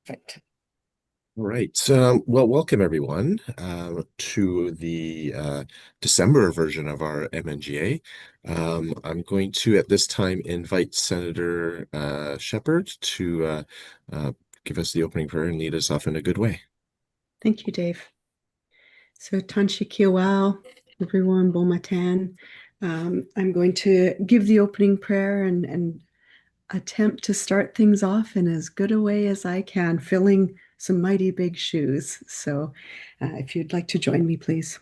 Perfect. All right. Well, welcome everyone to the December version of our MNGA. I'm going to, at this time, invite Senator Shepherd to uh, give us the opening prayer and lead us off in a good way. Thank you, Dave. So, Tanshi Kiawao, everyone, Bon Matan. I'm going to give the opening prayer and attempt to start things off in as good a way as I can, filling some mighty big shoes. So, if you'd like to join me, please.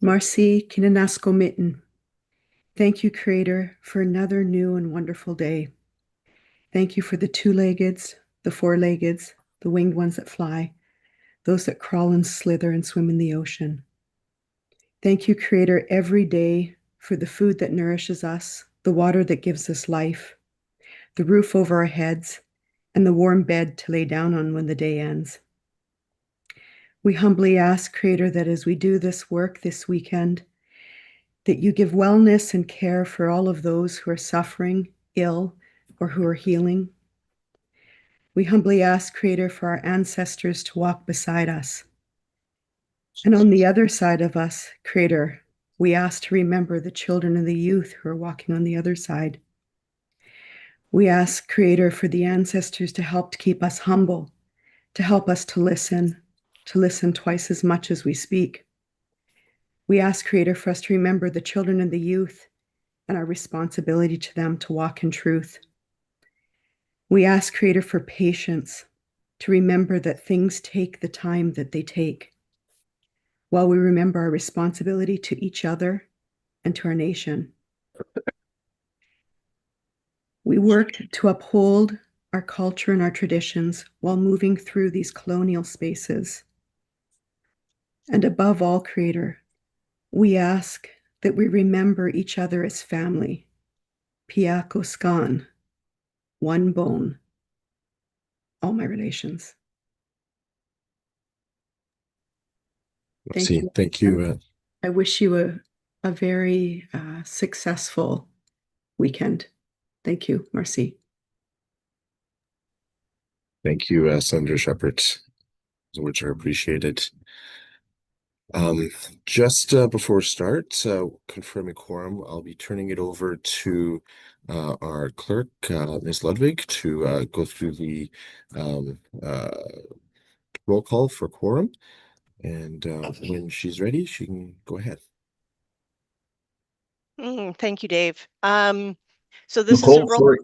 Marcy Kinanasko Mitten. Thank you, Creator, for another new and wonderful day. Thank you for the two-leggeds, the four-leggeds, the winged ones that fly, those that crawl and slither and swim in the ocean. Thank you, Creator, every day for the food that nourishes us, the water that gives us life, the roof over our heads, and the warm bed to lay down on when the day ends. We humbly ask, Creator, that as we do this work this weekend, that you give wellness and care for all of those who are suffering, ill, or who are healing. We humbly ask, Creator, for our ancestors to walk beside us. And on the other side of us, Creator, we ask to remember the children and the youth who are walking on the other side. We ask, Creator, for the ancestors to help to keep us humble, to help us to listen twice as much as we speak. We ask, Creator, for us to remember the children and the youth and our responsibility to them to walk in truth. We ask, Creator, for patience, to remember that things take the time that they take, while we remember our responsibility to each other and to our nation. We work to uphold our culture and our traditions while moving through these colonial spaces. And above all, Creator, we ask that we remember each other as family. Piakoskan, one bone, all my relations. Thank See, you. thank you. I wish you a very successful weekend. Thank you, Marcy. Thank you, Senator Shepherd. Those words are appreciated. Just before we start, confirming quorum, I'll be turning it over to our clerk, Ms. Ludwig, to go through the um, uh, roll call for quorum. And when she's ready, she can go ahead. Thank you, Dave. So this is a Nicole, roll. sorry.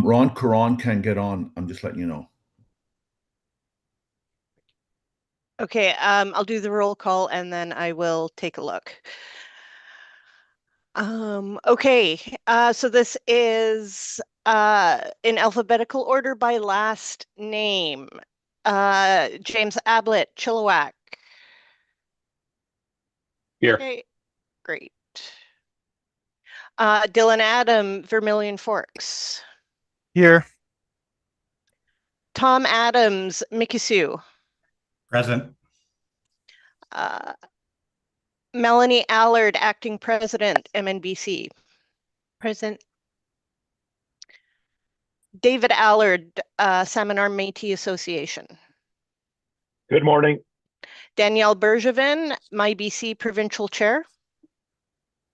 Ron Caron can get on. I'm just letting you know. Okay, I'll do the roll call and then I will take a look. Okay, so this is in alphabetical order by last name. James Ablett, Chilliwack. Here. Okay, great. Dylan Adam, Vermilion Forks. Here. Tom Adams, Mikisew. Present. Melanie Allard, Acting President, MNBC. Present. David Allard, Salmon Arm Métis Association. Good morning. Danielle Bergevin, MyBC Provincial Chair.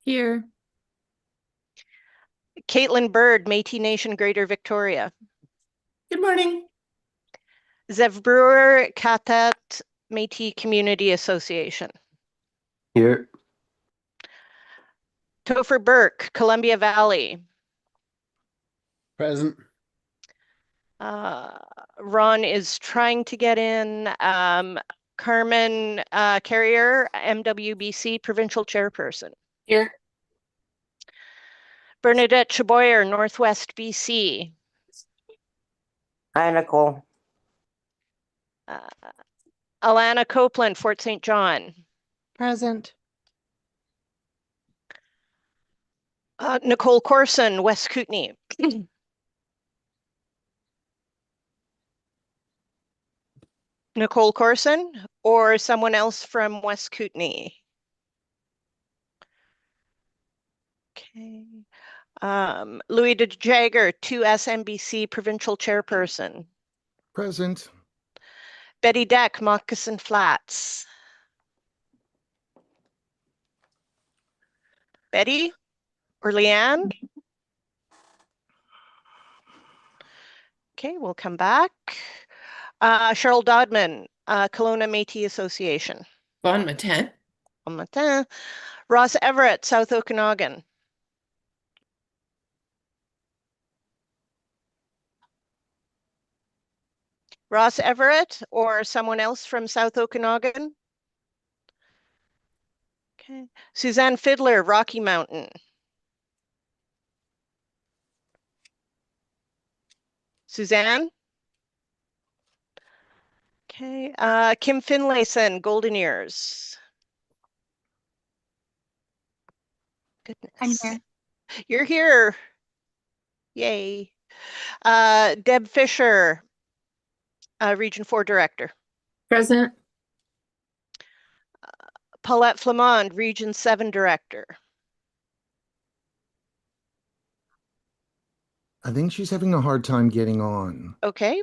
Here. Caitlin Bird, Métis Nation Greater Victoria. Good morning. Zev Brewer, Katat Métis Community Association. Here. Topher Burke, Columbia Valley. Present. Ron is trying to get in. Carmen Carrier, MWBC Provincial Chairperson. Here. Bernadette Chaboyer, Northwest BC. Hi, Nicole. Alana Copeland, Fort St. John. Present. Nicole Corson, West Kootenay. Nicole Corson or someone else from West Kootenay? Okay. Louis de Jager, 2SMBC Provincial Chairperson. Present. Betty Deck, Moccasin Flats. Betty or Leanne? Okay, we'll come back. Cheryl Dodman, Kelowna Métis Association. Bon matin. Bon matin. Ross Everett, South Okanagan. Ross Everett or someone else from South Okanagan? Okay. Suzanne Fiddler, Rocky Mountain. Suzanne? Okay. Kim Finlayson, Golden Ears. Goodness. I'm here. You're here. Yay. Deb Fisher, Region 4 Director. Present. Paulette Flamond, Region 7 Director. I think she's having a hard time getting on. Okay.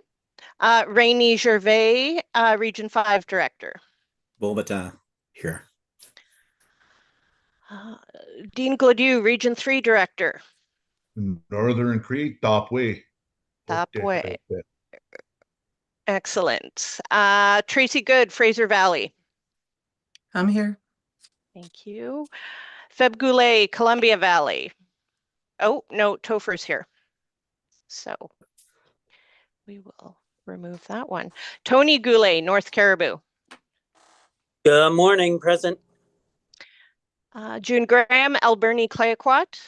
Rainey Gervais, Region 5 Director. Bon matin. Here. Dean Gladu, Region 3 Director. Northern Creek, Dopway. Dopway. Excellent. Tracy Good, Fraser Valley. I'm here. Thank you. Feb Goulet, Columbia Valley. Oh, no, Topher's here. So we will remove that one. Tony Goulet, North Caribou. Good morning, present. June Graham, Alberni Clayoquot.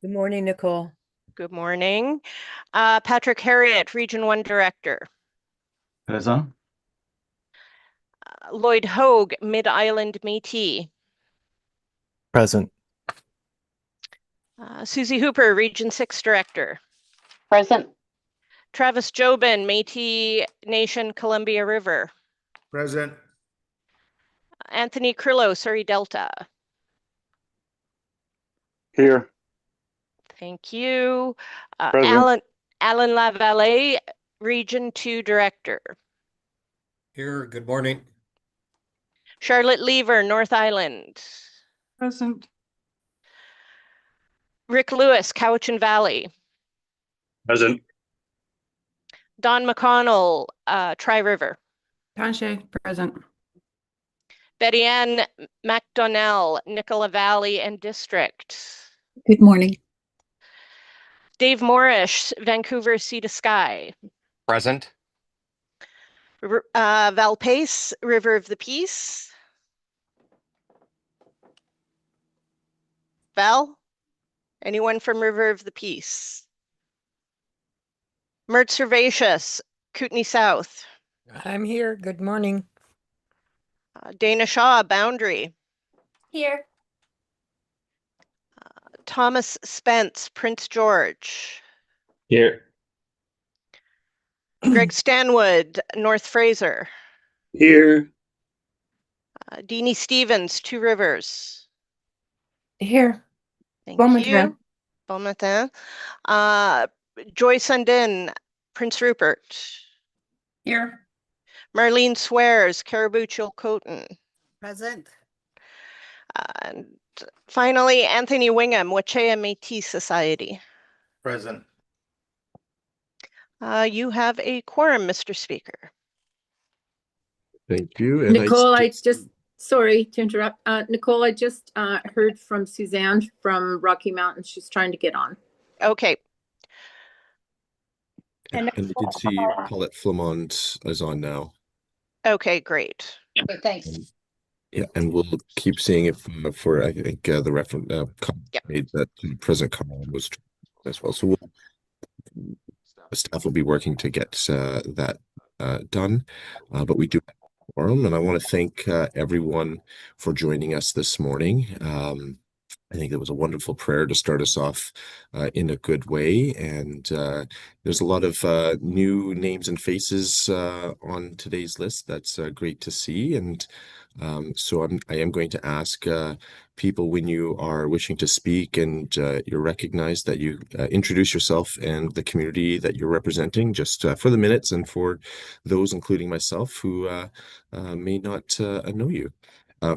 Good morning, Nicole. Good morning. Patrick Harriet, Region 1 Director. Present. Lloyd Hogue, Mid-Island Métis. Present. Susie Hooper, Region 6 Director. Present. Travis Jobin, Métis Nation, Columbia River. Present. Anthony Crillo, Surrey Delta. Here. Thank you. Present. Alan Lavallee, Region 2 Director. Here. Good morning. Charlotte Lever, North Island. Present. Rick Lewis, Cowichan Valley. Present. Don McConnell, Tri-River. Tanshe, present. Betty Ann MacDonnell, Nicola Valley and District. Good morning. Dave Morrish, Vancouver Sea to Sky. Present. Val Pace, River of the Peace. Val? Anyone from River of the Peace? Mert Servatius, Kootenay South. I'm here. Good morning. Dana Shaw, Boundary. Here. Thomas Spence, Prince George. Here. Greg Stanwood, North Fraser. Here. Deanie Stevens, Two Rivers. Here. Thank Bon you. matin. Bon matin. Joy Sundin, Prince Rupert. Here. Marlene Swears, Caribou Chilcotin. Present. And finally, Anthony Wingham, Wachea Métis Society. Present. You have a quorum, Mr. Speaker. Thank you. And Nicole, sorry to interrupt. Nicole, I just heard from Suzanne from Rocky Mountain. She's trying to get on. Okay. and I did see Paulette Flamond is on now. Okay, great. Thanks. Yeah, and we'll keep seeing if for I think the reference made that President Carl was as well. So staff will be working to get that done, but we do have a forum, and I want to thank everyone for joining us this morning. I think it was a wonderful prayer to start us off in a good way. And there's a lot of new names and faces on today's list. That's great to see. And so I am going to ask people, when you are wishing to speak and you're recognized, that you introduce yourself and the community that you're representing, just for the minutes and for those, including myself, who may not know you.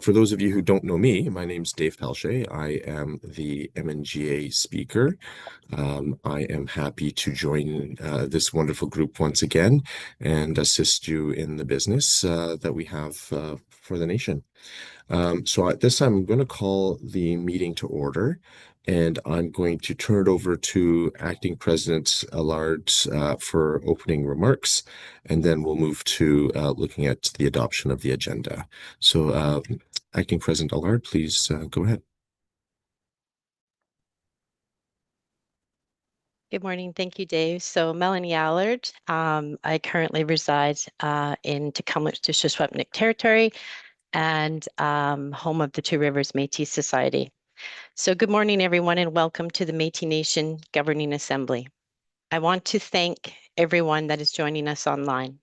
For those of you who don't know me, my name's Dave Pelche. I am the MNGA speaker. I am happy to join this wonderful group once again and assist you in the business that we have for the nation. So at this time, I'm going to call the meeting to order, and I'm going to turn it over to Acting President Allard for opening remarks, and then we'll move to looking at the adoption of the agenda. So Acting President Allard, please go ahead. Good morning. Thank you, Dave. So Melanie Allard. I currently reside in Tecumseh-Shuswapnik Territory and home of the Two Rivers Métis Society. So good morning, everyone, and welcome to the Métis Nation Governing Assembly. I want to thank everyone that is joining us online.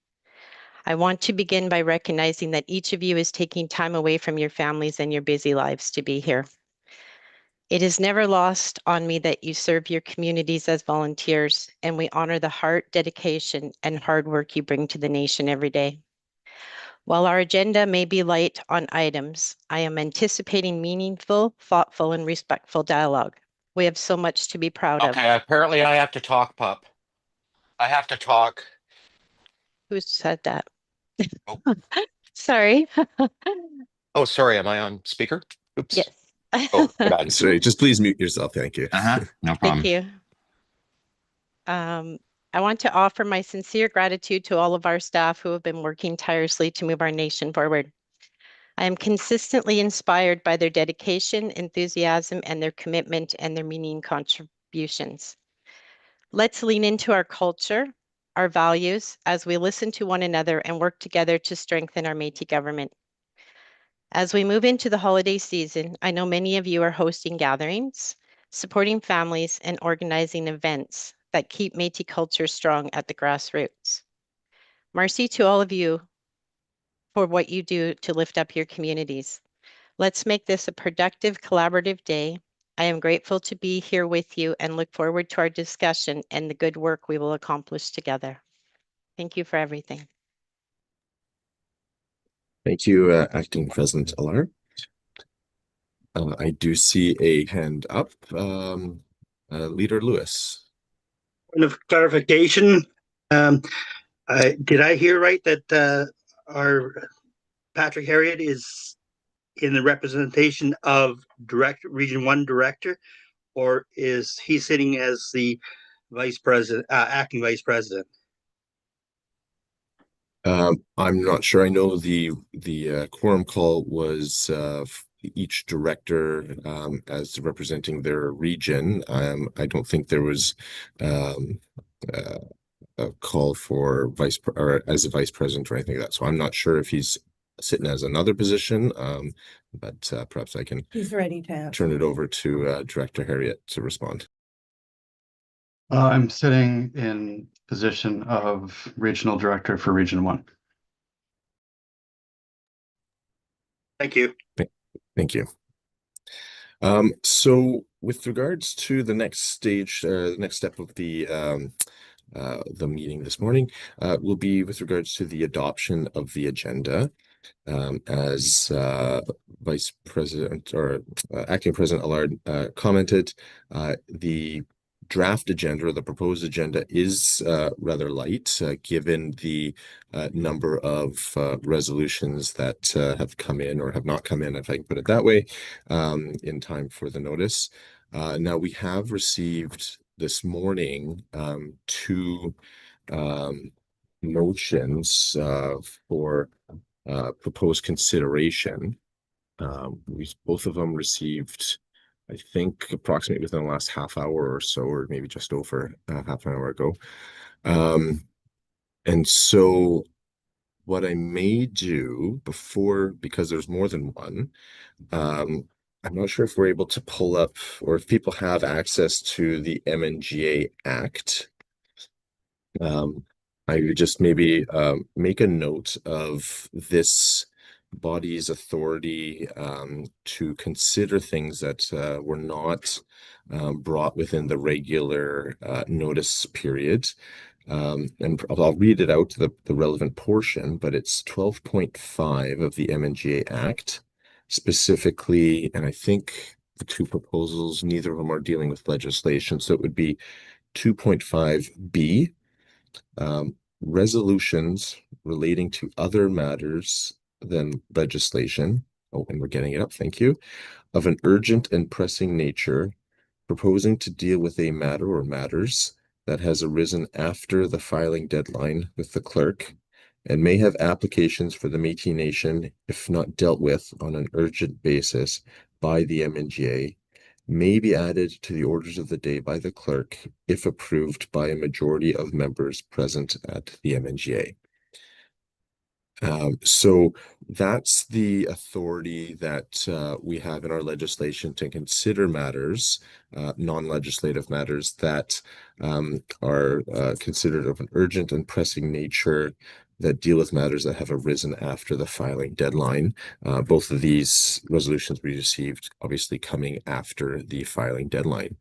I want to begin by recognizing that each of you is taking time away from your families and your busy lives to be here. It is never lost on me that you serve your communities as volunteers, and we honor the heart, dedication, and hard work you bring to the nation every day. While our agenda may be light on items, I am anticipating meaningful, thoughtful, and respectful dialogue. We have so much to be proud of. Okay, apparently I have to talk, pup. I have to talk. Who said that? Oh. Sorry. Oh, sorry. Am I on speaker? Oops. Yes. Oh, bad. Sorry, just please mute yourself. Thank you. No problem. Thank you. I want to offer my sincere gratitude to all of our staff who have been working tirelessly to move our nation forward. I am consistently inspired by their dedication, enthusiasm, and their commitment and their meaning contributions. Let's lean into our culture, our values, as we listen to one another and work together to strengthen our Métis government. As we move into the holiday season, I know many of you are hosting gatherings, supporting families, and organizing events that keep Métis culture strong at the grassroots. Merci to all of you for what you do to lift up your communities. Let's make this a productive, collaborative day. I am grateful to be here with you and look forward to our discussion and the good work we will accomplish together. Thank you for everything. Thank you, Acting President Allard. I do see a hand up. Leader Lewis. Point of clarification. Did I hear right that our Patrick Harriet is in the representation of Region 1 director, or is he sitting as the vice president, acting vice president? I'm not sure. I know the quorum call was each director as representing their region. I don't think there was a call for or as a vice president or anything like that. So I'm not sure if he's sitting as another position, but perhaps I can He's ready to turn it over to Director Harriet to respond. I'm sitting in position of regional director for Region 1. Thank you. Thank you. So with regards to the next stage, the next step of the meeting this morning will be with regards to the adoption of the agenda. As Vice President or Acting President Allard commented, the draft agenda or the proposed agenda is rather light given the number of resolutions that have come in or have not come in, if I can put it that way, in time for the notice. Now we have received this morning two motions for proposed consideration. Both of them received, I think, approximately within the last half hour or so, or maybe just over half an hour ago. And so what I may do before, because there's more than one, I'm not sure if we're able to pull up or if people have access to the MNGA Act. I would just maybe make a note of this body's authority to consider things that were not brought within the regular notice period. And I'll read it out to the relevant portion, but it's 12.5 of the MNGA Act specifically, and I think the two proposals, neither of them are dealing with legislation, so it would be 2.5B. Resolutions relating to other matters than legislation. Oh, and we're getting it up. Thank you. Of an urgent and pressing nature, proposing to deal with a matter or matters that has arisen after the filing deadline with the clerk and may have applications for the Métis Nation if not dealt with on an urgent basis by the MNGA, may be added to the orders of the day by the clerk if approved by a majority of members present at the MNGA. So that's the authority that we have in our legislation to consider matters, non-legislative matters that are considered of an urgent and pressing nature that deal with matters that have arisen after the filing deadline. Both of these resolutions we received obviously coming after the filing deadline.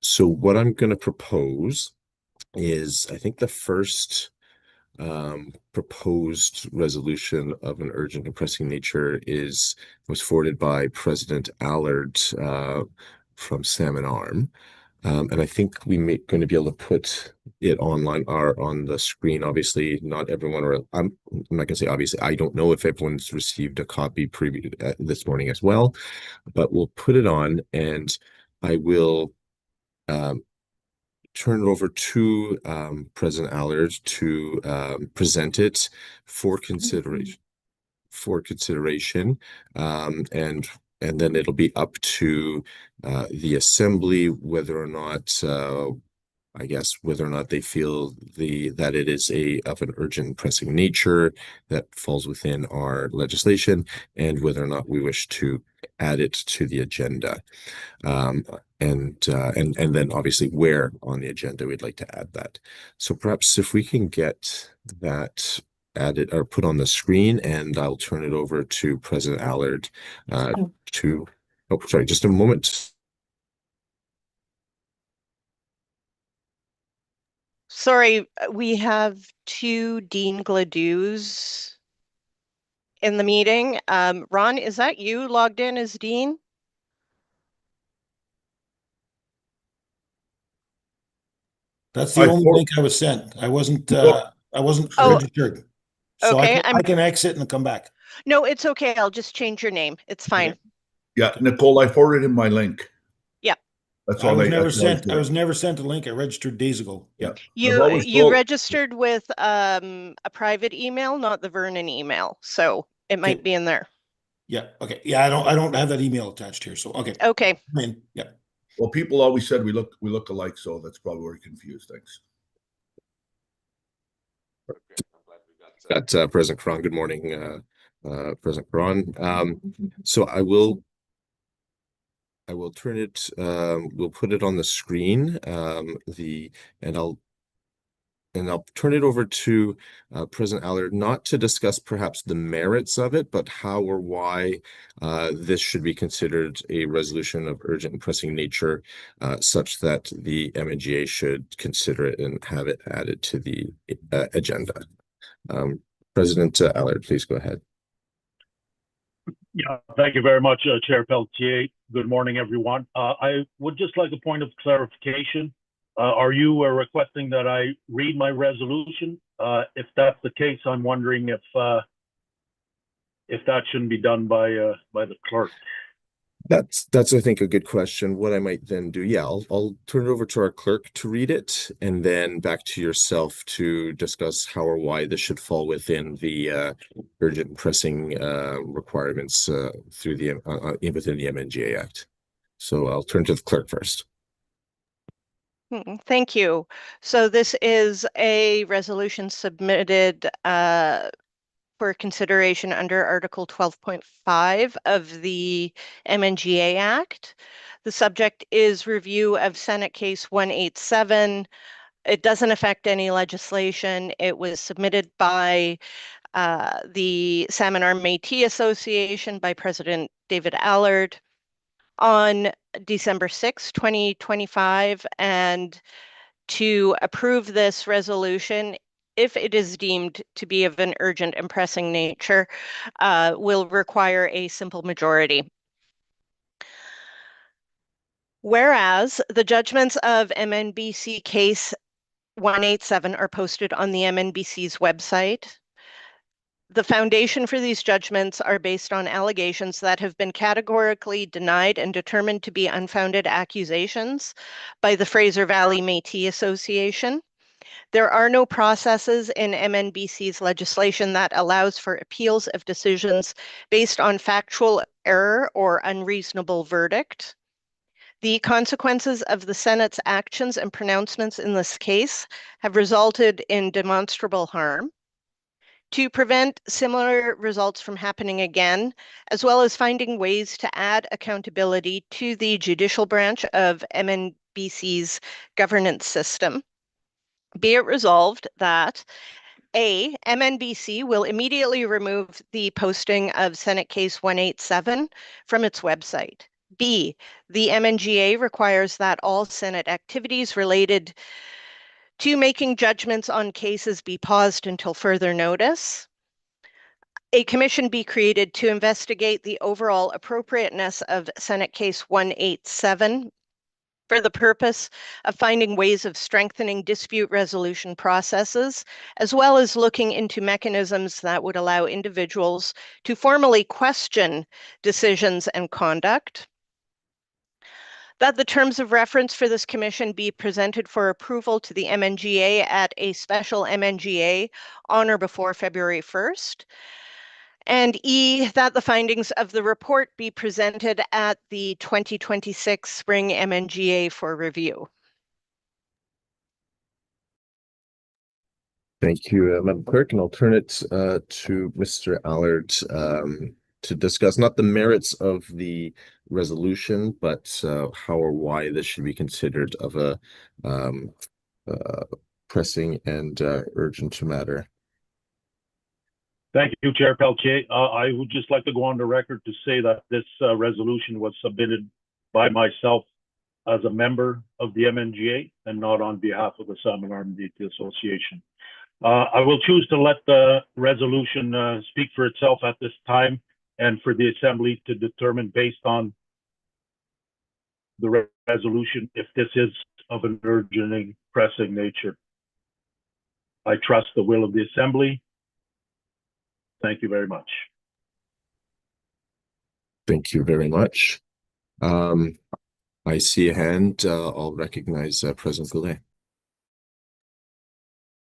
So what I'm going to propose is, I think the first proposed resolution of an urgent and pressing nature was forwarded by President Allard from Salmon Arm. And I think going to be able to put it online or on the screen. Obviously, not everyone, or I'm not going to say obviously, I don't know if everyone's received a copy this morning as well, but we'll put it on and I will turn it over to President Allard to present it for consideration. And then it'll be up to the Assembly whether or not I guess whether or not they feel that it is of an urgent pressing nature that falls within our legislation, and whether or not we wish to add it to the agenda. And then obviously where on the agenda we'd like to add that. So perhaps if we can get that added or put on the screen, and I'll turn it over to President Allard oh, sorry, just a moment. Sorry, we have two Dean Gladews in the meeting. Ron, is that you logged in as Dean? That's the only link I was sent. I wasn't registered. So okay, I can exit and come back. No, it's okay. I'll just change your name. It's fine. Okay. Yeah, Nicole, I forwarded him my link. Yeah. That's all. I was never sent a link. I registered days ago. Yeah. You registered with a private email, not the Vernon email. So it might be in there. Yeah. Okay. Yeah, I don't have that email attached here. So okay. Okay. Yeah. Well, people always said we look alike, so that's probably where you're confused. Thanks. Got President Caron. Good morning, President Caron. So I will turn it. We'll put it on the screen. And I'll turn it over to President Allard, not to discuss perhaps the merits of it, but how or why this should be considered a resolution of urgent and pressing nature, such that the MNGA should consider it and have it added to the agenda. President Allard, please go ahead. Yeah, thank you very much, Chair Pelletier. Good morning, everyone. I would just like a point of clarification. Are you requesting that I read my resolution? If that's the case, I'm wondering if that shouldn't be done by the clerk. That's I think a good question. What I might then do, yeah, I'll turn it over to our clerk to read it, and then back to yourself to discuss how or why this should fall within the urgent and pressing requirements through within the MNGA Act. So I'll turn to the clerk first. Thank you. So this is a resolution submitted for consideration under Article 12.5 of the MNGA Act. The subject is review of Senate Case 187. It doesn't affect any legislation. It was submitted by the Salmon Arm Métis Association by President David Allard on December 6, 2025, and to approve this resolution, if it is deemed to be of an urgent and pressing nature, will require a simple majority. Whereas the judgments of MNBC case 187 are posted on the MNBC's website, the foundation for these judgments are based on allegations that have been categorically denied and determined to be unfounded accusations by the Fraser Valley Métis Association. There are no processes in MNBC's legislation that allows for appeals of decisions based on factual error or unreasonable verdict. The consequences of the Senate's actions and pronouncements in this case have resulted in demonstrable harm. To prevent similar results from happening again, as well as finding ways to add accountability to the judicial branch of MNBC's governance system, be it resolved that A, MNBC will immediately remove the posting of Senate Case 187 from its website. B, the MNGA requires that all Senate activities related to making judgments on cases be paused until further notice. A commission be created to investigate the overall appropriateness of Senate Case 187 for the purpose of finding ways of strengthening dispute resolution processes, as well as looking into mechanisms that would allow individuals to formally question decisions and conduct. That the terms of reference for this commission be presented for approval to the MNGA at a special MNGA on or before February 1st. And E, that the findings of the report be presented at the 2026 Spring MNGA for review. Thank you, Madam Clerk, and I'll turn it to Mr. Allard to discuss not the merits of the resolution, but how or why this should be considered of a pressing and urgent matter. Thank you, Chair Pelletier. I would just like to go on the record to say that this resolution was submitted by myself as a member of the MNGA and not on behalf of the Salmon Arm Métis Association. I will choose to let the resolution speak for itself at this time and for the Assembly to determine based on the resolution if this is of an urgent and pressing nature. I trust the will of the Assembly. Thank you very much. Thank you very much. I see a hand. I'll recognize President Goulet.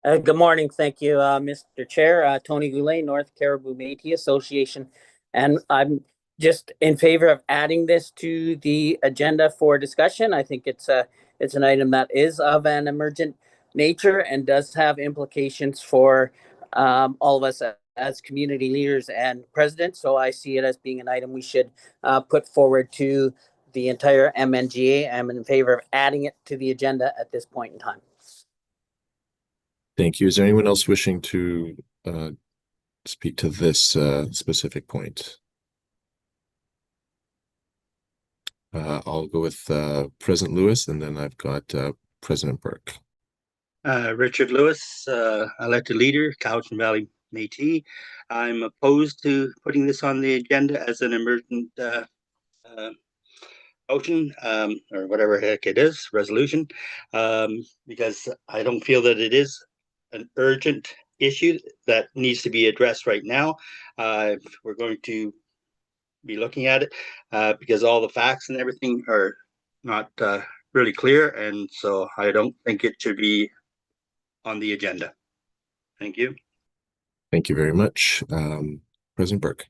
Good morning. Thank you, Mr. Chair. Tony Goulet, North Caribou Métis Association. And I'm just in favor of adding this to the agenda for discussion. I think it's an item that is of an emergent nature and does have implications for all of us as community leaders and presidents. So I see it as being an item we should put forward to the entire MNGA. I'm in favor of adding it to the agenda at this point in time. Thank you. Is there anyone else wishing to speak to this specific point? I'll go with President Lewis, and then I've got President Burke. Richard Lewis, elected leader, Cowichan Valley Métis. I'm opposed to putting this on the agenda as an emergent motion, or whatever heck it is, resolution, because I don't feel that it is an urgent issue that needs to be addressed right now. We're going to be looking at it because all the facts and everything are not really clear, and so I don't think it should be on the agenda. Thank you. Thank you very much. President Burke.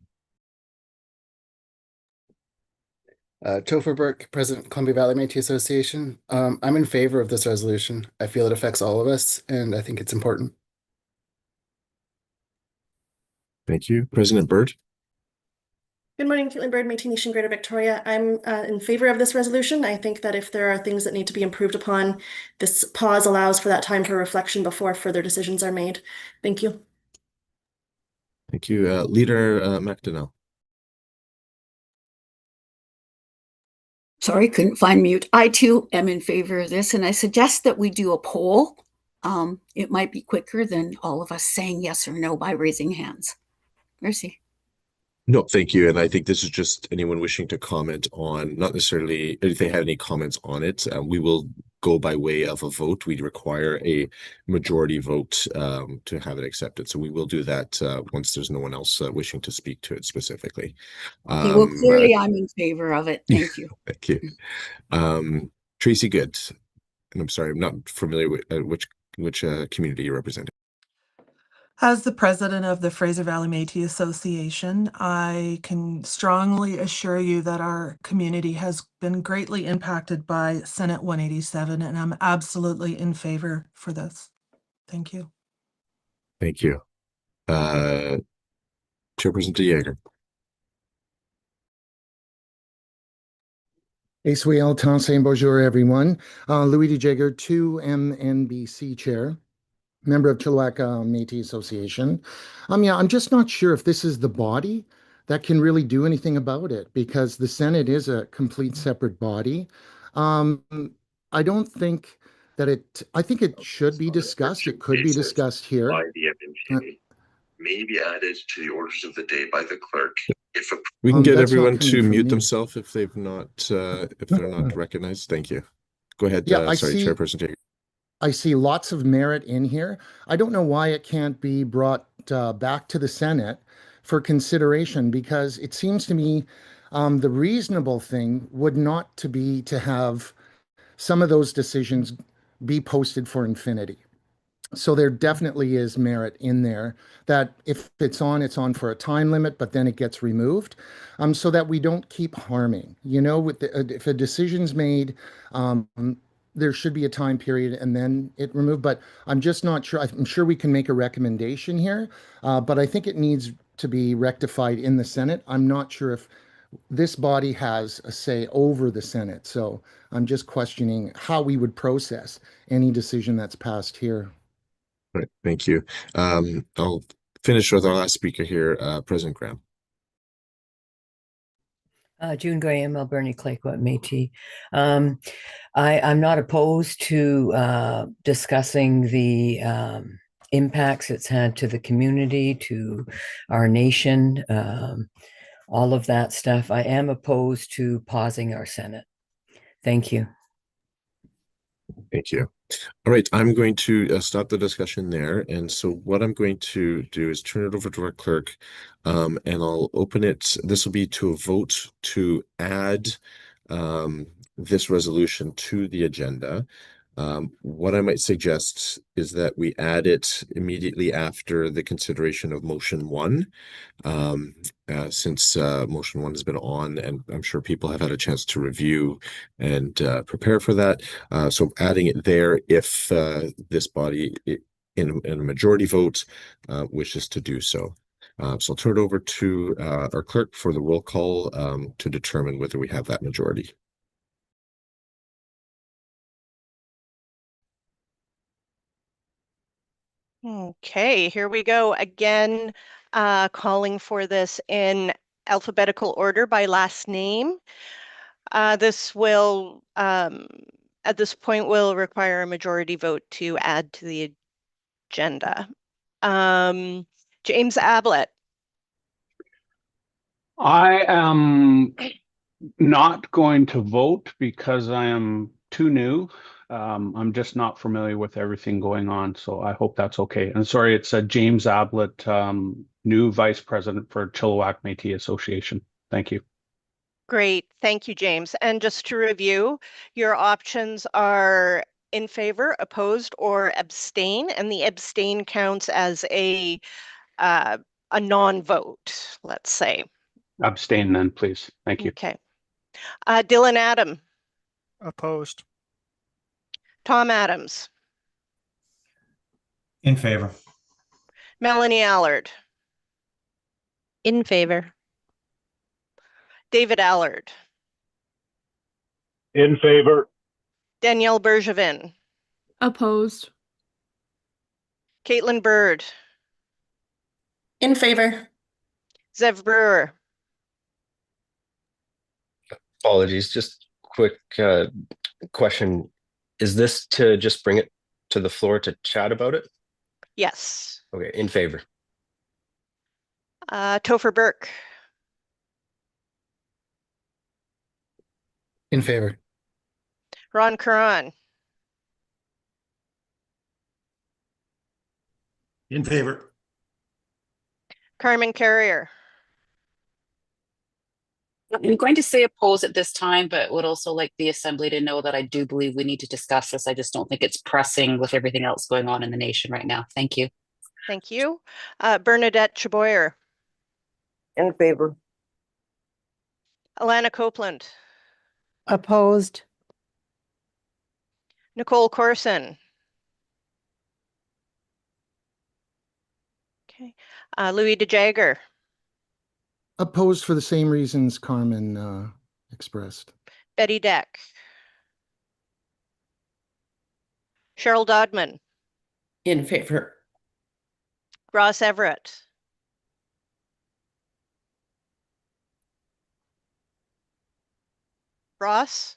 Topher Burke, President, Columbia Valley Métis Association. I'm in favor of this resolution. I feel it affects all of us, and I think it's important. Thank you. President Byrd? Good morning, Caitlin Bird, Métis Nation, Greater Victoria. I'm in favor of this resolution. I think that if there are things that need to be improved upon, this pause allows for that time for reflection before further decisions are made. Thank you. Thank you. Leader McDonnell? Sorry, couldn't find mute. I too am in favor of this, and I suggest that we do a poll. It might be quicker than all of us saying yes or no by raising hands. Mercy. No, thank you. And I think this is just anyone wishing to comment on, not necessarily if they have any comments on it. We will go by way of a vote. We require a majority vote to have it accepted. So we will do that once there's no one else wishing to speak to it specifically. Okay, well, clearly I'm in favor of it. Thank you. Thank you. Tracy Good. And I'm sorry, I'm not familiar with which community you represent. As the president of the Fraser Valley Métis Association, I can strongly assure you that our community has been greatly impacted by Senate 187, and I'm absolutely in favor for this. Thank you. Thank you. Chairperson DeJager. Eswayel Tansin, bonjour everyone. Louis DeJager, 2 MNBC Chair, member of Chilliwack Métis Association. Yeah, I'm just not sure if this is the body that can really do anything about it, because the Senate is a complete separate body. I don't think that I think it should be discussed. It could be discussed here. By the MNGA, may be added to the orders of the day by the clerk. If We can get that's not everyone coming to from mute me. themselves if they've not if they're not recognized. Thank you. Go ahead. Yeah, I sorry, see. Chairperson DeJager. I see lots of merit in here. I don't know why it can't be brought back to the Senate for consideration, because it seems to me the reasonable thing would not to be to have some of those decisions be posted for infinity. So there definitely is merit in there that if it's on for a time limit, but then it gets removed, so that we don't keep harming. You know, with if a decision's made, there should be a time period and then it removed. But I'm just not sure. I'm sure we can make a recommendation here, but I think it needs to be rectified in the Senate. I'm not sure if this body has a say over the Senate. So I'm just questioning how we would process any decision that's passed here. Right. Thank you. I'll finish with our last speaker here, President Graham. June Graham, Alberni Clayoquot Métis. I'm not opposed to discussing the impacts it's had to the community, to our nation, all of that stuff. I am opposed to pausing our Senate. Thank you. Thank you. All right, I'm going to stop the discussion there. And so what I'm going to do is turn it over to our clerk, and I'll open it. This will be to a vote to add this resolution to the agenda. What I might suggest is that we add it immediately after the consideration of motion 1, since motion 1 has been on, and I'm sure people have had a chance to review and prepare for that. So adding it there if this body in a majority vote wishes to do so. So I'll turn it over to our clerk for the roll call to determine whether we have that majority. Okay, here we go again, calling for this in alphabetical order by last name. This will, at this point, will require a majority vote to add to the agenda. James Ablett. I am not going to vote because I am too new. I'm just not familiar with everything going on, so I hope that's okay. And sorry, it's James Ablett, new Vice President for Chilliwack Métis Association. Thank you. Great, thank you, James. And just to review, your options are in favor, opposed, or abstain, and the abstain counts as a non-vote, let's say. Abstain then, please. Thank you. Okay. Dylan Adam. Opposed. Tom Adams. In favor. Melanie Allard. In favor. David Allard. In favor. Danielle Bergevin. Opposed. Caitlin Bird. In favor. Zev Brewer. Apologies, just quick question. Is this to just bring it to the floor to chat about it? Yes. Okay, in favor. Topher Burke. In favor. Ron Curran. In favor. Carmen Carrier. I'm going to say oppose at this time, but would also like the assembly to know that I do believe we need to discuss this. I just don't think it's pressing with everything else going on in the nation right now. Thank you. Thank you. Bernadette Chaboyer. In favor. Alana Copeland. Opposed. Nicole Corson. Okay. Louis DeJager. Opposed for the same reasons Carmen expressed. Betty Deck. Cheryl Dodman. In favor. Ross Everett. Ross?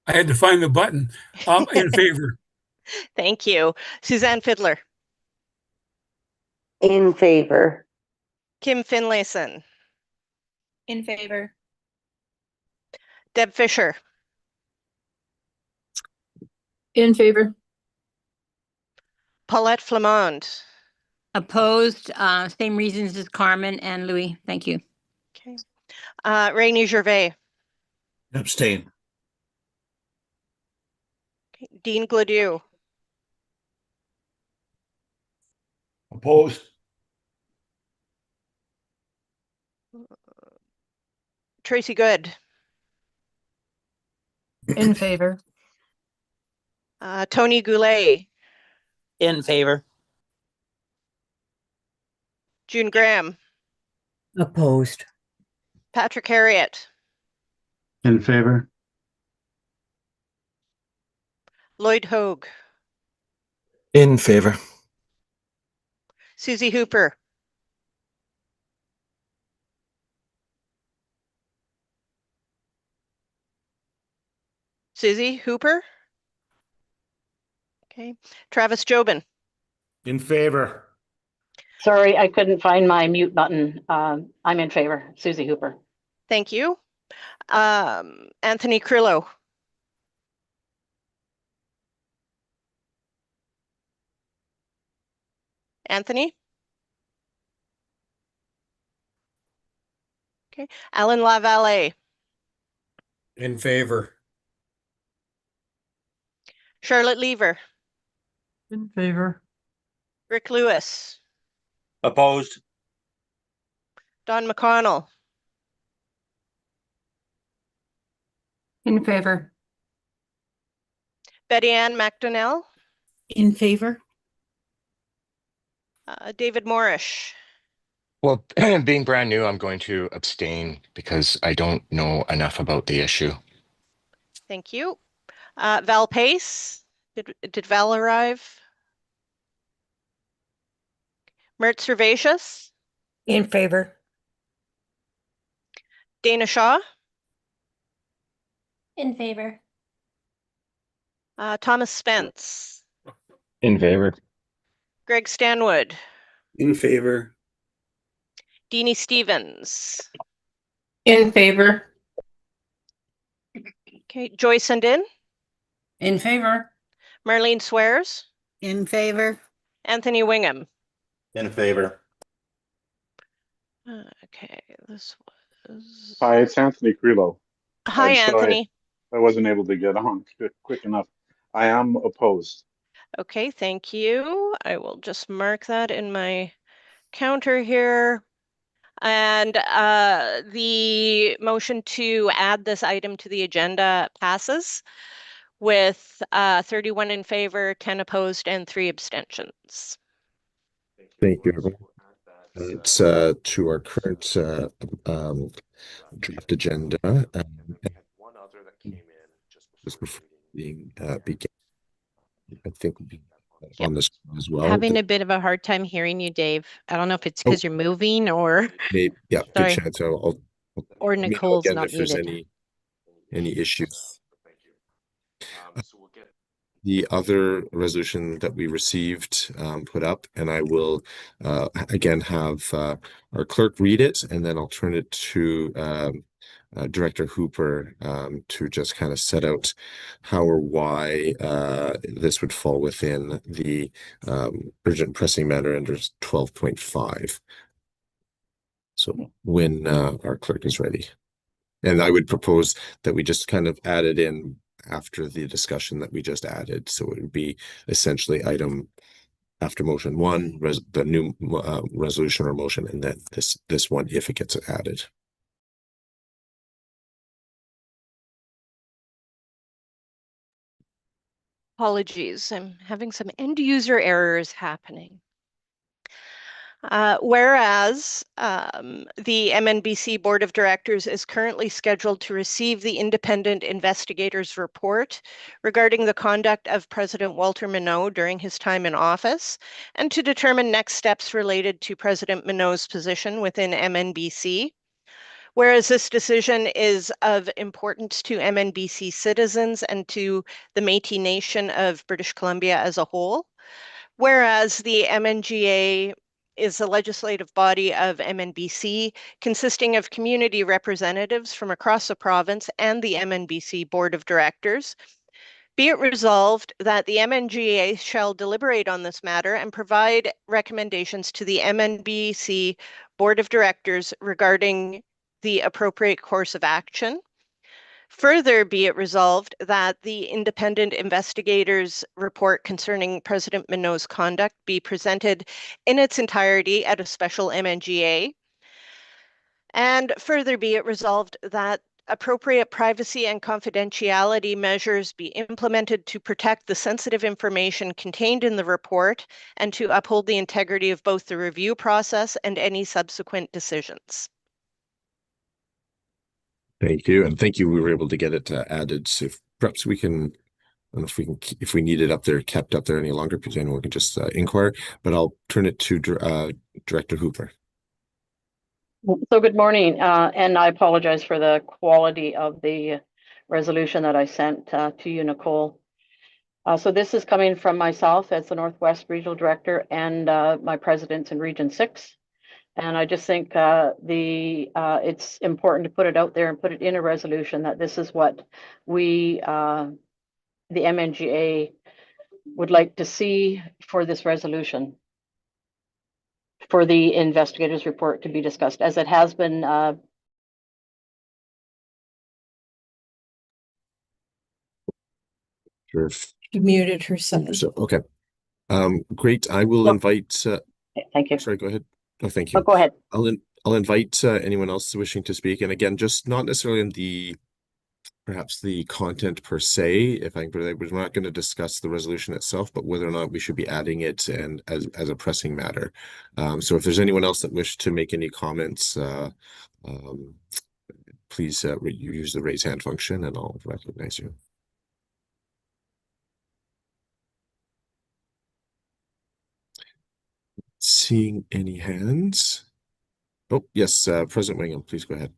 I had to find the button. In favor. Thank you. Suzanne Fiddler. In favor. Kim Finlayson. In favor. Deb Fisher. In favor. Paulette Flamond. Opposed, same reasons as Carmen and Louis. Thank you. Okay. Rainey Gervais. Abstain. Okay. Dean Gladue. Opposed. Tracy Good. In favor. Tony Goulet. In favor. June Graham. Opposed. Patrick Harriet. In favor. Lloyd Hogue. In favor. Susie Hooper. Susie Hooper. Okay. Travis Jobin. In favor. Sorry, I couldn't find my mute button. I'm in favor. Susie Hooper. Thank you. Anthony Crillo. Anthony? Okay. Alan Lavalle. In favor. Charlotte Lever. In favor. Rick Lewis. Opposed. Don McConnell. In favor. Betty Ann McDonnell. In favor. David Morrish. Well, being brand new, I'm going to abstain because I don't know enough about the issue. Thank you. Val Pace. Did Val arrive? Mert Servatius. In favor. Dana Shaw. In favor. Thomas Spence. In favor. Greg Stanwood. In favor. Deanie Stevens. In favor. Okay. Joy Sundin. In favor. Marlene Swears. In favor. Anthony Wingham. In favor. Okay, this was. Hi, it's Anthony Crillo. Hi, I'm sorry, Anthony. I wasn't able to get on quick enough. I am opposed. Okay, thank you. I will just mark that in my counter here. And the motion to add this item to the agenda passes with 31 in favor, 10 opposed, and 3 abstentions. Thank you, everyone. It's to our current draft agenda. One other that came in just before being began. I think will be on this as well. Having a bit of a hard time hearing you, Dave. I don't know if it's Oh. because you're moving or Maybe, yeah, good sorry. chance. I'll Or let me know Nicole's again not if there's muted. any issues. The other resolution that we received put up, and I will again have our clerk read it, and then I'll turn it to Director Hooper to just kind of set out how or why this would fall within the urgent pressing matter under 12.5. So when our clerk is ready. And I would propose that we just kind of add it in after the discussion that we just added. So it would be essentially item after motion one, the new resolution or motion, and then this one if it gets added. Apologies, I'm having some end user errors happening. Whereas the MNBC Board of Directors is currently scheduled to receive the independent investigator's report regarding the conduct of President Walter Minot during his time in office, and to determine next steps related to President Minot's position within MNBC. Whereas this decision is of importance to MNBC citizens and to the Métis Nation of British Columbia as a whole. Whereas the MNGA is the legislative body of MNBC, consisting of community representatives from across the province and the MNBC Board of Directors. Be it resolved that the MNGA shall deliberate on this matter and provide recommendations to the MNBC Board of Directors regarding the appropriate course of action. Further, be it resolved that the independent investigators' report concerning President Minot's conduct be presented in its entirety at a special MNGA. And further, be it resolved that appropriate privacy and confidentiality measures be implemented to protect the sensitive information contained in the report and to uphold the integrity of both the review process and any subsequent decisions. Thank you, and thank you. We were able to get it added. So perhaps we can, I don't know if we need it up there, kept up there any longer, because anyone can just inquire. But I'll turn it to Director Hooper. So good morning, and I apologize for the quality of the resolution that I sent to you, Nicole. So this is coming from myself as the Northwest Regional Director and my presidents in Region 6. And I just think it's important to put it out there and put it in a resolution that this is what we, the MNGA, would like to see for this resolution, for the investigators' report to be discussed, as it has been. Sure. She muted herself. So, okay. Great. I will invite. Thank you. Sorry, go ahead. Oh, thank you. Oh, go ahead. I'll invite anyone else wishing to speak, and again, just not necessarily in perhaps the content per se. If we're not going to discuss the resolution itself, but whether or not we should be adding it and as a pressing matter. So if there's anyone else that wish to make any comments, please use the raise hand function, and I'll recognize you. Seeing any hands? Oh, yes, President Wingham, please go ahead.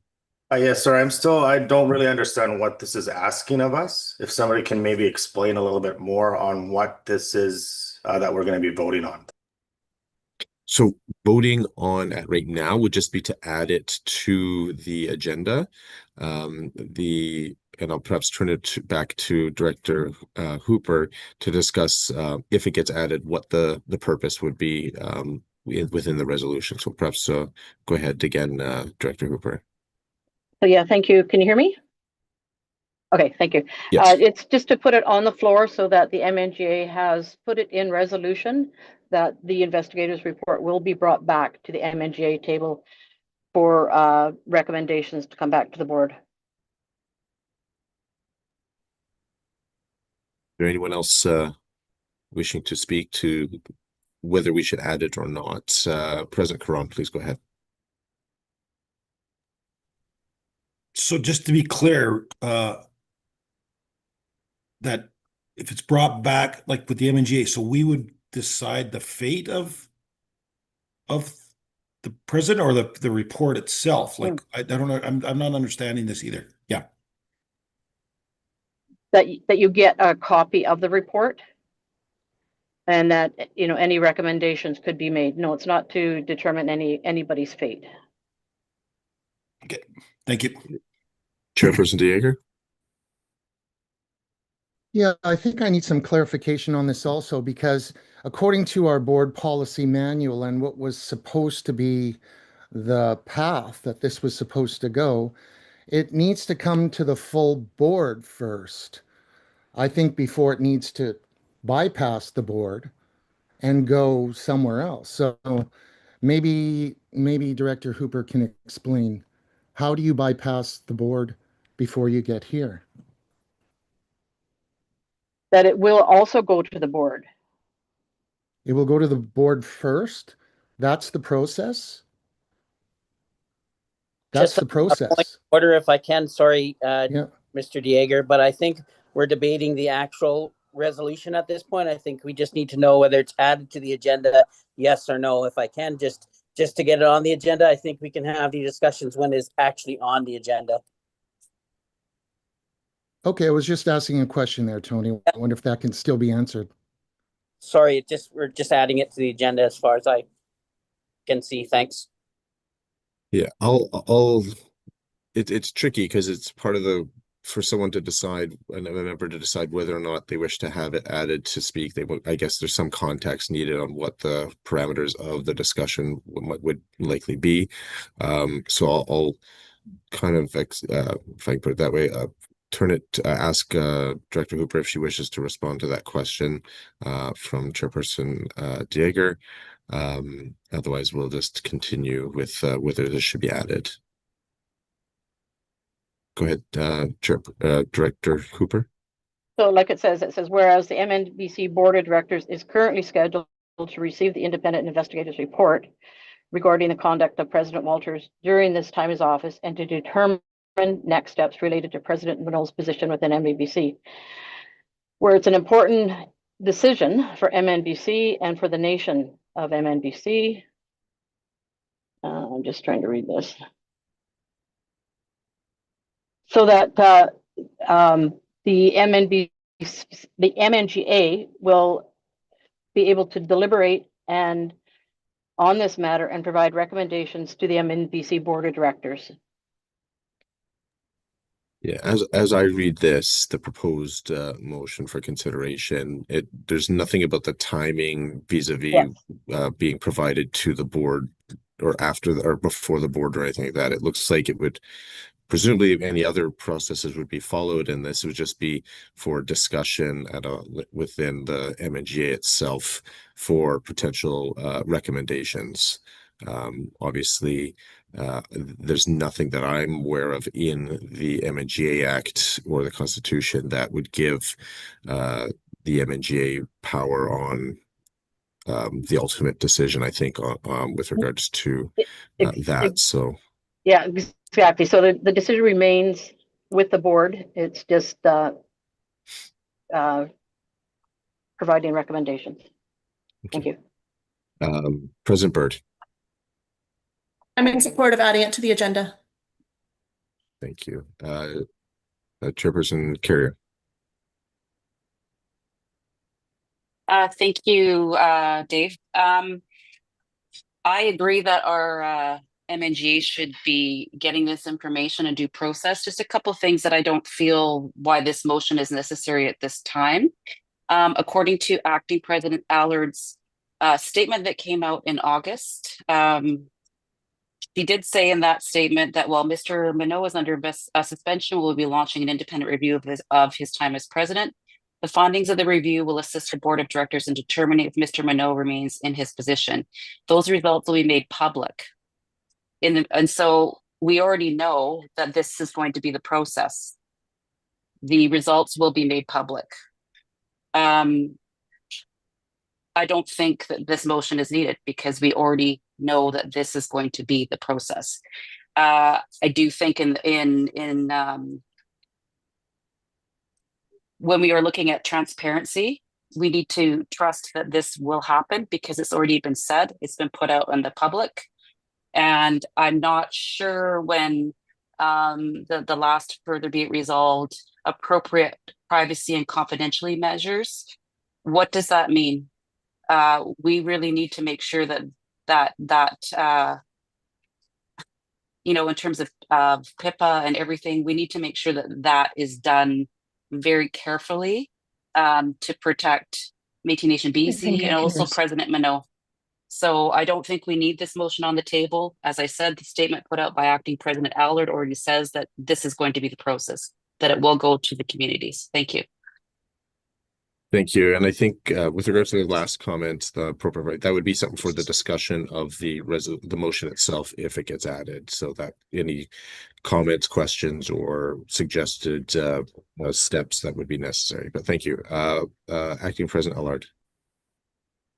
Yes, sir. I don't really understand what this is asking of us. If somebody can maybe explain a little bit more on what this is that we're going to be voting on. So voting on it right now would just be to add it to the agenda. And I'll perhaps turn it back to Director Hooper to discuss if it gets added, what the purpose would be within the resolution. So perhaps go ahead again, Director Hooper. So yeah, thank you. Can you hear me? Okay, thank you. Yes. It's just to put it on the floor so that the MNGA has put it in resolution that the investigators' report will be brought back to the MNGA table for recommendations to come back to the board. Is there anyone else wishing to speak to whether we should add it or not. President Caron, please go ahead. So just to be clear, that if it's brought back, like with the MNGA, so we would decide the fate of the president or the report itself? Like, I don't know, I'm not understanding this either. Yeah. That you get a copy of the report, and that, you know, any recommendations could be made. No, it's not to determine anybody's fate. Okay, thank you. Chairperson Dieger? Yeah, I think I need some clarification on this also, because according to our board policy manual and what was supposed to be the path that this was supposed to go, it needs to come to the full board first. I think before it needs to bypass the board and go somewhere else. So maybe Director Hooper can explain, how do you bypass the board before you get here? That it will also go to the board. It will go to the board first? That's the process? That's Just the a point of process. order, if I can, sorry, Yeah. Mr. Dieger, but I think we're debating the actual resolution at this point. I think we just need to know whether it's added to the agenda, yes or no. If I can, just to get it on the agenda, I think we can have the discussions when it's actually on the agenda. Okay, I was just asking a question there, Tony. I wonder if that can still be answered. Sorry, we're just adding it to the agenda as far as I can see. Thanks. Yeah, it's tricky because it's part of for someone to decide, a member to decide whether or not they wish to have it added to speak. I guess there's some context needed on what the parameters of the discussion would likely be. So I'll kind of, if I can put it that way, ask Director Hooper if she wishes to respond to that question from Chairperson Dieger. Otherwise, we'll just continue with whether this should be added. Go ahead, Director Hooper. So like it says, whereas the MNBC Board of Directors is currently scheduled to receive the independent investigator's report regarding the conduct of President Walters during this time in his office, and to determine next steps related to President Minot's position within MNBC, where it's an important decision for MNBC and for the nation of MNBC. I'm just trying to read this. So that the MNGA will be able to deliberate and on this matter and provide recommendations to the MNBC Board of Directors. Yeah, as I read this, the proposed motion for consideration, there's nothing about the timing vis-a-vis being provided to the board or after or before the board or anything like that. It looks like it would, presumably any other processes would be followed, and this would just be for discussion within the MNGA itself for potential recommendations. Obviously, there's nothing that I'm aware of in the MNGA Act or the Constitution that would give the MNGA power on the ultimate decision, I think, with regards to that. So yeah, exactly. So the decision remains with the board. It's just providing recommendations. Okay. Thank you. President Byrd. I'm in support of adding it to the agenda. Thank you. Chairperson Carrier. Thank you, Dave. I agree that our MNGA should be getting this information in due process. Just a couple of things that I don't feel why this motion is necessary at this time. According to Acting President Allard's statement that came out in August, he did say in that statement that while Mr. Minot is under suspension, we'll be launching an independent review of his time as president. The findings of the review will assist the board of directors in determining if Mr. Minot remains in his position. Those results will be made public. And so we already know that this is going to be the process. The results will be made public. I I don't think that this motion is needed because we already know that this is going to be the process. I do think when we are looking at transparency, we need to trust that this will happen because it's already been said, it's been put out in the public. And I'm not sure when the last further be it resolved appropriate privacy and confidentiality measures. What does that mean? We really need to make sure that in terms of PIPA and everything, we need to make sure that is done very carefully to protect Métis Nation BC and also President Minot. So I don't think we need this motion on the table. As I said, the statement put out by Acting President Allard already says that this is going to be the process, that it will go to the communities. Thank you. Thank you. And I think with regards to the last comment, the appropriate right, that would be something for the discussion of the motion itself if it gets added, so that any comments, questions, or suggested steps that would be necessary. But thank you. Acting President Allard.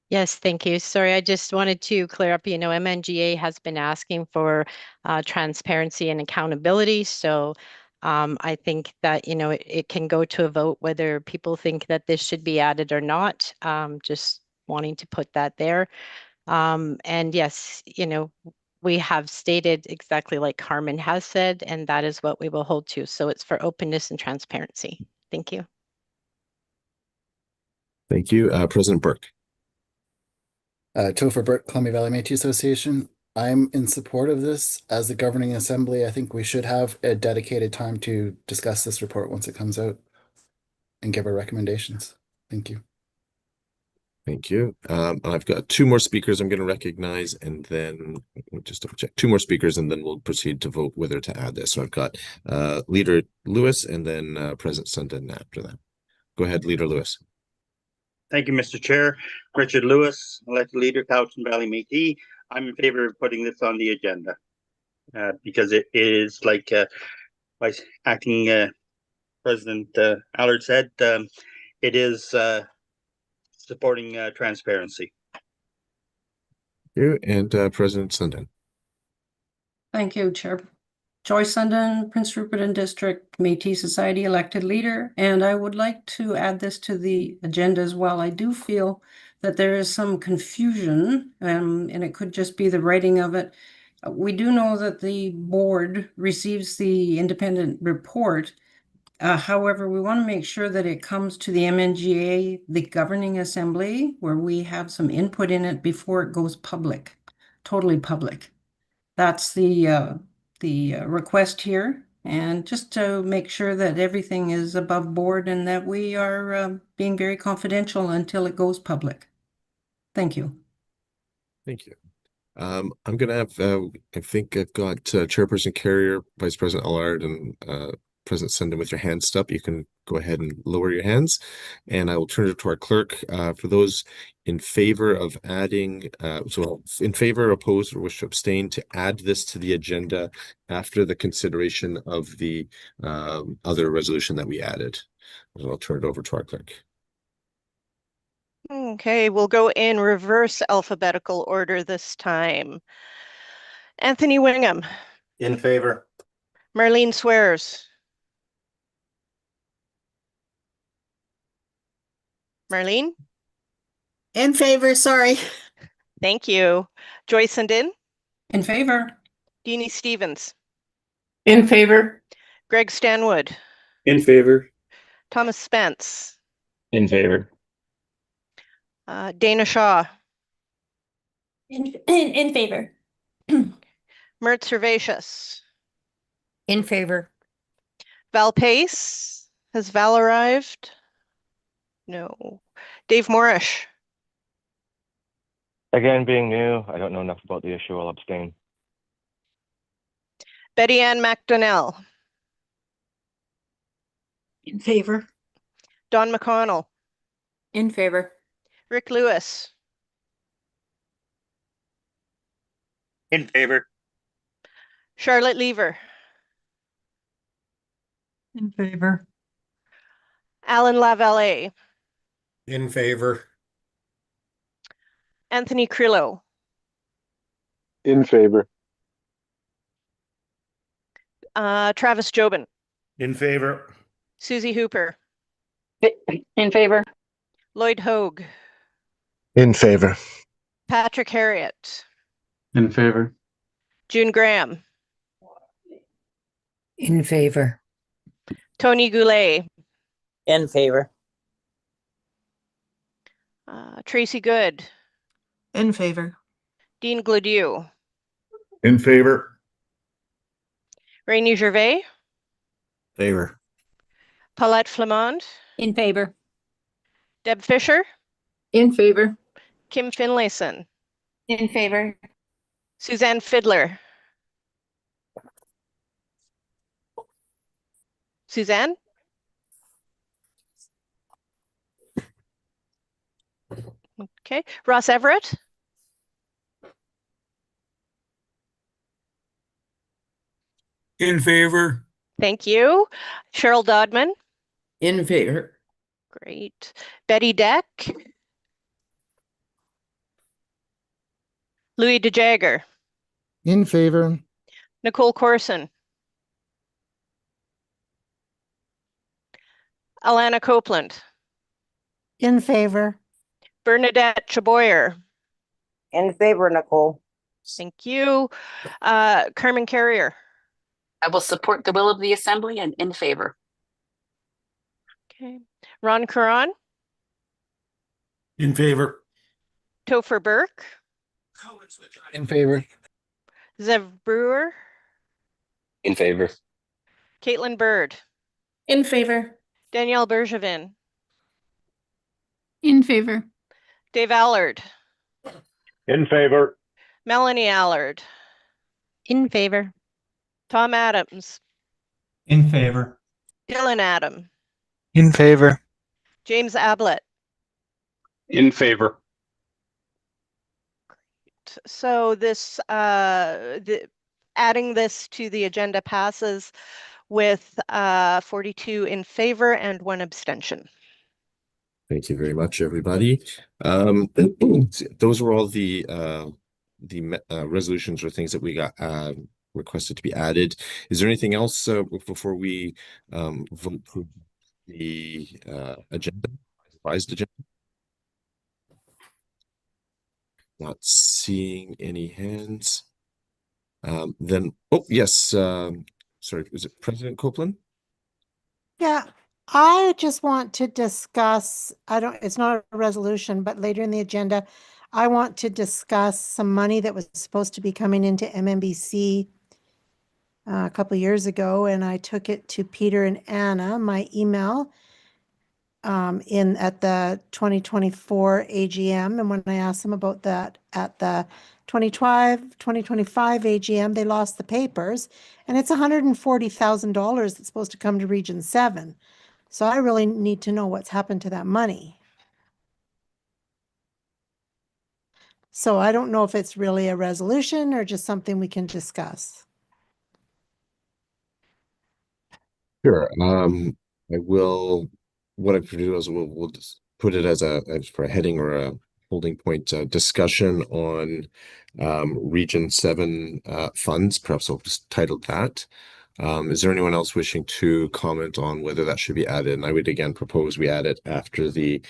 Yes, thank you. Sorry, I just wanted to clear up, MNGA has been asking for transparency and accountability. So I think that, it can go to a vote whether people think that this should be added or not. Just wanting to put that there. And yes, we have stated exactly like Carmen has said, and that is what we will hold to. So it's for openness and transparency. Thank you. Thank you. President Burke. Topher Burke, Columbia Valley Métis Association. I'm in support of this. As the governing assembly, I think we should have a dedicated time to discuss this report once it comes out and give our recommendations. Thank you. Thank you. I've got two more speakers I'm going to recognize, and then just double check. Two more speakers, and then we'll proceed to vote whether to add this. So I've got Leader Lewis and then President Sundin after that. Go ahead, Leader Lewis. Thank you, Mr. Chair. Richard Lewis, elected leader, Cowichan Valley Métis. I'm in favor of putting this on the agenda because it is, like Vice Acting President Allard said, it is supporting transparency. Thank you. And President Sundin. Thank you, Chair. Joyce Sundin, Prince Rupert and District Métis Society elected leader, and I would like to add this to the agenda as well. I do feel that there is some confusion, and it could just be the writing of it. We do know that the board receives the independent report. However, we want to make sure that it comes to the MNGA, the governing assembly, where we have some input in it before it goes public, totally public. That's the request here, and just to make sure that everything is above board and that we are being very confidential until it goes public. Thank you. Thank you. I'm going to have, I think I've got Chairperson Carrier, Vice President Allard, and President Sundin with your hands up. You can go ahead and lower your hands, and I will turn it to our clerk. For those in favor of adding, so in favor, opposed, or wish to abstain to add this to the agenda after the consideration of the other resolution that we added. I'll turn it over to our clerk. Okay, we'll go in reverse alphabetical order this time. Anthony Wingham. In favor. Marlene Swears. Marlene? In favor, sorry. Thank you. Joyce Sundin? In favor. Deanie Stevens? In favor. Greg Stanwood? In favor. Thomas Spence? In favor. Dana Shaw? In favor. Mert Servatius? In favor. Val Pace? Has Val arrived? No. Dave Morrish? Again, being new, I don't know enough about the issue. I'll abstain. Betty Ann McDonnell? In favor. Don McConnell? In favor. Rick Lewis? In favor. Charlotte Lever? In favor. Alan Lavallee? In favor. Anthony Crillo, In favor. Travis Jobin, In favor. Susie Hooper, In favor. Lloyd Hogue, In favor. Patrick Harriet, In favor. June Graham, In favor. Tony Goulet, In favor. Tracy Good, In favor. Dean Gladieu, In favor. Rainy Gervais, Favor. Paulette Flamond, In favor. Deb Fisher, In favor. Kim Finlayson, In favor. Suzanne Fiddler. Suzanne? Okay. Ross Everett? In favor. Thank you. Cheryl Dodman? In favor. Great. Betty Deck? Louis DeJagger? In favor. Nicole Corson? Alana Copeland? In favor. Bernadette Chaboyer? In favor, Nicole. Thank you. Carmen Carrier? I will support the will of the assembly and in favor. Okay. Ron Curran? In favor. Topher Burke? In favor. Zev Brewer? In favor. Caitlin Bird? In favor. Danielle Bergevin? In favor. Dave Allard? In favor. Melanie Allard? In favor. Tom Adams? In favor. Dylan Adam? In favor. James Ablett? In favor. So this, adding this to the agenda passes with 42 in favor and 1 abstention. Thank you very much, everybody. Those were all the resolutions or things that we got requested to be added. Is there anything else before we vote for the agenda, revised agenda? Not seeing any hands. Then, oh yes, sorry, was it President Copeland? Yeah, I just want to discuss, it's not a resolution, but later in the agenda, I want to discuss some money that was supposed to be coming into MNBC a couple of years ago, and I took it to Peter and Anna, my email, at the 2024 AGM. And when I asked them about that at the 2025 AGM, they lost the papers, and it's $140,000 that's supposed to come to Region 7. So I really need to know what's happened to that money. So I don't know if it's really a resolution or just something we can discuss. Sure. I will. What I could do is we'll just put it as for a heading or a holding point discussion on Region 7 funds. Perhaps I'll just title that. Is there anyone else wishing to comment on whether that should be added? And I would again propose we add it after the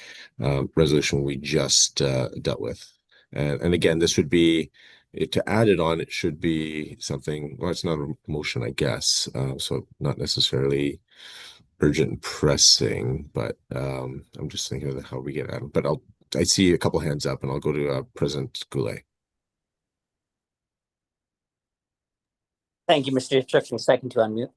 resolution we just dealt with. And again, this would be to add it on. It should be something. Well, it's not a motion, I guess. So not necessarily urgent and pressing, but I'm just thinking of how we get at it. But I see a couple hands up, and I'll go to President Goulet. Thank you, Mr. Instruction. Second to unmute.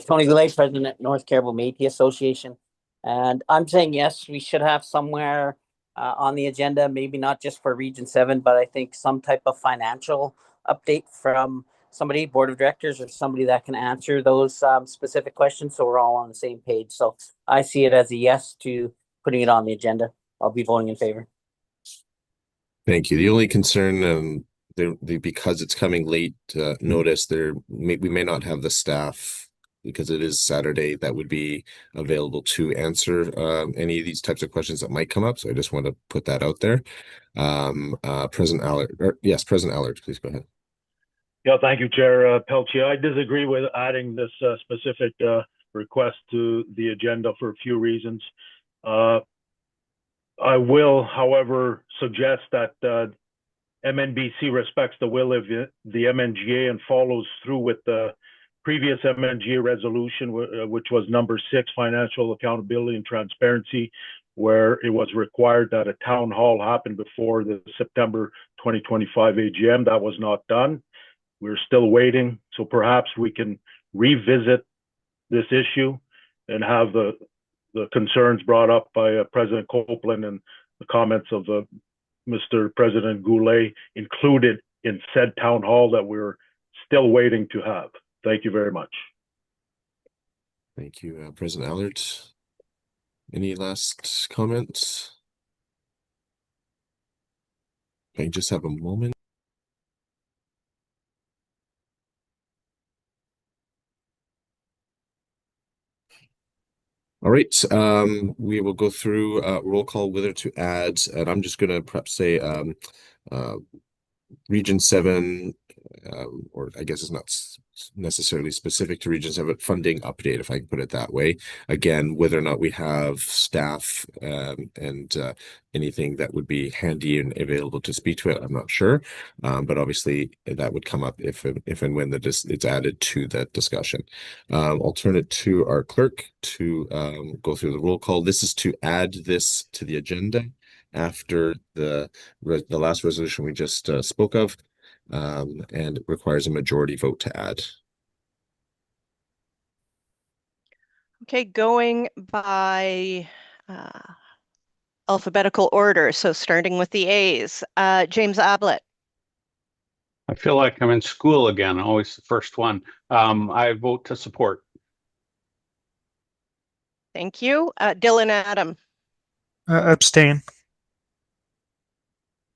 Tony Goulet, President, North Caribou Métis Association. And I'm saying yes, we should have somewhere on the agenda, maybe not just for Region 7, but I think some type of financial update from somebody, board of directors, or somebody that can answer those specific questions, so we're all on the same page. So I see it as a yes to putting it on the agenda. I'll be voting in favor. Thank you. The only concern, because it's coming late notice, we may not have the staff, because it is Saturday, that would be available to answer any of these types of questions that might come up. So I just want to put that out there. President Allard, yes, President Allard, please go ahead. Yeah, thank you, Chair Peltier. I disagree with adding this specific request to the agenda for a few reasons. I will, however, suggest that MNBC respects the will of the MNGA and follows through with the previous MNGA resolution, which was number 6, financial accountability and transparency, where it was required that a town hall happen before the September 2025 AGM. That was not done. We're still waiting, so perhaps we can revisit this issue and have the concerns brought up by President Copeland and the comments of Mr. President Goulet included in said town hall that we're still waiting to have. Thank you very much. Thank you, President Allard. Any last comments? Can I just have a moment? All right, we will go through roll call whether to add, and I'm just going to perhaps say Region 7, or I guess it's not necessarily specific to Region 7, but funding update, if I can put it that way. Again, whether or not we have staff and anything that would be handy and available to speak to it, I'm not sure. But obviously that would come up if and when it's added to that discussion. I'll turn it to our clerk to go through the roll call. This is to add this to the agenda after the last resolution we just spoke of, and it requires a majority vote to add. Okay, going by alphabetical order, so starting with the A's. James Ablett. I feel like I'm in school again, always the first one. I vote to support. Thank you. Dylan Adam. Abstain.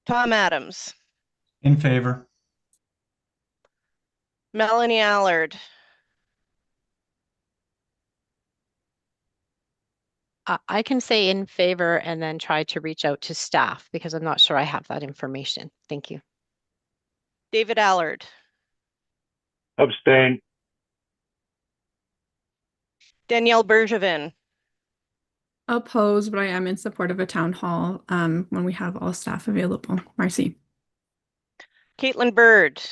Tom Adams. In favor. Melanie Allard. I can say in favor and then try to reach out to staff because I'm not sure I have that information. Thank you. David Allard. Abstain. Danielle Bergevin. Opposed, but I am in support of a town hall when we have all staff available. Marcy. Caitlin Bird.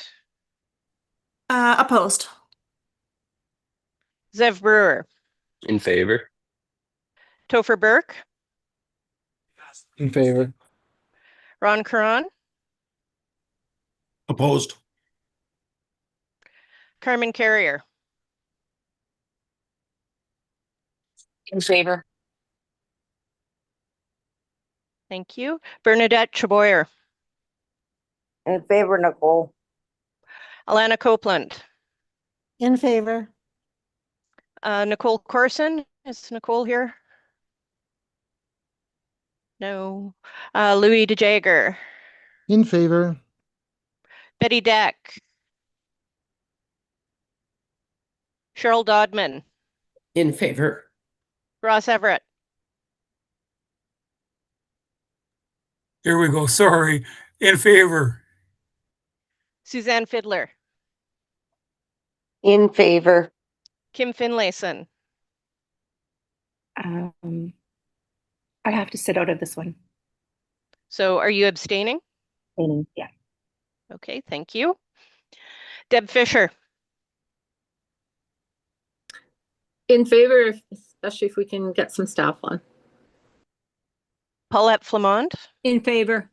Opposed. Zev Brewer. In favor. Topher Burke. In favor. Ron Caron. Opposed. Carmen Carrier. In favor. Thank you. Bernadette Chaboyer. In favor, Nicole. Alana Copeland. In favor. Nicole Corson. Is Nicole here? No. Louis DeJager. In favor. Betty Deck. Cheryl Dodman. In favor. Ross Everett. Here we go. Sorry. In favor. Suzanne Fiddler. In favor. Kim Finlayson. I have to sit out of this one. So are you abstaining? Yeah. Okay, thank you. Deb Fisher. In favor, especially if we can get some staff on. Paulette Flamond. In favor.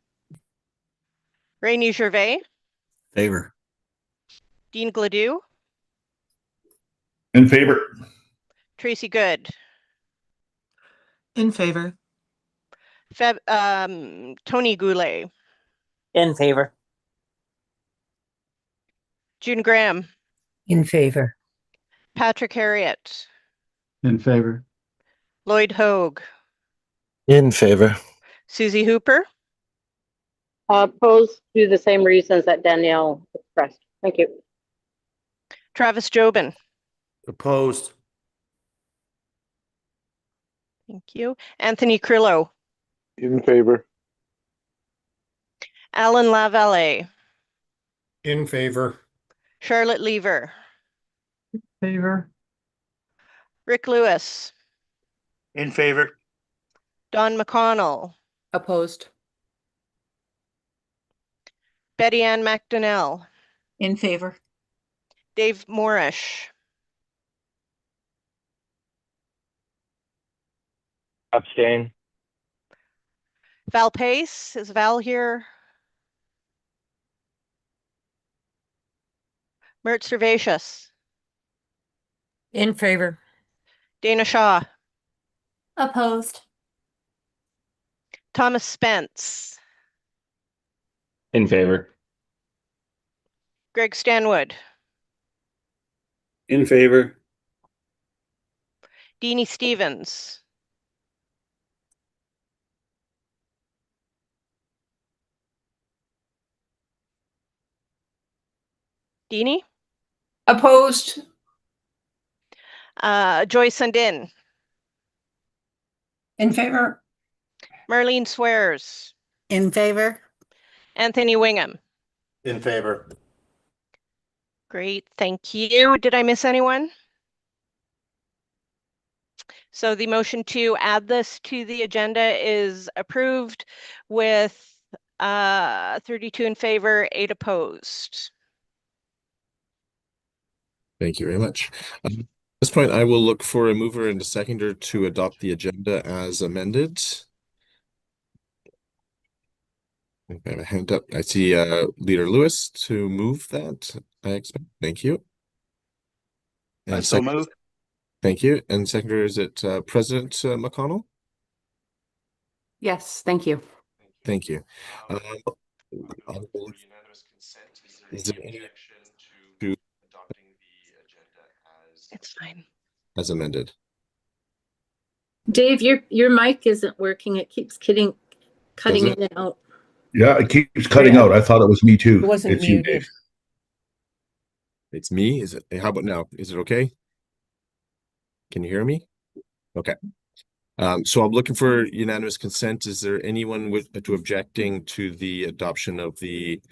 Rainey Gervais. Favor. Dean Gladue. In favor. Tracy Good. In favor. Tony Goulet. In favor. June Graham. In favor. Patrick Harriet. In favor. Lloyd Hogue. In favor. Susie Hooper. Opposed to the same reasons that Danielle expressed. Thank you. Travis Jobin. Opposed. Thank you. Anthony Crillo. In favor. Alan Lavalley, In favor. Charlotte Lever, Favor. Rick Lewis, In favor. Don McConnell, Opposed. Betty Ann McDonnell, In favor. Dave Moorish, Abstain. Val Pace, is Val here? Mert Servatius, In favor. Dana Shaw, Opposed. Thomas Spence, In favor. Greg Stanwood, In favor. Deanie Stevens, Deanie, Opposed. Joy Sundin, In favor. Marlene Swears, In favor. Anthony Wingham. In favor. Great, thank you. Did I miss anyone? So the motion to add this to the agenda is approved with 32 in favor, 8 opposed. Thank you very much. At this point, I will look for a mover and a seconder to adopt the agenda as amended. I have a hand up. I see Leader Lewis to move that. I expect. Thank you. And So move. Thank you. And seconder, is it President McConnell? Yes, thank you. Thank you. Is there any objection to adopting the agenda It's fine. as amended? Dave, your mic isn't working. It keeps cutting Does in it? and out. Yeah, it keeps cutting out. I thought it was me too. It wasn't It's you, muted. Dave. It's me. Is it? How about now? Is it okay? Can you hear me? Okay. So I'm looking for unanimous consent. Is there anyone to objecting to the adoption of the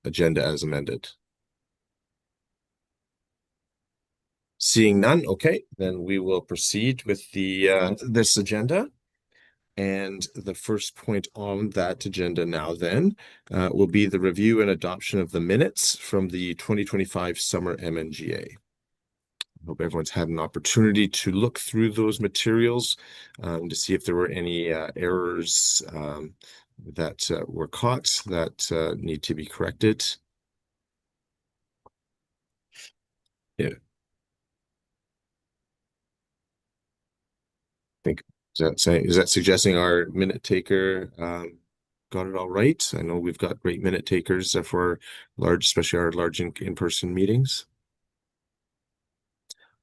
agenda as amended? Seeing none, okay, then we will proceed with the this agenda. And the first point on that agenda now then will be the review and adoption of the minutes from the 2025 summer MNGA. I hope everyone's had an opportunity to look through those materials to see if there were any errors that were caught that need to be corrected. Yeah. Think is that suggesting our minute taker got it all right? I know we've got great minute takers for large, especially our large in-person meetings.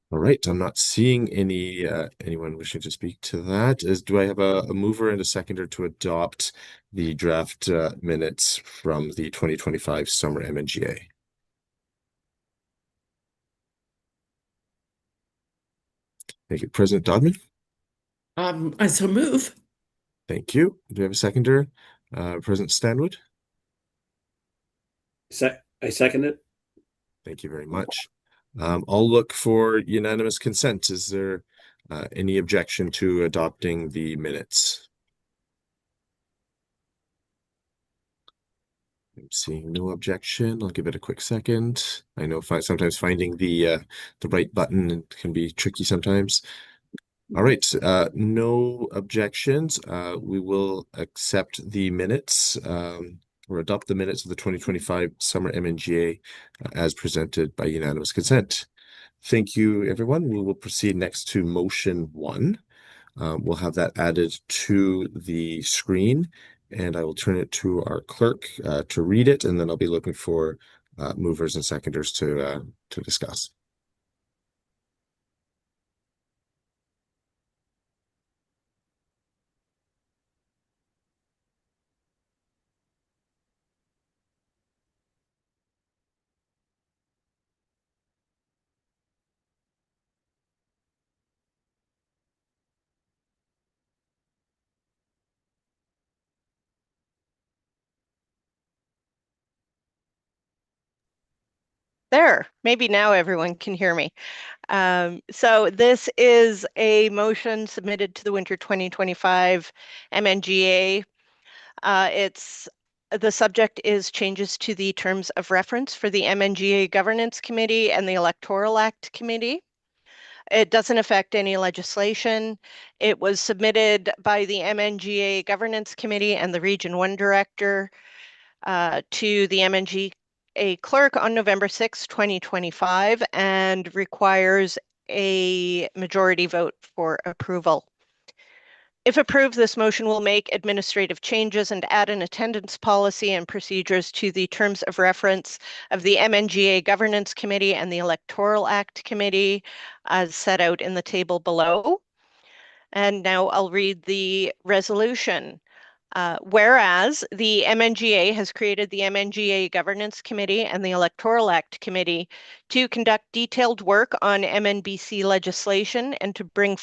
All right, I'm not seeing anyone wishing to speak to that. Do I have a mover and a seconder to adopt the draft minutes from the 2025 summer MNGA? Thank you. President Dodman? I so move. Thank you. Do we have a seconder? President Stanwood? I second it. Thank you very much. I'll look for unanimous consent. Is there any objection to adopting the minutes? I'm seeing no objection. I'll give it a quick second. I know sometimes finding the right button can be tricky sometimes. All right, no objections. We will accept the minutes or adopt the minutes of the 2025 summer MNGA as presented by unanimous consent. Thank you, everyone. We will proceed next to motion 1. We'll have that added to the screen, and I will turn it to our clerk to read it, and then I'll be looking for movers and seconders to discuss. There, maybe now everyone can hear me. So this is a motion submitted to the winter 2025 MNGA. The subject is changes to the terms of reference for the MNGA Governance Committee and the Electoral Act Committee. It doesn't affect any legislation. It was submitted by the MNGA Governance Committee and the Region 1 Director to the MNGA clerk on November 6, 2025, and requires a majority vote for approval. If approved, this motion will make administrative changes and add an attendance policy and procedures to the terms of reference of the MNGA Governance Committee and the Electoral Act Committee as set out in the table below. And now I'll read the resolution. Whereas the MNGA has created the MNGA Governance Committee and the Electoral Act Committee to conduct detailed work on MNBC legislation and to bring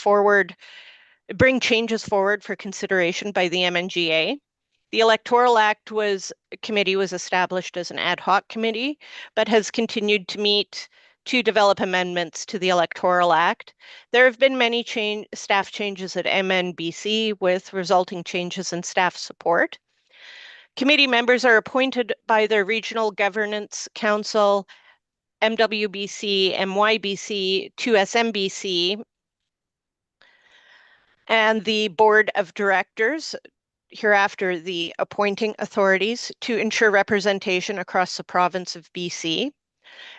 changes forward for consideration by the MNGA. The Electoral Act Committee was established as an ad hoc committee, but has continued to meet to develop amendments to the Electoral Act. There have been many staff changes at MNBC with resulting changes in staff support. Committee members are appointed by their Regional Governance Council, MWBC, MYBC, 2SMBC, and the Board of Directors, hereafter the appointing authorities, to ensure representation across the province of BC.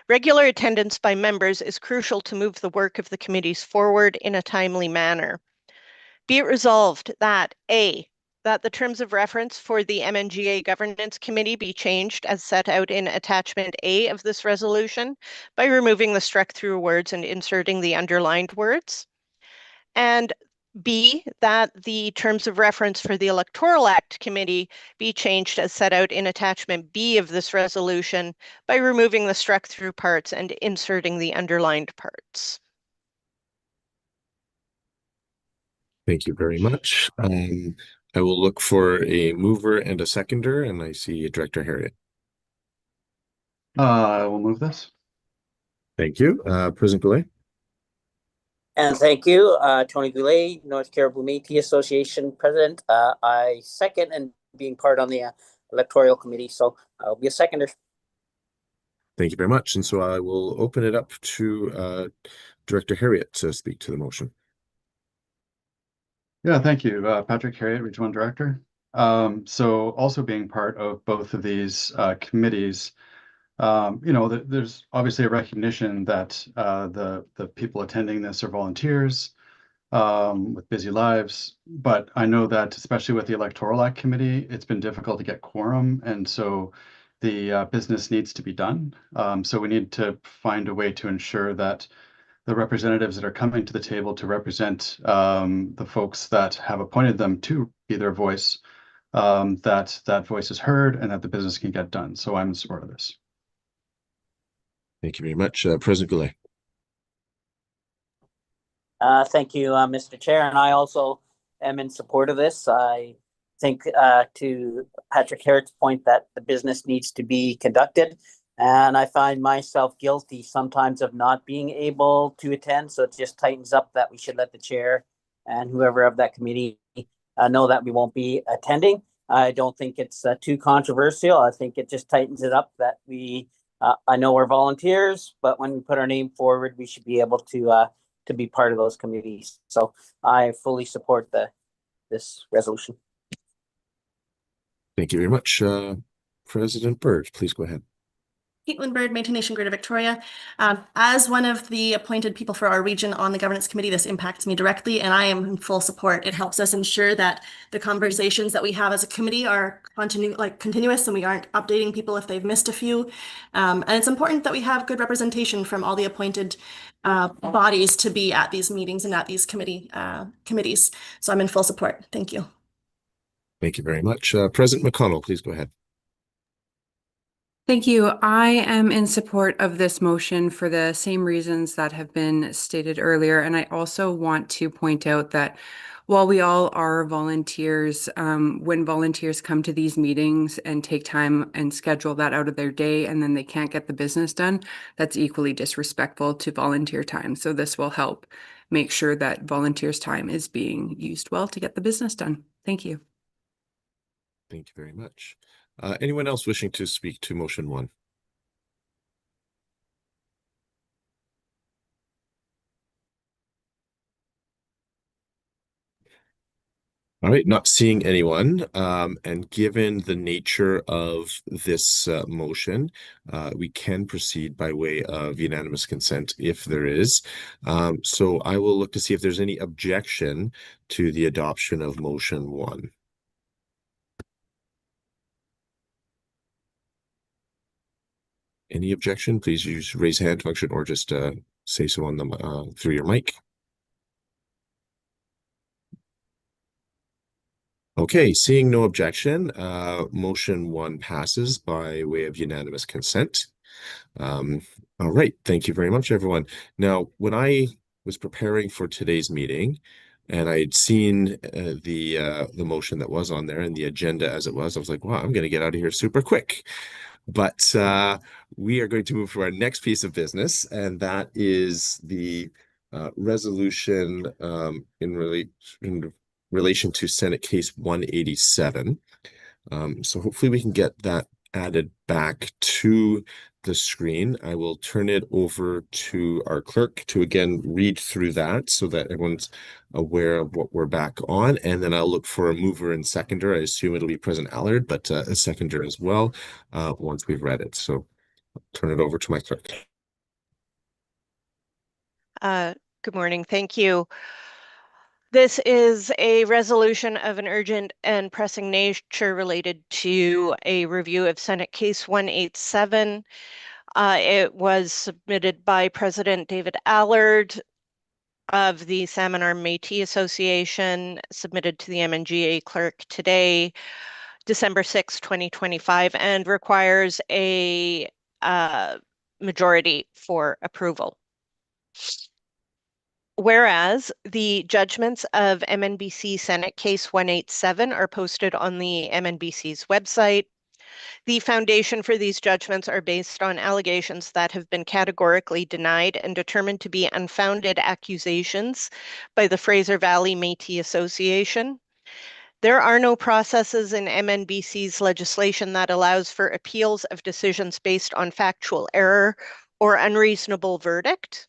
Regular attendance by members is crucial to move the work of the committees forward in a timely manner. Be it resolved that A, that the terms of reference for the MNGA Governance Committee be changed as set out in Attachment A of this resolution by removing the struck-through words and inserting the underlined words. And B, that the terms of reference for the Electoral Act Committee be changed as set out in Attachment B of this resolution by removing the struck-through parts and inserting the underlined parts. Thank you very much. I will look for a mover and a seconder, and I see Director Harriet. I will move this. Thank you. President Goulet. And thank you, Tony Goulet, North Caribou Métis Association President. I second and being part on the electoral committee, so I'll be a seconder. Thank you very much. And so I will open it up to Director Harriet to speak to the motion. Yeah, thank you, Patrick Harriet, Region 1 Director. So also being part of both of these committees, there's obviously a recognition that the people attending this are volunteers with busy lives, but I know that especially with the Electoral Act Committee, it's been difficult to get quorum, and so the business needs to be done. So we need to find a way to ensure that the representatives that are coming to the table to represent the folks that have appointed them to be their voice, that voice is heard and that the business can get done. So I'm in support of this. Thank you very much. President Goulet. Thank you, Mr. Chair, and I also am in support of this. I think to Patrick Harriet's point that the business needs to be conducted, and I find myself guilty sometimes of not being able to attend, so it just tightens up that we should let the chair and whoever of that committee know that we won't be attending. I don't think it's too controversial. I think it just tightens it up that I know we're volunteers, but when we put our name forward, we should be able to be part of those committees. So I fully support this resolution. Thank you very much. President Byrd, please go ahead. Caitlin Bird, Métis Nation, Greater Victoria. As one of the appointed people for our region on the governance committee, this impacts me directly, and I am in full support. It helps us ensure that the conversations that we have as a committee are continuous, and we aren't updating people if they've missed a few. And it's important that we have good representation from all the appointed bodies to be at these meetings and at these committees. So I'm in full support. Thank you. Thank you very much. President McConnell, please go ahead. Thank you. I am in support of this motion for the same reasons that have been stated earlier. And I also want to point out that while we all are volunteers, when volunteers come to these meetings and take time and schedule that out of their day and then they can't get the business done, that's equally disrespectful to volunteer time. So this will help make sure that volunteers' time is being used well to get the business done. Thank you. Thank you very much. Anyone else wishing to speak to motion 1? All right, not seeing anyone, and given the nature of this motion, we can proceed by way of unanimous consent if there is. So I will look to see if there's any objection to the adoption of motion 1. Any objection? Please use raise hand function or just say so on the through your mic. Okay, seeing no objection, motion 1 passes by way of unanimous consent. All right, thank you very much, everyone. Now, when I was preparing for today's meeting, and I had seen the motion that was on there and the agenda as it was, I was like, wow, I'm going to get out of here super quick. But we are going to move to our next piece of business, and that is the resolution in relation to Senate Case 187. So hopefully we can get that added back to the screen. I will turn it over to our clerk to again read through that so that everyone's aware of what we're back on, and then I'll look for a mover and seconder. I assume it'll be President Allard, but a seconder as well once we've read it. So I'll turn it over to my clerk. Good morning. Thank you. This is a resolution of an urgent and pressing nature related to a review of Senate Case 187. It was submitted by President David Allard of the Salmon Arm Métis Association, submitted to the MNGA clerk today, December 6, 2025, and requires a majority for approval. Whereas the judgments of MNBC Senate Case 187 are posted on the MNBC's website. The foundation for these judgments are based on allegations that have been categorically denied and determined to be unfounded accusations by the Fraser Valley Métis Association. There are no processes in MNBC's legislation that allows for appeals of decisions based on factual error or unreasonable verdict.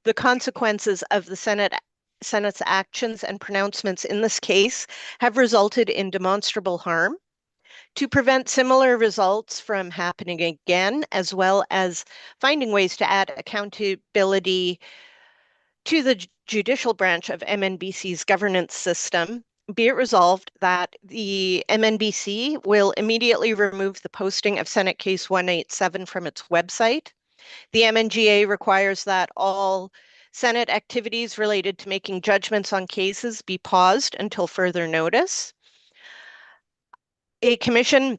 The consequences of the Senate's actions and pronouncements in this case have resulted in demonstrable harm. To prevent similar results from happening again, as well as finding ways to add accountability to the judicial branch of MNBC's governance system, be it resolved that the MNBC will immediately remove the posting of Senate Case 187 from its website. The MNGA requires that all Senate activities related to making judgments on cases be paused until further notice. A commission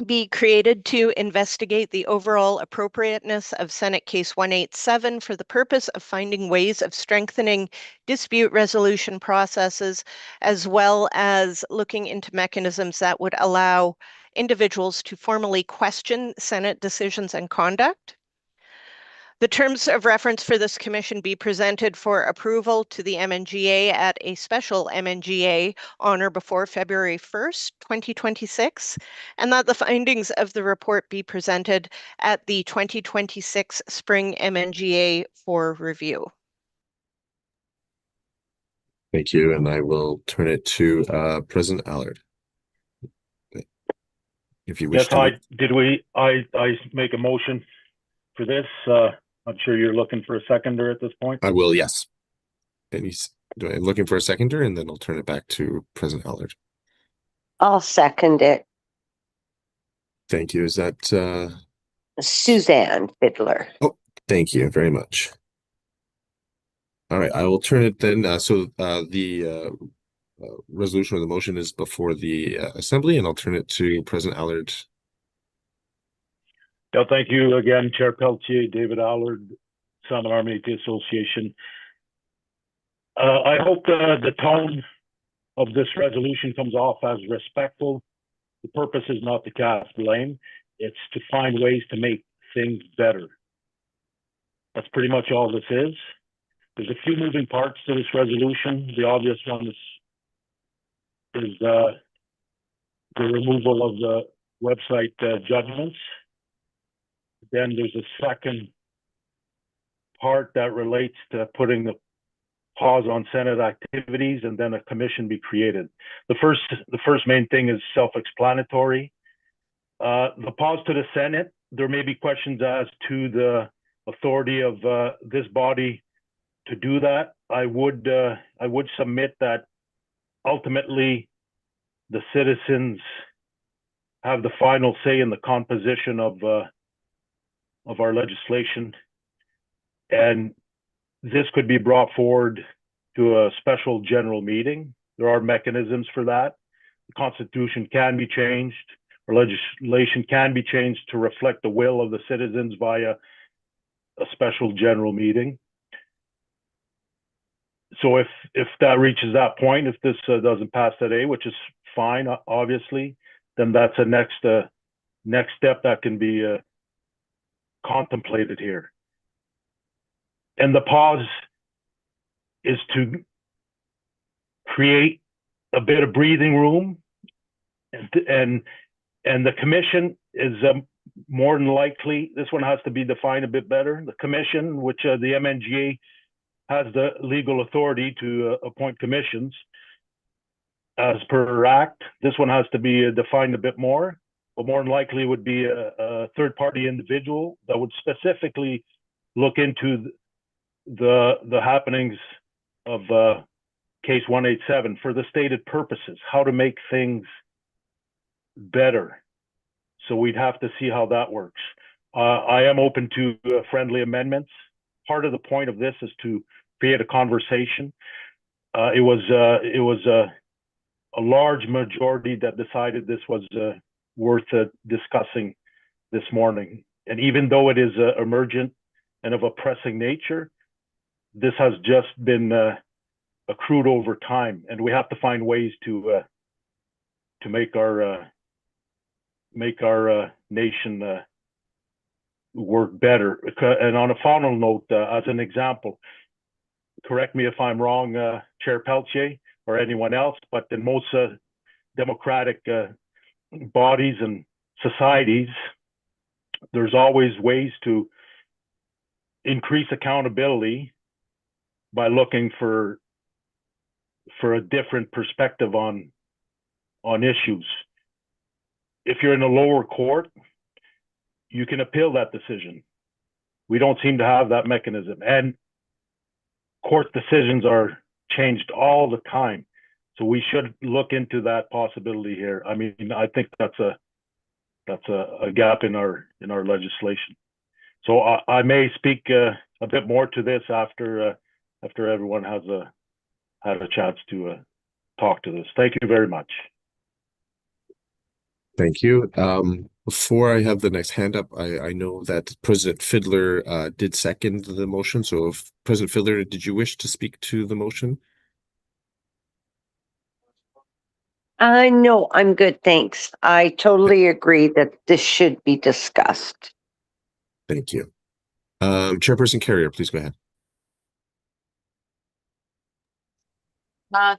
be created to investigate the overall appropriateness of Senate Case 187 for the purpose of finding ways of strengthening dispute resolution processes, as well as looking into mechanisms that would allow individuals to formally question Senate decisions and conduct. The terms of reference for this commission be presented for approval to the MNGA at a special MNGA on or before February 1st, 2026, and that the findings of the report be presented at the 2026 Spring MNGA for review. Thank you, and I will turn it to President Allard. If you wish Yes, to. I make a motion for this. I'm sure you're looking for a seconder at this point. I will, yes. And I'm looking for a seconder, and then I'll turn it back to President Allard. I'll second it. Thank you. Is that Suzanne Fiddler? Oh, thank you very much. All right, I will turn it then. The resolution or the motion is before the Assembly, and I'll turn it to President Allard. Yeah, thank you again, Chair Pelletier, David Allard, Salmon Army Association. I hope the tone of this resolution comes off as respectful. The purpose is not to cast blame. It's to find ways to make things better. That's pretty much all this is. There's a few moving parts to this resolution. The obvious one is the removal of the website judgments. Then there's a second part that relates to putting the pause on Senate activities and then a commission be created. The first main thing is self-explanatory. The pause to the Senate, there may be questions as to the authority of this body to do that. I would submit that ultimately the citizens have the final say in the composition of our legislation, and this could be brought forward to a special general meeting. There are mechanisms for that. The Constitution can be changed, or legislation can be changed to reflect the will of the citizens via a special general meeting. So if that reaches that point, if this doesn't pass today, which is fine, obviously, then that's a next step that can be contemplated here. And the pause is to create a bit of breathing room, and the commission is more than likely, this one has to be defined a bit better. The commission, which the MNGA has the legal authority to appoint commissions as per Act. This one has to be defined a bit more, but more than likely would be a third-party individual that would specifically look into the happenings of case 187 for the stated purposes, how to make things better. So we'd have to see how that works. I am open to friendly amendments. Part of the point of this is to create a conversation. It was a large majority that decided this was worth discussing this morning. And even though it is emergent and of a pressing nature, this has just been accrued over time, and we have to find ways to make our nation work better. And on a final note, as an example, correct me if I'm wrong, Chair Pelletier or anyone else, but in most democratic bodies and societies, there's always ways to increase accountability by looking for a different perspective on issues. If you're in a lower court, you can appeal that decision. We don't seem to have that mechanism, and court decisions are changed all the time. So we should look into that possibility here. I mean, I think that's a gap in our legislation. So I may speak a bit more to this after everyone has had a chance to talk to this. Thank you very much. Thank you. Before I have the next hand up, I know that President Fiddler did second the motion. So if President Fiddler, did you wish to speak to the motion? No, I'm good, thanks. I totally agree that this should be discussed. Thank you. Chairperson Carrier, please go ahead.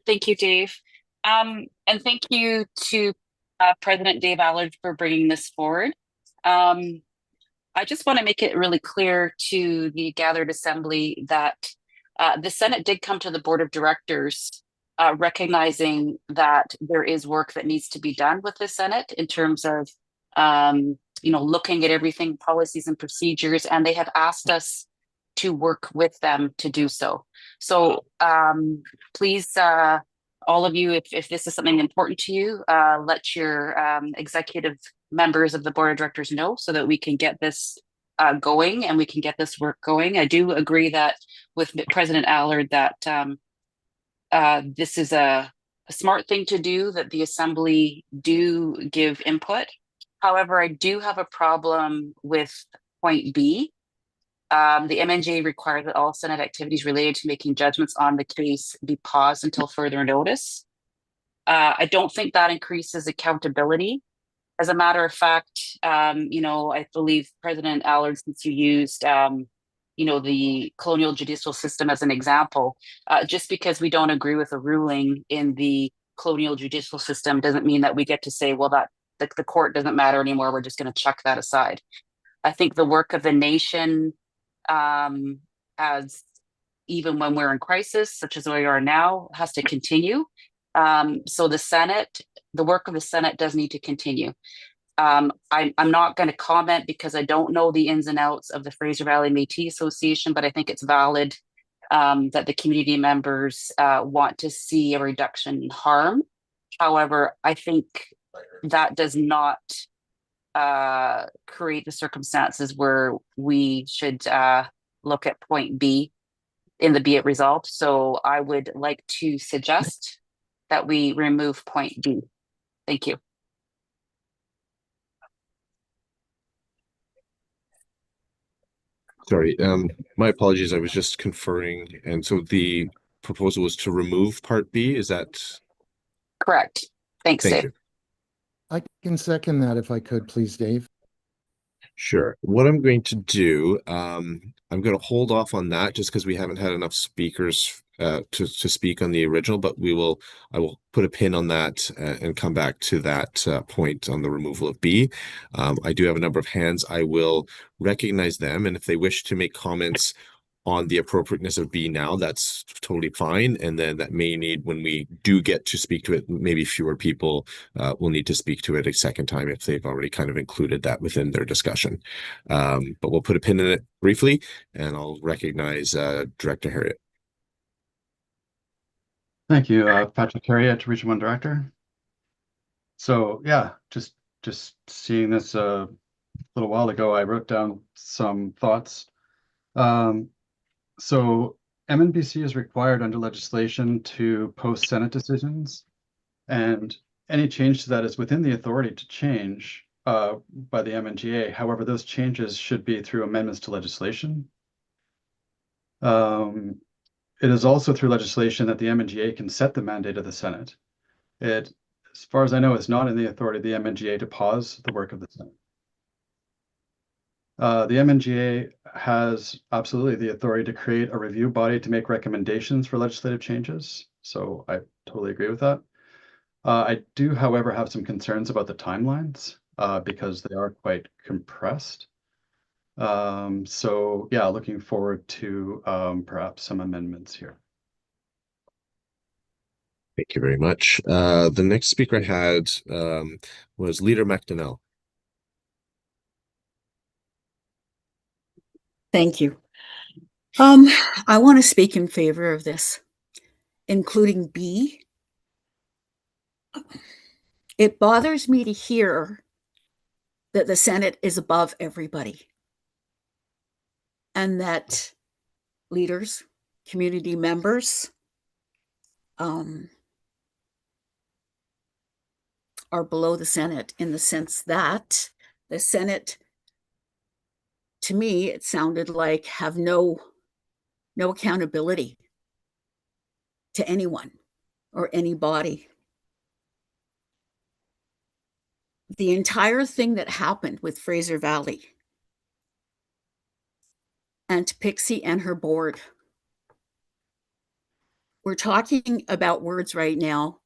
Thank you, Dave. And thank you to President Dave Allard for bringing this forward. I just want to make it really clear to the gathered assembly that the Senate did come to the Board of Directors recognizing that there is work that needs to be done with the Senate in terms of looking at everything, policies and procedures, and they have asked us to work with them to do so. So please, all of you, if this is something important to you, let your executive members of the Board of Directors know so that we can get this going and we can get this work going. I do agree that with President Allard that this is a smart thing to do, that the Assembly do give input. However, I do have a problem with point B. The MNGA requires that all Senate activities related to making judgments on the case be paused until further notice. I don't think that increases accountability. As a matter of fact, I believe President Allard, since you used, the colonial judicial system as an example, just because we don't agree with a ruling in the colonial judicial system doesn't mean that we get to say, well, that the court doesn't matter anymore. We're just going to chuck that aside. I think the work of the nation, as even when we're in crisis, such as we are now, has to continue. So the work of the Senate does need to continue. I'm not going to comment because I don't know the ins and outs of the Fraser Valley Métis Association, but I think it's valid that the community members want to see a reduction in harm. However, I think that does not create the circumstances where we should look at point B in the be it resolved. So I would like to suggest that we remove point B. Thank you. Sorry, my apologies. I was just conferring, and so the proposal was to remove Part B. Is that correct? Thanks, Thank Dave. you. I can second that if I could, please, Dave. Sure. What I'm going to do, I'm going to hold off on that just because we haven't had enough speakers to speak on the original, but I will put a pin on that and come back to that point on the removal of B. I do have a number of hands. I will recognize them, and if they wish to make comments on the appropriateness of B now, that's totally fine. And then that may need, when we do get to speak to it, maybe fewer people will need to speak to it a second time if they've already kind of included that within their discussion. But we'll put a pin in it briefly, and I'll recognize Director Harriet. Thank you, Patrick Harriet, Region 1 Director. So yeah, just seeing this a little while ago, I wrote down some thoughts. So MNBC is required under legislation to post Senate decisions, and any change to that is within the authority to change by the MNGA. However, those changes should be through amendments to legislation. It is also through legislation that the MNGA can set the mandate of the Senate. It, as far as I know, is not in the authority of the MNGA to pause the work of the Senate. The MNGA has absolutely the authority to create a review body to make recommendations for legislative changes. So I totally agree with that. I do, however, have some concerns about the timelines because they are quite compressed. So yeah, looking forward to perhaps some amendments here. Thank you very much. The next speaker I had was Leader McDonnell. Thank you. I want to speak in favor of this, including B. It bothers me to hear that the Senate is above everybody and that leaders, community members are below the Senate in the sense that the Senate, to me, it sounded like have no accountability to anyone or anybody. The entire thing that happened with Fraser Valley and Pixie and her board, we're talking about words right now,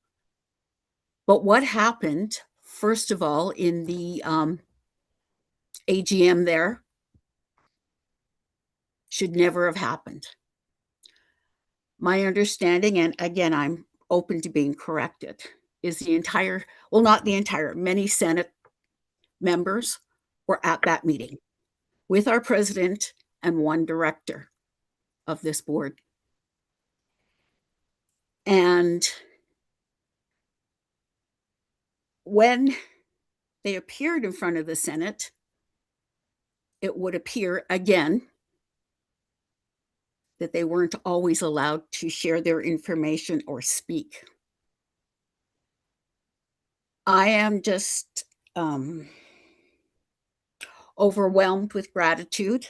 but what happened, first of all, in the AGM there should never have happened. My understanding, and again, I'm open to being corrected, is the entire, well, not the entire, many Senate members were at that meeting with our president and one director of this board. And when they appeared in front of the Senate, it would appear again that they weren't always allowed to share their information or speak. I am just overwhelmed with gratitude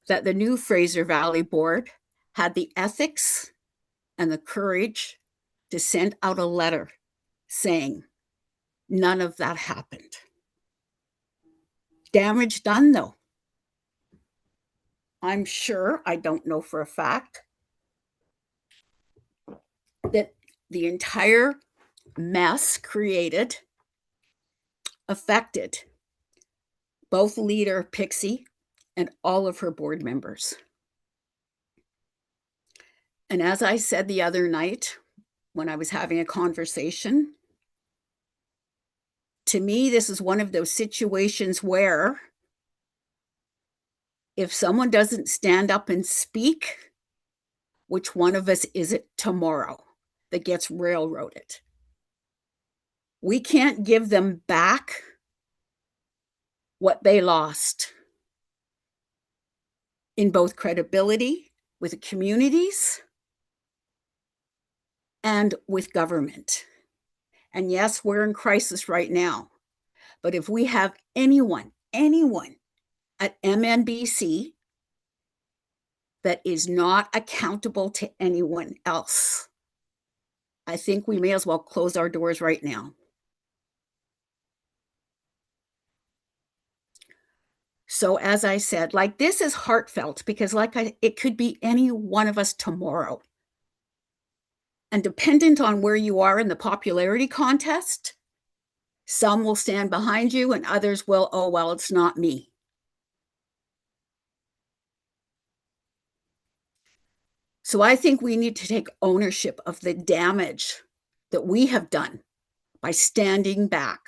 that the new Fraser Valley Board had the ethics and the courage to send out a letter saying none of that happened. Damage done, though. I'm sure, I don't know for a fact, that the entire mess created affected both Leader Pixie and all of her board members. And as I said the other night when I was having a conversation, to me, this is one of those situations where if someone doesn't stand up and speak, which one of us is it tomorrow that gets railroaded? We can't give them back what they lost in both credibility with the communities and with government. And yes, we're in crisis right now. But if we have anyone at MNBC that is not accountable to anyone else, I think we may as well close our doors right now. So as I said, like, this is heartfelt because it could be any one of us tomorrow. And dependent on where you are in the popularity contest, some will stand behind you and others will, oh, well, it's not me. So I think we need to take ownership of the damage that we have done by standing back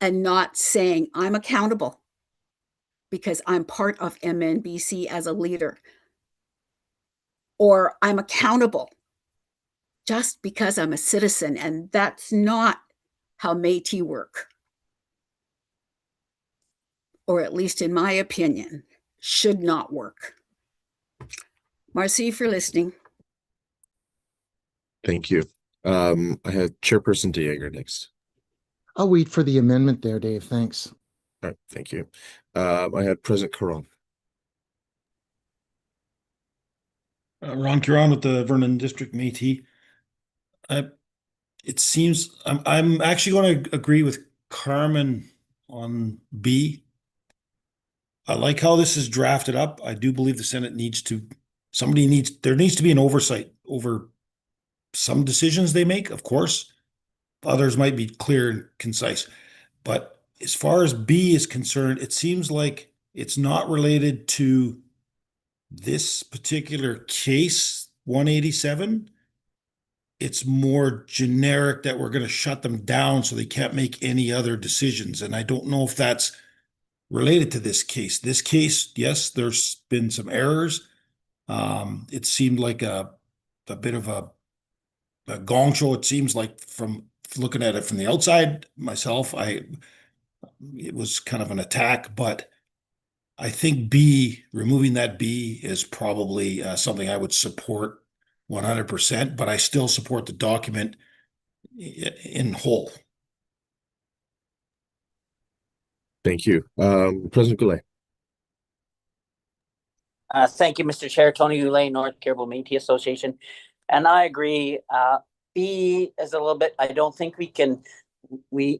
and not saying I'm accountable because I'm part of MNBC as a leader, or I'm accountable just because I'm a citizen, and that's not how Métis work. Or at least in my opinion, should not work. Marcy, for listening. Thank you. I had Chairperson Diego next. I'll wait for the amendment there, Dave. Thanks. All right, thank you. I had President Caron. Ron Caron with the Vernon District Métis. It seems I'm actually going to agree with Carmen on B. I like how this is drafted up. I do believe the Senate there needs to be an oversight over some decisions they make, of course. Others might be clear and concise. But as far as B is concerned, it seems like it's not related to this particular case, 187. It's more generic that we're going to shut them down so they can't make any other decisions. And I don't know if that's related to this case. This case, yes, there's been some errors. It seemed like a bit of a gong show. It seems like, from looking at it from the outside myself, it was kind of an attack, but I think removing that B is probably something I would support 100%, but I still support the document in whole. Thank you. President Goulet. Thank you, Mr. Chair. Tony Goulet, North Caribou Métis Association. And I agree. B is a little bit, I don't think we're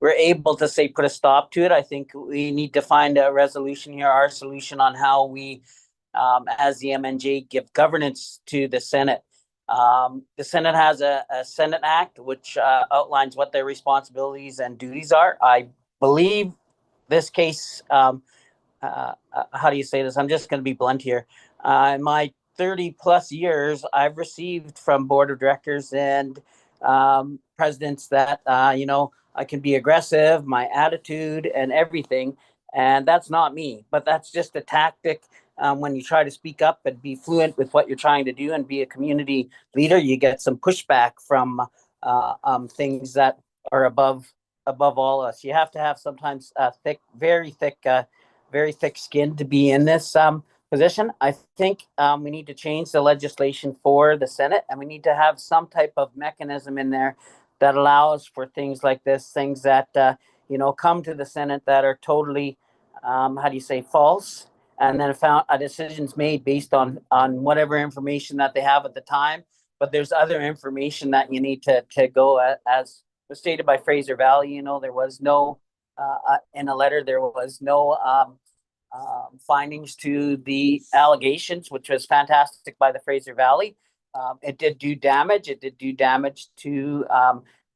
able to say put a stop to it. I think we need to find a resolution here, our solution on how we, as the MNGA, give governance to the Senate. The Senate has a Senate Act which outlines what their responsibilities and duties are. I believe this case, how do you say this? I'm just going to be blunt here. In my 30 plus years, I've received from board of directors and presidents that, I can be aggressive, my attitude and everything. And that's not me, but that's just a tactic. When you try to speak up and be fluent with what you're trying to do and be a community leader, you get some pushback from things that are above all us. You have to have sometimes very thick skin to be in this position. I think we need to change the legislation for the Senate, and we need to have some type of mechanism in there that allows for things like this, things that come to the Senate that are totally, how do you say, false, and then found a decision's made based on whatever information that they have at the time. But there's other information that you need to go as was stated by Fraser Valley. There was no in a letter, there was no findings to the allegations, which was fantastic by the Fraser Valley. It did do damage. It did do damage to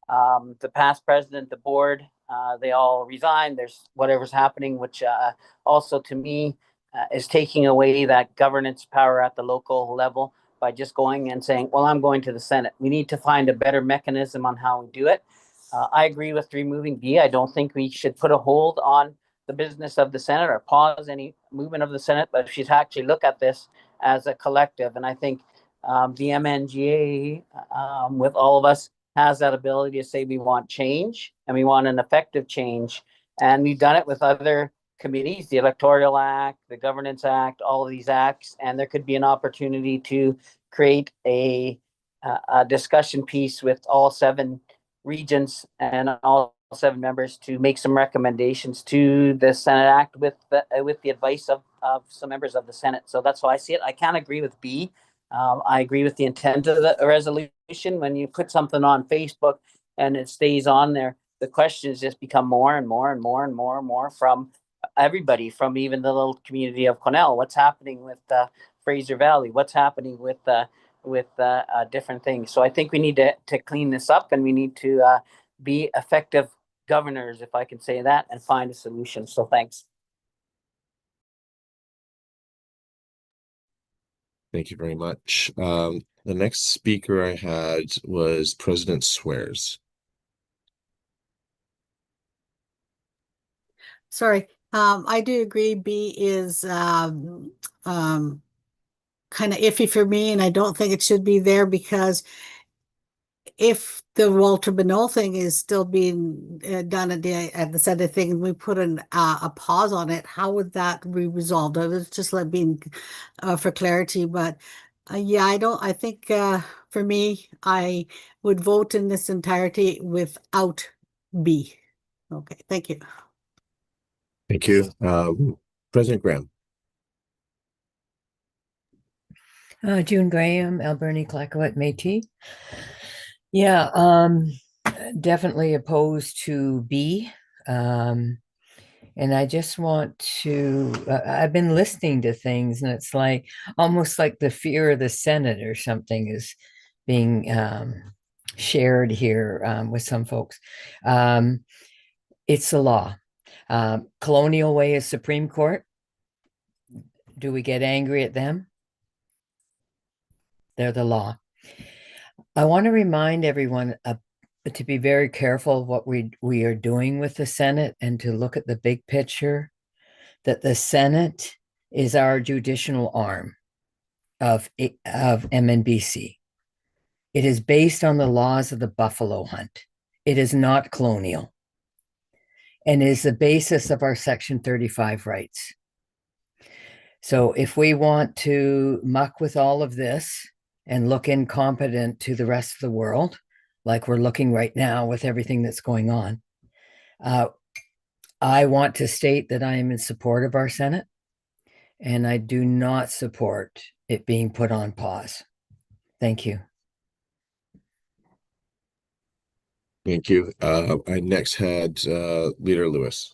the past president, the board. They all resigned. There's whatever's happening, which also to me is taking away that governance power at the local level by just going and saying, well, I'm going to the Senate. We need to find a better mechanism on how we do it. I agree with removing B. I don't think we should put a hold on the business of the Senate or pause any movement of the Senate, but she should actually look at this as a collective. And I think the MNGA, with all of us, has that ability to say we want change and we want an effective change. And we've done it with other committees, the Electoral Act, the Governance Act, all of these acts. And there could be an opportunity to create a discussion piece with all 7 regions and all 7 members to make some recommendations to the Senate Act with the advice of some members of the Senate. So that's how I see it. I can't agree with B. I agree with the intent of the resolution. When you put something on Facebook and it stays on there, the questions just become more and more and more and more and more from everybody, from even the little community of Cornell. What's happening with Fraser Valley? What's happening with different things? So I think we need to clean this up, and we need to be effective governors, if I can say that, and find a solution. So thanks. Thank you very much. The next speaker I had was President Swears. Sorry, I do agree B is kind of iffy for me, and I don't think it should be there, because if the Walter Bonneau thing is still being done at the Senate thing, and we put a pause on it, how would that be resolved? I was just being for clarity, but yeah, I think for me, I would vote in this entirety without B. Okay, thank you. Thank you. President Graham. June Graham, Alberni Clackawet Métis. Yeah, definitely opposed to B. And I just want to, I've been listening to things, and it's like almost like the fear of the Senate or something is being shared here with some folks. It's the law. Colonial Way is Supreme Court. Do we get angry at them? They're the law. I want to remind everyone to be very careful of what we are doing with the Senate, and to look at the big picture, that the Senate is our judicial arm of MNBC. It is based on the laws of the buffalo hunt. It is not colonial, and is the basis of our Section 35 rights. So if we want to muck with all of this and look incompetent to the rest of the world, like we're looking right now with everything that's going on, I want to state that I am in support of our Senate, and I do not support it being put on pause. Thank you. Thank you. I next had Leader Lewis.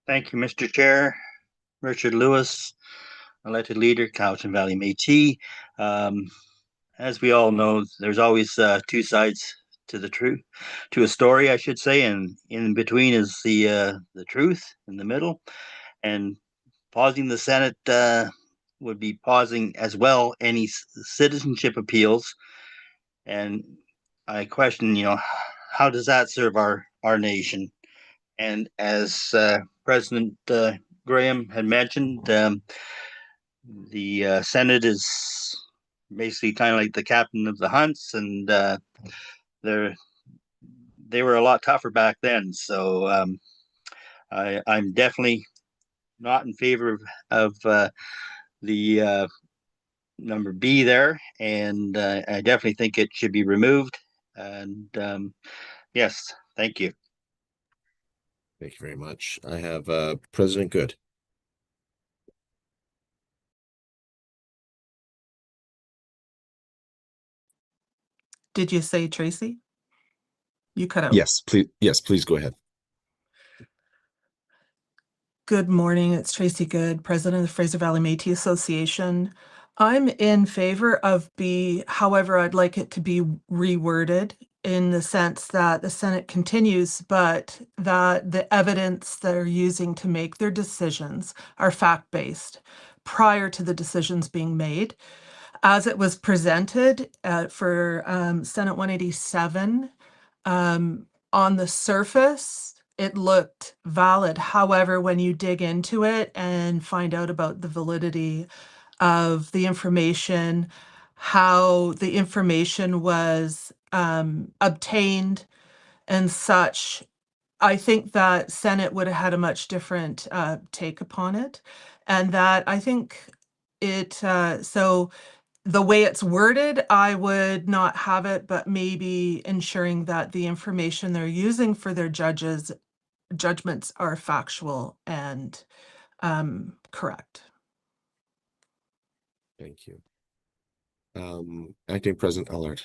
Thank you, Mr. Chair. Richard Lewis, elected leader, Cowichan Valley Métis. As we all know, there's always 2 sides to the truth, to a story, I should say, and in between is the truth in the middle. And pausing the Senate would be pausing as well any citizenship appeals. And I question, how does that serve our nation? And as President Graham had mentioned, the Senate is basically kind of like the captain of the hunts, and they were a lot tougher back then. So I'm definitely not in favor of the number B there, and I definitely think it should be removed. And yes, thank you. Thank you very much. I have President Good. Did you say Tracy? You cut out. Yes, please. Yes, please go ahead. Good morning. It's Tracy Good, President of the Fraser Valley Métis Association. I'm in favor of B. However, I'd like it to be reworded in the sense that the Senate continues, but that the evidence they're using to make their decisions are fact-based prior to the decisions being made. As it was presented for Senate 187, on the surface, it looked valid. However, when you dig into it and find out about the validity of the information, how the information was obtained and such, I think that Senate would have had a much different take upon it. And that I think so the way it's worded, I would not have it, but maybe ensuring that the information they're using for their judgments are factual and correct. Thank you. Acting President Allard.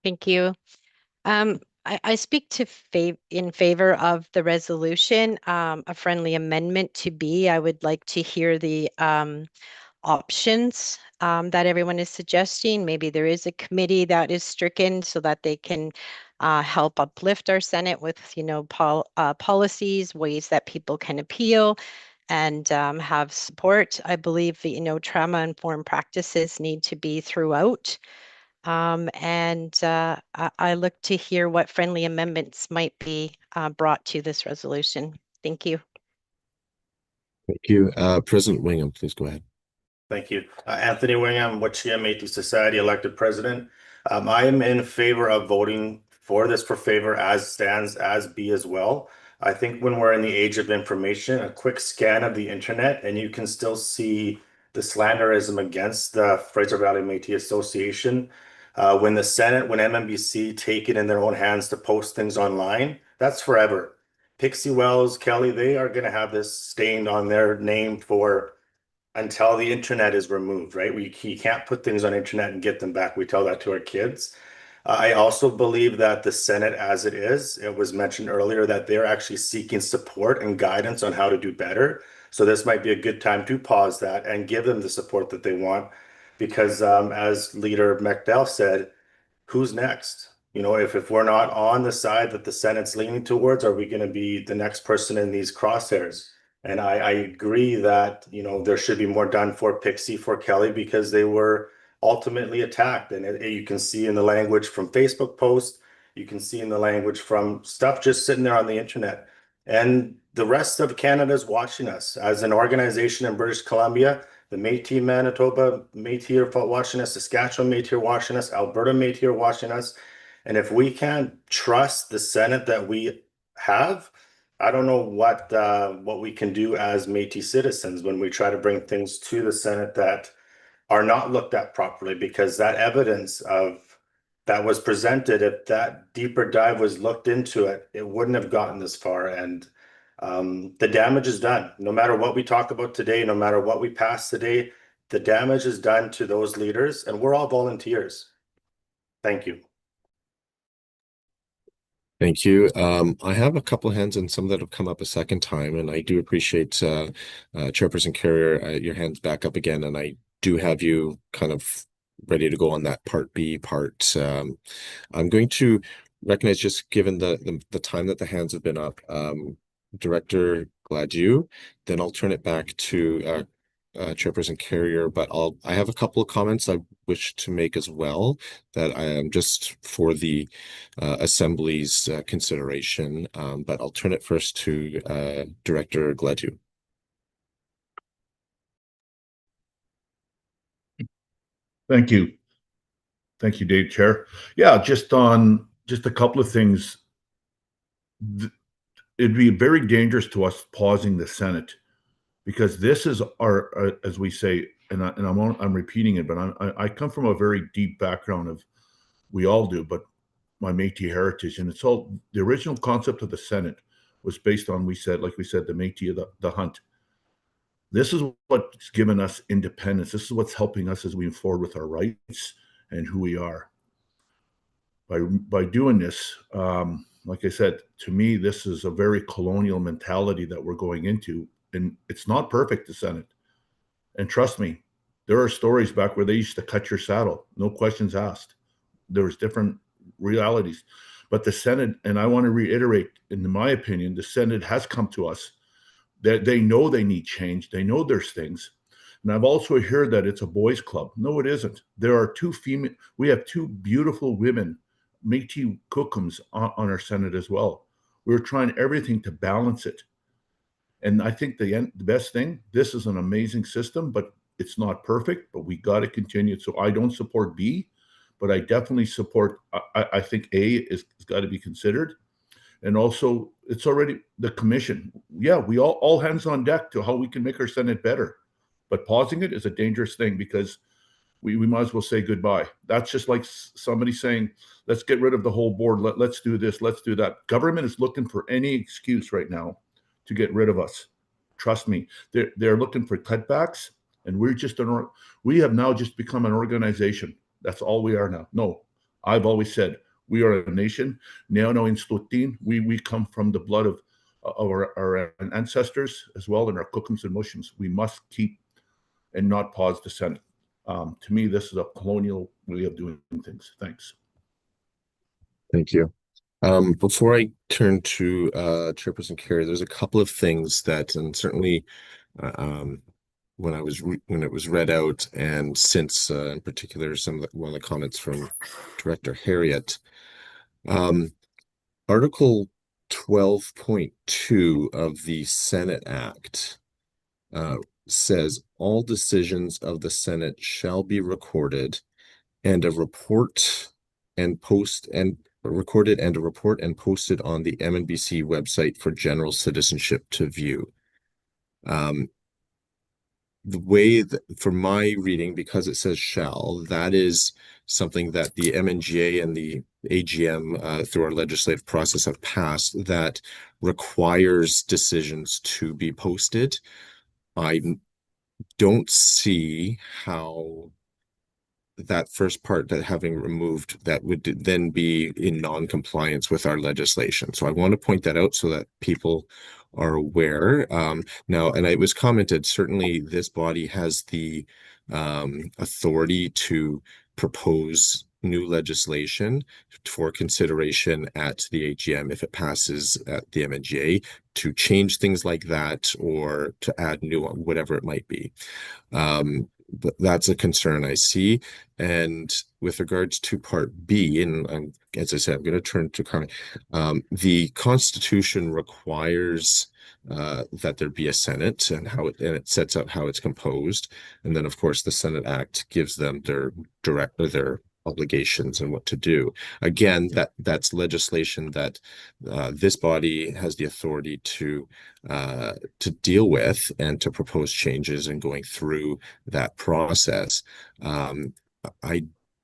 Thank you. I speak in favor of the resolution, a friendly amendment to B. I would like to hear the options that everyone is suggesting. Maybe there is a committee that is stricken so that they can help uplift our Senate with, policies, ways that people can appeal and have support. I believe, trauma-informed practices need to be throughout. I look to hear what friendly amendments might be brought to this resolution. Thank you. Thank you. President Wingham, please go ahead. Thank you. Anthony Wingham, Wachia Métis Society elected president. I am in favor of voting for this for favor as stands as B as well. I think when we're in the age of information, a quick scan of the internet and you can still see the slanderism against the Fraser Valley Métis Association. When the Senate, when MNBC take it in their own hands to post things online, that's forever. Pixie Wells, Kelly, they are going to have this stained on their name for until the internet is removed, right? You can't put things on internet and get them back. We tell that to our kids. I also believe that the Senate as it is, it was mentioned earlier that they're actually seeking support and guidance on how to do better. So this might be a good time to pause that and give them the support that they want. Because as Leader McDowell said, who's next? If we're not on the side that the Senate's leaning towards, are we going to be the next person in these crosshairs? And I agree that, there should be more done for Pixie, for Kelly, because they were ultimately attacked. And you can see in the language from Facebook posts, you can see in the language from stuff just sitting there on the internet. And the rest of Canada is watching us. As an organization in British Columbia, the Métis Manitoba Métis are watching us, Saskatchewan Métis are watching us, Alberta Métis are watching us. And if we can't trust the Senate that we have, I don't know what we can do as Métis citizens when we try to bring things to the Senate that are not looked at properly, because that evidence that was presented, if that deeper dive was looked into it, it wouldn't have gotten this far. And the damage is done. No matter what we talk about today, no matter what we pass today, the damage is done to those leaders, and we're all volunteers. Thank you. Thank you. I have a couple of hands and some that have come up a second time, and I do appreciate Chairperson Carrier, your hands back up again, and I do have you kind of ready to go on that Part B part. I'm going to recognize, just given the time that the hands have been up, Director Gladue, then I'll turn it back to Chairperson Carrier, but I have a couple of comments I wish to make as well that I am just for the Assembly's consideration, but I'll turn it first to Director Gladue. Thank you. Thank you, Dave, Chair. Yeah, just a couple of things. It'd be very dangerous to us pausing the Senate, because this is our, as we say, I'm repeating it, but I come from a very deep background of, we all do, but my Métis heritage, and it's all the original concept of the Senate was based on, like we said, the Métis of the hunt. This is what's given us independence. This is what's helping us as we move forward with our rights and who we are. By doing this, like I said, to me, this is a very colonial mentality that we're going into, and it's not perfect, the Senate. And trust me, there are stories back where they used to cut your saddle, no questions asked. There was different realities, but the Senate, and I want to reiterate, in my opinion, the Senate has come to us. They know they need change. They know there's things. And I've also heard that it's a boys' club. No, it isn't. There are we have two beautiful women, Métis Cookums, on our Senate as well. We're trying everything to balance it. And I think the best thing, this is an amazing system, but it's not perfect, but we got to continue. So I don't support B, but I definitely support, I think A has got to be considered. And also, it's already the commission. Yeah, we all hands on deck to how we can make our Senate better. But pausing it is a dangerous thing, because we might as well say goodbye. That's just like somebody saying, let's get rid of the whole board. Let's do this, let's do that. Government is looking for any excuse right now to get rid of us. Trust me, they're looking for cutbacks, and we have now just become an organization. That's all we are now. No, I've always said we are a nation. Neano in Stutin, we come from the blood of our ancestors as well, and our cookums and mushims. We must keep and not pause the Senate. To me, this is a colonial way of doing things. Thanks. Thank you. Before I turn to Chairperson Carey, there's a couple of things that, and certainly when it was read out, and since in particular one of the comments from Director Harriet, Article 12.2 of the Senate Act says all decisions of the Senate shall be recorded, and a report and recorded, and a report and posted on the MNBC website for general citizenship to view. The way that, for my reading, because it says shall, that is something that the MNGA and the AGM through our legislative process have passed, that requires decisions to be posted. I don't see how that first part, that having removed, that would then be in non-compliance with our legislation. So I want to point that out so that people are aware. Now, and it was commented, certainly this body has the authority to propose new legislation for consideration at the AGM if it passes at the MNGA, to change things like that or to add new, whatever it might be. But that's a concern I see. And with regards to Part B, and as I said, I'm going to turn to Carmen. The Constitution requires that there be a Senate, and it sets out how it's composed. And then, of course, the Senate Act gives them their obligations and what to do. Again, that's legislation that this body has the authority to deal with and to propose changes and going through that process.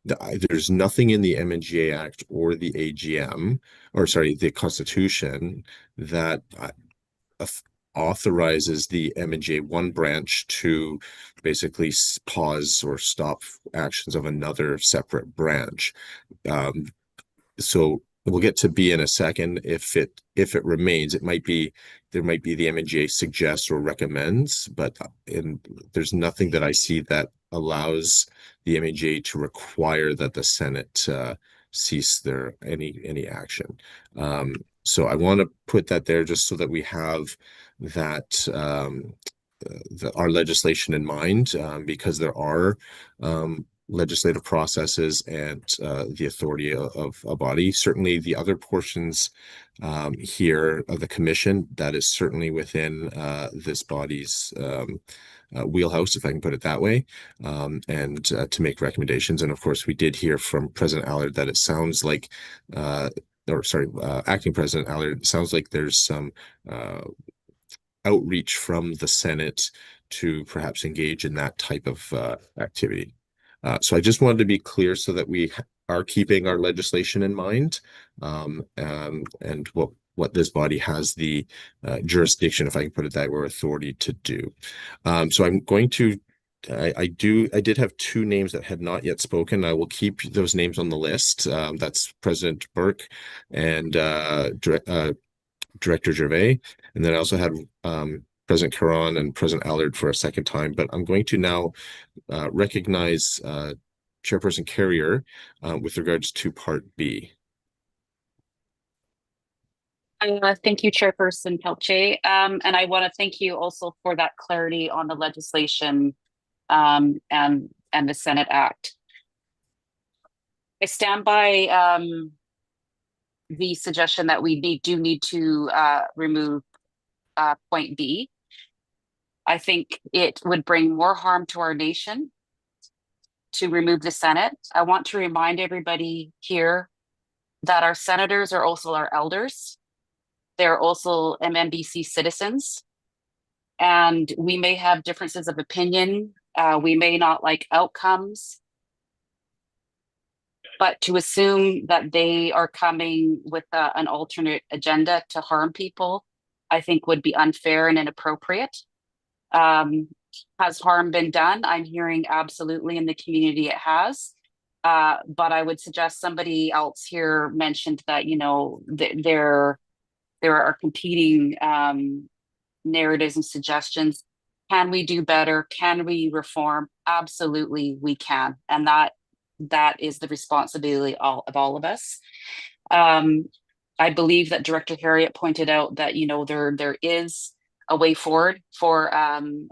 There's nothing in the MNGA Act or the AGM, or sorry, the Constitution, that authorizes the MNGA one branch to basically pause or stop actions of another separate branch. So we'll get to B in a second. If it remains, there might be the MNGA suggests or recommends, but there's nothing that I see that allows the MNGA to require that the Senate cease any action. So I want to put that there just so that we have that our legislation in mind, because there are legislative processes and the authority of a body. Certainly the other portions here of the commission, that is certainly within this body's wheelhouse, if I can put it that way, and to make recommendations. And of course, we did hear from President Allard that it sounds like, Acting President Allard, it sounds like there's some outreach from the Senate to perhaps engage in that type of activity. So I just wanted to be clear so that we are keeping our legislation in mind, and what this body has the jurisdiction, if I can put it that way, or authority to do. So I'm going to I did have two names that had not yet spoken. I will keep those names on the list. That's President Burke and Director Gervais. And then I also had President Caron and President Allard for a second time. But I'm going to now recognize Chairperson Carrier with regards to Part B. Thank you, Chairperson Pelche. And I want to thank you also for that clarity on the legislation and the Senate Act. I stand by the suggestion that we do need to remove point B. I think it would bring more harm to our nation to remove the Senate. I want to remind everybody here that our senators are also our elders. They're also MNBC citizens. And we may have differences of opinion. We may not like outcomes. But to assume that they are coming with an alternate agenda to harm people, I think would be unfair and inappropriate. Has harm been done? I'm hearing absolutely in the community it has. But I would suggest somebody else here mentioned that, you know, there are competing narratives and suggestions. Can we do better? Can we reform? Absolutely, we can. And that is the responsibility of all of us. I believe that Director Harriet pointed out that, you know, there is a way forward for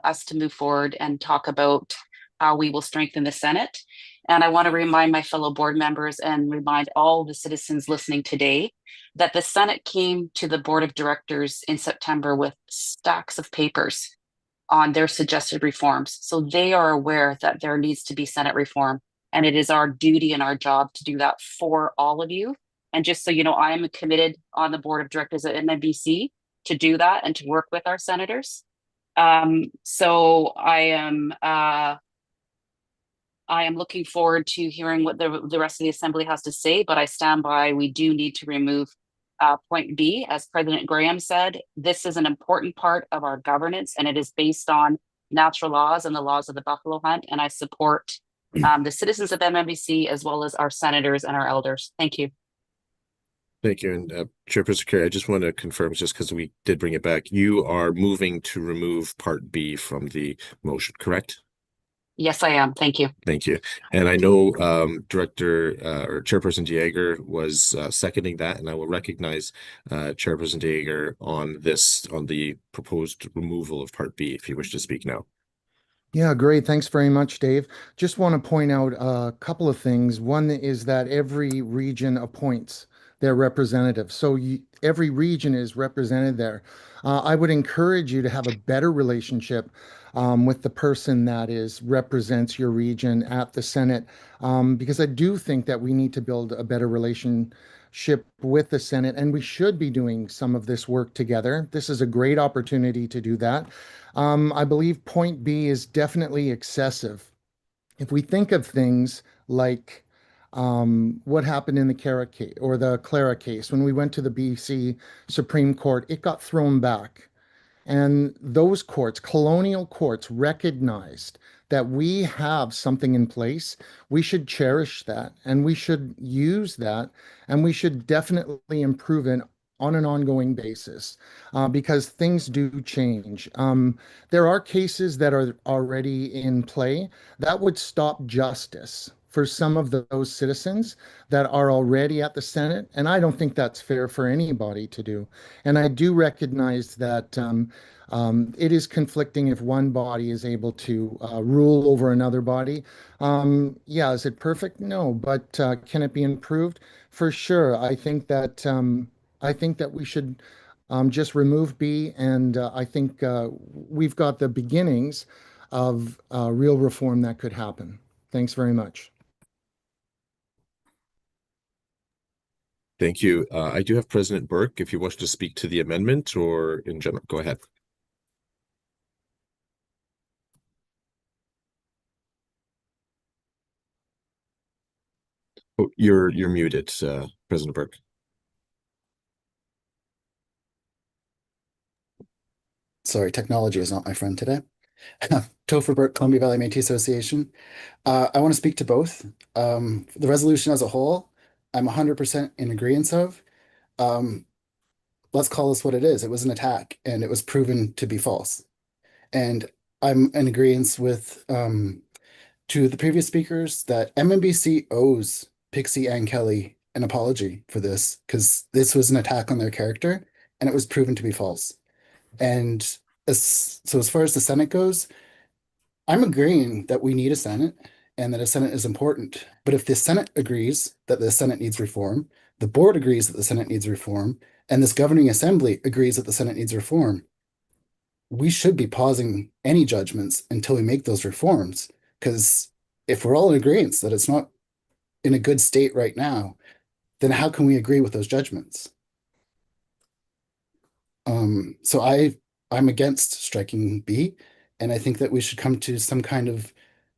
us to move forward and talk about how we will strengthen the Senate. And I want to remind my fellow board members and remind all the citizens listening today that the Senate came to the board of directors in September with stacks of papers on their suggested reforms. So they are aware that there needs to be Senate reform. And it is our duty and our job to do that for all of you. And just so you know, I am committed on the board of directors at MNBC to do that and to work with our senators. So I am looking forward to hearing what the rest of the assembly has to say, but I stand by, we do need to remove point B. As President Graham said, this is an important part of our governance and it is based on natural laws and the laws of the buffalo hunt. And I support the citizens of MNBC as well as our senators and our elders. Thank you. Thank you. And Chairperson Carey, I just want to confirm, just because we did bring it back, you are moving to remove Part B from the motion, correct? Yes, I am. Thank you. Thank you. And I know Director or Chairperson Dieger was seconding that, and I will recognize Chairperson Dieger on the proposed removal of Part B, if you wish to speak now. Yeah, great. Thanks very much, Dave. Just want to point out a couple of things. One is that every region appoints their representative. So every region is represented there. I would encourage you to have a better relationship with the person that represents your region at the Senate, because I do think that we need to build a better relationship with the Senate, and we should be doing some of this work together. This is a great opportunity to do that. I believe point B is definitely excessive. If we think of things like what happened in the Clara case or the Clara case, when we went to the BC Supreme Court, it got thrown back. And those courts, colonial courts, recognized that we have something in place. We should cherish that and we should use that and we should definitely improve it on an ongoing basis because things do change. There are cases that are already in play that would stop justice for some of those citizens that are already at the Senate. And I don't think that's fair for anybody to do. And I do recognize that it is conflicting if one body is able to rule over another body. Yeah, is it perfect? No, but can it be improved? For sure. I think that we should just remove B, and I think we've got the beginnings of real reform that could happen. Thanks very much. Thank you. I do have President Burke, if you wish to speak to the amendment or in general, go ahead. You're muted, President Burke. Sorry, technology is not my friend today. Topher Burke, Columbia Valley Métis Association. I want to speak to both. The resolution as a whole, I'm 100% in agreement of. Let's call this what it is. It was an attack, and it was proven to be false. And I'm in agreement with to the previous speakers that MNBC owes Pixie and Kelly an apology for this, because this was an attack on their character, and it was proven to be false. And as far as the Senate goes, I'm agreeing that we need a Senate and that a Senate is important. But if the Senate agrees that the Senate needs reform, the board agrees that the Senate needs reform, and this governing assembly agrees that the Senate needs reform, we should be pausing any judgments until we make those reforms. Because if we're all in agreement that it's not in a good state right now, then how can we agree with those judgments? So I'm against striking B, and I think that we should come to some kind of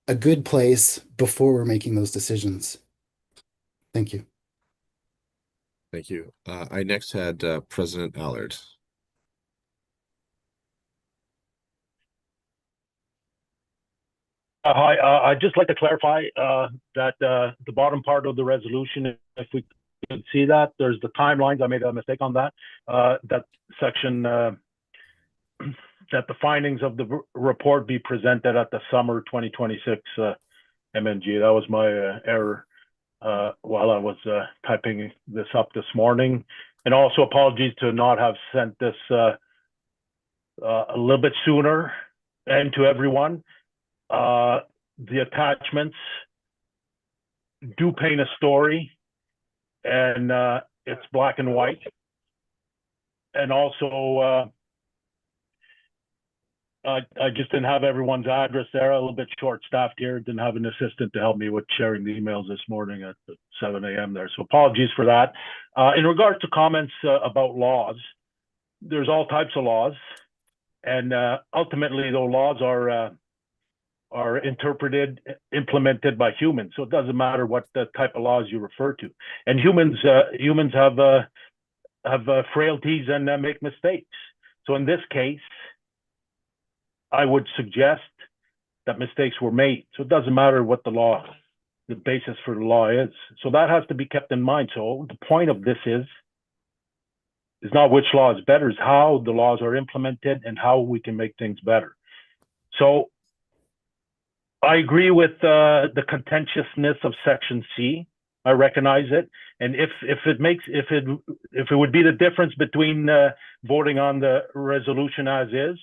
a good place before we're making those decisions. Thank you. Thank you. I next had President Allard. Hi, I'd just like to clarify that the bottom part of the resolution, if we could see that, there's the timelines. I made a mistake on that. That section, that the findings of the report be presented at the summer 2026 MNGA. That was my error while I was typing this up this morning. And also apologies to not have sent this a little bit sooner, and to everyone. The attachments do paint a story, and it's black and white. And also, I just didn't have everyone's address there. A little bit short-staffed here. Didn't have an assistant to help me with sharing the emails this morning at 7 a.m. there. So apologies for that. In regards to comments about laws, there's all types of laws, and ultimately, those laws are interpreted, implemented by humans. So it doesn't matter what the type of laws you refer to. And humans have frailties and make mistakes. So in this case, I would suggest that mistakes were made. So it doesn't matter what the basis for the law is. So that has to be kept in mind. So the point of this is not which law is better, is how the laws are implemented and how we can make things better. So I agree with the contentiousness of Section C. I recognize it, and if it would be the difference between voting on the resolution as is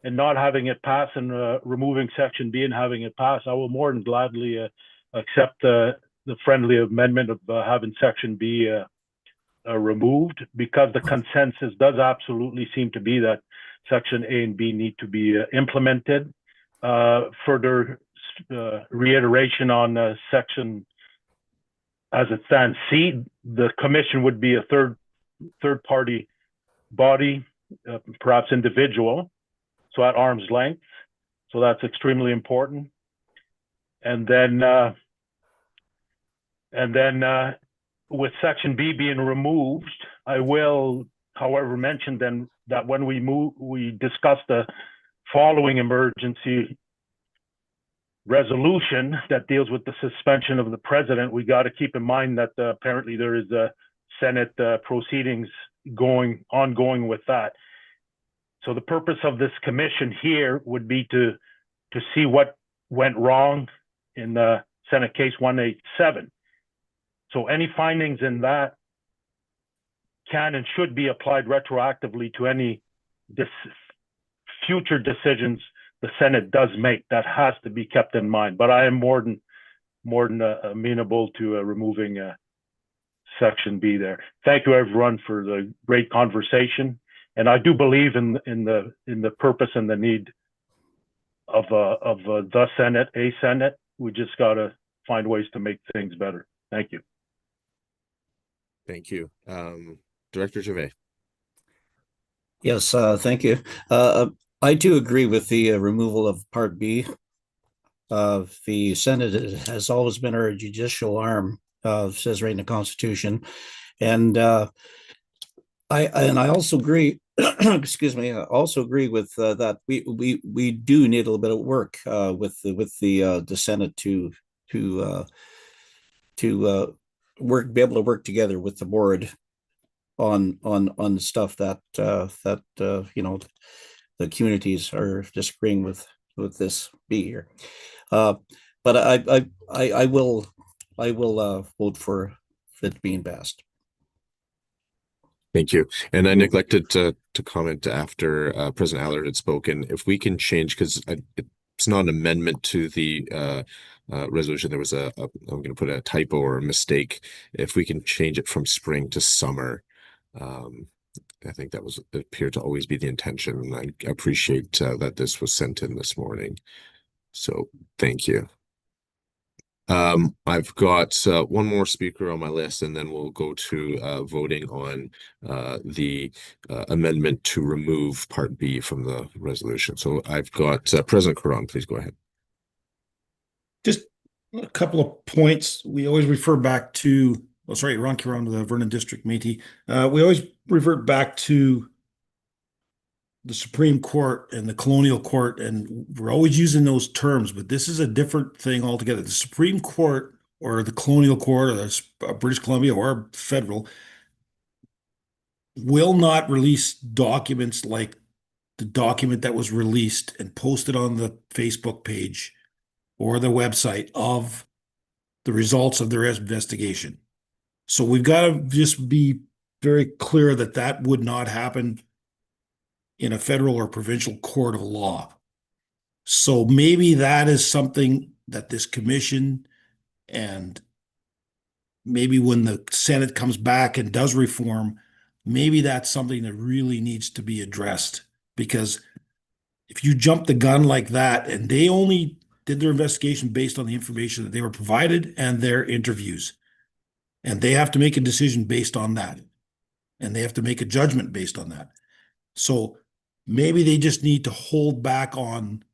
and not having it pass and removing Section B and having it pass, I will more than gladly accept the friendly amendment of having Section B removed, because the consensus does absolutely seem to be that Section A and B need to be implemented. Further reiteration on section as it stands C, the commission would be a third party body, perhaps individual, so at arm's length. So that's extremely important. And then with Section B being removed, I will, however, mention then that when we discuss the following emergency resolution that deals with the suspension of the president, we got to keep in mind that apparently there is a Senate proceedings ongoing with that. So the purpose of this commission here would be to see what went wrong in the Senate case 187. So any findings in that can and should be applied retroactively to any future decisions the Senate does make. That has to be kept in mind. But I am more than amenable to removing Section B there. Thank you, everyone, for the great conversation. And I do believe in the purpose and the need of the Senate, a Senate. We just got to find ways to make things better. Thank you. Thank you. Director Gervais. Yes, thank you. I do agree with the removal of Part B. The Senate has always been our judicial arm, says right in the Constitution. And I also agree. Excuse me. I also agree with that. We do need a little bit of work with the Senate to be able to work together with the board on the stuff that the communities are disagreeing with this B here. But I will vote for it being passed. Thank you. And I neglected to comment after President Allard had spoken. If we can change, because it's not an amendment to the resolution. There was I'm going to put a typo or a mistake. If we can change it from spring to summer, I think that appeared to always be the intention. And I appreciate that this was sent in this morning. So thank you. I've got one more speaker on my list, and then we'll go to voting on the amendment to remove Part B from the resolution. So I've got President Caron, please go ahead. Just a couple of points. We always refer back to, Ron Caron of the Vernon District Métis. We always revert back to the Supreme Court and the Colonial Court, and we're always using those terms, but this is a different thing altogether. The Supreme Court or the Colonial Court or the British Columbia or federal will not release documents like the document that was released and posted on the Facebook page or the website of the results of their investigation. So we've got to just be very clear that that would not happen in a federal or provincial court of law. So maybe that is something that this commission, and maybe when the Senate comes back and does reform, maybe that's something that really needs to be addressed. Because if you jump the gun like that, and they only did their investigation based on the information that they were provided and their interviews, and they have to make a decision based on that, and they have to make a judgment based on that. So maybe they just need to hold back on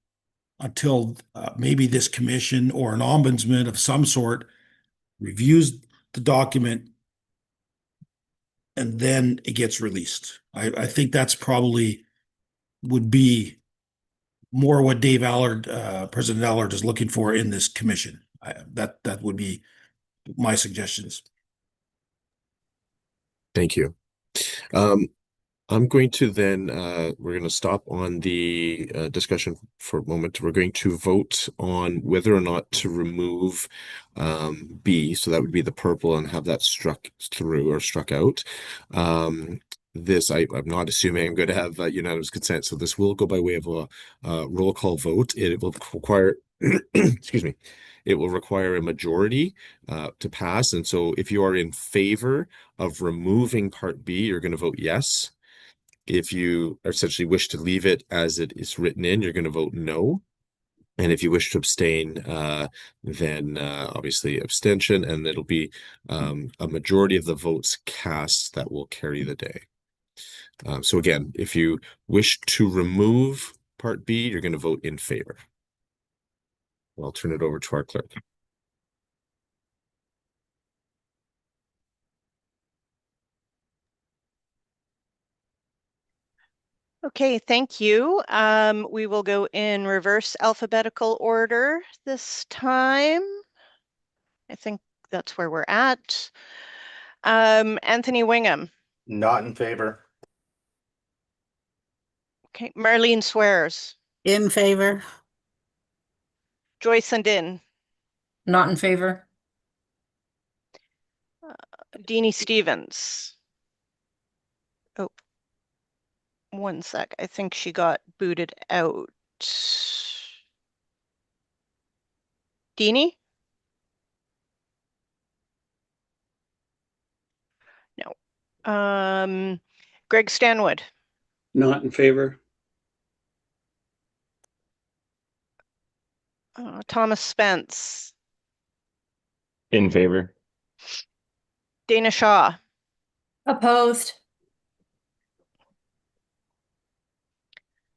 until maybe this commission or an ombudsman of some sort reviews the document and then it gets released. I think that's probably would be more what Dave Allard, President Allard, is looking for in this commission. That would be my suggestions. Thank you. I'm going to then, we're going to stop on the discussion for a moment. We're going to vote on whether or not to remove B, so that would be the purple, and have that struck through or struck out. I'm not assuming I'm going to have unanimous consent, so this will go by way of a roll call vote. It will require, excuse me, it will require a majority to pass. And so if you are in favor of removing Part B, you're going to vote yes. If you essentially wish to leave it as it is written in, you're going to vote no. And if you wish to abstain, then obviously abstention, and it'll be a majority of the votes cast that will carry the day. So again, if you wish to remove Part B, you're going to vote in favor. I'll turn it over to our clerk. Okay, thank you. We will go in reverse alphabetical order this time. I think that's where we're at. Anthony Wingham. Not in favor. Okay, Marlene Swears. In favor. Joyce Sundin. Not in favor. Deanie Stevens. Oh, one sec. I think she got booted out. Deanie? No. Greg Stanwood. Not in favor. Thomas Spence. In favor. Dana Shaw. Opposed.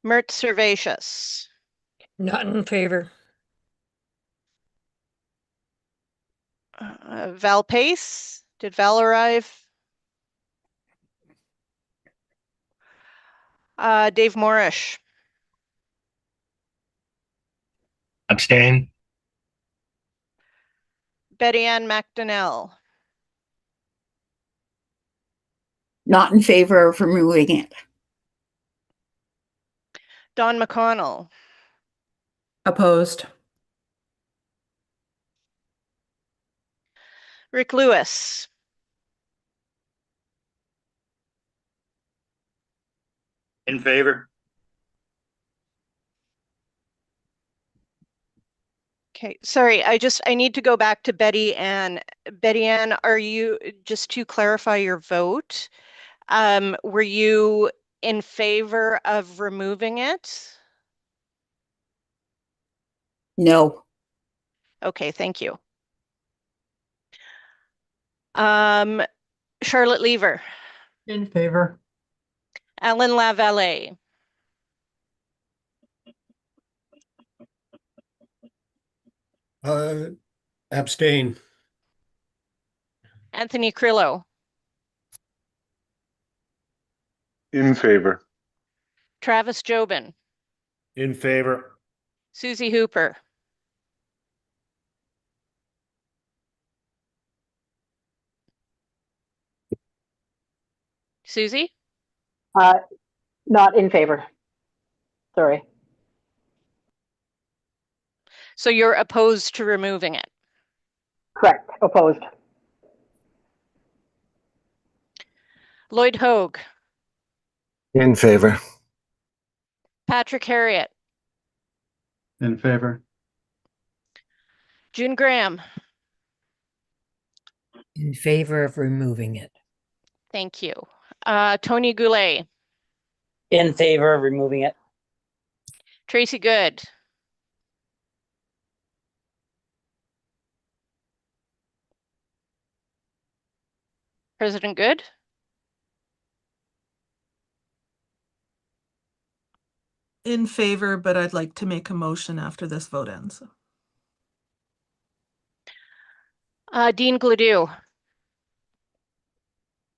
Mert Servatius. Not in favor. Val Pace, did Val arrive? Dave Morrish, Abstain. Betty Ann McDonnell, Not in favor of removing it. Don McConnell, Opposed. Rick Lewis, In favor? okay, sorry, I need to go back to Betty Ann. Betty Ann, are you, just to clarify your vote, were you in favor of removing it? No. Okay, thank you. Charlotte Lever, In favor. Alan Lavallee, Abstain. Anthony Crillo, In favor. Travis Jobin, In favor. Susie Hooper, Susie, Not in favor. Sorry. so you're opposed to removing it. Correct. Opposed. Lloyd Hogue, In favor. Patrick Harriet, In favor. June Graham, In favor of removing it. thank you. Tony Goulet, In favor of removing it. Tracy Good, President Good, In favor, but I'd like to make a motion after this vote ends. Dean Gladue,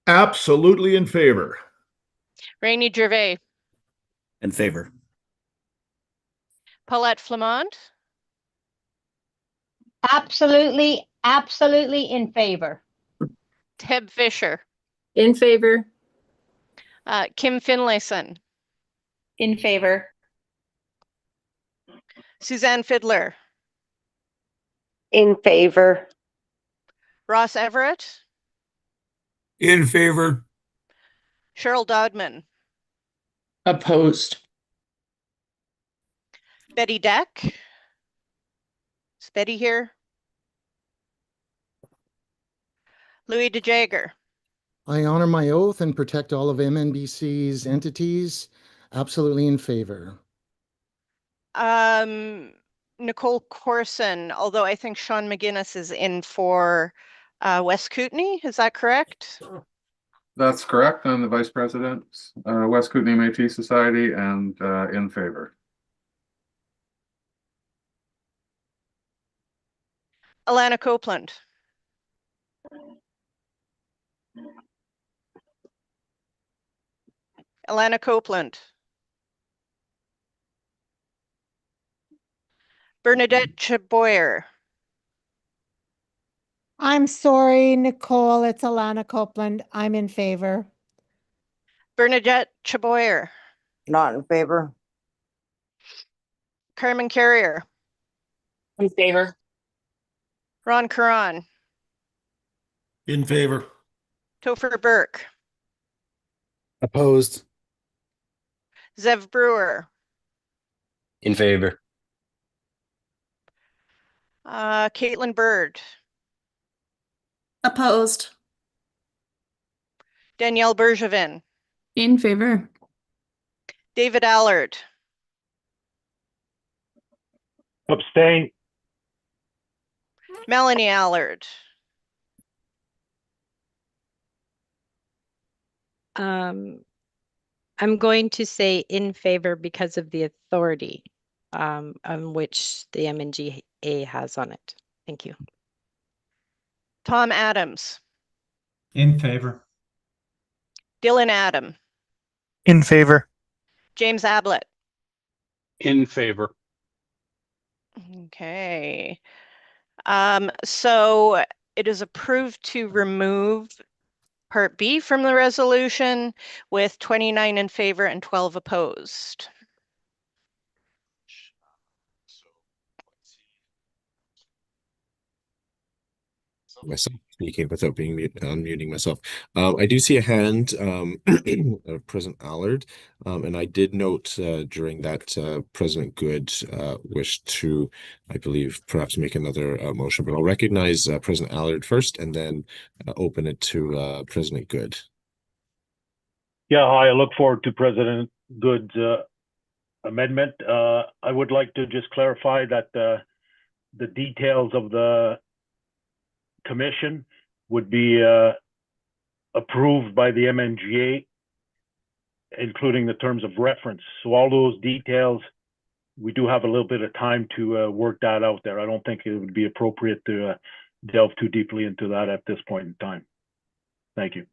Absolutely in favor. Rainey Gervais, In favor. Paulette Flamond, Absolutely in favor. Deb Fisher, In favor. Kim Finlayson, In favor. Suzanne Fiddler, In favor? Ross Everett, In favor. Cheryl Dodman, Opposed. Betty Deck. Is Betty here? Louis DeJager, I honor my oath and protect all of MNBC's entities. Absolutely in favor. Nicole Corson, although I think Sean McGinnis is in for West Kootenai, is that correct? That's correct. I'm the Vice President, West Kootenai Métis Society, and in favor. Alana Copeland, Alana Copeland, Bernadette Chaboyer, I'm sorry, Nicole, it's Alana Copeland. I'm in favor. Bernadette Chaboyer, Not in favor. Carmen Carrier, In favor. Ron Curran, In favor. Topher Burke, Opposed. Zev Brewer, In favor. Caitlin Bird, Opposed. Danielle Bergevin, In favor. David Allard, Abstain. Melanie Allard, I'm going to say in favor because of the authority on which the MNGA has on it. Thank you. Tom Adams, In favor. Dylan Adam, In favor. James Ablett. In favor. Okay. So it is approved to remove Part B from the resolution with 29 in favor and 12 opposed. Myself speaking without being unmuting myself. I do see a hand of President Allard, and I did note during that President Good wished to, I believe, perhaps make another motion, but I'll recognize President Allard first and then open it to President Good. Yeah, hi, I look forward to President Good's amendment. I would like to just clarify that the details of the commission would be approved by the MNGA, including the terms of reference. So all those details, we do have a little bit of time to work that out there. I don't think it would be appropriate to delve too deeply into that at this point in time. Thank you.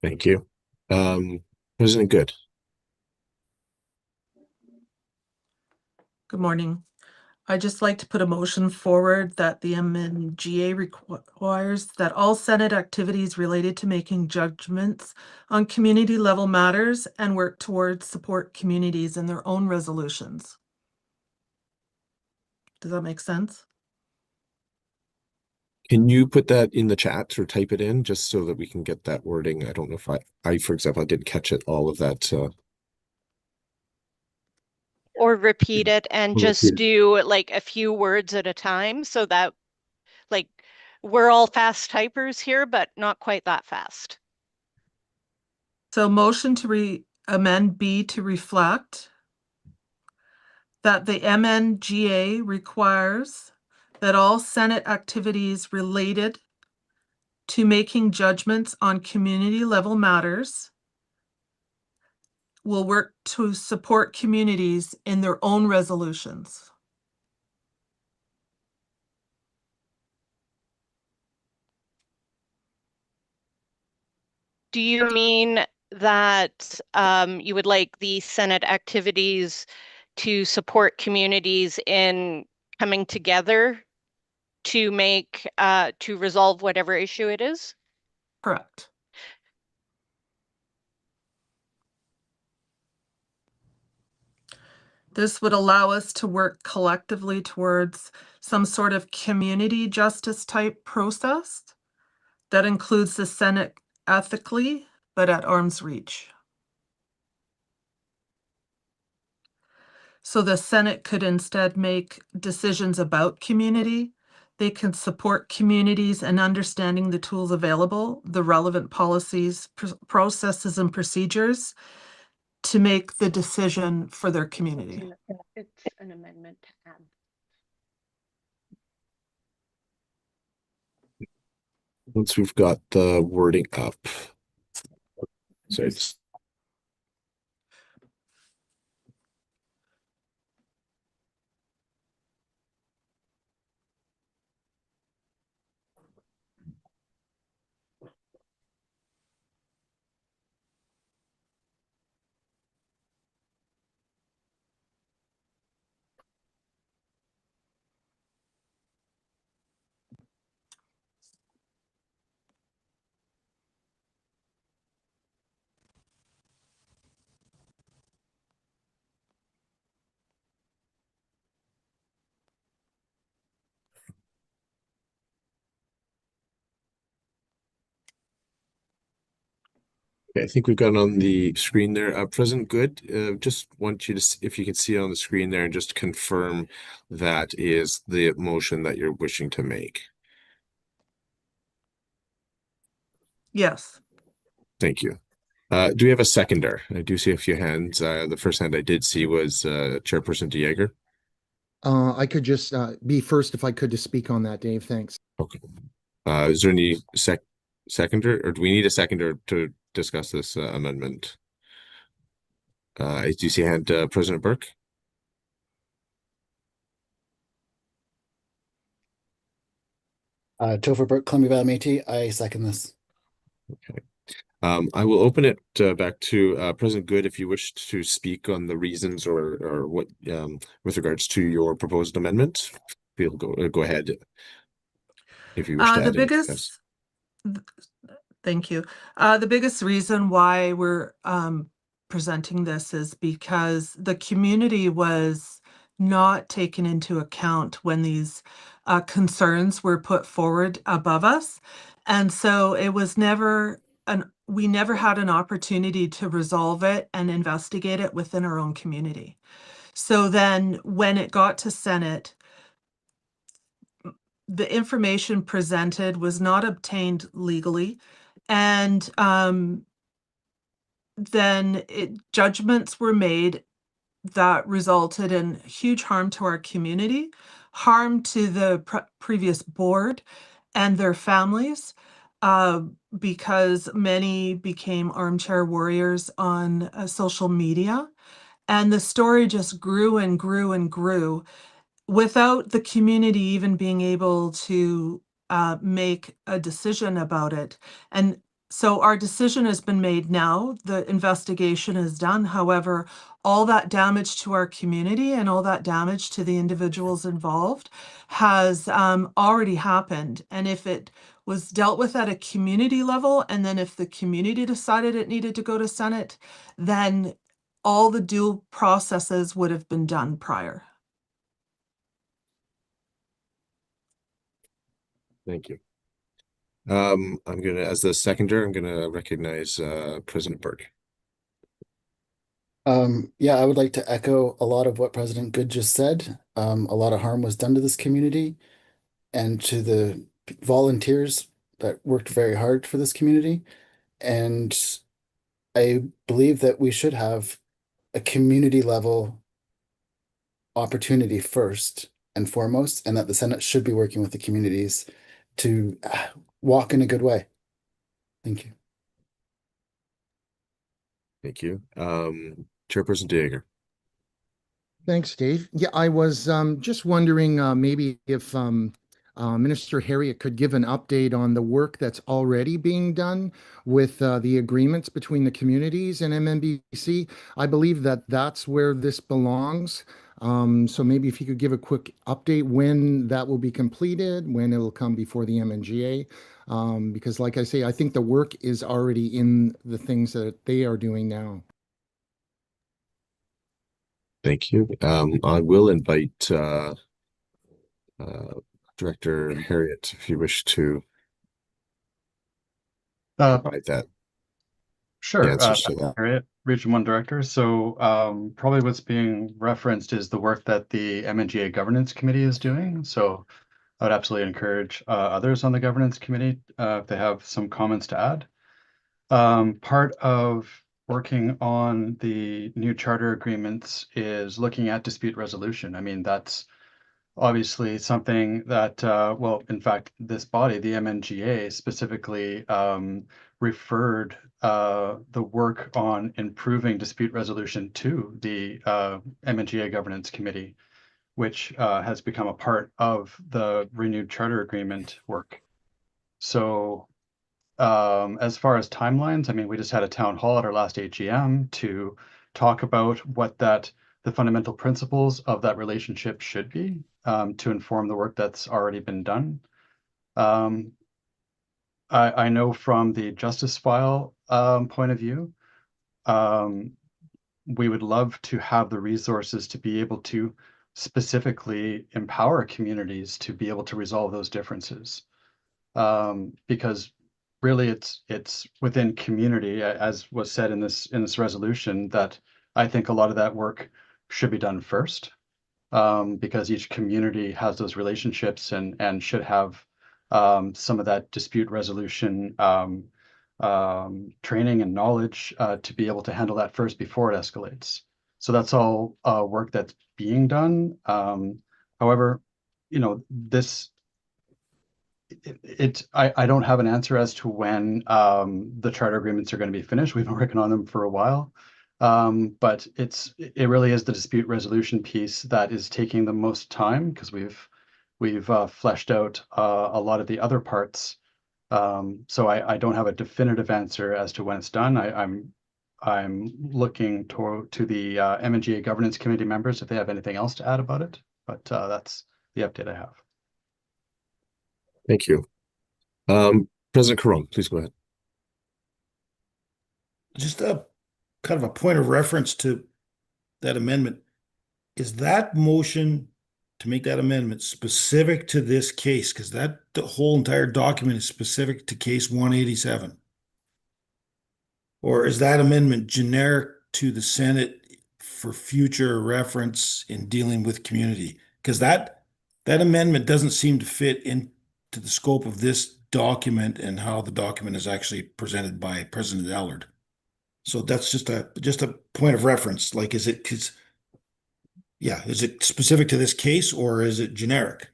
Thank you. President Good. Good morning. I'd just like to put a motion forward that the MNGA requires that all Senate activities related to making judgments on community level matters and work towards support communities in their own resolutions. Does that make sense? Can you put that in the chat or type it in just so that we can get that wording? I don't know if I for example, I didn't catch it, all of that. Or repeat it and just do like a few words at a time so that like we're all fast typers here, but not quite that fast. So motion to amend B to reflect that the MNGA requires that all Senate activities related to making judgments on community level matters will work to support communities in their own resolutions. Do you mean that you would like the Senate activities to support communities in coming together to make to resolve whatever issue it is? Correct. This would allow us to work collectively towards some sort of community justice type process that includes the Senate ethically, but at arm's reach. So the Senate could instead make decisions about community. They can support communities in understanding the tools available, the relevant policies, processes, and procedures to make the decision for their community. It's an amendment to add. Once we've got the wording up. So it's I think we've got it on the screen there. President Good, just want you to, if you can see it on the screen there, and just confirm that is the motion that you're wishing to make. Yes. Thank you. Do we have a seconder? I do see a few hands. The first hand I did see was Chairperson DeJager. I could just be first if I could to speak on that, Dave. Thanks. Okay. Is there any seconder, or do we need a seconder to discuss this amendment? Do you see a hand, President Burke? Topher Burke, Columbia Valley Métis, I second this. Okay. I will open it back to President Good if you wish to speak on the reasons or what with regards to your proposed amendment. Feel go ahead if you wish to The add anything else. Thank you. The biggest reason why we're presenting this is because the community was not taken into account when these concerns were put forward above us. And so it was never we never had an opportunity to resolve it and investigate it within our own community. So then when it got to Senate, the information presented was not obtained legally. And then judgments were made that resulted in huge harm to our community, harm to the previous board and their families, because many became armchair warriors on social media. And the story just grew and grew and grew without the community even being able to make a decision about it. And so our decision has been made now, the investigation is done. However, all that damage to our community and all that damage to the individuals involved has already happened. And if it was dealt with at a community level, and then if the community decided it needed to go to Senate, then all the due processes would have been done prior. Thank you. I'm gonna, as the seconder, I'm gonna recognize President Burke. Yeah, I would like to echo a lot of what President Good just said. A lot of harm was done to this community and to the volunteers that worked very hard for this community. And I believe that we should have a community level opportunity first and foremost, and that the Senate should be working with the communities to walk in a good way. Thank you. Thank you. Chairperson Dieger. Thanks, Dave. Yeah, I was just wondering maybe if Minister Harriet could give an update on the work that's already being done with the agreements between the communities and MNBC. I believe that that's where this belongs. So maybe if you could give a quick update when that will be completed, when it'll come before the MNGA. Because like I say, I think the work is already in the things that they are doing now. Thank you. I will invite Director Harriet if you wish to provide that. Sure. Answers to that. Harriet, Region 1 Director. So probably what's being referenced is the work that the MNGA Governance Committee is doing. So I would absolutely encourage others on the Governance Committee if they have some comments to add. Part of working on the new charter agreements is looking at dispute resolution. I mean, that's obviously something that, well, in fact, this body, the MNGA, specifically referred the work on improving dispute resolution to the MNGA Governance Committee, which has become a part of the renewed charter agreement work. So as far as timelines, I mean, we just had a town hall at our last AGM to talk about what the fundamental principles of that relationship should be to inform the work that's already been done. I know from the justice file point of view, we would love to have the resources to be able to specifically empower communities to be able to resolve those differences. Because really it's within community, as was said in this resolution, that I think a lot of that work should be done first, because each community has those relationships and should have some of that dispute resolution training and knowledge to be able to handle that first before it escalates. So that's all work that's being done. However, you know, I don't have an answer as to when the charter agreements are going to be finished. We've been working on them for a while. But it really is the dispute resolution piece that is taking the most time, because we've we've fleshed out a lot of the other parts. So I don't have a definitive answer as to when it's done. I'm looking to the MNGA Governance Committee members if they have anything else to add about it, but that's the update I have. Thank you. President Caron, please go ahead. Just a kind of a point of reference to that amendment. Is that motion to make that amendment specific to this case? Because the whole entire document is specific to case 187. Or is that amendment generic to the Senate for future reference in dealing with community? Because that amendment doesn't seem to fit into the scope of this document and how the document is actually presented by President Allard. So that's just a point of reference. Like, is it specific to this case or is it generic?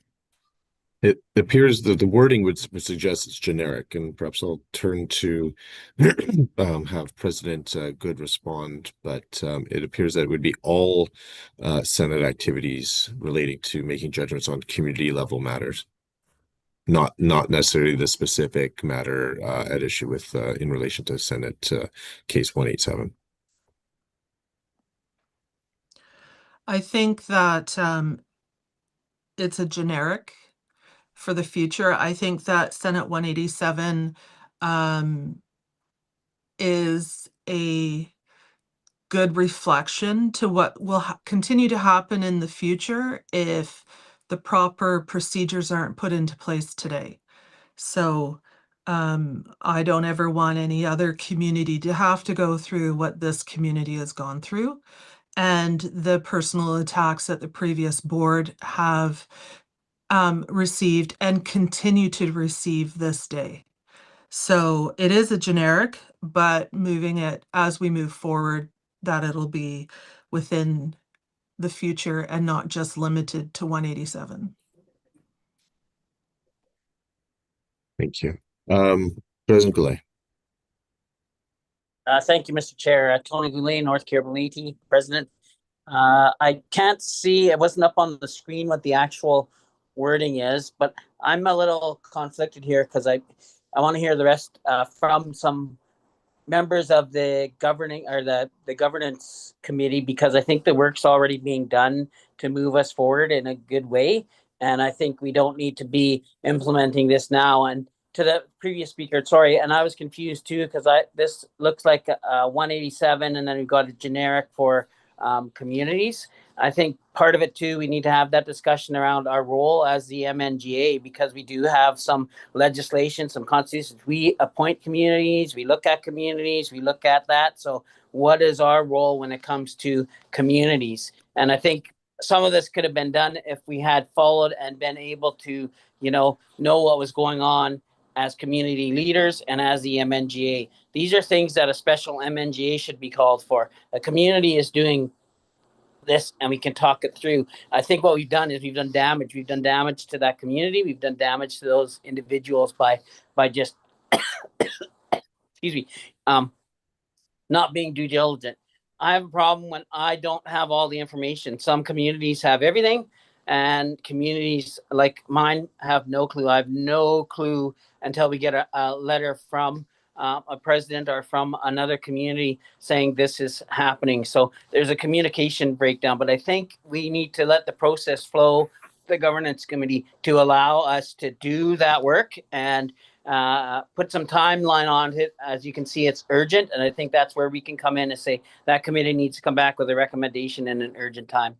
It appears that the wording would suggest it's generic, and perhaps I'll turn to have President Good respond, but it appears that it would be all Senate activities relating to making judgments on community level matters, not necessarily the specific matter at issue with in relation to Senate case 187. I think that it's a generic for the future. I think that Senate 187 is a good reflection to what will continue to happen in the future if the proper procedures aren't put into place today. So I don't ever want any other community to have to go through what this community has gone through, and the personal attacks that the previous board have received and continue to receive this day. So it is a generic, but moving it as we move forward, that it'll be within the future and not just limited to 187. Thank you. President Goulet. Thank you, Mr. Chair. Tony Goulet, North Caribou Métis, President. I can't see, it wasn't up on the screen what the actual wording is, but I'm a little conflicted here because I want to hear the rest from some members of the governing or the governance committee, because I think the work's already being done to move us forward in a good way. And I think we don't need to be implementing this now. And to the previous speaker, sorry, and I was confused too, because this looks like 187 and then we've got a generic for communities. I think part of it too, we need to have that discussion around our role as the MNGA, because we do have some legislation, some constitutions. We appoint communities, we look at communities, we look at that. So what is our role when it comes to communities? And I think some of this could have been done if we had followed and been able to, know what was going on as community leaders and as the MNGA. These are things that a special MNGA should be called for. A community is doing this and we can talk it through. I think what we've done is we've done damage. We've done damage to that community. We've done damage to those individuals by just excuse me, not being due diligent. I have a problem when I don't have all the information. Some communities have everything, and communities like mine have no clue. I have no clue until we get a letter from a president or from another community saying this is happening. So there's a communication breakdown, but I think we need to let the process flow, the governance committee, to allow us to do that work and put some timeline on it. As you can see, it's urgent, and I think that's where we can come in and say that committee needs to come back with a recommendation in an urgent time.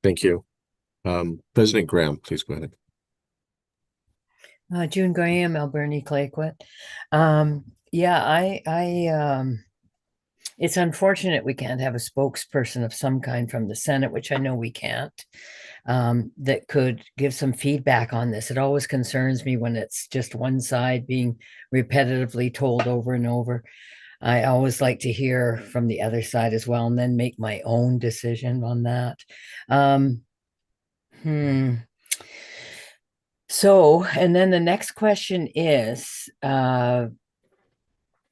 Thank you. President Graham, please go ahead. June Graham, Alberni Claquet. It's unfortunate we can't have a spokesperson of some kind from the Senate, which I know we can't, that could give some feedback on this. It always concerns me when it's just one side being repetitively told over and over. I always like to hear from the other side as well, and then make my own decision on that. So, and then the next question is,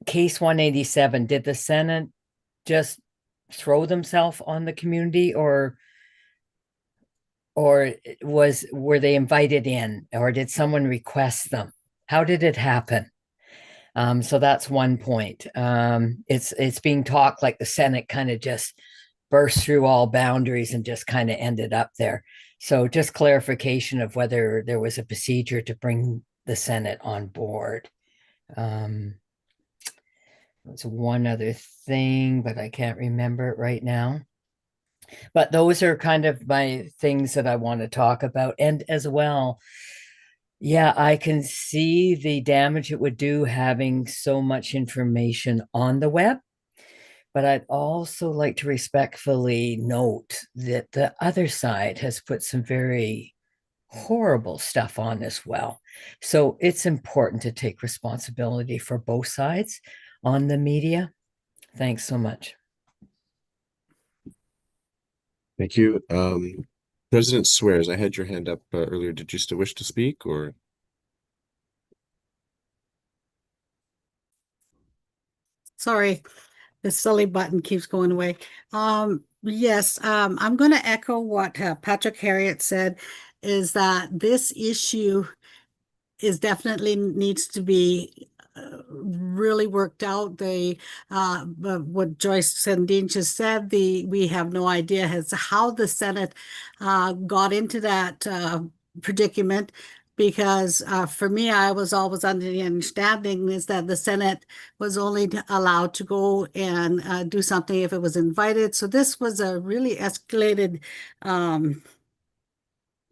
case 187, did the Senate just throw themselves on the community, or or were they invited in, or did someone request them? How did it happen? So that's one point. It's being talked like the Senate kind of just burst through all boundaries and just kind of ended up there. So just clarification of whether there was a procedure to bring the Senate on board. There's one other thing, but I can't remember it right now. But those are kind of my things that I want to talk about. And as well, yeah, I can see the damage it would do having so much information on the web. But I'd also like to respectfully note that the other side has put some very horrible stuff on as well. So it's important to take responsibility for both sides on the media. Thanks so much. Thank you. President Swears, I had your hand up earlier. Did you still wish to speak, or? Sorry, the silly button keeps going away. Yes, I'm going to echo what Patrick Harriet said, is that this issue is definitely needs to be really worked out. But what Joyce Sandin just said, we have no idea as to how the Senate got into that predicament. Because for me, I was always under the understanding is that the Senate was only allowed to go and do something if it was invited. So this was a really escalated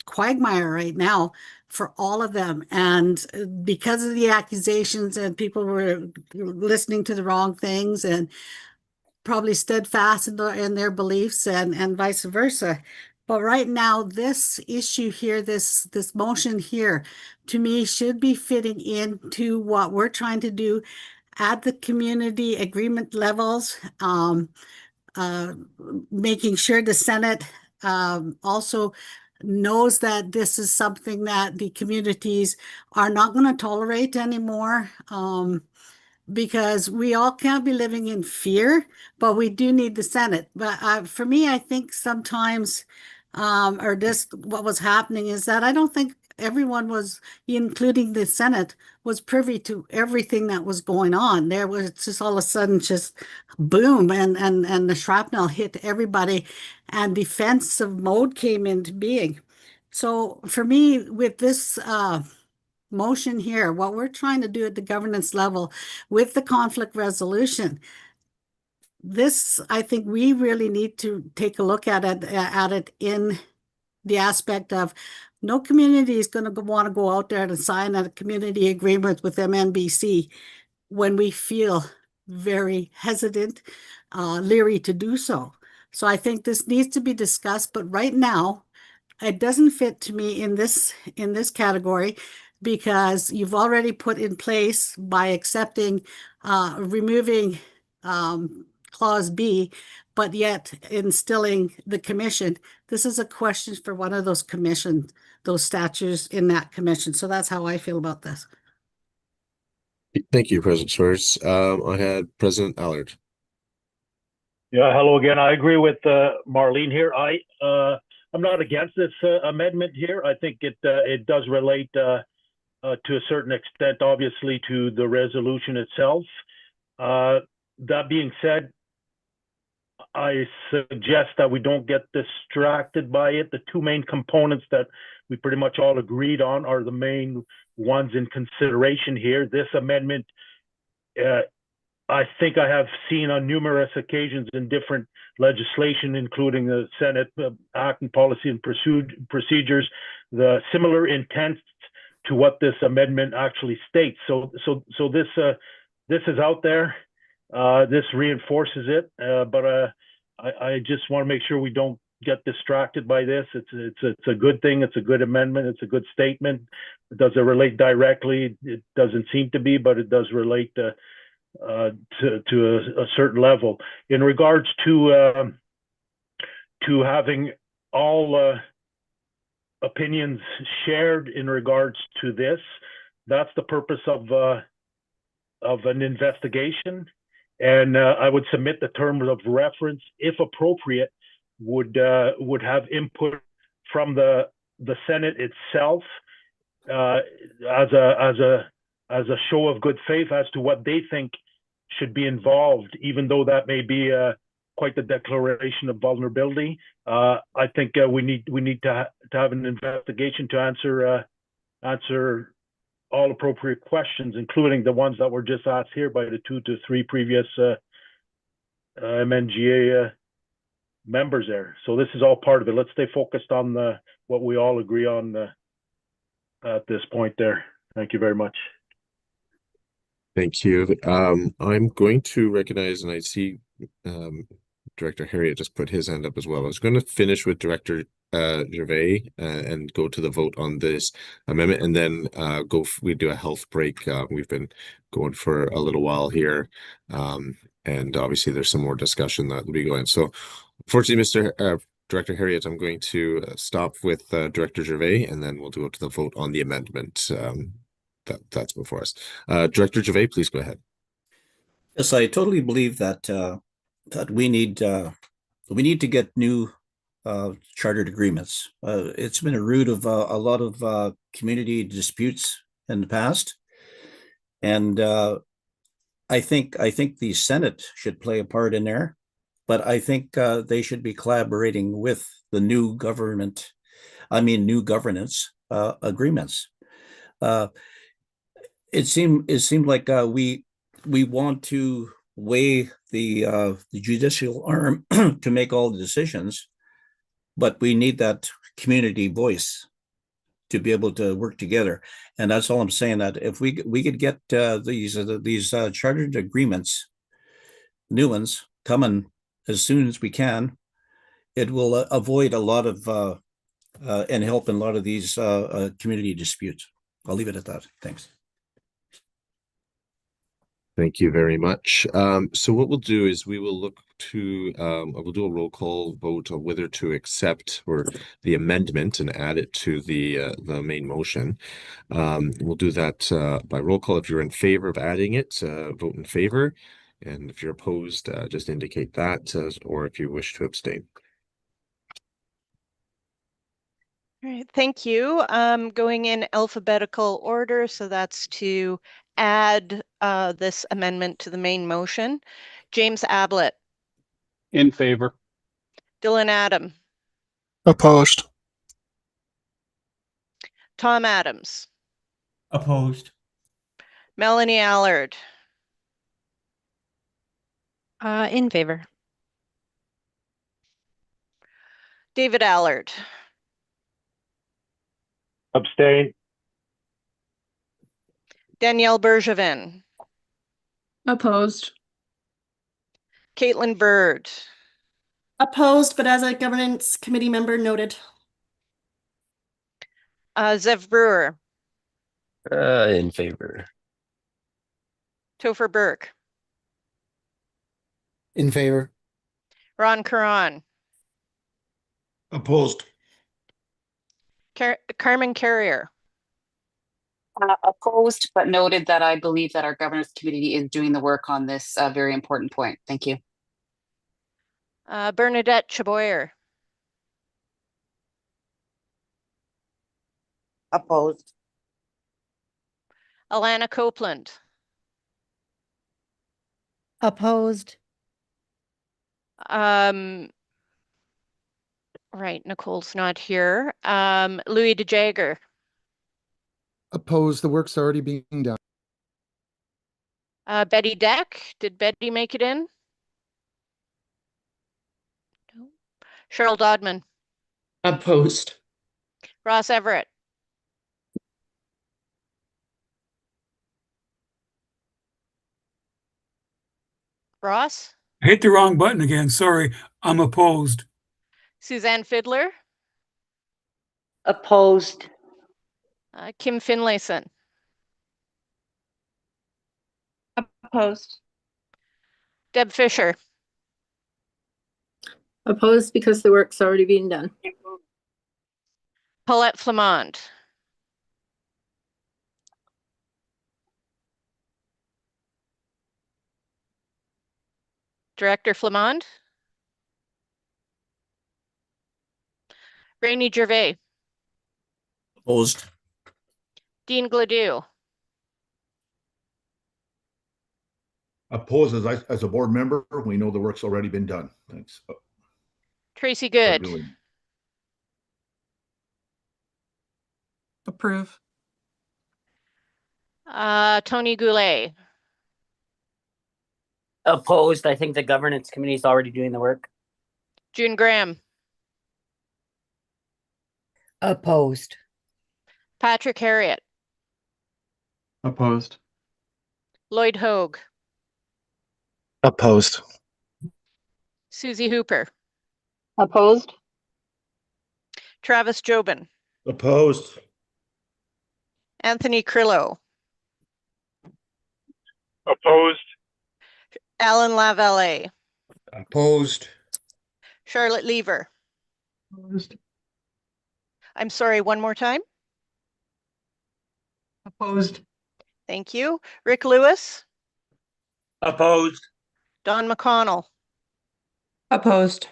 quagmire right now for all of them. And because of the accusations and people were listening to the wrong things and probably steadfast in their beliefs and vice versa. But right now, this issue here, this motion here, to me, should be fitting into what we're trying to do at the community agreement levels, making sure the Senate also knows that this is something that the communities are not going to tolerate anymore. Because we all can't be living in fear, but we do need the Senate. But for me, I think sometimes, what was happening is that I don't think everyone was, including the Senate, was privy to everything that was going on. There was just all of a sudden just boom, and the shrapnel hit everybody, and defensive mode came into being. So for me, with this motion here, what we're trying to do at the governance level with the conflict resolution, this, I think we really need to take a look at it in the aspect of no community is going to want to go out there and sign a community agreement with MNBC when we feel very hesitant, leery to do so. So I think this needs to be discussed, but right now, it doesn't fit to me in this category because you've already put in place by accepting removing clause B, but yet instilling the commission. This is a question for one of those commissions, those statutes in that commission. So that's how I feel about this. Thank you, President Swears. I had President Allard. Yeah, hello again. I agree with Marlene here. I'm not against this amendment here. I think it does relate to a certain extent, obviously, to the resolution itself. That being said, I suggest that we don't get distracted by it. The two main components that we pretty much all agreed on are the main ones in consideration here. This amendment, I think I have seen on numerous occasions in different legislation, including the Senate Act and Policy and Procedures, the similar intent to what this amendment actually states. So this is out there. This reinforces it, but I just want to make sure we don't get distracted by this. It's a good thing. It's a good amendment. It's a good statement. Does it relate directly? It doesn't seem to be, but it does relate to a certain level. In regards to having all opinions shared in regards to this, that's the purpose of an investigation. And I would submit the terms of reference, if appropriate, would have input from the Senate itself as a show of good faith as to what they think should be involved, even though that may be quite the declaration of vulnerability. I think we need to have an investigation to answer all appropriate questions, including the ones that were just asked here by the 2 to 3 previous MNGA members there. So this is all part of it. Let's stay focused on what we all agree on at this point there. Thank you very much. Thank you. I'm going to recognize, and I see Director Harriet just put his hand up as well. I was going to finish with Director Gervais and go to the vote on this amendment, and then we do a health break. We've been going for a little while here, and obviously there's some more discussion that will be going. So, unfortunately, Director Harriet, I'm going to stop with Director Gervais, and then we'll go to the vote on the amendment that's before us. Director Gervais, please go ahead. Yes, I totally believe that that we need to get new chartered agreements. It's been a root of a lot of community disputes in the past, and I think the Senate should play a part in there, but I think they should be collaborating with the new governance agreements. It seemed like we want to weigh the judicial arm to make all the decisions, but we need that community voice to be able to work together. And that's all I'm saying, that if we could get these chartered agreements, new ones, coming as soon as we can, it will avoid a lot of and help in a lot of these community disputes. I'll leave it at that. Thanks. Thank you very much. So what we'll do is we will look to we'll do a roll call vote on whether to accept the amendment and add it to the main motion. We'll do that by roll call. If you're in favor of adding it, vote in favor, and if you're opposed, just indicate that, or if you wish to abstain. All right, thank you. Going in alphabetical order, so that's to add this amendment to the main motion. James Ablett. In favor. Dylan Adam. Opposed. Tom Adams. Opposed. Melanie Allard. In favor. David Allard. Abstain. Danielle Bergevin. Opposed. Caitlin Bird. Opposed, but as a governance committee member, noted. Zev Brewer. In favor. Topher Burke. In favor. Ron Karan. Opposed. Carmen Carrier. Opposed, but noted that I believe that our governance committee is doing the work on this very important point. Thank you. Bernadette Chaboyer. Opposed. Alana Copeland. Opposed. Right, Nicole's not here. Louis DeJager. Opposed. The work's already being done. Betty Deck. Did Betty make it in? No. Cheryl Dodman. Opposed. Ross Everett. Ross. I hit the wrong button again. Sorry. I'm opposed. Suzanne Fiddler. Opposed. Kim Finlayson. Opposed. Deb Fisher. Opposed because the work's already being done. Paulette Flamond. Director Flamond. Rainey Gervais, Opposed. Dean Gladue, Oppose as a board member. We know the work's already been done. Thanks. Tracy Good, Approve. Tony Goulet, Opposed. I think the governance committee is already doing the work. June Graham, Opposed. Patrick Harriet, Opposed. Lloyd Hogue, Opposed. Susie Hooper, Opposed? Travis Jobin, Opposed. Anthony Crillo, Opposed. Alan Lavallee, Opposed. Charlotte Lever. Opposed. I'm sorry, one more time. Opposed. Thank you. Rick Lewis, Opposed. Don McConnell, Opposed.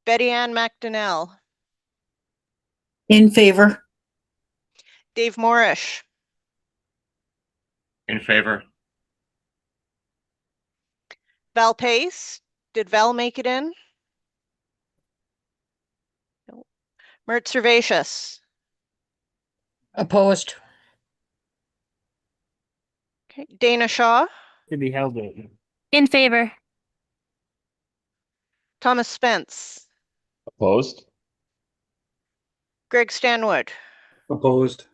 Betty Ann McDonnell, In favor. Dave Morrish, In favor. Val Pace. Did Val make it in? No. Mert Servatius. Opposed. Okay. Dana Shaw, To be held over. In favor. Thomas Spence, Opposed. Greg Stanwood, Opposed.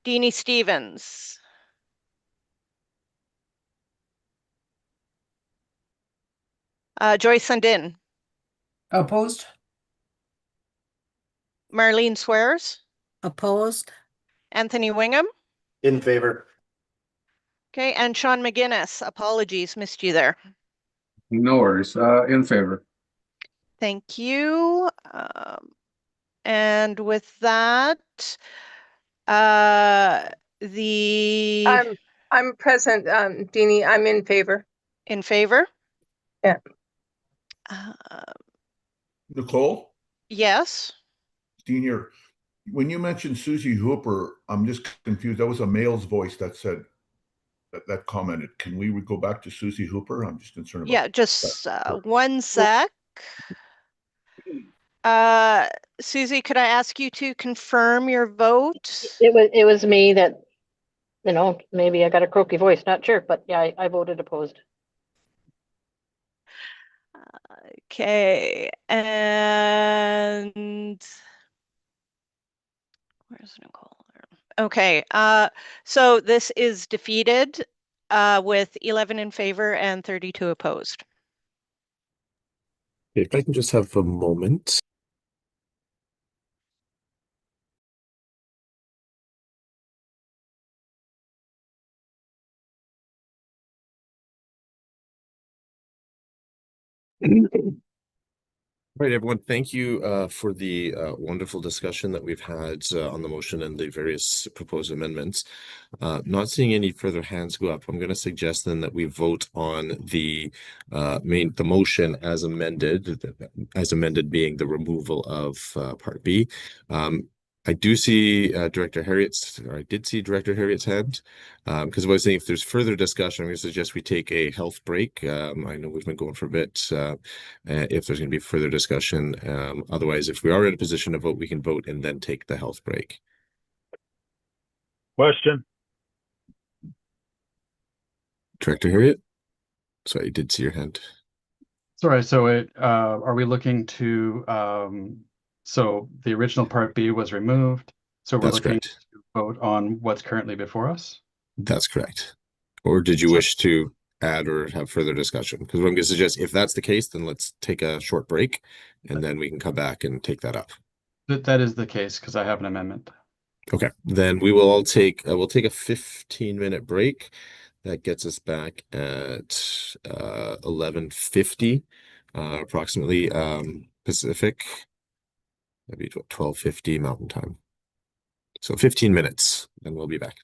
Deanie Stevens, Joyce Sundin, Opposed. Marlene Swears, Opposed? Anthony Wingham. In favor. Okay, and Sean McGinnis. Apologies, missed you there. No worries. In favor. Thank you. And with that, the I'm present, Deanie. I'm in favor. in favor. Yeah. Nicole, Yes. Dean here. When you mentioned Susie Hooper, I'm just confused. That was a male's voice that said that commented. Can we go back to Susie Hooper? I'm just concerned about. Yeah, just one sec. Susie, could I ask you to confirm your vote? It was me that, maybe I got a croaky voice, not sure, but yeah, I voted opposed. Okay, and where's Nicole? Okay, so this is defeated with 11 in favor and 32 opposed. If I can just have a moment. Right, everyone, thank you for the wonderful discussion that we've had on the motion and the various proposed amendments. Not seeing any further hands go up, I'm going to suggest then that we vote on the motion as amended being the removal of Part B. I do see Director Harriet's, or I did see Director Harriet's hand, because I was saying if there's further discussion, I'm going to suggest we take a health break. I know we've been going for a bit. If there's going to be further discussion, otherwise, if we are in a position to vote, we can vote and then take the health break. Question. Director Harriet? Sorry, I did see your hand. Sorry, so are we looking to, so the original Part B was removed, so we're That's looking correct. to vote on what's currently before us? That's correct. Or did you wish to add or have further discussion? Because what I'm going to suggest, if that's the case, then let's take a short break and then we can come back and take that up. That is the case, because I have an amendment. Okay, then we will all take, we'll take a 15-minute break. That gets us back at 11:50, approximately Pacific. That'd be 12:50 Mountain Time. So 15 minutes, and we'll be back.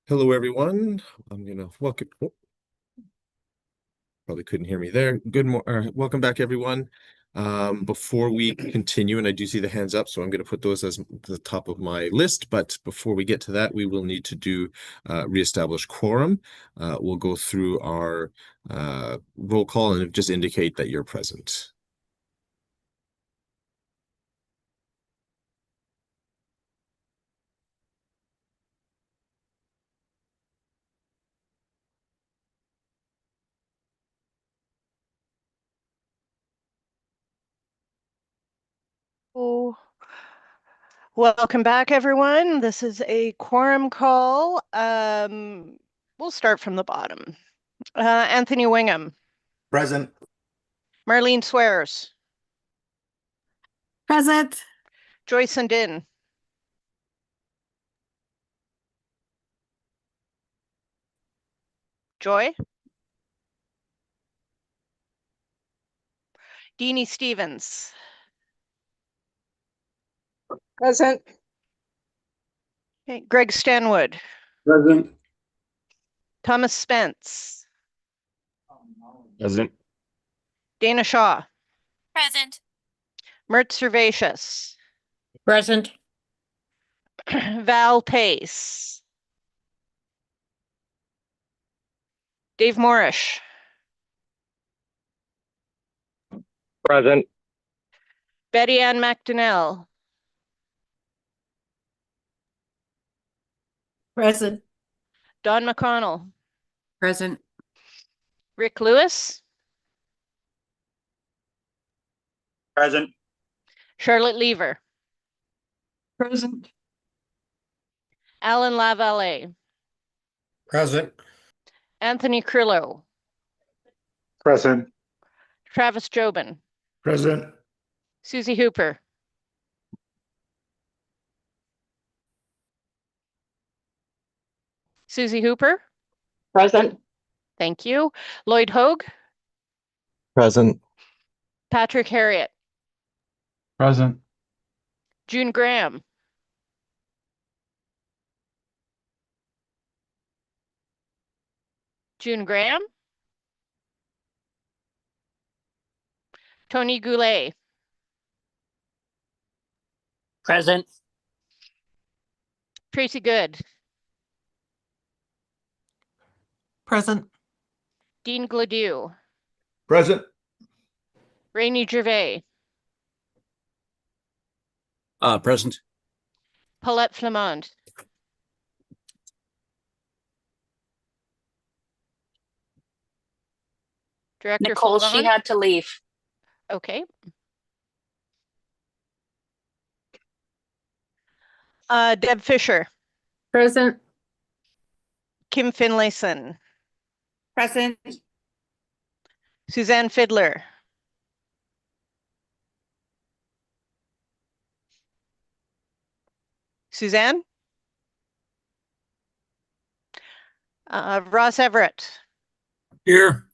Hello, everyone. I'm gonna welcome. Oh, probably couldn't hear me there. Welcome back, everyone. Before we continue, and I do see the hands up, so I'm going to put those as the top of my list. But before we get to that, we will need to do reestablish quorum. We'll go through our roll call and just indicate that you're present. Oh, welcome back, everyone. This is a quorum call. We'll start from the bottom. Anthony Wingham. Present. Marlene Swears. Present. Joyce Sundin. Joy. Deanie Stevens. Present. Okay. Greg Stanwood. Present. Thomas Spence. Present. Dana Shaw. Present. Mert Servatius. Present. Val Pace. Dave Morrish. Present. Betty Ann McDonnell. Present. Don McConnell. Present. Rick Lewis. Present. Charlotte Lever. Present. Alan Lavallee. Present. Anthony Crillo. Present. Travis Jobin. Present. Susie Hooper. Susie Hooper. Present. Thank you. Lloyd Hogue. Present. Patrick Harriet. Present. June Graham. June Graham. Tony Goulet. Present. Tracy Good. Present. Dean Gladue. Present. Rainey Gervais. Present. Paulette Flamond. Director Nicole, she Flavon. had to leave. Okay. Deb Fisher. Present. Kim Finlayson. Present. Suzanne Fiddler. Suzanne. Ross Everett. Here.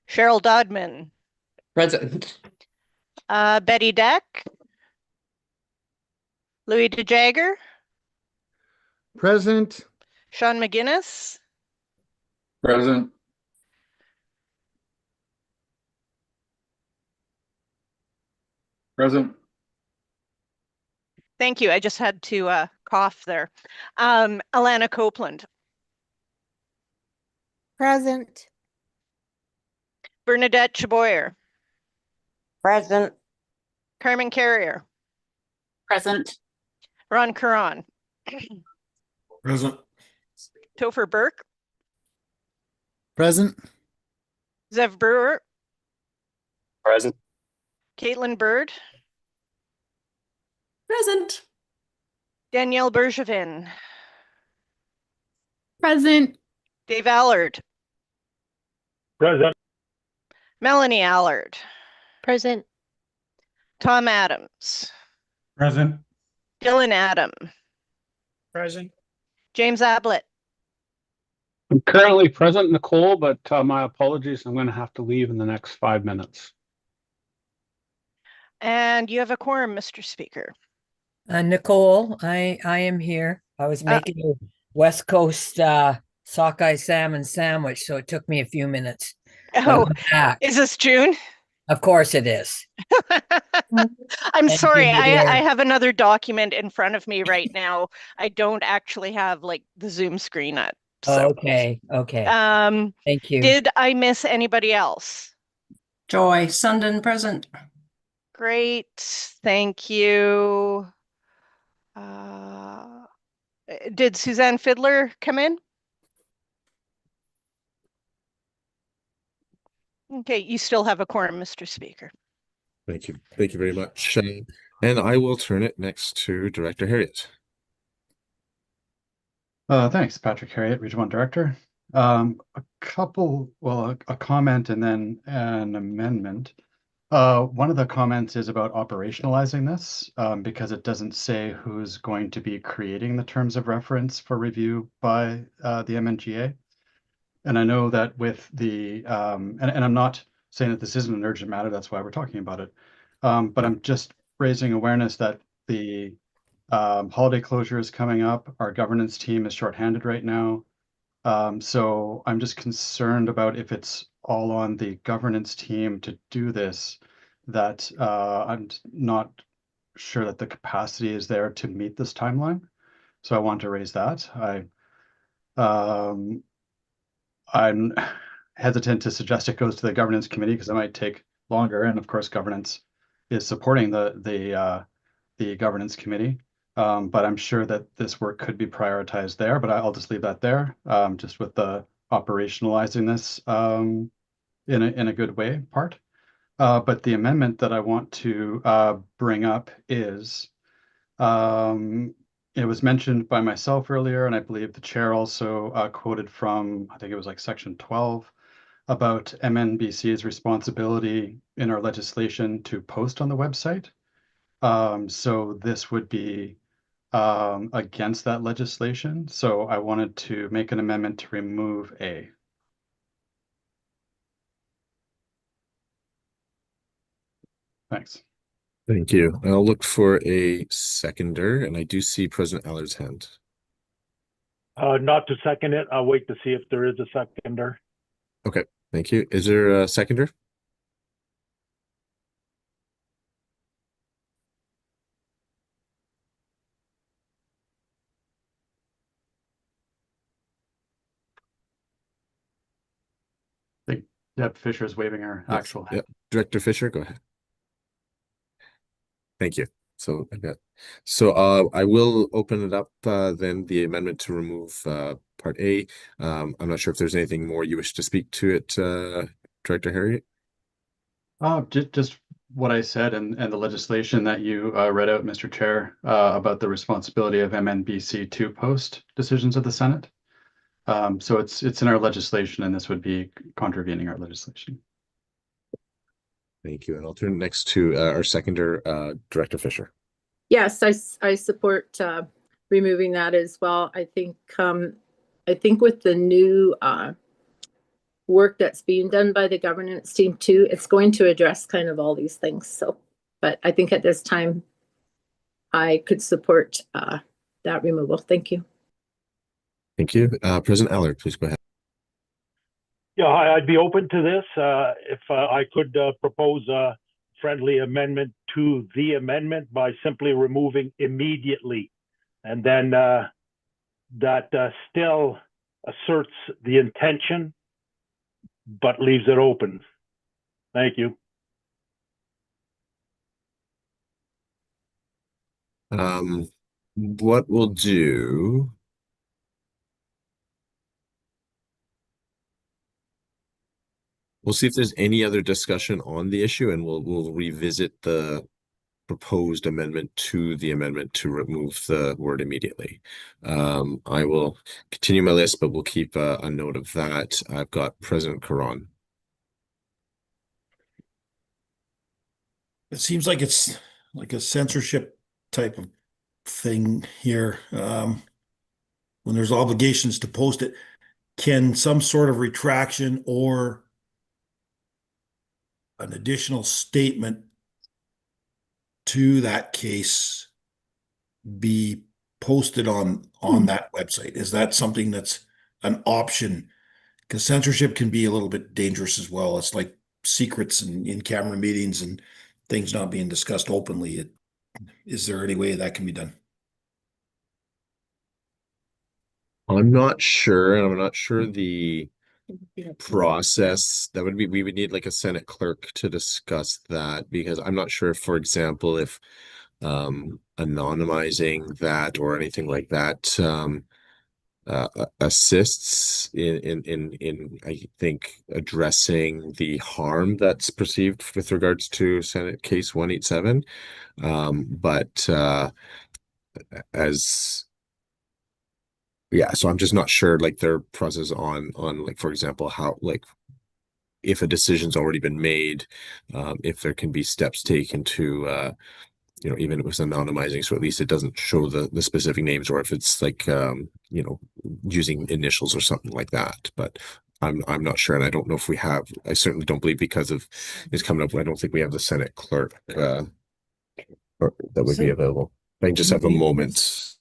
Cheryl Dodman. Present. Betty Deck. Louis DeJagger. Present. Sean McGinnis. Present. Present. Thank you. I just had to cough there. Alana Copeland. Present. Bernadette Chaboyer. Present. Carmen Carrier. Present. Ron Curran. Present. Topher Burke. Present. Zev Brewer. Present. Caitlin Bird. Present. Danielle Bergevin. Present. Dave Allard. Present. Melanie Allard. Present. Tom Adams. Present. Dylan Adam. Present. James Ablett. I'm currently present, Nicole, but my apologies. I'm going to have to leave in the next 5 minutes. And you have a quorum, Mr. Speaker. Nicole, I am here. I was making West Coast sockeye salmon sandwich, so it took me a few minutes. But Oh, I'm back. is this June? Of course it is. I'm Thank sorry, you, my I dear. have another document in front of me right now. I don't actually have like the Zoom screen up. So, Okay. Thank you. did I miss anybody else? Joy Sundin present. Great, thank you. Did Suzanne Fiddler come in? Okay, you still have a quorum, Mr. Speaker. Thank you. Thank you very much. And I will turn it next to Director Harriet. Thanks, Patrick Harriet, Region 1 Director. A comment and then an amendment. One of the comments is about operationalizing this because it doesn't say who's going to be creating the terms of reference for review by the MNGA. And I know that with the, and I'm not saying that this isn't an urgent matter, that's why we're talking about it. But I'm just raising awareness that the holiday closure is coming up. Our governance team is shorthanded right now. So I'm just concerned about if it's all on the governance team to do this, that I'm not sure that the capacity is there to meet this timeline. So I want to raise that. I'm hesitant to suggest it goes to the governance committee because it might take longer. And of course, governance is supporting the governance committee. But I'm sure that this work could be prioritized there, but I'll just leave that there, just with the operationalizing this in a good way part. But the amendment that I want to bring up is it was mentioned by myself earlier, and I believe the chair also quoted from, I think it was like section 12, about MNBC's responsibility in our legislation to post on the website. So this would be against that legislation. So I wanted to make an amendment to remove A. Thanks. Thank you. I'll look for a seconder, and I do see President Allard's hand. Not to second it. I'll wait to see if there is a seconder. Okay, thank you. Is there a seconder? I think Deb Fisher is waving her actual hand. Yep. Director Fisher, go ahead. Thank you. So I will open it up then the amendment to remove part A. I'm not sure if there's anything more you wish to speak to it, Director Harriet. Just what I said and the legislation that you read out, Mr. Chair, about the responsibility of MNBC to post decisions of the Senate. So it's in our legislation, and this would be contravening our legislation. Thank you. And I'll turn next to our seconder, Director Fisher. Yes, I support removing that as well. I think with the new work that's being done by the governance team too, it's going to address kind of all these things. So, but I think at this time, I could support that removal. Thank you. Thank you. President Allard, please go ahead. Yeah, I'd be open to this if I could propose a friendly amendment to the amendment by simply removing immediately. And then that still asserts the intention, but leaves it open. Thank you. What we'll do. We'll see if there's any other discussion on the issue, and we'll revisit the proposed amendment to the amendment to remove the word immediately. I will continue my list, but we'll keep a note of that. I've got President Caron. It seems like it's like a censorship type of thing here. When there's obligations to post it, can some sort of retraction or an additional statement to that case be posted on that website? Is that something that's an option? Because censorship can be a little bit dangerous as well. It's like secrets and in-camera meetings and things not being discussed openly. Is there any way that can be done? I'm not sure. I'm not sure the process that would be. We would need like a Senate clerk to discuss that, because I'm not sure, for example, if anonymizing that or anything like that assists in I think addressing the harm that's perceived with regards to Senate Case 187. But as yeah, so I'm just not sure like their process on like, for example, how like if a decision's already been made, if there can be steps taken to even if it's anonymizing, so at least it doesn't show the specific names, or if it's like using initials or something like that. But I'm not sure, and I don't know if we have. I certainly don't believe, because of it's coming up, I don't think we have the Senate clerk that would be available. I just have a moment.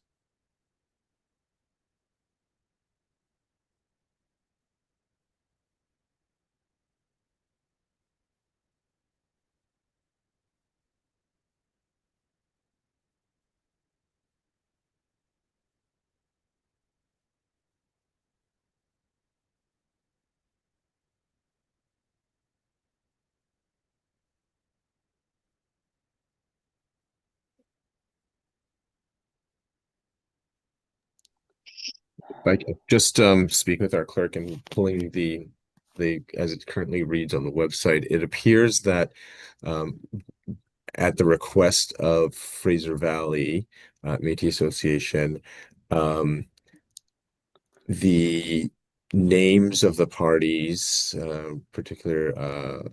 I just speaking with our clerk and pulling the as it currently reads on the website, it appears that at the request of Fraser Valley Métis Association, the names of the parties, particular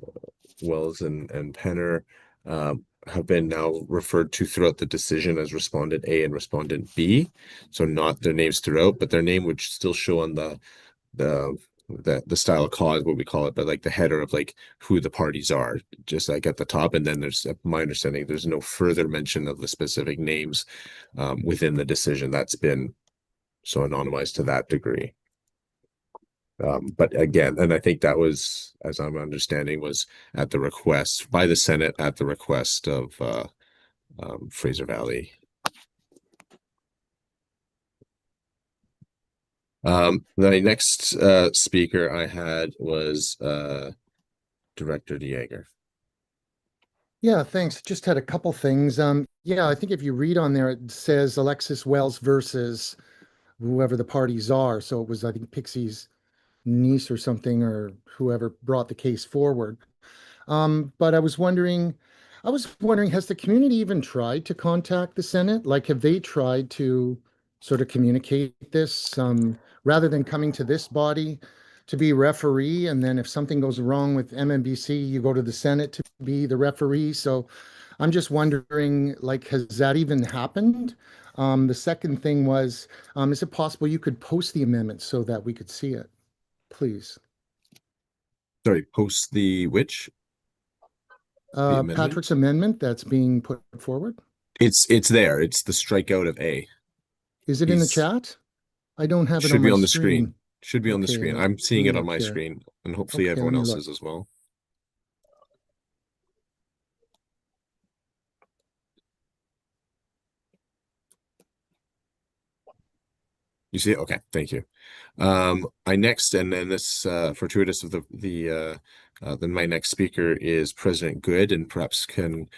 Wells and Penner, have been now referred to throughout the decision as Respondent A and Respondent B. So not their names throughout, but their name would still show on the style of cause, what we call it, but like the header of like who the parties are, just like at the top. And then there's, my understanding, there's no further mention of the specific names within the decision. That's been so anonymized to that degree. But again, and I think that was, as I'm understanding, was at the request by the Senate, at the request of Fraser Valley. The next speaker I had was Director Dieger. Yeah, thanks. Just had a couple things. Yeah, I think if you read on there, it says Alexis Wells versus whoever the parties are. So it was, I think, Pixie's niece or something, or whoever brought the case forward. But I was wondering, has the community even tried to contact the Senate? Like, have they tried to sort of communicate this, rather than coming to this body to be referee, and then if something goes wrong with MMBC, you go to the Senate to be the referee? So I'm just wondering, like, has that even happened? The second thing was, is it possible you could post the amendment so that we could see it, please? Sorry, post the which? The amendment? Patrick's amendment that's being put forward. It's there. It's the strikeout of A. Is it in the chat? I don't have it Should on be my on the screen. screen. Should be on the Okay, screen. let I'm seeing me it on look my here. screen, and hopefully Okay, everyone let me look. else's as well. You see it? Okay, thank you. I next, and then this fortuitous of then my next speaker is President Good, and perhaps can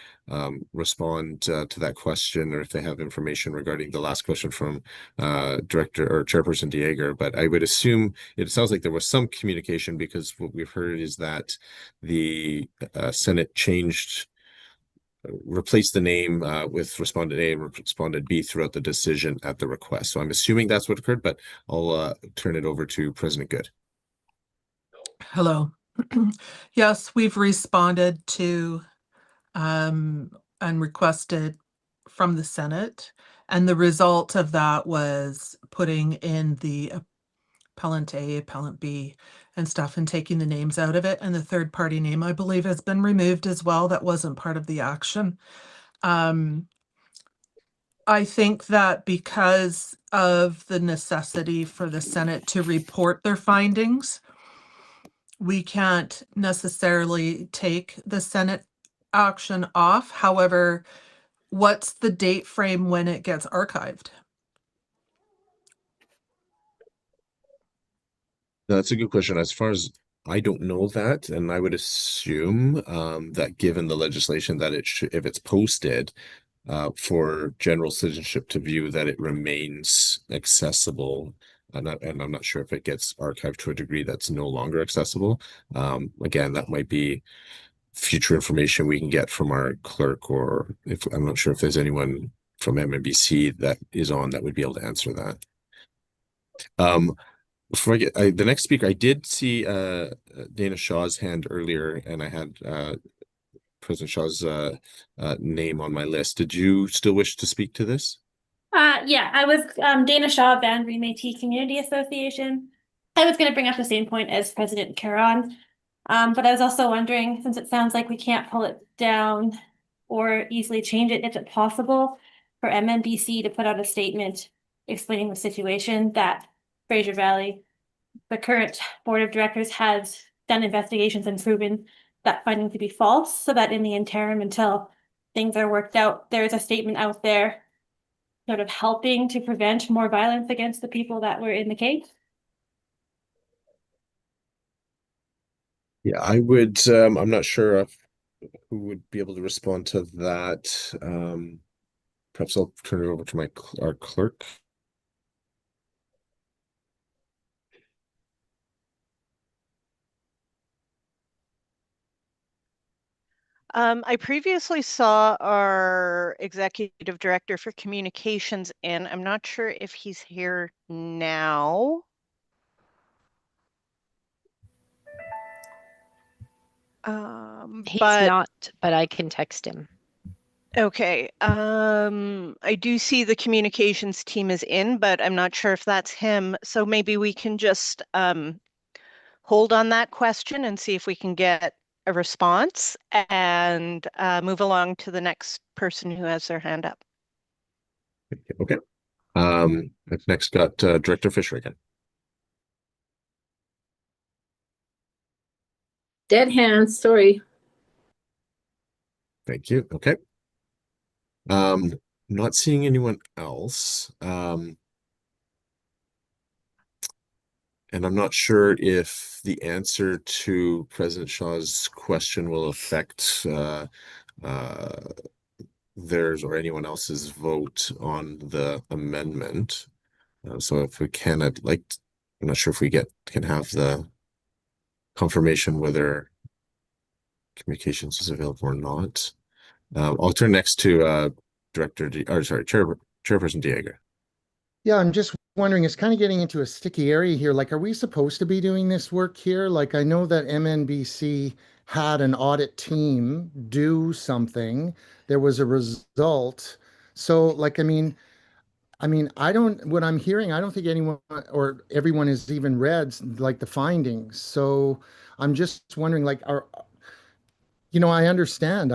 respond to that question, or if they have information regarding the last question from Director or Chairperson Dieger. But I would assume it sounds like there was some communication, because what we've heard is that the Senate replace the name with Respondent A and Respondent B throughout the decision at the request. So I'm assuming that's what occurred, but I'll turn it over to President Good. Hello. Yes, we've responded to and requested from the Senate, and the result of that was putting in the appellant A, appellant B, and stuff, and taking the names out of it. And the third party name, I believe, has been removed as well. That wasn't part of the action. I think that because of the necessity for the Senate to report their findings, we can't necessarily take the Senate action off. However, what's the date frame when it gets archived? That's a good question. As far as I don't know that, and I would assume that given the legislation that it should, if it's posted for general citizenship to view, that it remains accessible. And I'm not sure if it gets archived to a degree that's no longer accessible. Again, that might be future information we can get from our clerk, or if I'm not sure if there's anyone from MNBC that is on that would be able to answer that. Before I get the next speaker, I did see Dana Shaw's hand earlier, and I had President Shaw's name on my list. Did you still wish to speak to this? Yeah, I was Dana Shaw, Banbury Métis Community Association. I was going to bring up the same point as President Caron, but I was also wondering, since it sounds like we can't pull it down or easily change it, is it possible for MNBC to put out a statement explaining the situation that Fraser Valley, the current board of directors, has done investigations and proven that finding to be false, so that in the interim, until things are worked out, there is a statement out there sort of helping to prevent more violence against the people that were in the case? Yeah, I would. I'm not sure who would be able to respond to that. Perhaps I'll turn it over to our clerk. I previously saw our executive director for communications in. I'm not sure if he's here now. He's not, but I can text him. Okay. I do see the communications team is in, but I'm not sure if that's him. So maybe we can just hold on that question and see if we can get a response and move along to the next person who has their hand up. Okay. I've next got Director Fisher again. Dead hands, sorry. Thank you. Okay. Not seeing anyone else. And I'm not sure if the answer to President Shaw's question will affect theirs or anyone else's vote on the amendment. So if we can, I'm not sure if we can have the confirmation whether communications is available or not. I'll turn next to Chairperson Diego. Yeah, I'm just wondering, it's kind of getting into a sticky area here. Like, are we supposed to be doing this work here? Like, I know that MNBC had an audit team do something. There was a result. So, like, what I'm hearing, I don't think anyone or everyone has even read like the findings. So I'm just wondering, like, I understand,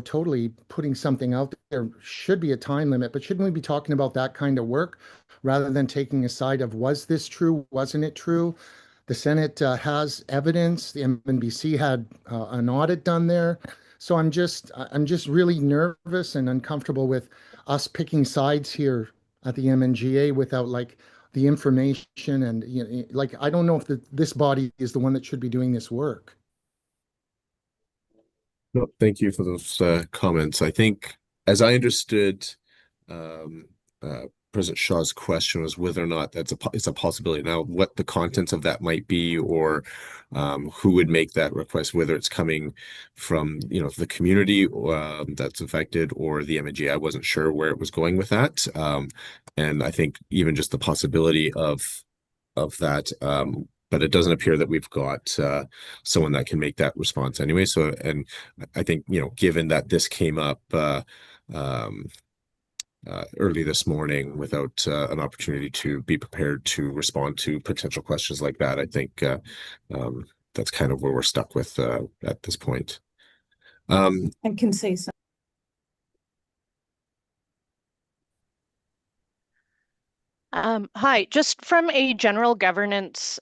totally putting something out there should be a time limit, but shouldn't we be talking about that kind of work rather than taking a side of, was this true? Wasn't it true? The Senate has evidence. The MNBC had an audit done there. So I'm just really nervous and uncomfortable with us picking sides here at the MNGA without like the information and like I don't know if this body is the one that should be doing this work. No, thank you for those comments. I think, as I understood, President Shaw's question was whether or not it's a possibility. Now, what the contents of that might be, or who would make that request, whether it's coming from the community that's affected or the MNGA. I wasn't sure where it was going with that, and I think even just the possibility of that. But it doesn't appear that we've got someone that can make that response anyway. So, and I think, given that this came up early this morning without an opportunity to be prepared to respond to potential questions like that, I think that's kind of where we're stuck with at this point. I can say something. Hi, just from a general governance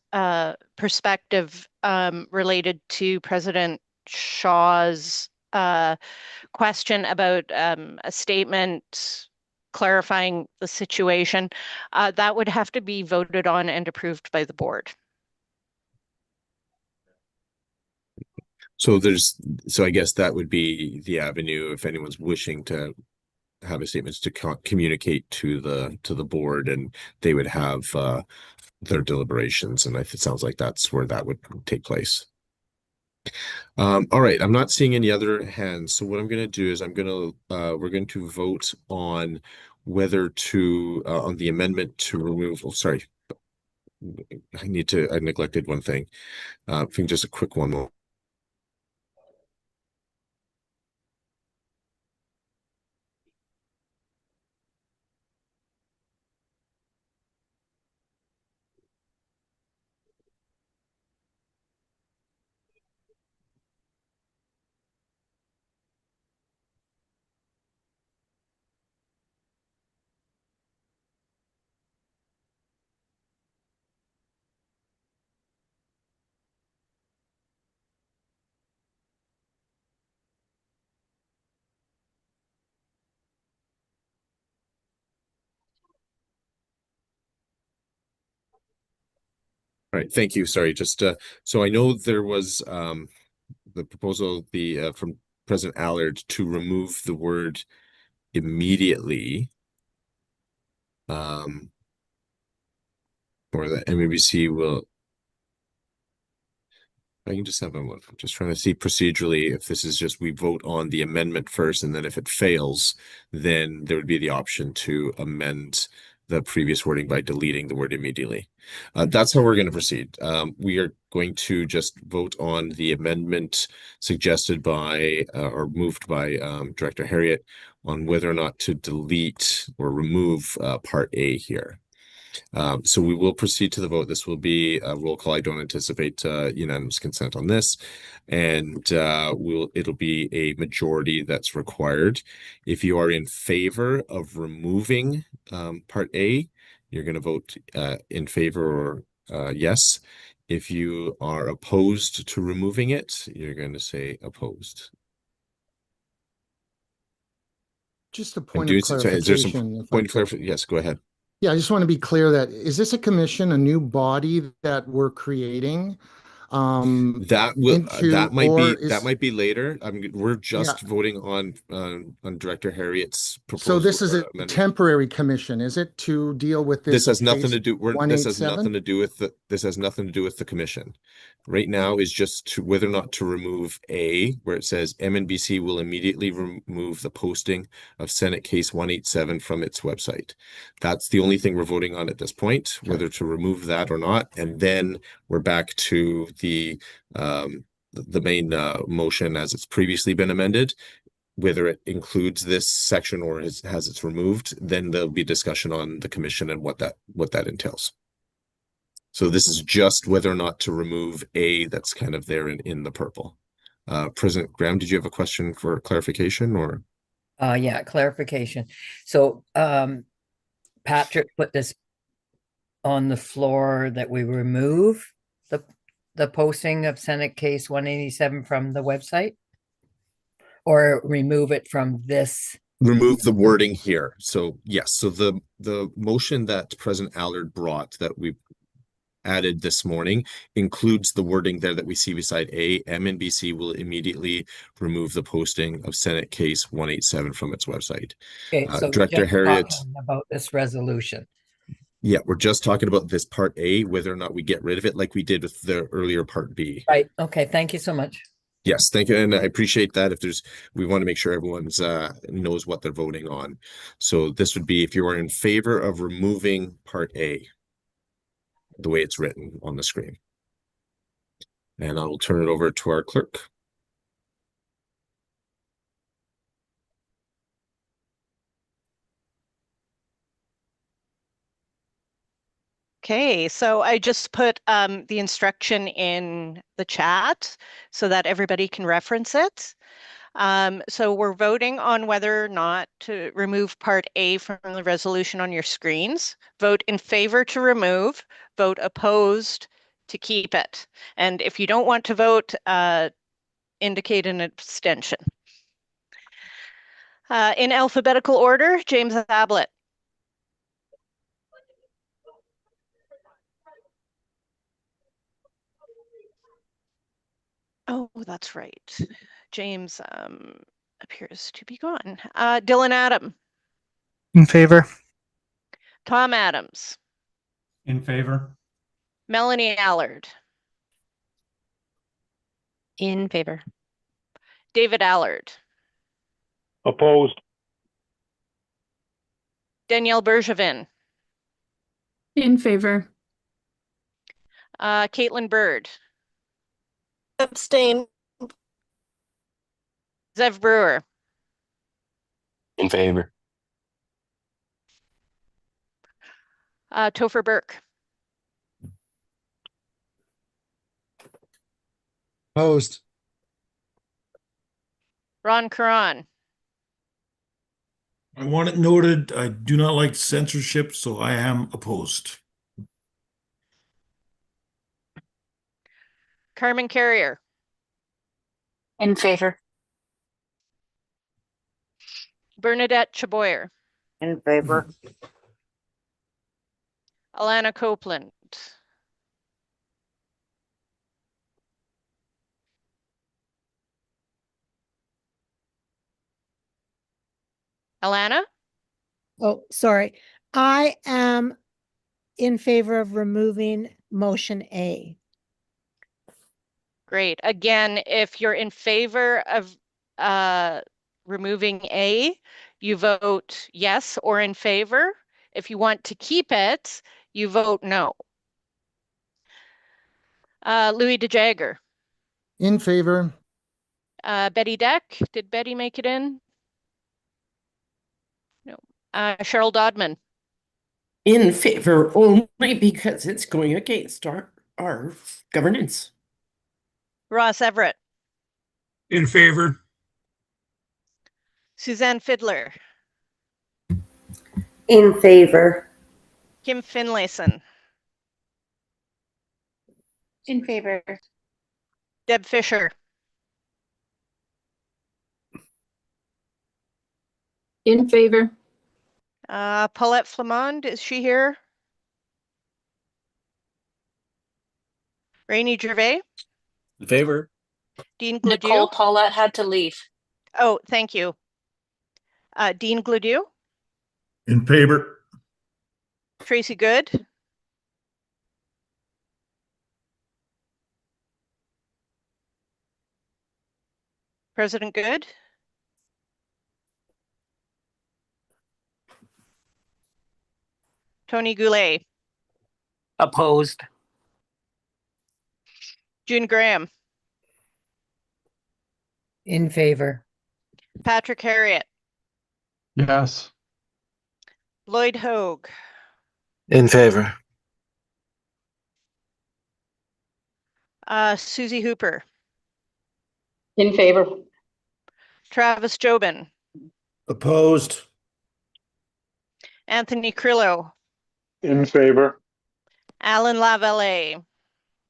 perspective related to President Shaw's question about a statement clarifying the situation, that would have to be voted on and approved by the board. So I guess that would be the avenue if anyone's wishing to have a statements to communicate to the board, and they would have their deliberations, and it sounds like that's where that would take place. All right, I'm not seeing any other hands, so what I'm going to do is we're going to vote on whether to on the amendment to remove. Oh, sorry, I neglected one thing. I think just a quick one more. All right, thank you. Sorry, just so I know there was the proposal from President Allard to remove the word immediately, or the MABC will. I can just have a look. I'm just trying to see procedurally if this is just we vote on the amendment first, and then if it fails, then there would be the option to amend the previous wording by deleting the word immediately. That's how we're going to proceed. We are going to just vote on the amendment suggested by or moved by Director Harriet on whether or not to delete or remove Part A here. So we will proceed to the vote. This will be a roll call. I don't anticipate unanimous consent on this, and it'll be a majority that's required. If you are in favor of removing Part A, you're going to vote in favor or yes. If you are opposed to removing it, you're going to say opposed. Just a point of clarification. Is there some point of clarification? Yes, go ahead. Yeah, I just want to be clear that, is this a commission, a new body that we're creating? That might be later. We're just voting on Director Harriet's proposal. So this is a temporary commission, is it, to deal with this? This has nothing to do. This has nothing to do with the commission. Right now is just to whether or not to remove A, where it says MNBC will immediately remove the posting of Senate Case 187 from its website. That's the only thing we're voting on at this point, whether to remove that or not, and then we're back to the main motion as it's previously been amended. Whether it includes this section or has it's removed, then there'll be discussion on the commission and what that entails. So this is just whether or not to remove A that's kind of there in the purple. President Graham, did you have a question for clarification or? Yeah, clarification. So Patrick put this on the floor that we remove the posting of Senate Case 187 from the website, or remove it from this? Remove the wording here. So yes, so the motion that President Allard brought that we added this morning includes the wording there that we see beside A. MNBC will immediately remove the posting of Senate Case 187 from its website. Okay, so Director Harriet, about this resolution. Yeah, we're just talking about this Part A, whether or not we get rid of it like we did with the earlier Part B. Right. Okay. Thank you so much. Yes, thank you, and I appreciate that. We want to make sure everyone's knows what they're voting on. So this would be if you are in favor of removing Part A, the way it's written on the screen. And I will turn it over to our clerk. Okay, so I just put the instruction in the chat so that everybody can reference it. So we're voting on whether or not to remove Part A from the resolution on your screens. Vote in favor to remove, vote opposed to keep it. And if you don't want to vote, indicate an abstention. In alphabetical order, James Ablett. Oh, that's right. James appears to be gone. Dylan Adam. In favor. Tom Adams. In favor. Melanie Allard. In favor. David Allard. Opposed. Danielle Bergevin. In favor. Caitlin Bird. Abstain. Zev Brewer. In favor. Topher Burke. Opposed. Ron Karan. I want it noted, I do not like censorship, so I am opposed. Carmen Carrier. In favor. Bernadette Chaboyer. In favor. Alana Copeland. Alana? Oh, sorry. I am in favor of removing motion A. Great. Again, if you're in favor of removing A, you vote yes or in favor. If you want to keep it, you vote no. Louis DeJagger. In favor. Betty Deck. Did Betty make it in? No. Cheryl Dodman. In favor only because it's going against our governance. Ross Everett. In favor. Suzanne Fiddler. In favor. Kim Finlayson. In favor. Deb Fisher. In favor. Paulette Flamond, is she here? Rainey Gervais. In favor. Dean Nicole Gladieu. Paulette had to leave. Oh, thank you. Dean Gladieu. In favor. Tracy Good. President Good. Tony Goulet. Opposed. June Graham. In favor. Patrick Harriet. Yes. Lloyd Hogue. In favor. Susie Hooper. In favor. Travis Jobin. Opposed. Anthony Crillo. In favor. Alan Lavallee.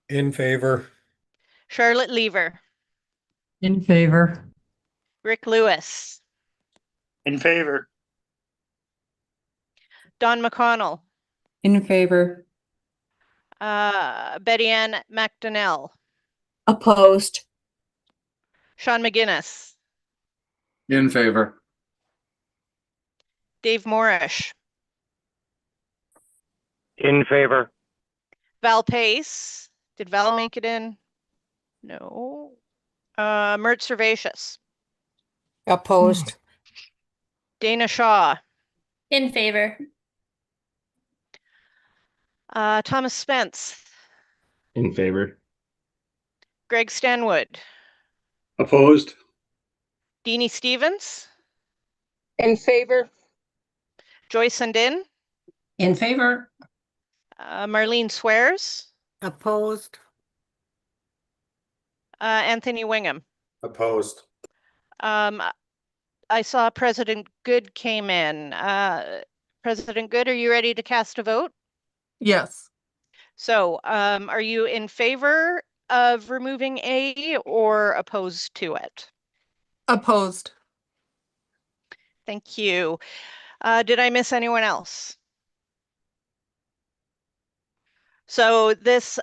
In favor. Charlotte Lever. In favor. Rick Lewis. In favor. Don McConnell. In favor. Betty Ann McDonnell. Opposed. Sean McGinnis. In favor. Dave Morrish. In favor. Val Pace. Did Val make it in? No. Mert Servatius. Opposed. Dana Shaw. In favor. Thomas Spence. In favor. Greg Stanwood. Opposed. Deanie Stevens. In favor. Joyce Sundin. In favor. Marlene Swears. Opposed. Anthony Wingham. Opposed. I saw President Good came in. President Good, are you ready to cast a vote? Yes. So, are you in favor of removing A or opposed to it? Opposed. Thank you. Did I miss anyone else? So this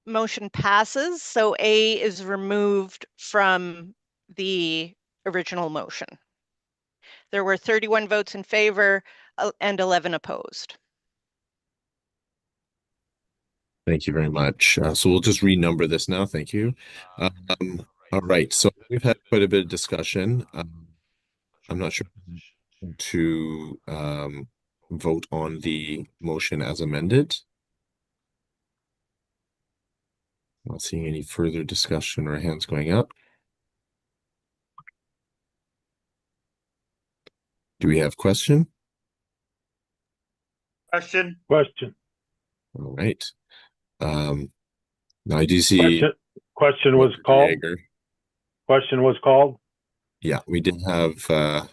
motion passes, so A is removed from the original motion. There were 31 votes in favor and 11 opposed. Thank you very much. So we'll just renumber this now. Thank you. All right. So we've had quite a bit of discussion. I'm not sure to vote on the motion as amended. Not seeing any further discussion or hands going up. Do we have question? Question. All right. Now I do see Question was called. Jaeger. Question was called. Yeah, we did have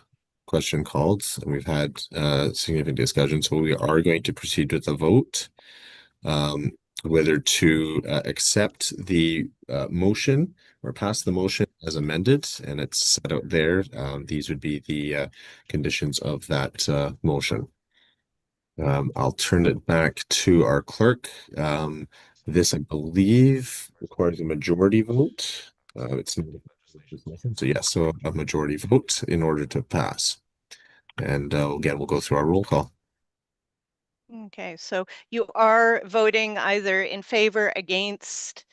question called, and we've had significant discussion. So we are going to proceed with the vote. Whether to accept the motion or pass the motion as amended, and it's set out there. These would be the conditions of that motion. I'll turn it back to our clerk. This, I believe, requires a majority vote. It's not so yes, so a majority vote in order to pass. And again, we'll go through our roll call. Okay, so you are voting either in favor, against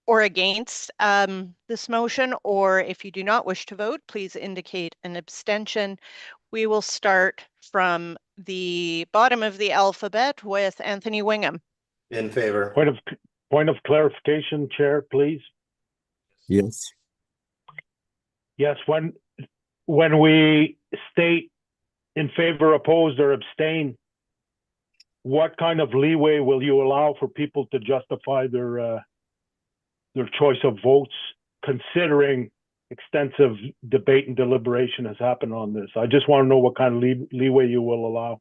this motion, or if you do not wish to vote, please indicate an abstention. We will start from the bottom of the alphabet with Anthony Wingham. In favor. Point of clarification, Chair, please. Yes. Yes, when we state in favor, opposed, or abstain, what kind of leeway will you allow for people to justify their choice of votes, considering extensive debate and deliberation has happened on this? I just want to know what kind of leeway you will allow.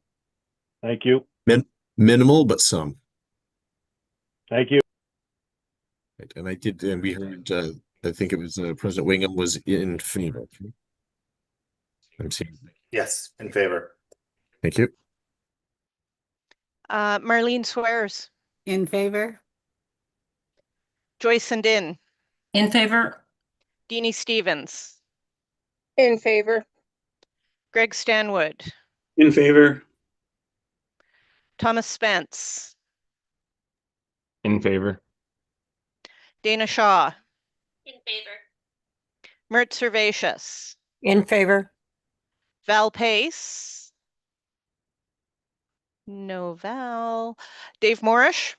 Thank you. Minimal, but some. Thank you. Right, and we heard, I think it was President Wingham was in favor. I'm seeing. Yes, in favor. Thank you. Marlene Swears. In favor? Joyce Sandin. In favor. Deanie Stevens. In favor. Greg Stanwood. In favor. Thomas Spence. In favor. Dana Shaw. In favor. Mert Servatius. In favor? Val Pace. No Val. Dave Morrish.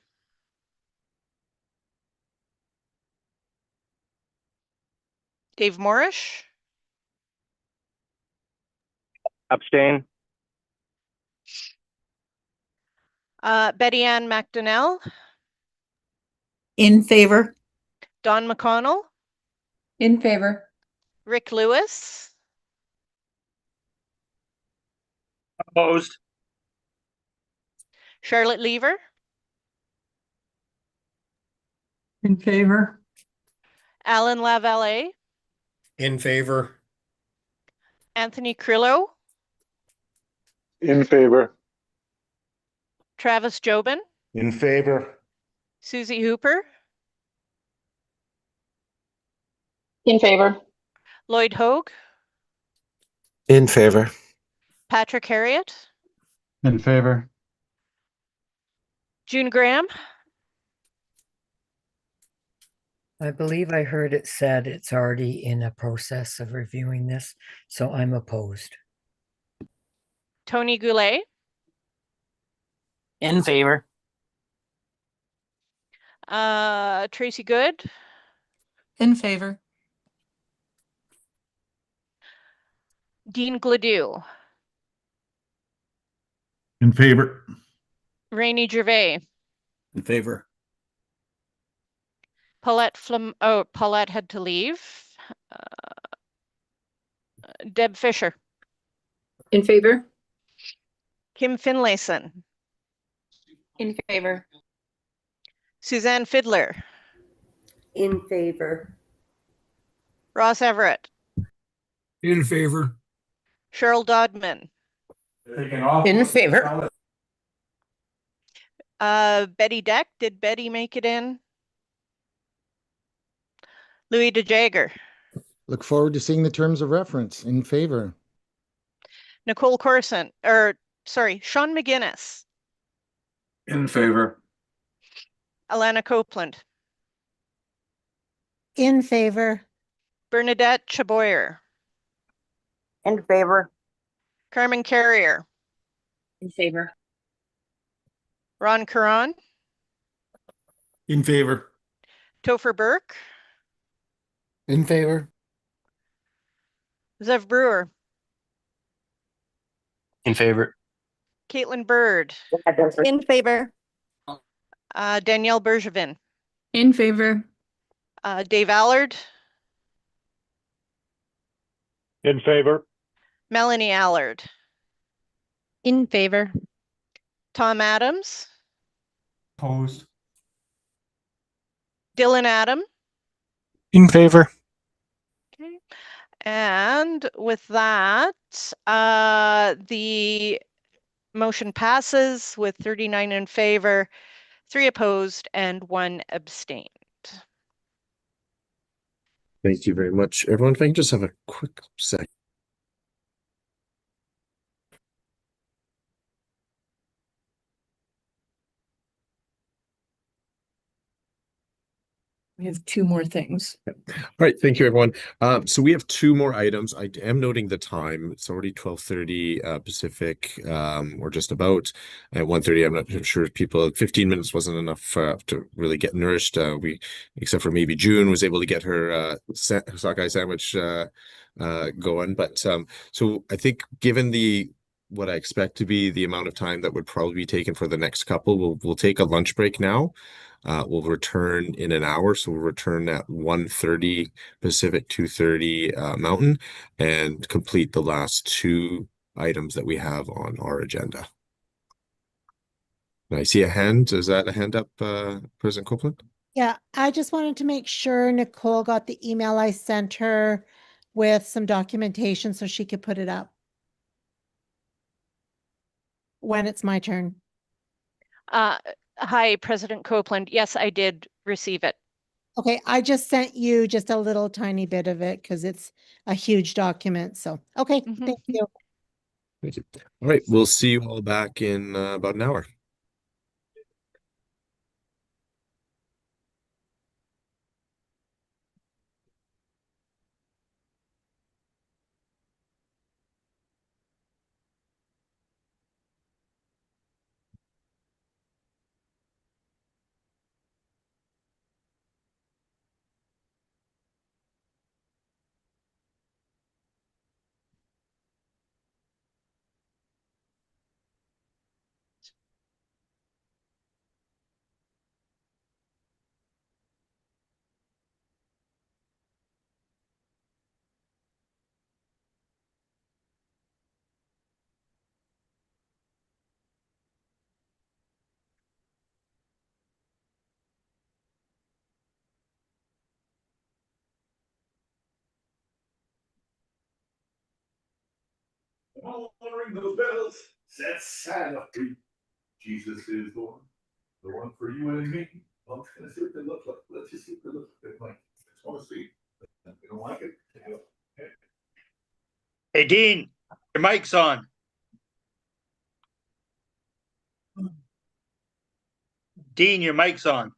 Dave Morrish. Abstain. Betty Ann McDonnell. In favor? Don McConnell. In favor. Rick Lewis. Opposed. Charlotte Lever. In favor? Alan Lavallee. In favor. Anthony Crillo. In favor. Travis Jobin. In favor. Susie Hooper. In favor. Lloyd Hogue. In favor. Patrick Harriet. In favor? June Graham. I believe I heard it said it's already in a process of reviewing this, so I'm opposed. Tony Goulet. In favor. Tracy Good. In favor. Dean Gladue. In favor. Rainey Gervais. In favor. Paulette Paulette had to leave. Deb Fisher. In favor? Kim Finlayson. In favor. Suzanne Fiddler. In favor. Ross Everett. In favor. Cheryl Dodman. In favor. Betty Deck. Did Betty make it in? Louis DeJager. Look forward to seeing the terms of reference. In favor. Nicole Corson, Sean McGinnis. In favor. Alana Copeland. In favor. Bernadette Chaboyer. In favor. Carmen Carrier. In favor. Ron Caron. In favor. Topher Burke. In favor. Zev Brewer. In favor. Caitlin Bird. In favor. Danielle Bergevin. In favor. Dave Allard. In favor. Melanie Allard. In favor. Tom Adams. Opposed. Dylan Adam. In favor. Okay. And with that, the motion passes with 39 in favor, 3 opposed, and 1 abstained. Thank you very much, everyone. If I can just have a quick second. We have 2 more things. All right, thank you, everyone. So we have 2 more items. I am noting the time. It's already 12:30 Pacific, or just about. At 1:30, I'm not sure if people, 15 minutes wasn't enough to really get nourished. Except for maybe June, was able to get her sockeye sandwich going. But so I think given what I expect to be the amount of time that would probably be taken for the next couple, we'll take a lunch break now. We'll return in an hour, so we'll return at 1:30 Pacific, 2:30 Mountain, and complete the last 2 items that we have on our agenda. I see a hand. Is that a hand up, President Copeland? Yeah, I just wanted to make sure Nicole got the email I sent her with some documentation so she could put it up when it's my turn. Hi, President Copeland. Yes, I did receive it. Okay, I just sent you just a little tiny bit of it because it's a huge document. So, okay, thank you. Thank you. All right, we'll see you all back in about an hour. All ring those bells. Set Santa free. Jesus is the one for you and me. Well, let's see what they look like. Let's just see what they look like. I just want to see. If you don't like it, Hey, Dean, your mic's on. Dean, your mic's on.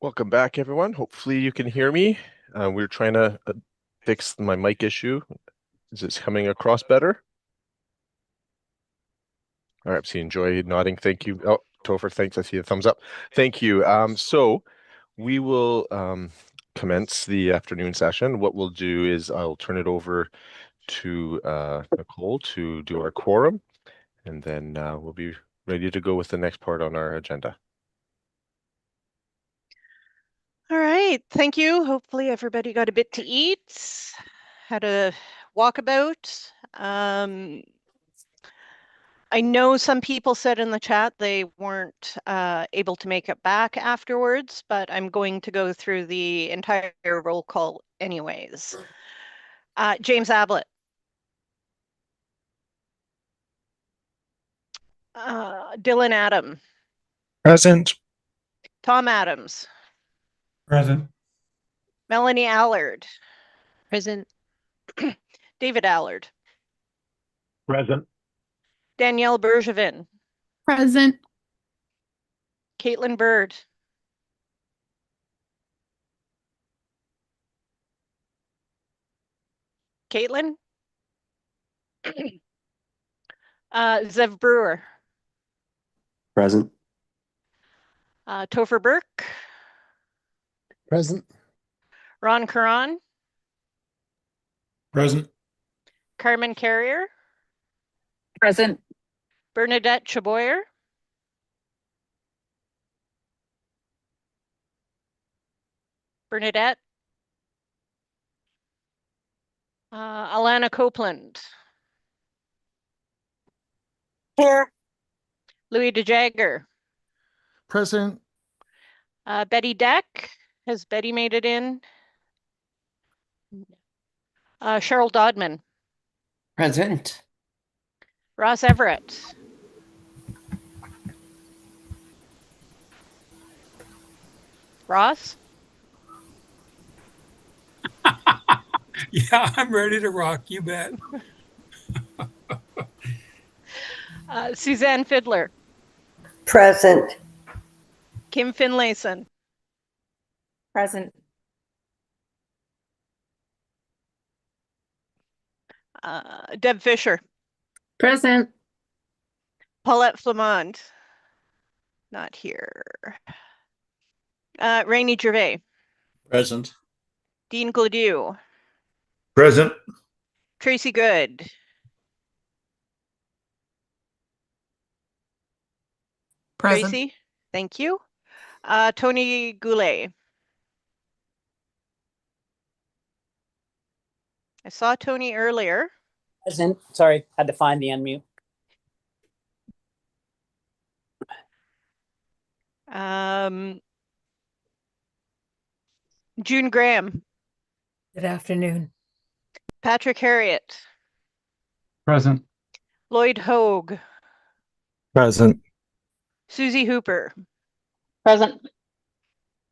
Welcome back, everyone. Hopefully you can hear me. We're trying to fix my mic issue. Is this coming across better? All right, see Joy nodding. Thank you. Oh, Topher, thanks. I see a thumbs up. Thank you. So we will commence the afternoon session. What we'll do is I'll turn it over to Nicole to do our quorum, and then we'll be ready to go with the next part on our agenda. All right, thank you. Hopefully everybody got a bit to eat, had a walkabout. I know some people said in the chat they weren't able to make it back afterwards, but I'm going to go through the entire roll call anyways. James Ablett. Dylan Adam. Present. Tom Adams. Present. Melanie Allard. Present. David Allard. Present. Danielle Bergevin. Present. Caitlin Bird. Caitlin. Zev Brewer. Present. Topher Burke. Present. Ron Karan. Present. Carmen Carrier. Present. Bernadette Chaboyer. Bernadette. Alana Copeland. Here. Louis DeJagger. Present. Betty Deck. Has Betty made it in? Cheryl Dodman. Present. Ross Everett. Ross? Yeah, I'm ready to rock. You bet. Suzanne Fiddler. Present. Kim Finlayson. Present. Deb Fisher. Present. Paulette Flamond. Not here. Rainey Gervais. Present. Dean Gladue. Present. Tracy Good. Present. Tracy, thank you. Tony Goulet. I saw Tony earlier. Present. Sorry, had to find the unmute. June Graham. Good afternoon. Patrick Harriet. Present. Lloyd Hogue. Present. Susie Hooper. Present.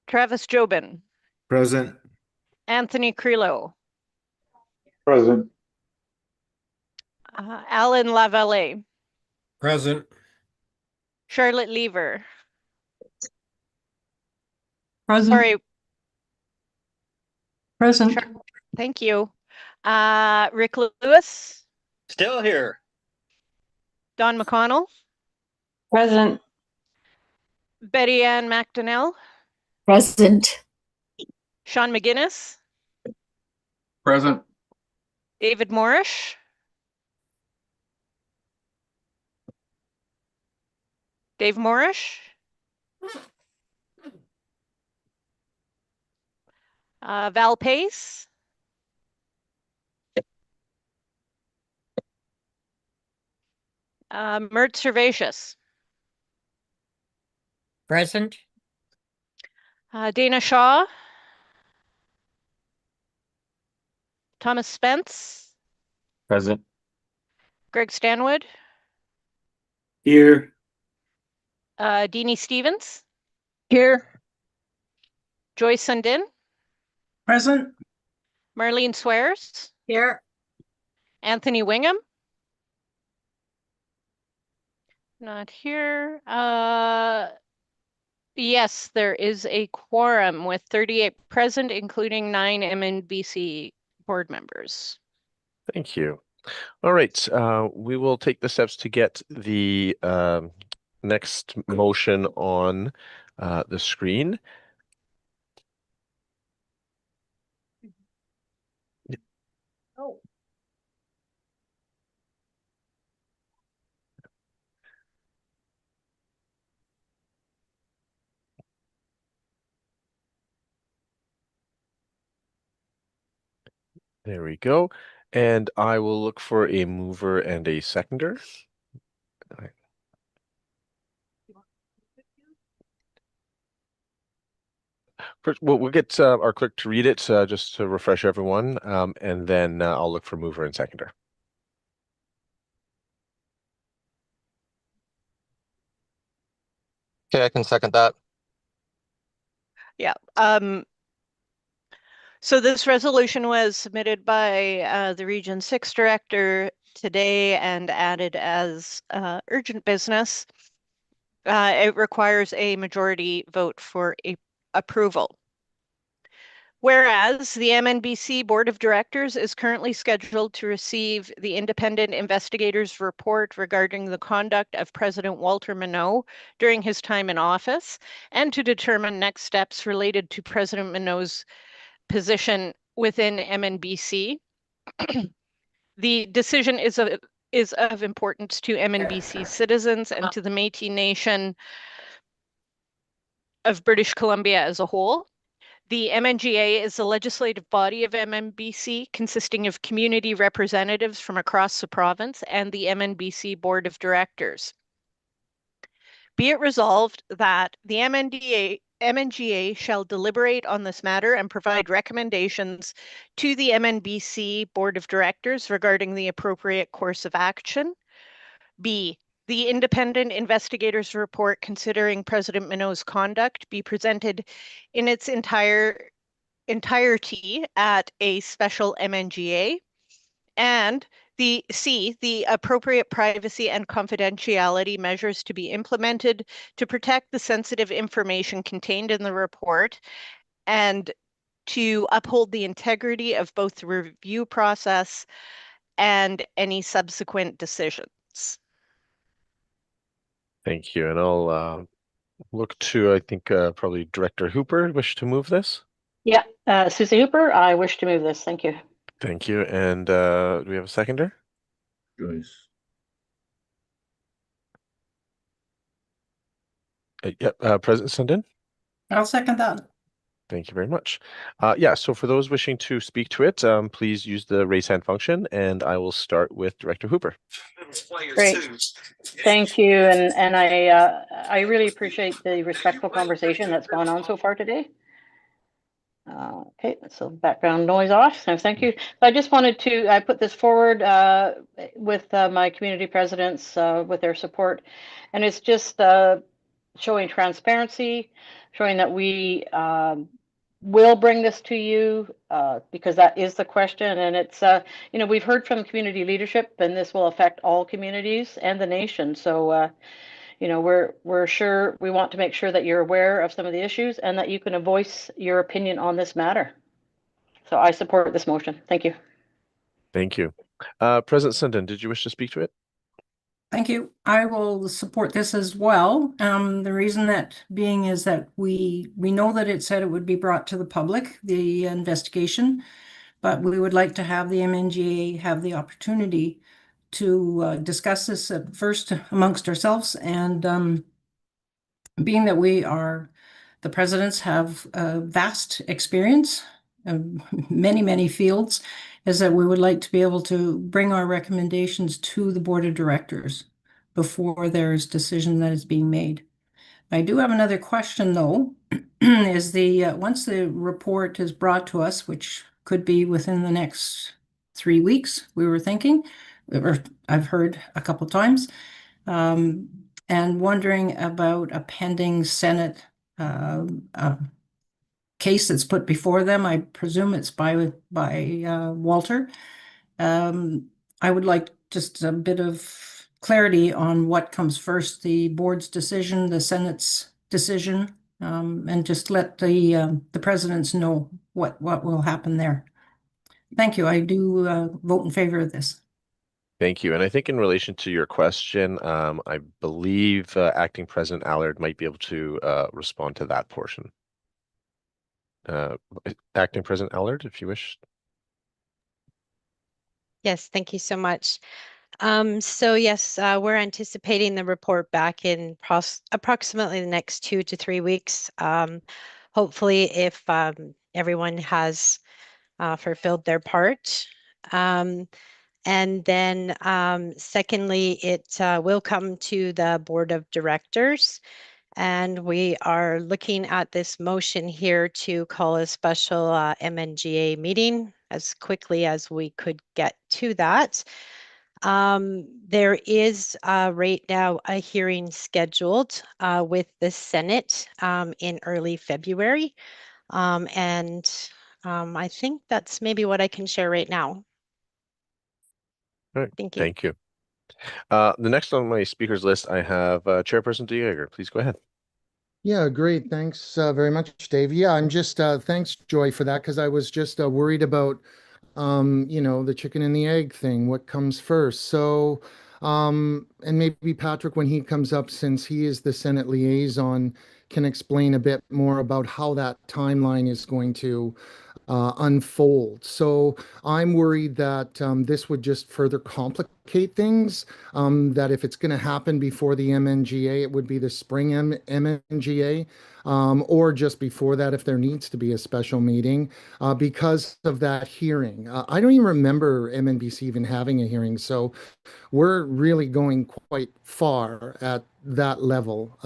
Travis Jobin. Present. Anthony Crelo. Present. Alan Lavallee. Present. Charlotte Lever. Present. Sorry. Present. Thank you. Rick Lewis. Still here. Don McConnell. Present. Betty Ann McDonnell. Present. Sean McGinnis. Present. David Morrish. Dave Morrish. Val Pace. Mert Servatius. Present. Dana Shaw. Thomas Spence. Present. Greg Stanwood. Here. Deanie Stevens. Here. Joyce Sundin. Present. Marlene Swears. Here. Anthony Wingham. Not here. Yes, there is a quorum with 38 present, including 9 MNBC board members. Thank you. All right, we will take the steps to get the next motion on the screen. Oh. There we go. And I will look for a mover and a seconder. First, we'll get our clerk to read it just to refresh everyone, and then I'll look for mover and seconder. Okay, I can second that. Yeah. So this resolution was submitted by the Region 6 Director today and added as urgent business. It requires a majority vote for approval. Whereas the MNBC Board of Directors is currently scheduled to receive the independent investigator's report regarding the conduct of President Walter Minot during his time in office, and to determine next steps related to President Minot's position within MNBC. The decision is of importance to MNBC citizens and to the Métis Nation of British Columbia as a whole. The MNGA is the legislative body of MNBC, consisting of community representatives from across the province and the MNBC Board of Directors. Be it resolved that the MNGA shall deliberate on this matter and provide recommendations to the MNBC Board of Directors regarding the appropriate course of action. B, the independent investigator's report considering President Minot's conduct be presented in its entirety at a special MNGA. And the appropriate privacy and confidentiality measures to be implemented to protect the sensitive information contained in the report and to uphold the integrity of both the review process and any subsequent decisions. Thank you. And I'll look to, I think, probably Director Hooper wish to move this. Yeah, Susie Hooper, I wish to move this. Thank you. Thank you. And do we have a seconder? Joyce. Yep, President Sundin. I'll second that. Thank you very much. Yeah, so for those wishing to speak to it, please use the raise hand function, and I will start with Director Hooper. Great. Thank you. And I really appreciate the respectful conversation that's gone on so far today. Okay, so background noise off. So thank you. I just wanted to, I put this forward with my community presidents with their support, and it's just showing transparency, showing that we will bring this to you because that is the question. And it's, you know, we've heard from community leadership, and this will affect all communities and the nation. So, you know, we're sure we want to make sure that you're aware of some of the issues and that you can voice your opinion on this matter. So I support this motion. Thank you. Thank you. President Sundin, did you wish to speak to it? Thank you. I will support this as well. The reason that being is that we know that it said it would be brought to the public, the investigation, but we would like to have the MNGA have the opportunity to discuss this at first amongst ourselves. And being that the presidents have vast experience in many fields, is that we would like to be able to bring our recommendations to the board of directors before there's decision that is being made. I do have another question though, is once the report is brought to us, which could be within the next 3 weeks, we were thinking, or I've heard a couple times, and wondering about a pending Senate case that's put before them. I presume it's by Walter. I would like just a bit of clarity on what comes first, the board's decision, the Senate's decision, and just let the presidents know what will happen there. Thank you. I do vote in favor of this. Thank you. And I think in relation to your question, I believe Acting President Allard might be able to respond to that portion. Acting President Allard, if you wish. Yes, thank you so much. So yes, we're anticipating the report back in approximately the next 2 to 3 weeks. Hopefully, if everyone has fulfilled their part. And then secondly, it will come to the Board of Directors. And we are looking at this motion here to call a special MNGA meeting as quickly as we could get to that. There is right now a hearing scheduled with the Senate in early February. And I think that's maybe what I can share right now. All right. Thank you. Thank you. The next on my speakers list, I have Chairperson DeJager. Please go ahead. Yeah, great. Thanks very much, Dave. Yeah, I'm just thanks, Joy, for that, because I was just worried about the chicken and the egg thing, what comes first. So, and maybe Patrick, when he comes up, since he is the Senate liaison, can explain a bit more about how that timeline is going to unfold. So I'm worried that this would just further complicate things, that if it's going to happen before the MNGA, it would be the spring MNGA, or just before that if there needs to be a special meeting because of that hearing. I don't even remember MNBC even having a hearing, so we're really going quite far at that level.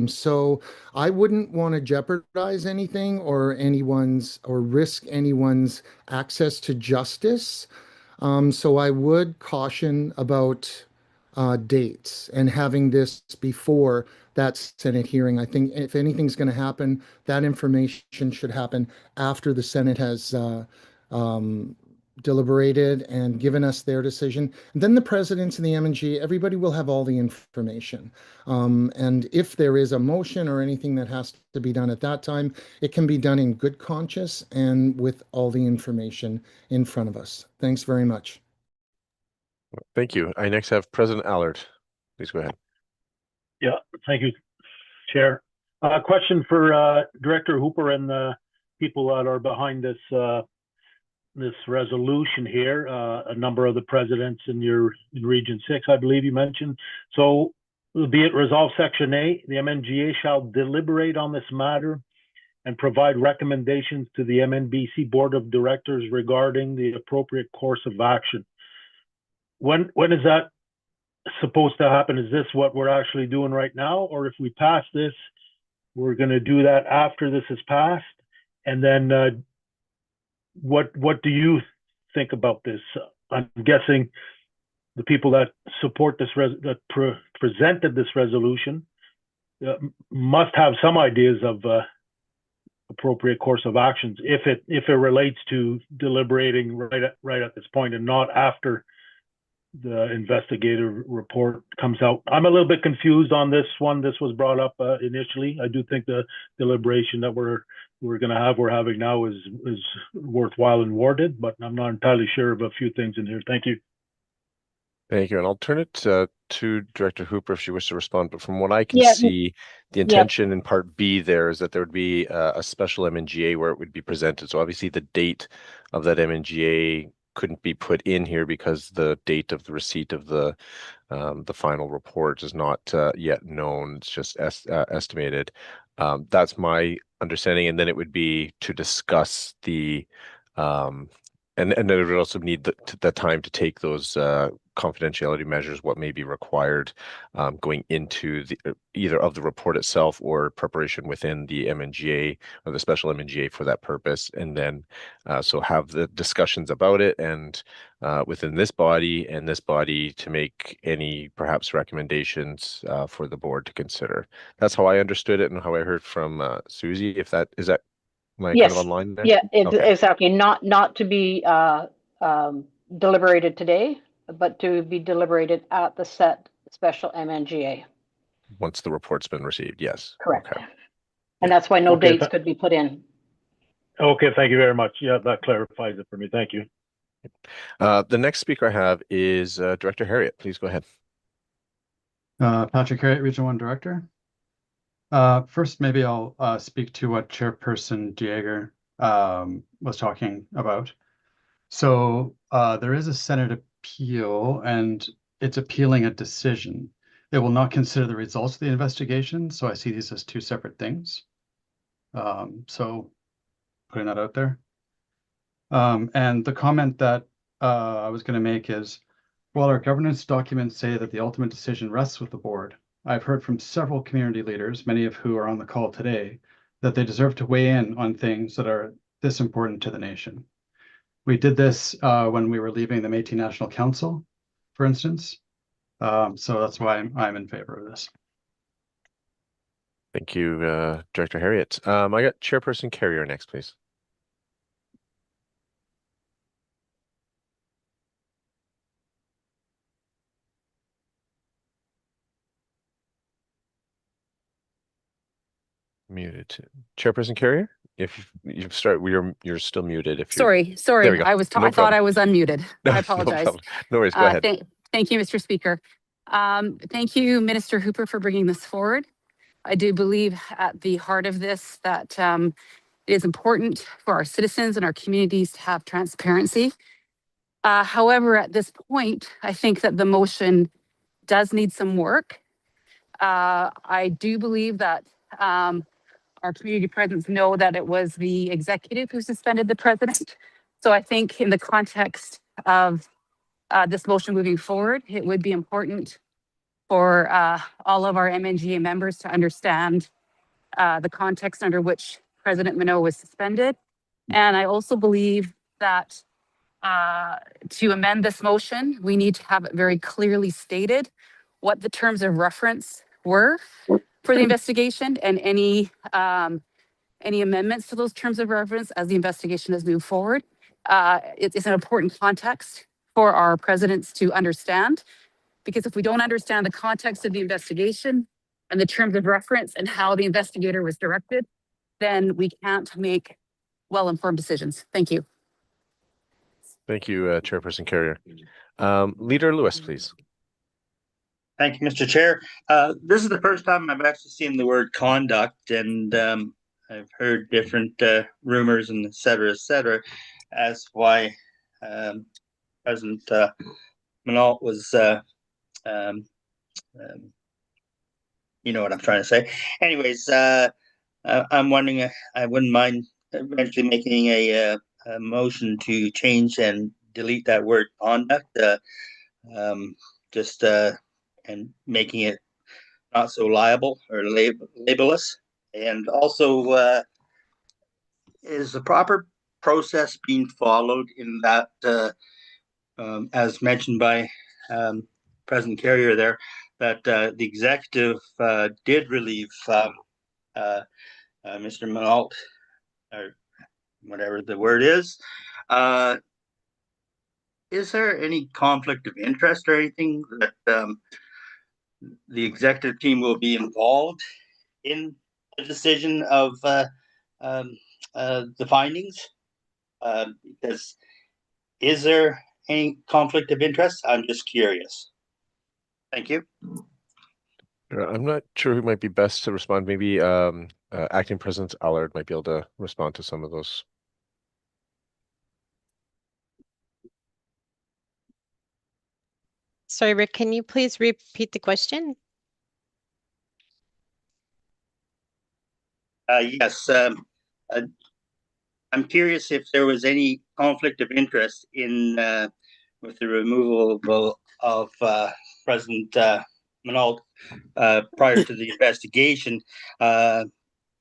So I wouldn't want to jeopardize anything or risk anyone's access to justice. So I would caution about dates and having this before that Senate hearing. I think if anything's going to happen, that information should happen after the Senate has deliberated and given us their decision. And then the presidents and the MNG, everybody will have all the information. And if there is a motion or anything that has to be done at that time, it can be done in good conscience and with all the information in front of us. Thanks very much. Thank you. I next have President Allard. Please go ahead. Yeah, thank you, Chair. Question for Director Hooper and the people that are behind this this resolution here. A number of the presidents in Region 6, I believe you mentioned. So, be it resolved Section A, the MNGA shall deliberate on this matter and provide recommendations to the MNBC Board of Directors regarding the appropriate course of action. When is that supposed to happen? Is this what we're actually doing right now? Or if we pass this, we're going to do that after this is passed? And then what do you think about this? I'm guessing the people that support this, presented this resolution must have some ideas of appropriate course of actions if it relates to deliberating right at this point and not after the investigative report comes out. I'm a little bit confused on this one. This was brought up initially. I do think the deliberation that we're having now is worthwhile and warranted, but I'm not entirely sure of a few things in here. Thank you. Thank you. And I'll turn it to Director Hooper if she wishes to respond. But from what I can see, the intention in Part B there is that there would be a special MNGA where it would be presented. So obviously the date of that MNGA couldn't be put in here because the date of the receipt of the final report is not yet known. It's just estimated. That's my understanding. And then it would be to discuss the and then it would also need the time to take those confidentiality measures, what may be required going into either of the report itself or preparation within the MNGA or the special MNGA for that purpose. And then so have the discussions about it and within this body to make any perhaps recommendations for the board to consider. That's how I understood it and how I heard from Susie. Is that am I kind of online there? Yeah, Okay. exactly. Not to be deliberated today, but to be deliberated at the set special MNGA. Once the report's been received, yes. Correct. Okay. And that's why no Okay, dates could be put in. Okay, thank you very much. Yeah, that clarifies it for me. Thank you. The next speaker I have is Director Harriet. Please go ahead. Patrick Harriet, Region 1 Director. First, maybe I'll speak to what Chairperson Jaeger was talking about. So there is a Senate appeal, and it's appealing a decision. It will not consider the results of the investigation, so I see these as two separate things. So putting that out there. And the comment that I was going to make is, while our governance documents say that the ultimate decision rests with the board, I've heard from several community leaders, many of who are on the call today, that they deserve to weigh in on things that are this important to the nation. We did this when we were leaving the Métis National Council, for instance. So that's why I'm in favor of this. Thank you, Director Harriet. I got Chairperson Carrier next, please. Muted. Chairperson Carrier, if you start, you're still muted. If you're Sorry, There we sorry. go. I was No I thought problem. I was unmuted. No, I no apologize. problem. No worries. Go ahead. Thank you, Mr. Speaker. Thank you, Minister Hooper, for bringing this forward. I do believe at the heart of this that it is important for our citizens and our communities to have transparency. However, at this point, I think that the motion does need some work. I do believe that our community presidents know that it was the executive who suspended the president. So I think in the context of this motion moving forward, it would be important for all of our MNGA members to understand the context under which President Minot was suspended. And I also believe that to amend this motion, we need to have it very clearly stated what the terms of reference were for the investigation and any amendments to those terms of reference as the investigation has moved forward. It's an important context for our presidents to understand, because if we don't understand the context of the investigation and the terms of reference and how the investigator was directed, then we can't make well-informed decisions. Thank you. Thank you, Chairperson Carrier. Leader Lewis, please. Thank you, Mr. Chair. This is the first time I've actually seen the word conduct, and I've heard different rumors and et cetera, as why President Minot was, you know what I'm trying to say. Anyways, I'm wondering, I wouldn't mind eventually making a motion to change and delete that word conduct, and making it not so liable or labelous. And also, is the proper process being followed in that, as mentioned by President Carrier there, that the executive did relieve Mr. Minot, or whatever the word is. Is there any conflict of interest or anything that the executive team will be involved in the decision of the findings? Because is there any conflict of interest? I'm just curious. Thank you. I'm not sure who might be best to respond. Maybe Acting President Allard might be able to respond to some of those. Sorry, Rick, can you please repeat the question? Yes. I'm curious if there was any conflict of interest in with the removal of President Minot prior to the investigation,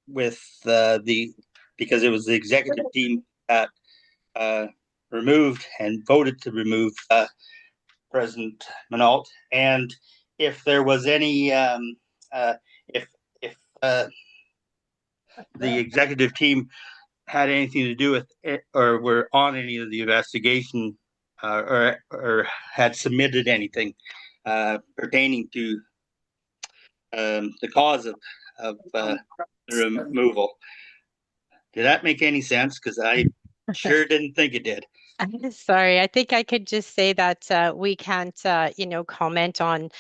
with because it was the executive team that removed and voted to remove President Minot, and if there was any if the executive team had anything to do with it or were on any of the investigation, or had submitted anything pertaining to the cause of removal. Did that make any sense? Because I sure didn't think it did. I'm sorry, I think I could just say that we can't, comment on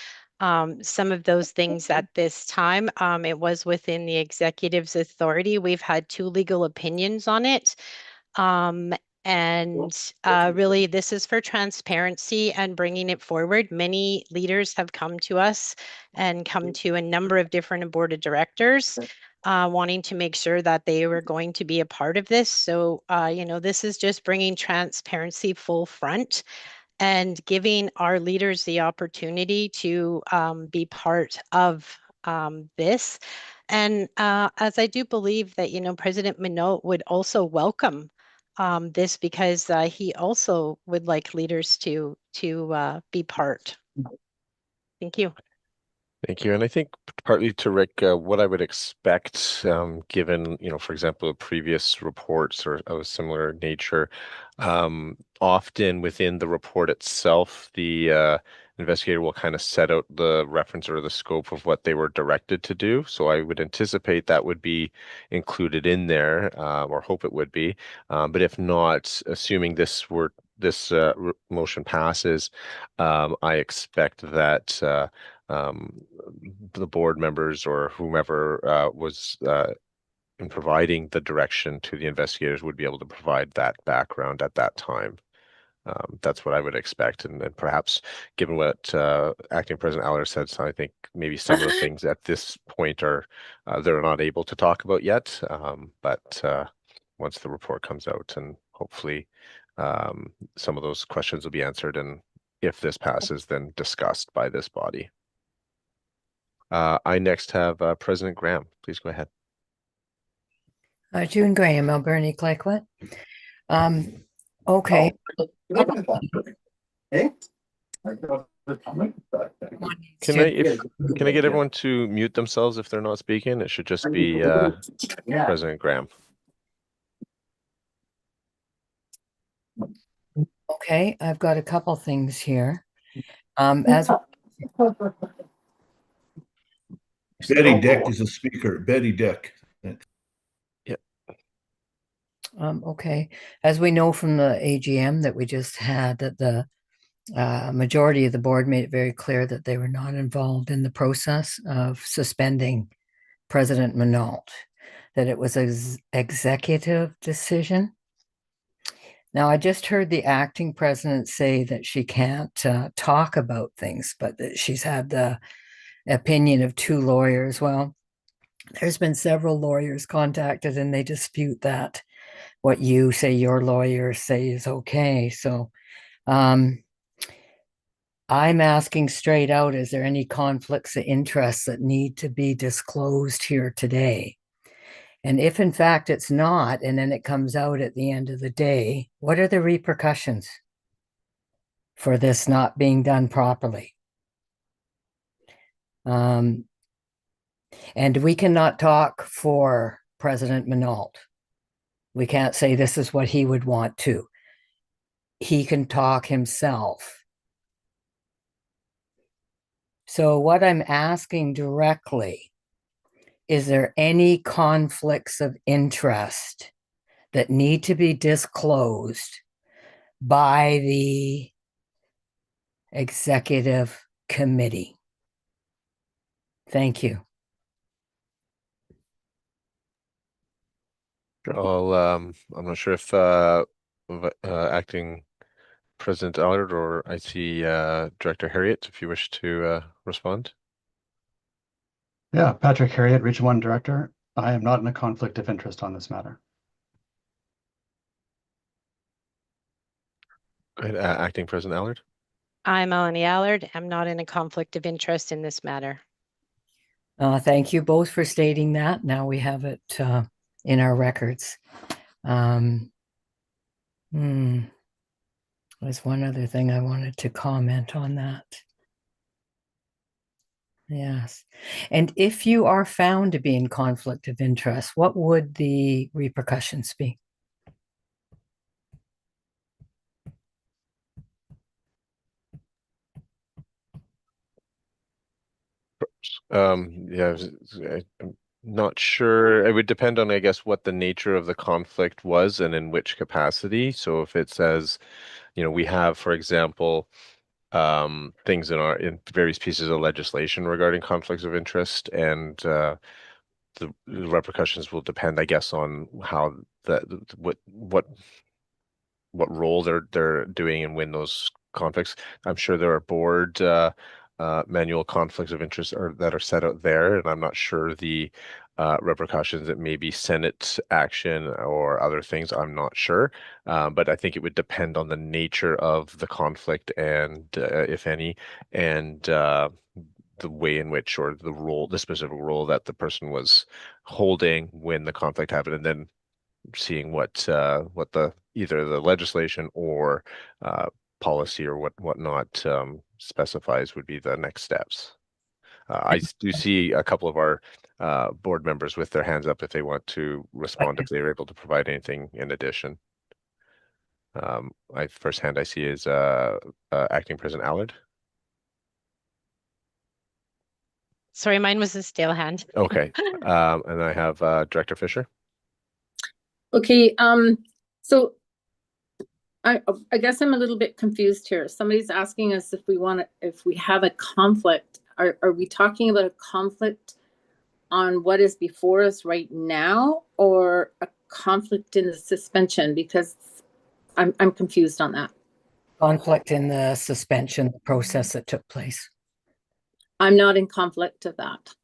some of those things at this time. It was within the executive's authority. We've had 2 legal opinions on it. And really, this is for transparency and bringing it forward. Many leaders have come to us and come to a number of different board of directors wanting to make sure that they were going to be a part of this. So, this is just bringing transparency full front and giving our leaders the opportunity to be part of this. And as I do believe that, President Minot would also welcome this because he also would like leaders to be part. Thank you. Thank you. And I think partly to Rick, what I would expect, given, for example, previous reports or of a similar nature, often within the report itself, the investigator will kind of set out the reference or the scope of what they were directed to do. So I would anticipate that would be included in there, or hope it would be. But if not, assuming this motion passes, I expect that the board members or whomever was in providing the direction to the investigators would be able to provide that background at that time. That's what I would expect. And perhaps given what Acting President Allard said, so I think maybe some of the things at this point are they're not able to talk about yet. But once the report comes out, and hopefully some of those questions will be answered, and if this passes, then discussed by this body. I next have President Graham. Please go ahead. June Graham, Alberni Clayoquot. Okay. Can I get everyone to mute themselves if they're not speaking? It should just be President Graham. Okay, I've got a couple things here. As Betty Dick is a speaker. Betty Dick. Yep. Okay, as we know from the AGM that we just had, that the majority of the board made it very clear that they were not involved in the process of suspending President Minot, that it was an executive decision. Now, I just heard the acting president say that she can't talk about things, but that she's had the opinion of 2 lawyers. Well, there's been several lawyers contacted and they dispute that. What you say your lawyers say is okay. So I'm asking straight out, is there any conflicts of interest that need to be disclosed here today? And if in fact it's not, and then it comes out at the end of the day, what are the repercussions for this not being done properly? And we cannot talk for President Minot. We can't say this is what he would want to. He can talk himself. So what I'm asking directly, is there any conflicts of interest that need to be disclosed by the executive committee? Thank you. I'm not sure if Acting President Allard or I see Director Harriet, if you wish to respond. Yeah, Patrick Harriet, Region 1 Director. I am not in a conflict of interest on this matter. Acting President Allard. I'm Melanie Allard. I'm not in a conflict of interest in this matter. Thank you both for stating that. Now we have it in our records. There's one other thing I wanted to comment on that. Yes. And if you are found to be in conflict of interest, what would the repercussions be? Yeah, Not sure. It would depend on, I guess, what the nature of the conflict was and in which capacity. So if it says, we have, for example, things in various pieces of legislation regarding conflicts of interest, and the repercussions will depend, I guess, on how what role they're doing and when those conflicts. I'm sure there are board manual conflicts of interest that are set out there, and I'm not sure the repercussions. It may be Senate action or other things. I'm not sure, but I think it would depend on the nature of the conflict and, if any, and the way in which, or the specific role that the person was holding when the conflict happened, and then seeing what the either the legislation or policy or whatnot specifies would be the next steps. I do see a couple of our board members with their hands up if they want to respond, if they're able to provide anything in addition. First hand I see is Acting President Allard. Sorry, mine was a stale hand. Okay, and I have Director Fisher. Okay, so I guess I'm a little bit confused here. Somebody's asking us if we have a conflict. Are we talking about a conflict on what is before us right now, or a conflict in the suspension? Because I'm confused on that. Conflict in the suspension process that took place. I'm not in conflict of that.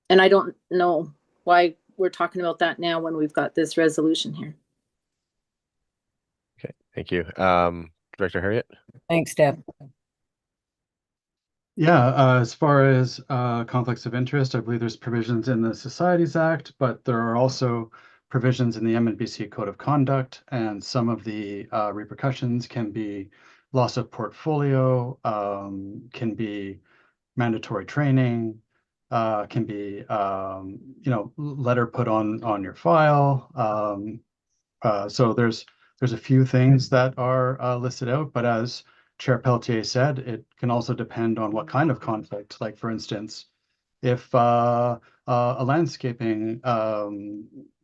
And I don't know why we're talking about that now when we've got this resolution here. Okay, thank you. Director Harriet. Thanks, Deb. Yeah, as far as conflicts of interest, I believe there's provisions in the Societies Act, but there are also provisions in the MNBC Code of Conduct, and some of the repercussions can be loss of portfolio, can be mandatory training, can be letter put on your file. So there's a few things that are listed out, but as Chair Pelletier said, it can also depend on what kind of conflict. Like, for instance, if a landscaping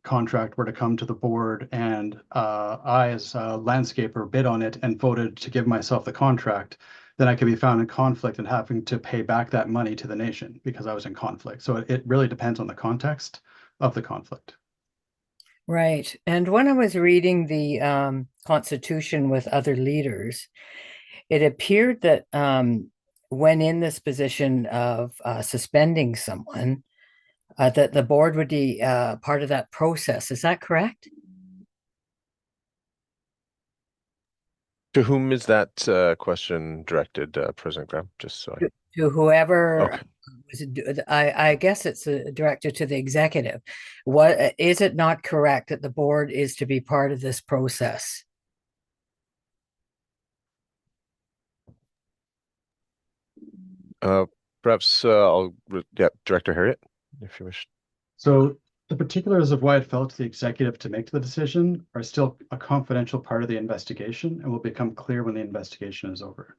contract were to come to the board and I, as a landscaper, bid on it and voted to give myself the contract, then I could be found in conflict and having to pay back that money to the nation because I was in conflict. So it really depends on the context of the conflict. Right. And when I was reading the Constitution with other leaders, it appeared that when in this position of suspending someone, that the board would be part of that process. Is that correct? To whom is that question directed, President Graham? Just so to whoever. Okay. I guess it's directed to the executive. What is it not correct that the board is to be part of this process? Perhaps Director Harriet, if you wish. So the particulars of why it fell to the executive to make the decision are still a confidential part of the investigation and will become clear when the investigation is over.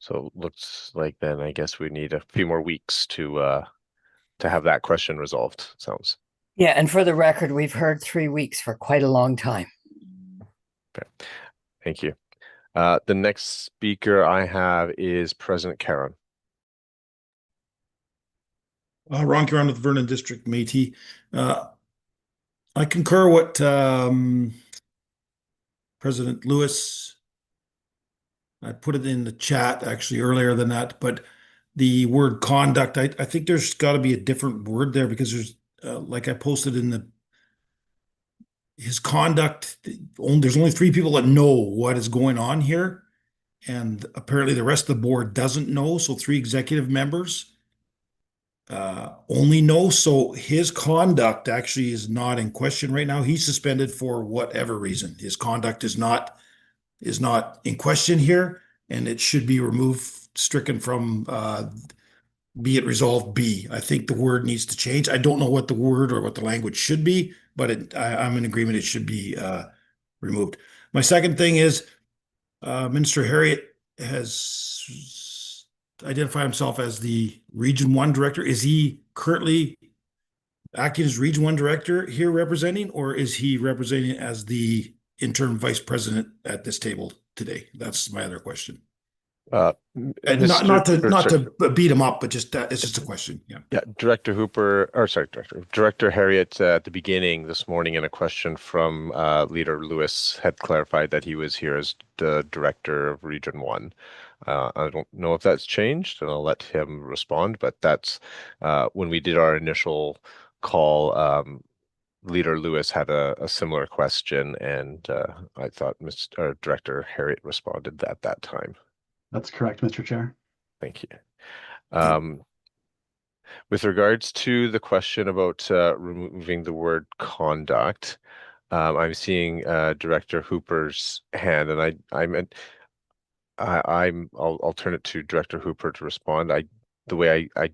So looks like then I guess we need a few more weeks to have that question resolved. Sounds. Yeah, and for the record, we've heard 3 weeks for quite a long time. Okay. Thank you. The next speaker I have is President Caron. Ron Caron with Vernon District, Métis. I concur what President Lewis. I put it in the chat actually earlier than that, but the word conduct, I think there's got to be a different word there, because there's like I posted in his conduct. There's only 3 people that know what is going on here, and apparently the rest of the board doesn't know. So 3 executive members only know. So his conduct actually is not in question right now. He's suspended for whatever reason. His conduct is not in question here, and it should be stricken from be it resolved B. I think the word needs to change. I don't know what the word or what the language should be, but I'm in agreement it should be removed. My second thing is, Minister Harriet has identified himself as the Region 1 director. Is he currently acting as Region 1 director here representing, or is he representing as the interim vice president at this table today? That's my other question. And not to beat him up, but just it's just a question. Yeah. Yeah, Director Harriet at the beginning this morning in a question from Leader Lewis had clarified that he was here as the director of Region 1. I don't know if that's changed, and I'll let him respond, but that's when we did our initial call, Leader Lewis had a similar question, and I thought Director Harriet responded at that time. That's correct, Mr. Chair. Thank you. With regards to the question about removing the word conduct, I'm seeing Director Hooper's hand, and I'll turn it to Director Hooper to respond. The way I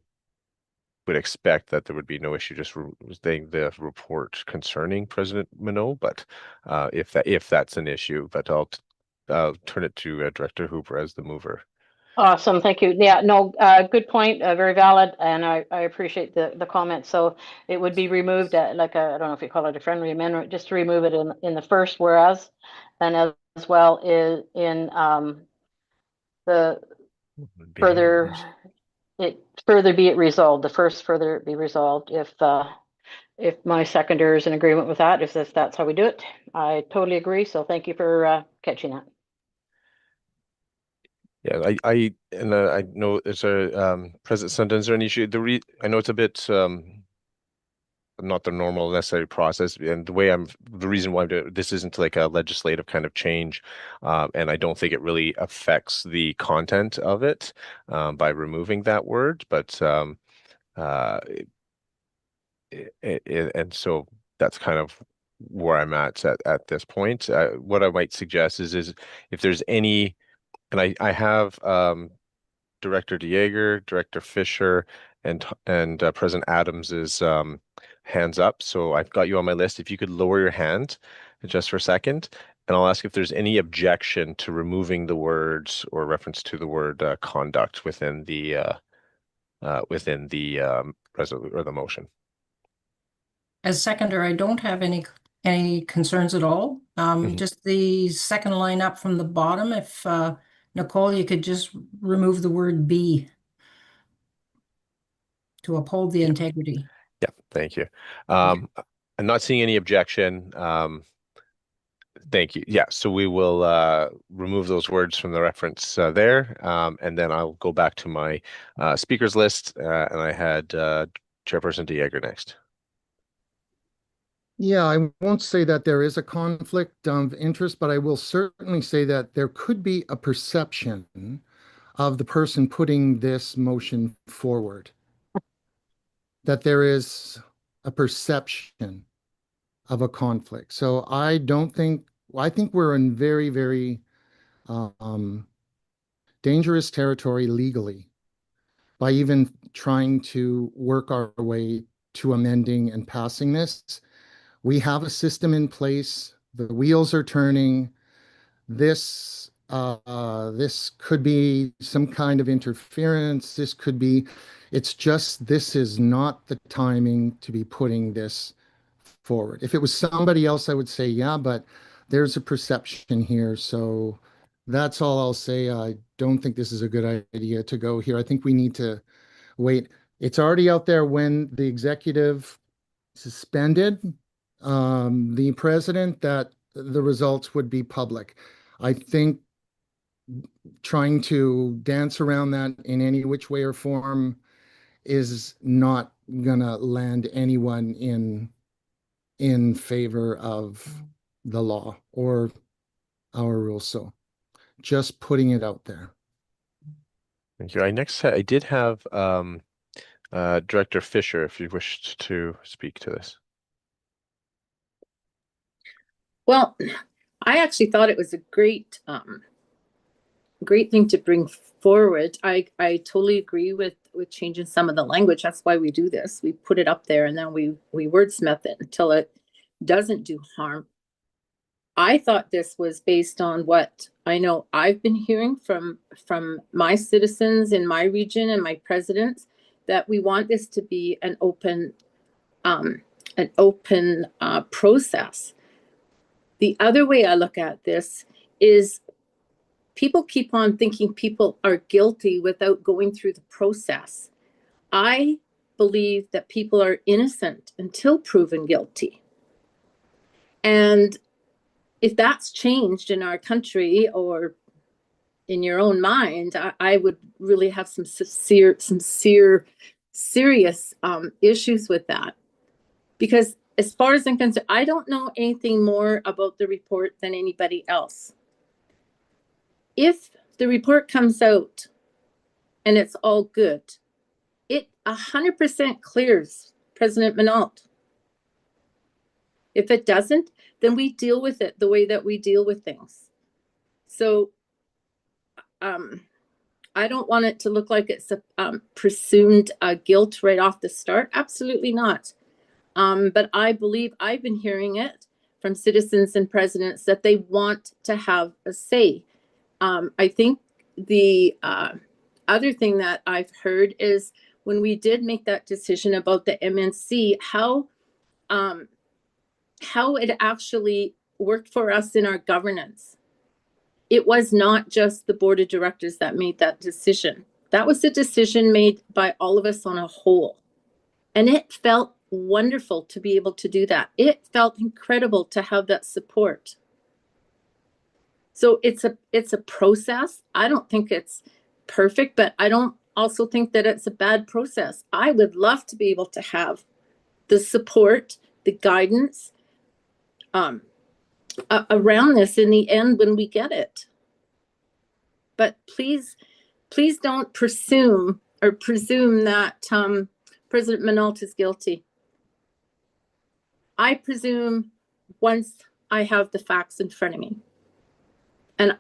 would expect that there would be no issue just saying the report concerning President Minot, but if that's an issue, but I'll turn it to Director Hooper as the mover. Awesome, thank you. Yeah, no, good point, very valid, and I appreciate the comment. So it would be removed at like I don't know if you call it a friendly amendment, just to remove it in the first whereas, and as well in the further be it resolved. The first further be resolved if my seconder is in agreement with that, if that's how we do it. I totally agree. So thank you for catching that. Yeah, I know it's a President Sundin, is there an issue? I know it's a bit not the normal necessary process, and the reason why I'm doing this isn't like a legislative kind of change, and I don't think it really affects the content of it by removing that word, but and so that's kind of where I'm at this point. What I might suggest is if there's any. And I have Director Dieger, Director Fisher, and President Adams's hands up. So I've got you on my list. If you could lower your hand just for a second, and I'll ask if there's any objection to removing the words or reference to the word conduct within the resolution or the motion. As seconder, I don't have any concerns at all. Just the second line up from the bottom, if Nicole, you could just remove the word be to uphold the integrity. Yeah, thank you. I'm not seeing any objection. Thank you. Yeah, so we will remove those words from the reference there, and then I'll go back to my speakers list, and I had Chairperson Dieger next. Yeah, I won't say that there is a conflict of interest, but I will certainly say that there could be a perception of the person putting this motion forward, that there is a perception of a conflict. So I think we're in very, very dangerous territory legally by even trying to work our way to amending and passing this. We have a system in place. The wheels are turning. This could be some kind of interference. This is not the timing to be putting this forward. If it was somebody else, I would say, yeah, but there's a perception here. So that's all I'll say. I don't think this is a good idea to go here. I think we need to wait. It's already out there when the executive suspended the president that the results would be public. I think trying to dance around that in any which way or form is not gonna land anyone in favor of the law or our rules. So just putting it out there. Thank you. I did have Director Fisher, if you wished to speak to this. Well, I actually thought it was a great thing to bring forward. I totally agree with changing some of the language. That's why we do this. We put it up there and then we wordsmith it until it doesn't do harm. I thought this was based on what I know I've been hearing from my citizens in my region and my presidents, that we want this to be an open process. The other way I look at this is people keep on thinking people are guilty without going through the process. I believe that people are innocent until proven guilty. And if that's changed in our country or in your own mind, I would really have some serious issues with that. Because as far as I'm concerned, I don't know anything more about the report than anybody else. If the report comes out and it's all good, it 100% clears President Manault. If it doesn't, then we deal with it the way that we deal with things. So I don't want it to look like it's a presumed guilt right off the start. Absolutely not. But I believe I've been hearing it from citizens and presidents that they want to have a say. I think the other thing that I've heard is when we did make that decision about the MNC, how it actually worked for us in our governance. It was not just the board of directors that made that decision. That was a decision made by all of us on a whole. And it felt wonderful to be able to do that. It felt incredible to have that support. So it's a process. I don't think it's perfect, but I don't also think that it's a bad process. I would love to be able to have the support, the guidance around this in the end when we get it. But please don't presume that President Manault is guilty. I presume once I have the facts in front of me. And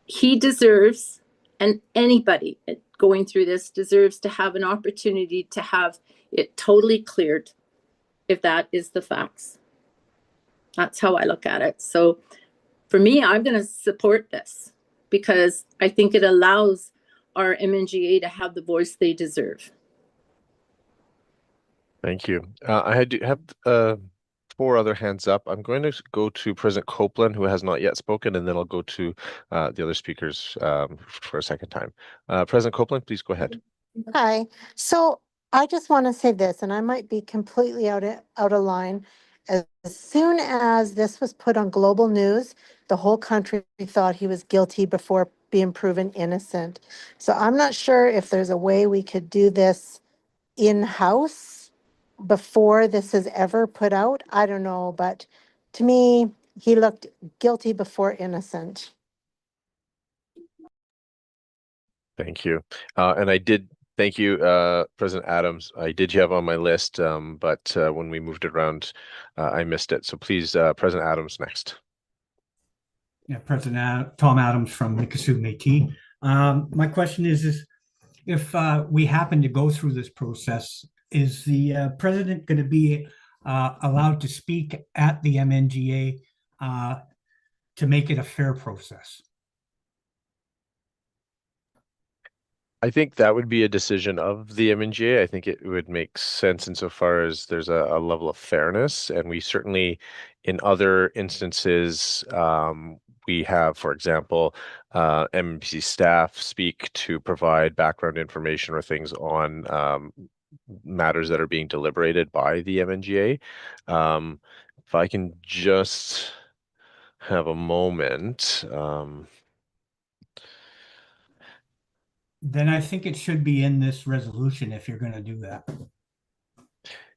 he deserves, and anybody going through this deserves to have an opportunity to have it totally cleared if that is the facts. That's how I look at it. So for me, I'm going to support this because I think it allows our MNGA to have the voice they deserve. Thank you. I have 4 other hands up. I'm going to go to President Copeland, who has not yet spoken, and then I'll go to the other speakers for a second time. President Copeland, please go ahead. Hi. So I just want to say this, and I might be completely out of line. As soon as this was put on global news, the whole country thought he was guilty before being proven innocent. So I'm not sure if there's a way we could do this in-house before this is ever put out. I don't know, but to me, he looked guilty before innocent. Thank you. And I did thank you, President Adams. I did have on my list, but when we moved it around, I missed it. So please, President Adams next. Yeah, President Tom Adams from Mikisew Métis. My question is if we happen to go through this process, is the president going to be allowed to speak at the MNGA to make it a fair process? I think that would be a decision of the MNGA. I think it would make sense insofar as there's a level of fairness, and we certainly, in other instances, we have, for example, MNBC staff speak to provide background information or things on matters that are being deliberated by the MNGA. If I can just have a moment. Then I think it should be in this resolution if you're going to do that.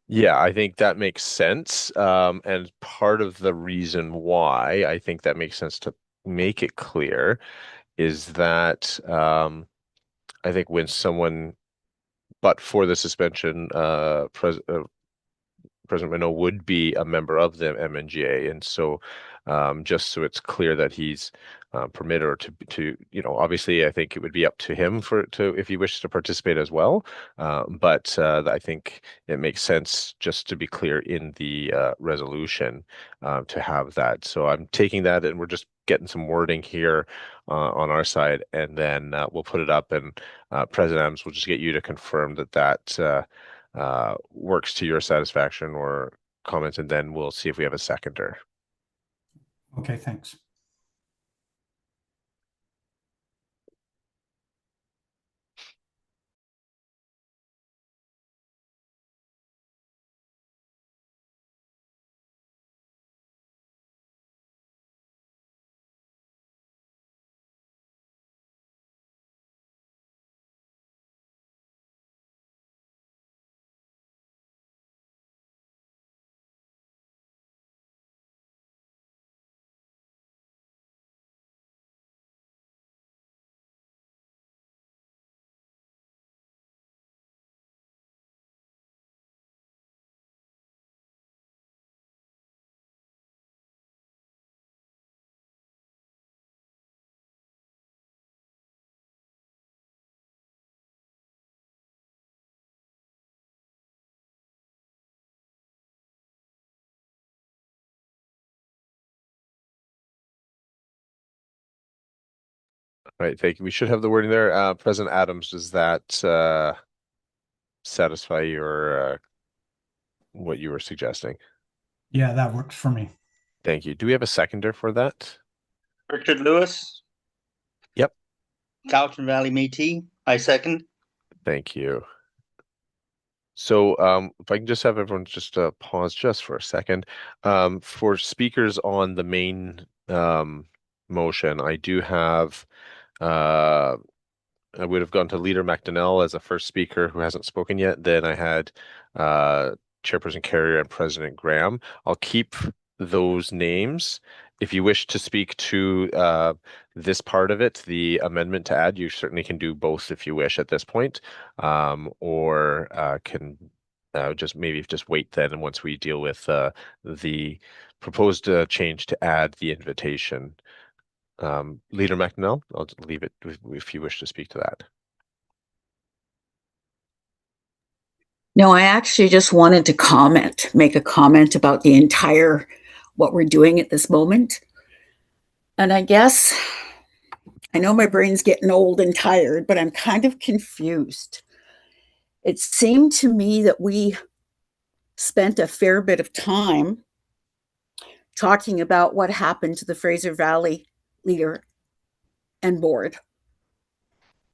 Yeah, I think that makes sense. And part of the reason why I think that makes sense to make it clear is that I think when someone, but for the suspension, President Minot would be a member of the MNGA, and so just so it's clear that he's permitted or to obviously I think it would be up to him if he wishes to participate as well. But I think it makes sense just to be clear in the resolution to have that. So I'm taking that, and we're just getting some wording here on our side, and then we'll put it up, and President Adams will just get you to confirm that works to your satisfaction or comments, and then we'll see if we have a seconder. Okay, thanks. All right, thank you. We should have the wording there. President Adams, does that satisfy your what you were suggesting? Yeah, that works for me. Thank you. Do we have a seconder for that? Richard Lewis. Yep. Cowichan Valley Métis. I second. Thank you. So if I can just have everyone just pause just for a second. For speakers on the main motion, I do have I would have gone to Leader McDonnell as a first speaker who hasn't spoken yet. Then I had Chairperson Carrier and President Graham. I'll keep those names. If you wish to speak to this part of it, the amendment to add, you certainly can do both if you wish at this point, or can just wait then, and once we deal with the proposed change to add the invitation. Leader McNell, I'll leave it if you wish to speak to that. No, I actually just wanted to make a comment about the entire, what we're doing at this moment. And I guess, I know my brain's getting old and tired, but I'm kind of confused. It seemed to me that we spent a fair bit of time talking about what happened to the Fraser Valley leader and board,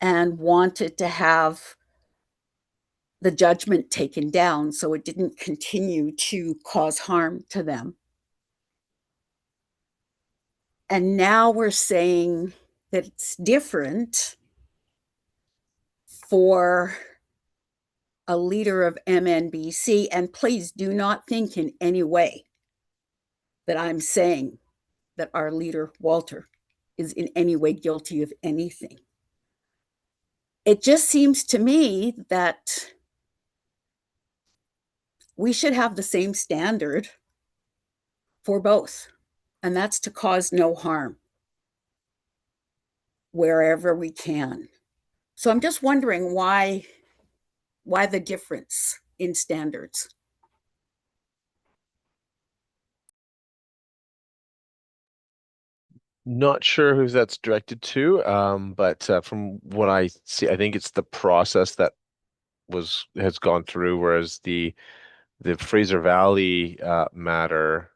and wanted to have the judgment taken down so it didn't continue to cause harm to them. And now we're saying that it's different for a leader of MNBC. And please do not think in any way that I'm saying that our leader, Walter, is in any way guilty of anything. It just seems to me that we should have the same standard for both, and that's to cause no harm wherever we can. So I'm just wondering why the difference in standards? Not sure who that's directed to, but from what I see, I think it's the process that has gone through, whereas the Fraser Valley matter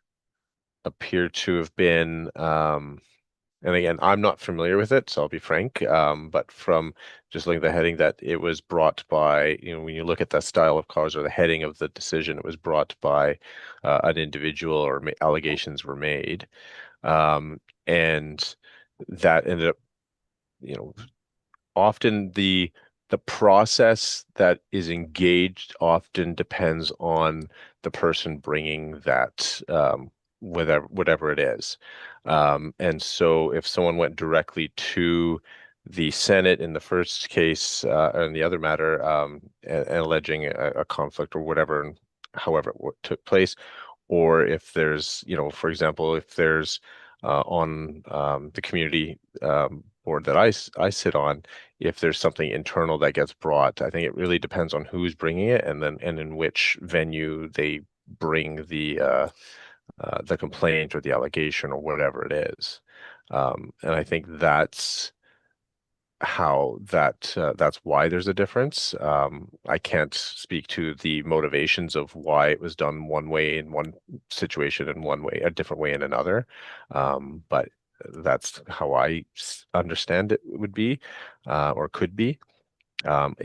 appeared to have been, and again, I'm not familiar with it, so I'll be frank, but from just looking at the heading, that it was brought by, when you look at the style of cause or the heading of the decision, it was brought by an individual, or allegations were made. And that ended up, often the process that is engaged often depends on the person bringing that, whatever it is. And so if someone went directly to the Senate in the first case, and the other matter, and alleging a conflict or whatever, however it took place, or if there's, for example, if there's on the community board that I sit on, if there's something internal that gets brought. I think it really depends on who's bringing it, and in which venue they bring the complaint or the allegation or whatever it is. And I think that's that's why there's a difference. I can't speak to the motivations of why it was done one way in one situation and a different way in another. But that's how I understand it would be, or could be. I'm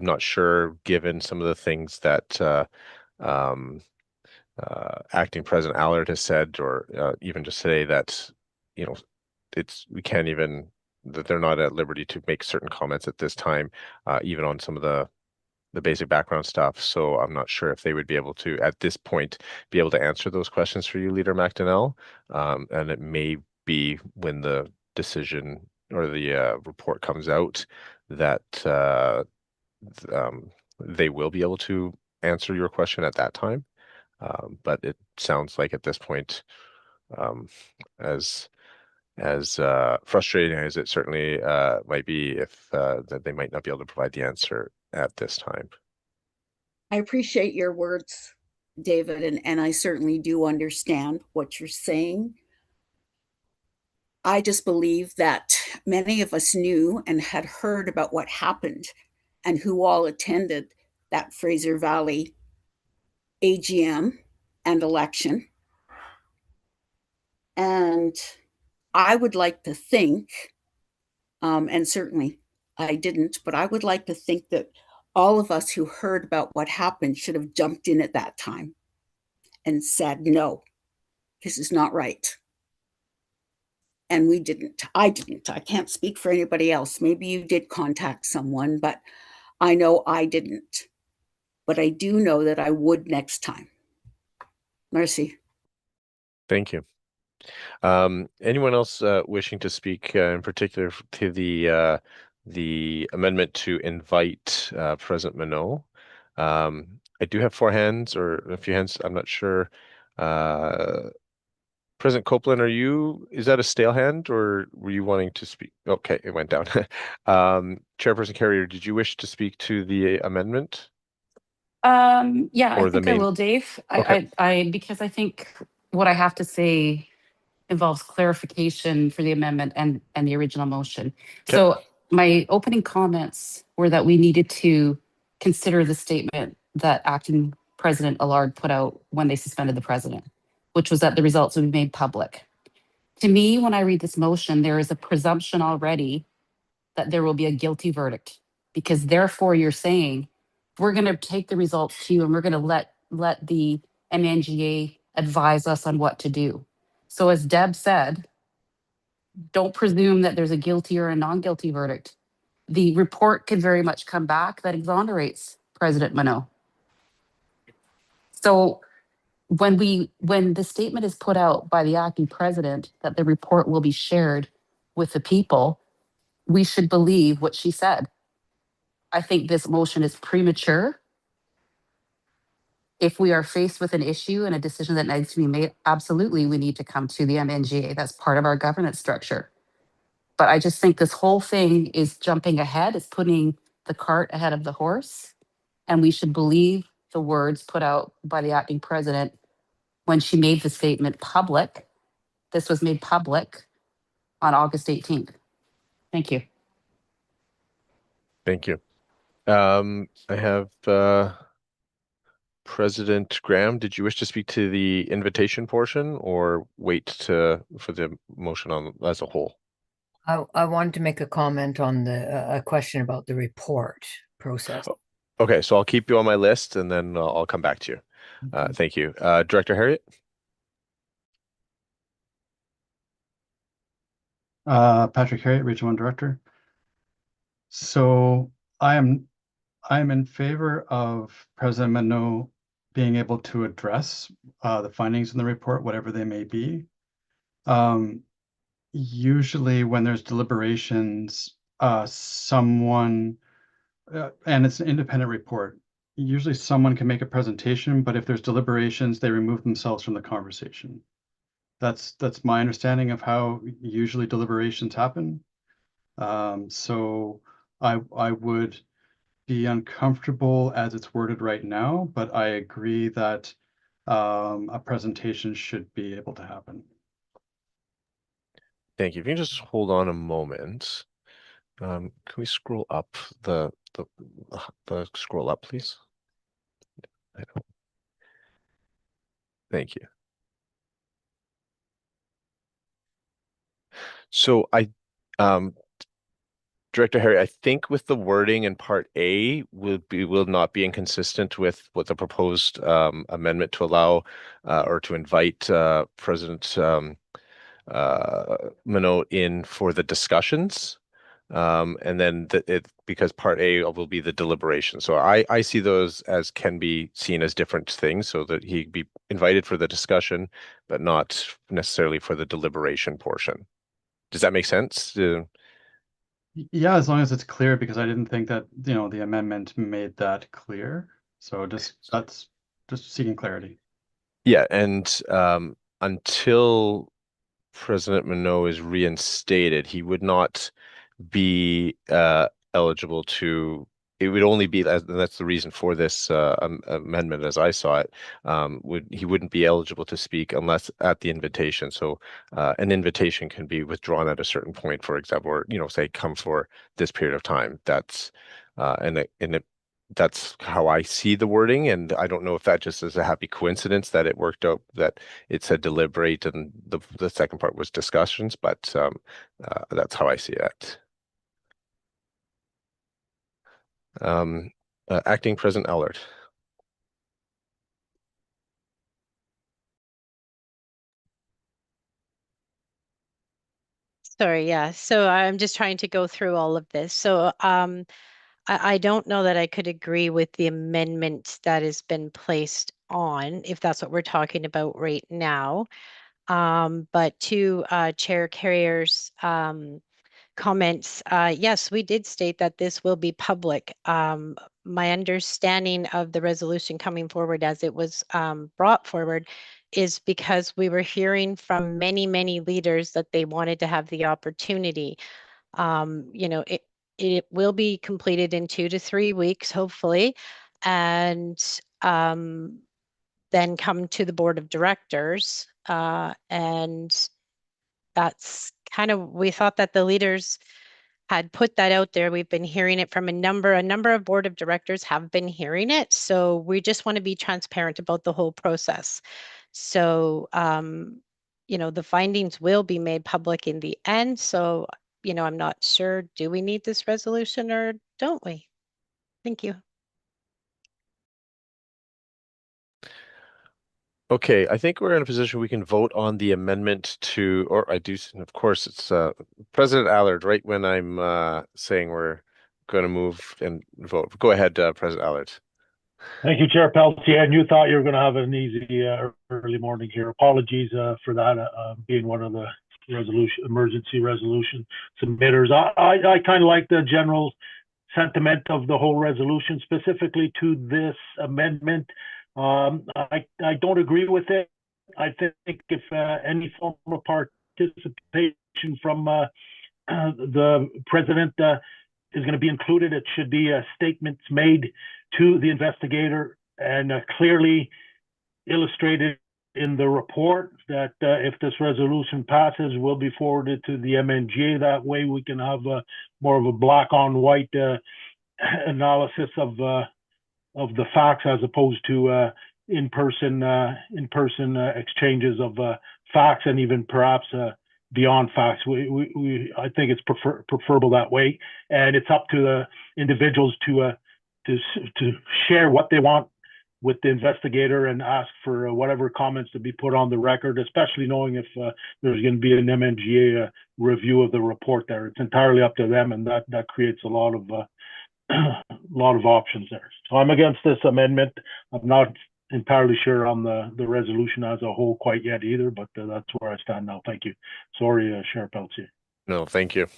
not sure, given some of the things that Acting President Allard has said, or even just today, that we can't even, that they're not at liberty to make certain comments at this time, even on some of the basic background stuff. So I'm not sure if they would be able to, at this point, be able to answer those questions for you, Leader McDonnell. And it may be when the decision or the report comes out that they will be able to answer your question at that time. But it sounds like at this point, as frustrating as it certainly might be, if that they might not be able to provide the answer at this time. I appreciate your words, David, and I certainly do understand what you're saying. I just believe that many of us knew and had heard about what happened and who all attended that Fraser Valley AGM and election. And I would like to think, and certainly I didn't, but I would like to think that all of us who heard about what happened should have jumped in at that time and said, no, this is not right. And we didn't. I didn't. I can't speak for anybody else. Maybe you did contact someone, but I know I didn't. But I do know that I would next time. Merci. Thank you. Anyone else wishing to speak in particular to the amendment to invite President Minot? I do have 4 hands, or a few hands. I'm not sure. President Copeland, is that a stale hand, or were you wanting to speak? Okay, it went down. Chairperson Carrier, did you wish to speak to the amendment? Yeah, Or I the think I main- will, Dave. Okay. Because I think what I have to say involves clarification for the amendment and the original motion. So my opening comments were that we needed to consider the statement that Acting President Allard put out when they suspended the president, which was that the results would be made public. To me, when I read this motion, there is a presumption already that there will be a guilty verdict, because therefore you're saying we're going to take the results to you and we're going to let the MNGA advise us on what to do. So as Deb said, don't presume that there's a guilty or a non-guilty verdict. The report could very much come back that exonerates President Minot. So when the statement is put out by the acting president that the report will be shared with the people, we should believe what she said. I think this motion is premature. If we are faced with an issue and a decision that needs to be made, absolutely we need to come to the MNGA. That's part of our governance structure. But I just think this whole thing is jumping ahead, is putting the cart ahead of the horse. And we should believe the words put out by the acting president when she made the statement public. This was made public on August 18th. Thank you. Thank you. I have President Graham, did you wish to speak to the invitation portion, or wait for the motion as a whole? I wanted to make a comment on a question about the report process. Okay, so I'll keep you on my list, and then I'll come back to you. Thank you. Director Harriet? Patrick Harriet, Region 1 Director. So I'm in favor of President Minot being able to address the findings in the report, whatever they may be. Usually when there's deliberations, someone, and it's an independent report, usually someone can make a presentation, but if there's deliberations, they remove themselves from the conversation. That's my understanding of how usually deliberations happen. So I would be uncomfortable as it's worded right now, but I agree that a presentation should be able to happen. Thank you. If you can just hold on a moment. Can we scroll up the scroll up, please? Thank you. So Director Harry, I think with the wording in Part A will not be inconsistent with what the proposed amendment to allow or to invite President Minot in for the discussions. And then because Part A will be the deliberation. So I see those as can be seen as different things, so that he'd be invited for the discussion, but not necessarily for the deliberation portion. Does that make sense? Yeah, as long as it's clear, because I didn't think that, the amendment made that clear. So that's just seeking clarity. Yeah, and until President Minot is reinstated, he would not be eligible to. It would only be that's the reason for this amendment, as I saw it. He wouldn't be eligible to speak unless at the invitation. So an invitation can be withdrawn at a certain point, for example, or say come for this period of time. That's that's how I see the wording, and I don't know if that just is a happy coincidence that it worked out that it said deliberate and the second part was discussions, but that's how I see it. Acting President Allard. Sorry, yeah. So I'm just trying to go through all of this. So I don't know that I could agree with the amendment that has been placed on, if that's what we're talking about right now. But to Chair Carrier's comments, yes, we did state that this will be public. My understanding of the resolution coming forward as it was brought forward is because we were hearing from many, many leaders that they wanted to have the opportunity. It will be completed in 2 to 3 weeks, hopefully, and then come to the board of directors. And that's kind of, we thought that the leaders had put that out there. We've been hearing it from a number of board of directors have been hearing it. So we just want to be transparent about the whole process. So, the findings will be made public in the end. So, I'm not sure, do we need this resolution or don't we? Thank you. Okay, I think we're in a position we can vote on the amendment to, or I do, of course, it's President Allard, right when I'm saying we're going to move and vote. Go ahead, President Allard. Thank you, Chair Pelletier. And you thought you were going to have an easy early morning here. Apologies for that, being one of the emergency resolution submitters. I kind of like the general sentiment of the whole resolution, specifically to this amendment. I don't agree with it. I think if any form of participation from the president is going to be included, it should be statements made to the investigator and clearly illustrated in the report that if this resolution passes, will be forwarded to the MNGA. That way we can have more of a black on white analysis of the facts, as opposed to in-person exchanges of facts, and even perhaps beyond facts. I think it's preferable that way, and it's up to the individuals to share what they want with the investigator and ask for whatever comments to be put on the record, especially knowing if there's going to be an MNGA review of the report there. It's entirely up to them, and that creates a lot of options there. So I'm against this amendment. I'm not entirely sure on the resolution as a whole quite yet either, but that's where I stand now. Thank you. Sorry, Chair Pelletier. No, thank you.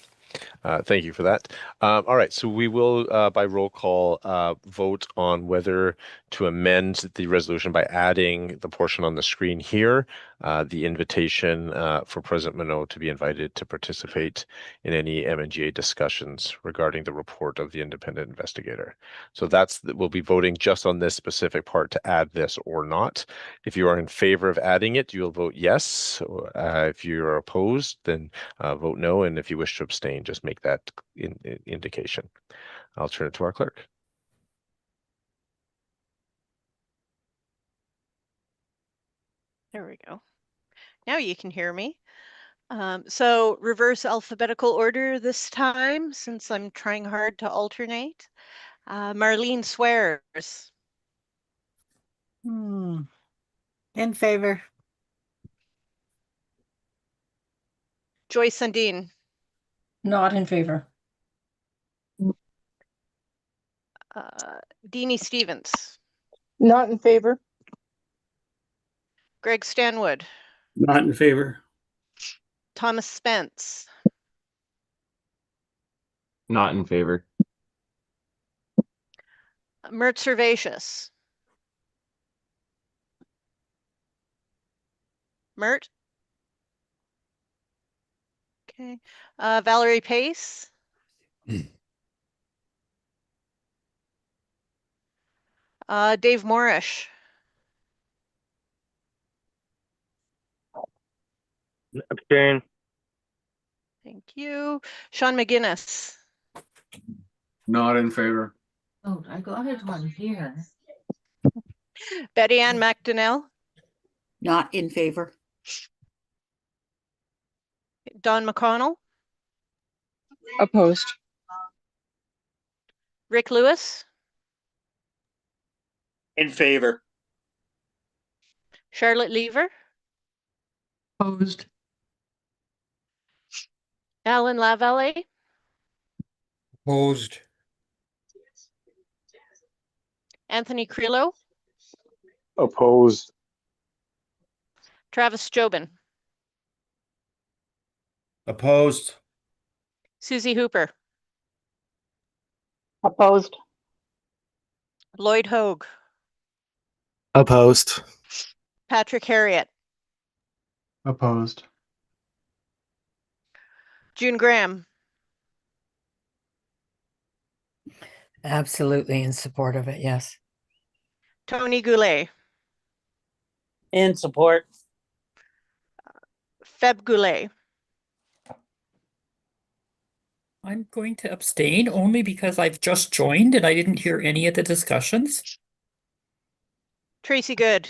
Thank you for that. All right, so we will, by roll call, vote on whether to amend the resolution by adding the portion on the screen here, the invitation for President Minot to be invited to participate in any MNGA discussions regarding the report of the independent investigator. So we'll be voting just on this specific part to add this or not. If you are in favor of adding it, you'll vote yes. If you're opposed, then vote no. And if you wish to abstain, just make that indication. I'll turn it to our clerk. There we go. Now you can hear me. So reverse alphabetical order this time, since I'm trying hard to alternate. Marlene Swears. In favor. Joyce Sundin. Not in favor. Deanie Stevens. Not in favor. Greg Stanwood. Not in favor. Thomas Spence. Not in favor. Mert Servatius. Mert. Okay. Valerie Pace. Dave Morrish. Abstain. Thank you. Sean McGinnis. Not in favor. Oh, I got it on here. Betty Ann McDonnell. Not in favor. Don McConnell. Opposed. Rick Lewis. In favor. Charlotte Lever. Opposed. Alan Lavallee. Opposed. Anthony Creelo. Opposed. Travis Jobin. Opposed. Susie Hooper. Opposed. Lloyd Hogue. Opposed. Patrick Harriet. Opposed. June Graham. Absolutely in support of it, yes. Tony Goulet. In support. Feb Goulet. I'm going to abstain only because I've just joined and I didn't hear any of the discussions. Tracy Good.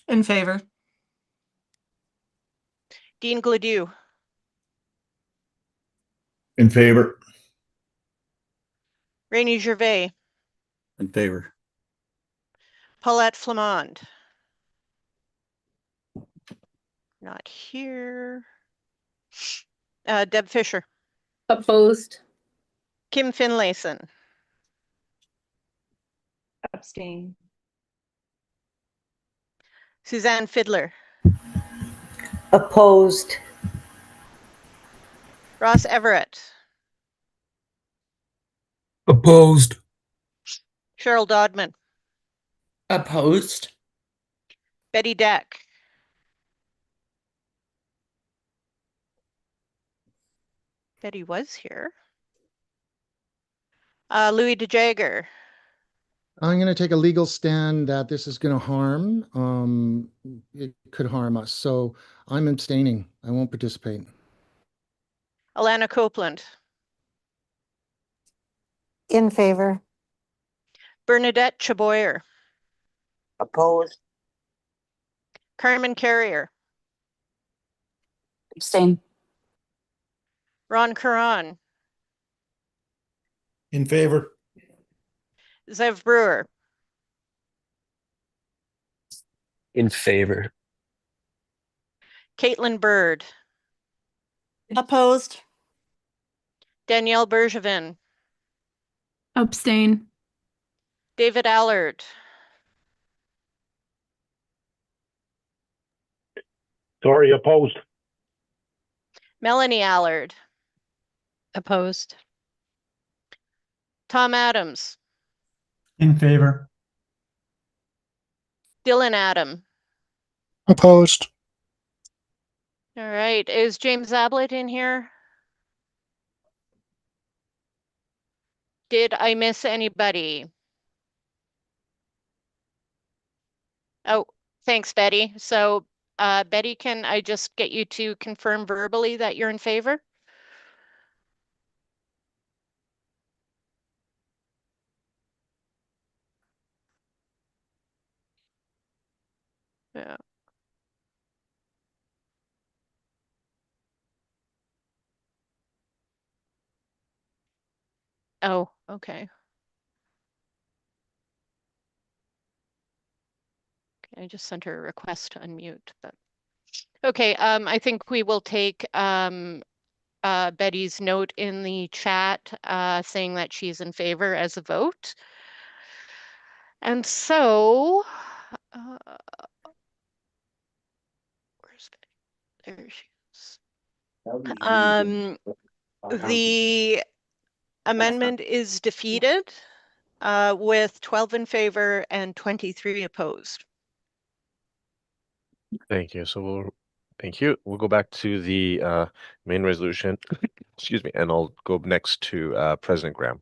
In favor. Dean Gladue. In favor. Rainey Gervais. In favor. Paulette Flamond. Not here. Deb Fisher. Opposed. Kim Finlayson. Abstain. Suzanne Fiddler. Opposed. Ross Everett. Opposed. Cheryl Dodman. Opposed. Betty Deck. Betty was here. Louis DeJager. I'm going to take a legal stand that this is going to harm. It could harm us. So I'm abstaining. I won't participate. Alana Copeland. In favor. Bernadette Chaboyer. Opposed. Carmen Carrier. Abstain. Ron Caron. In favor. Zev Brewer. In favor. Caitlin Bird. Opposed. Danielle Bergevin. Abstain. David Allard. Sorry, opposed. Melanie Allard, Opposed. Tom Adams, In favor. Dylan Adam. Opposed. All right, is James Ablett in here? Did I miss anybody? Oh, thanks, Betty. So, Betty, can I just get you to confirm verbally that you're in favor? Yeah. Oh, okay. I just sent her a request to unmute, but okay. I think we will take Betty's note in the chat saying that she's in favor as a vote. And so, where's Betty? There she is. The amendment is defeated with 12 in favor and 23 opposed. Thank you. Thank you. We'll go back to the main resolution. Excuse me, and I'll go next to President Graham.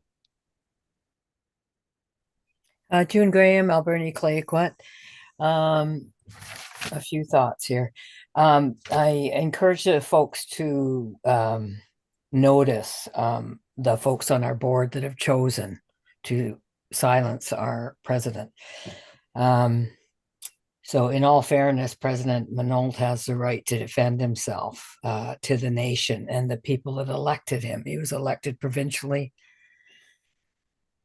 June Graham, Alberni Clayoquot. A few thoughts here. I encourage the folks to notice the folks on our board that have chosen to silence our president. So in all fairness, President Manold has the right to defend himself to the nation and the people that elected him. He was elected provincially,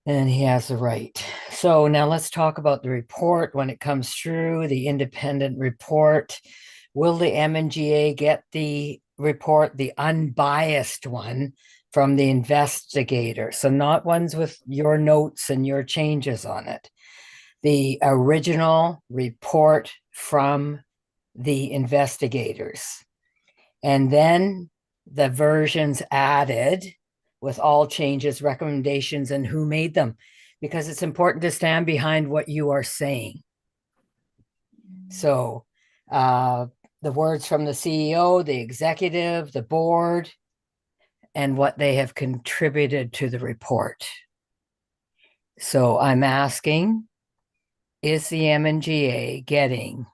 and he has the right. So now let's talk about the report when it comes through, the independent report. Will the MNGA get the report, the unbiased one from the investigator? So not ones with your notes and your changes on it. The original report from the investigators. And then the versions added with all changes, recommendations, and who made them, because it's important to stand behind what you are saying. So the words from the CEO, the executive, the board, and what they have contributed to the report. So I'm asking, is the MNGA getting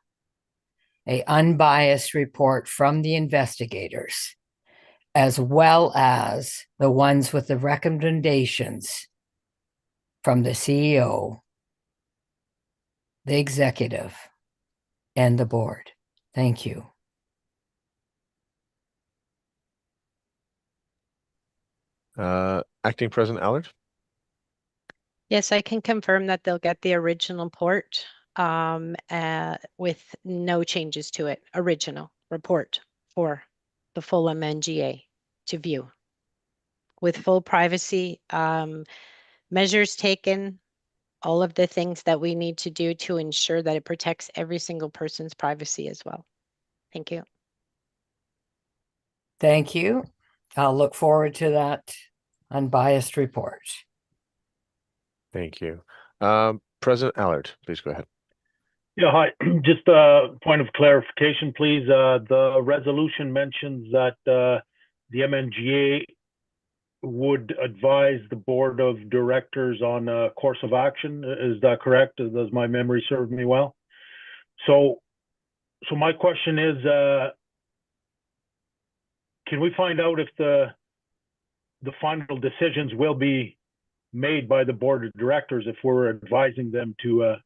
an unbiased report from the investigators, as well as the ones with the recommendations from the CEO, the executive, and the board? Thank you. Acting President Allard? Yes, I can confirm that they'll get the original report with no changes to it. Original report for the full MNGA to view with full privacy, measures taken, all of the things that we need to do to ensure that it protects every single person's privacy as well. Thank you. Thank you. I'll look forward to that unbiased report. Thank you. President Allard, please go ahead. Yeah, hi. Just a point of clarification, please. The resolution mentions that the MNGA would advise the board of directors on a course of action. Is that correct? Does my memory serve me well? So my question is, can we find out if the final decisions will be made by the board of directors if we're advising them to a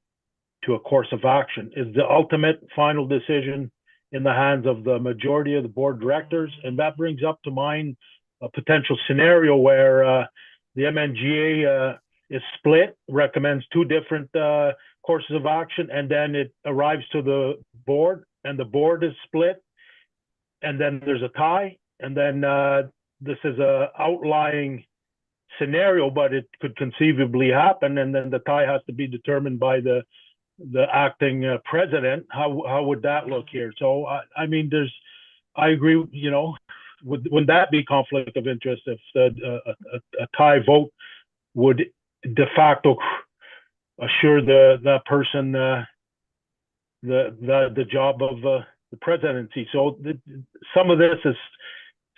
course of action? Is the ultimate final decision in the hands of the majority of the board of directors? And that brings up to mind a potential scenario where the MNGA is split, recommends two different courses of action, and then it arrives to the board, and the board is split, and then there's a tie, and then this is a outlying scenario, but it could conceivably happen, and then the tie has to be determined by the acting president. How would that look here? So I mean, I agree, would that be conflict of interest if a tie vote would de facto assure that person the job of the presidency? So some of this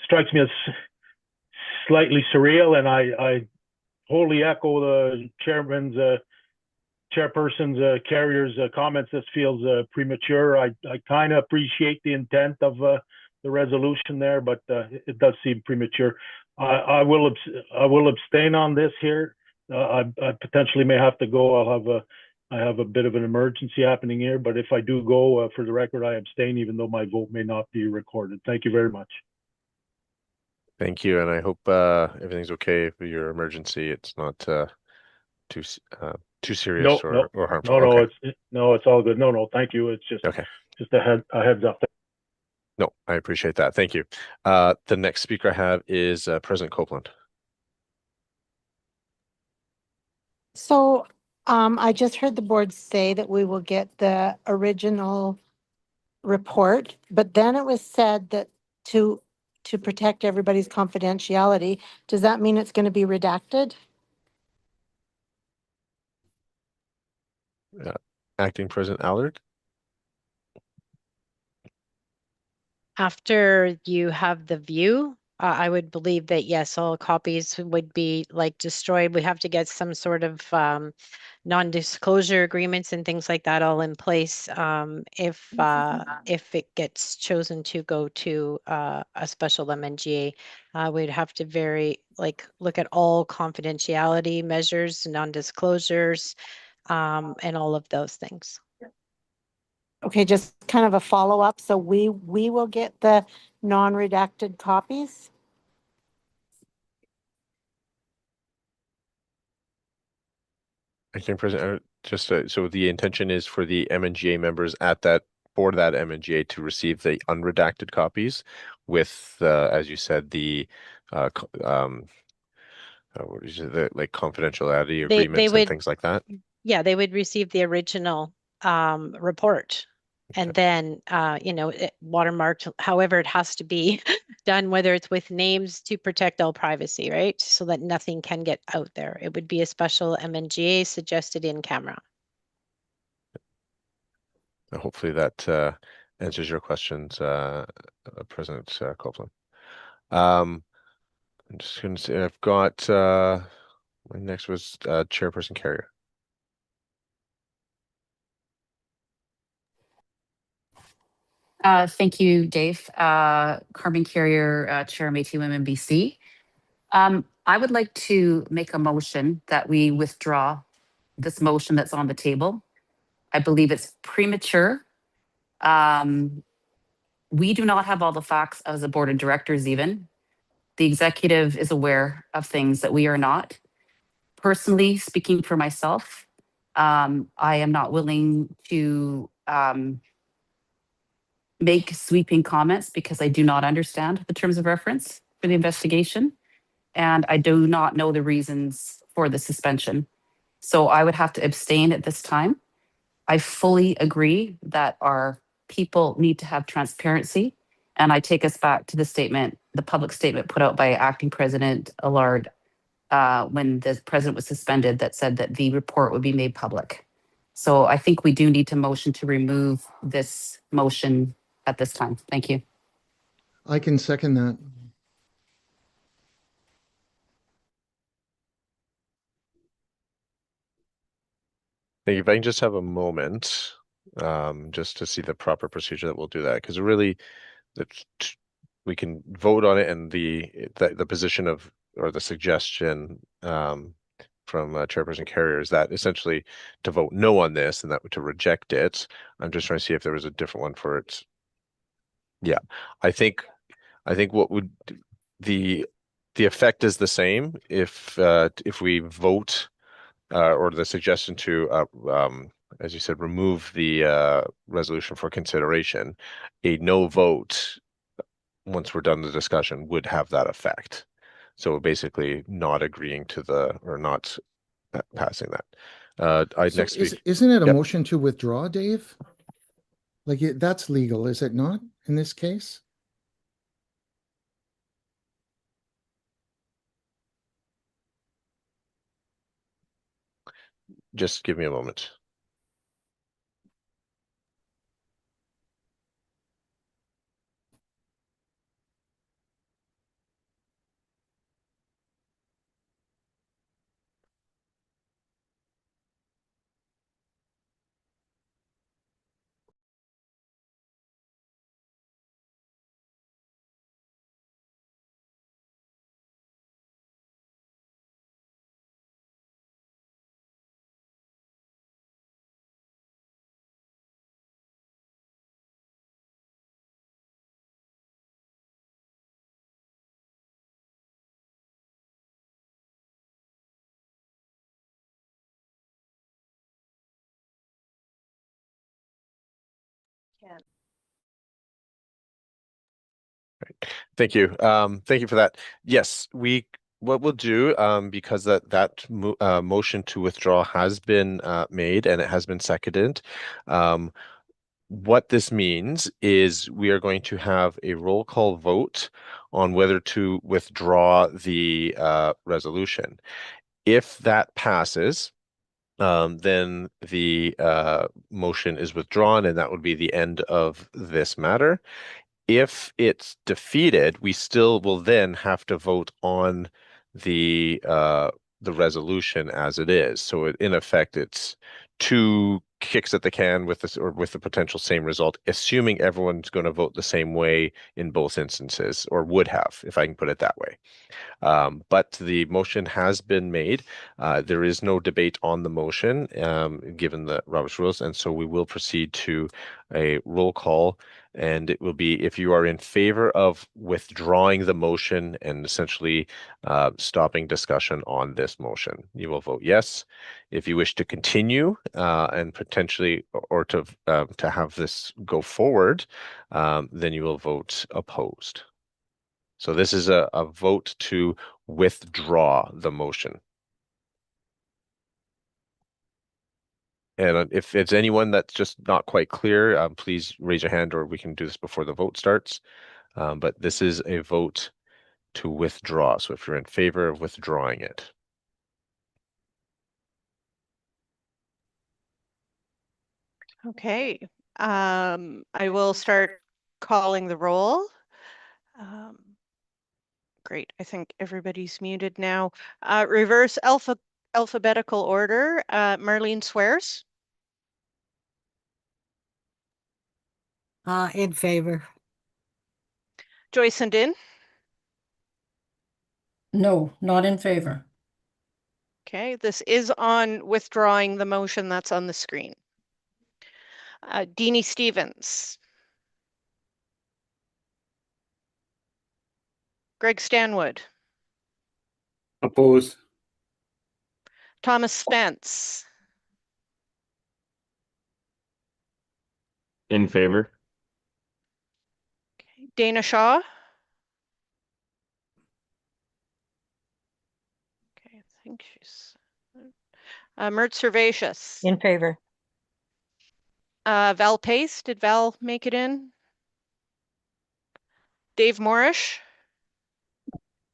strikes me as slightly surreal, and I wholly echo the chairperson's Carrier's comments. This feels premature. I kind of appreciate the intent of the resolution there, but it does seem premature. I will abstain on this here. I potentially may have to go. I have a bit of an emergency happening here, but if I do go, for the record, I abstain, even though my vote may not be recorded. Thank you very much. Thank you, and I hope everything's okay for your emergency. It's not too serious or harmful. No, Okay. it's all good. No, thank you. It's just Okay. just a heads up. No, I appreciate that. Thank you. The next speaker I have is President Copeland. So I just heard the board say that we will get the original report, but then it was said that to protect everybody's confidentiality, does that mean it's going to be redacted? Acting President Allard. After you have the view, I would believe that yes, all copies would be like destroyed. We have to get some sort of non-disclosure agreements and things like that all in place if it gets chosen to go to a special MNGA. We'd have to look at all confidentiality measures, non-disclosures, and all of those things. Okay, just kind of a follow-up. So we will get the non-redacted copies? Acting President, just so the intention is for the MNGA members for that MNGA to receive the unredacted copies with, as you said, the what is it, the confidentiality agreements and things like that. Yeah, they would receive the original report. And then, watermarked, however it has to be done, whether it's with names to protect all privacy, right? So that nothing can get out there. It would be a special MNGA suggested in camera. Hopefully that answers your questions, President Copeland. I'm just going to say I've got my next was Chairperson Carrier. Thank you, Dave. Carmen Carrier, Chair Métis Women BC. I would like to make a motion that we withdraw this motion that's on the table. I believe it's premature. We do not have all the facts as a board of directors even. The executive is aware of things that we are not. Personally, speaking for myself, I am not willing to make sweeping comments because I do not understand the terms of reference for the investigation, and I do not know the reasons for the suspension. So I would have to abstain at this time. I fully agree that our people need to have transparency, and I take us back to the public statement put out by Acting President Allard when the president was suspended that said that the report would be made public. So I think we do need to motion to remove this motion at this time. Thank you. I can second that. Thank you. If I can just have a moment, just to see the proper procedure that we'll do that, because really, we can vote on it, and the position of or the suggestion from Chairperson Carrier is that essentially to vote no on this and that to reject it. I'm just trying to see if there was a different one for it. Yeah, I think what would the effect is the same if we vote or the suggestion to as you said, remove the resolution for consideration. A no vote once we're done the discussion would have that effect. So basically not agreeing to or not passing that. Isn't it a motion to withdraw, Dave? Like that's legal, is it not in this case? Just give me a moment. Thank you. Thank you for that. Yes, what we'll do, because that motion to withdraw has been made and it has been seconded. What this means is we are going to have a roll call vote on whether to withdraw the resolution. If that passes, then the motion is withdrawn, and that would be the end of this matter. If it's defeated, we still will then have to vote on the resolution as it is. So in effect, it's two kicks at the can with this, or with the potential same result, assuming everyone's going to vote the same way in both instances, or would have, if I can put it that way. But the motion has been made. There is no debate on the motion, given the Robert's rules, and so we will proceed to a roll call. And it will be, if you are in favor of withdrawing the motion and essentially stopping discussion on this motion, you will vote yes. If you wish to continue and potentially, or to have this go forward, then you will vote opposed. So this is a vote to withdraw the motion. And if it's anyone that's just not quite clear, please raise your hand, or we can do this before the vote starts. But this is a vote to withdraw. So if you're in favor of withdrawing it. Okay, I will start calling the roll. Great, I think everybody's muted now. Reverse alphabetical order. Marlene Swears. In favor. Joyce and Din. No, not in favor. Okay, this is on withdrawing the motion that's on the screen. Deanie Stevens. Greg Stanwood. Opposed. Thomas Spence. In favor. Dana Shaw. Okay, I think she's Mert Servatius. In favor. Val Pace. Did Val make it in? Dave Morrish.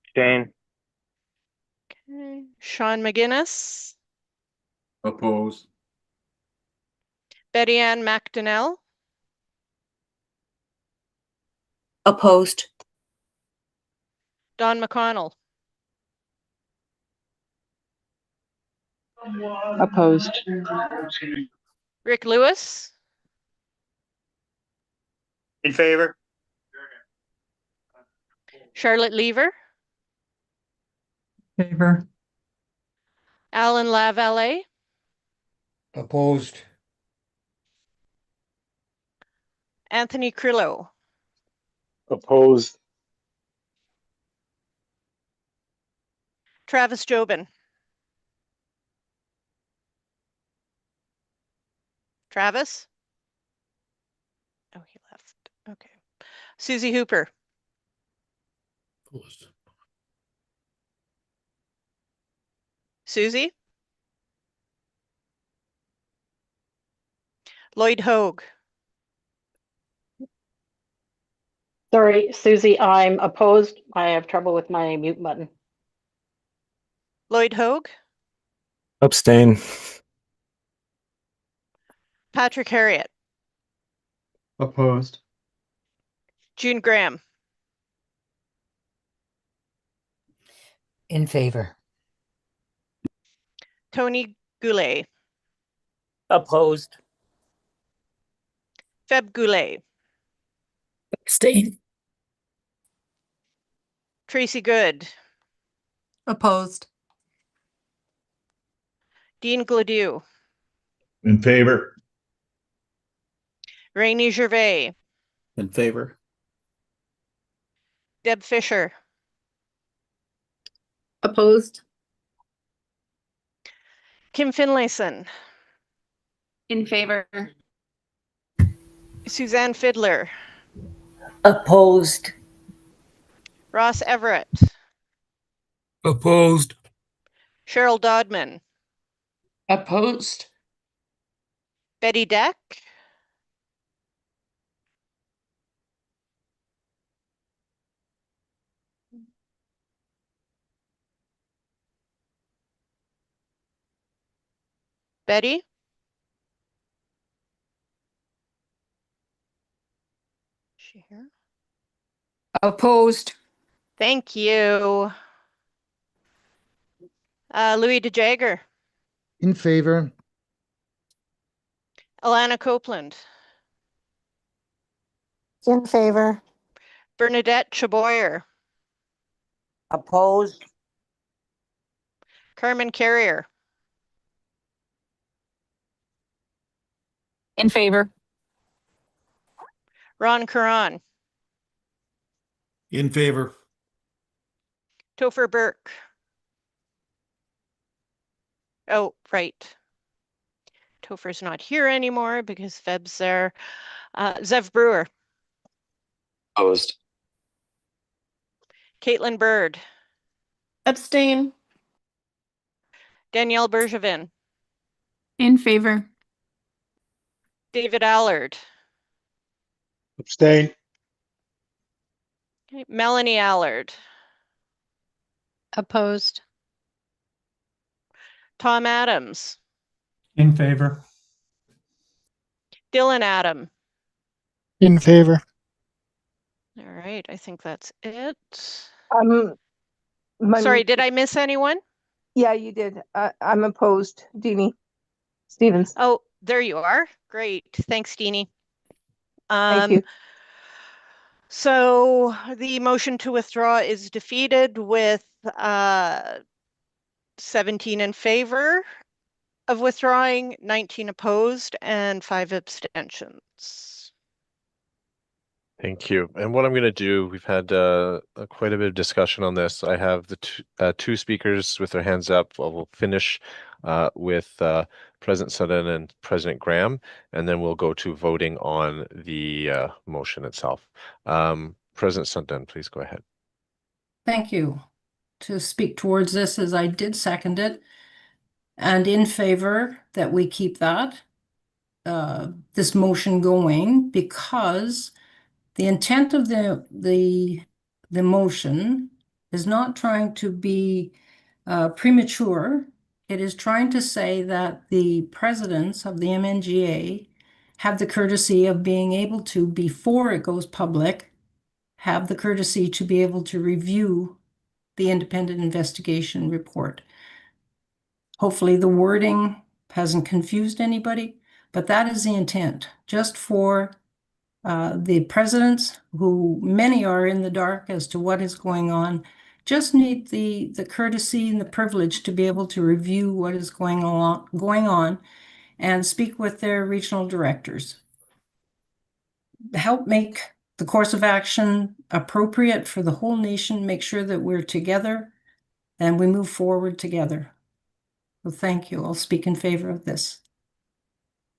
Abstain. Okay. Sean McGinnis. Opposed. Betty Ann McDonnell. Opposed. Don McConnell. Opposed. Rick Lewis. In favor. Charlotte Lever. Favor. Alan Lavallee. Opposed. Anthony Crillo. Opposed. Travis Jobin. Travis? Oh, he left. Okay. Susie Hooper. Opposed. Susie? Lloyd Hogue. Sorry, Susie, I'm opposed. I have trouble with my mute button. Lloyd Hogue. Abstain. Patrick Harriet, Opposed. June Graham, In favor. Tony Goulet, Opposed. Feb Goulet, Abstain. Tracy Good, Opposed. Dean Gladue, In favor. Rainey Gervais, In favor. Deb Fisher, Opposed. Kim Finlayson, In favor. Suzanne Fiddler, Opposed. Ross Everett, Opposed. Cheryl Dodman, Opposed. Betty Deck, Betty, she here? Opposed. Thank you. Louis DeJager, In favor. Alana Copeland, In favor. Bernadette Chaboyer, Opposed. Carmen Carrier, In favor. Ron Curran, In favor. Topher Burke. Oh, right. Topher's not here anymore because Feb's there. Zev Brewer, Opposed. Caitlin Bird, Abstain. Danielle Bergevin, In favor. David Allard, Abstain. okay, Melanie Allard, Opposed. Tom Adams, In favor. Dylan Adam. In favor. All right, I think that's it. My, Sorry, did I miss anyone? Yeah, you did. I'm opposed. Deanie Stevens. Oh, there you are. Great. Thanks, Deanie. Thank you. So the motion to withdraw is defeated with 17 in favor of withdrawing, 19 opposed, and 5 abstentions. Thank you. And what I'm going to do, we've had quite a bit of discussion on this. I have the two speakers with their hands up. We'll finish with President Sutton and President Graham, and then we'll go to voting on the motion itself. President Sutton, please go ahead. Thank you. To speak towards this, as I did second it, and in favor that we keep that, this motion going, because the intent of the motion is not trying to be premature. It is trying to say that the presidents of the MNGA have the courtesy of being able to, before it goes public, have the courtesy to be able to review the independent investigation report. Hopefully the wording hasn't confused anybody, but that is the intent, just for the presidents, who many are in the dark as to what is going on, just need the courtesy and the privilege to be able to review what is going on and speak with their regional directors. Help make the course of action appropriate for the whole nation, make sure that we're together and we move forward together. So thank you. I'll speak in favor of this.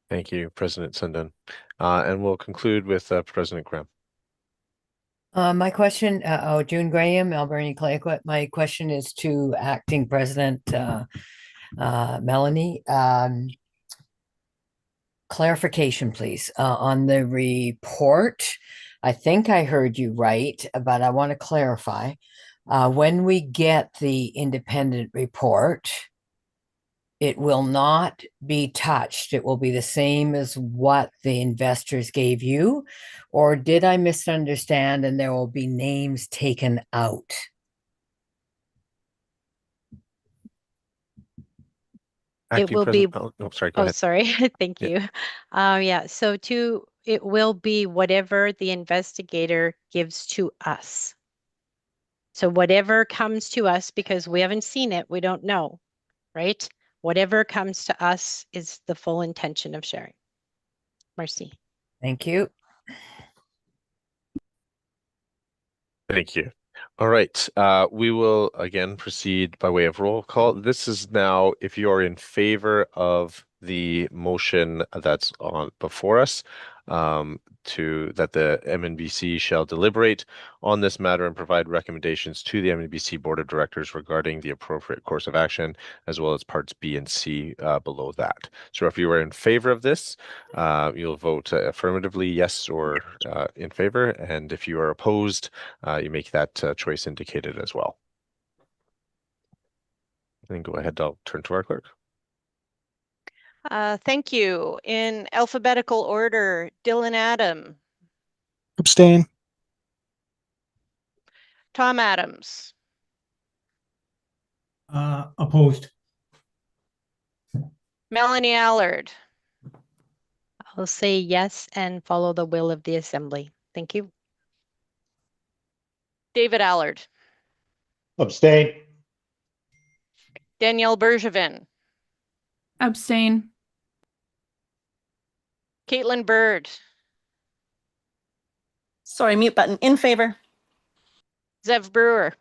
Thank you, President Sundin. And we'll conclude with President Graham. My question, June Graham, Alberni Clayoquot, my question is to Acting President Melanie. Clarification, please, on the report. I think I heard you right, but I want to clarify. When we get the independent report, It will not be touched. It will be the same as what the investors gave you. Or did I misunderstand and there will be names taken out? It will be, sorry, go oh, ahead. sorry. Thank you. Yeah, so it will be whatever the investigator gives to us. So whatever comes to us, because we haven't seen it, we don't know, right? Whatever comes to us is the full intention of sharing. Marcy. Thank you. Thank you. All right. We will again proceed by way of roll call. This is now if you're in favor of the motion that's on before us, to that the MNBC shall deliberate on this matter and provide recommendations to the MNBC Board of Directors regarding the appropriate course of action, as well as parts B and C below that. So if you are in favor of this, you'll vote affirmatively yes or in favor, and if you are opposed, you make that choice indicated as well. Then go ahead, I'll turn to our clerk. Thank you. In alphabetical order, Dylan Adam, Abstain. Tom Adams, Opposed. Melanie Allard, I'll say yes and follow the will of the assembly. Thank you. David Allard, Abstain. Danielle Bergevin, Abstain. Caitlin Bird, Sorry, mute button. In favor. Zev Brewer,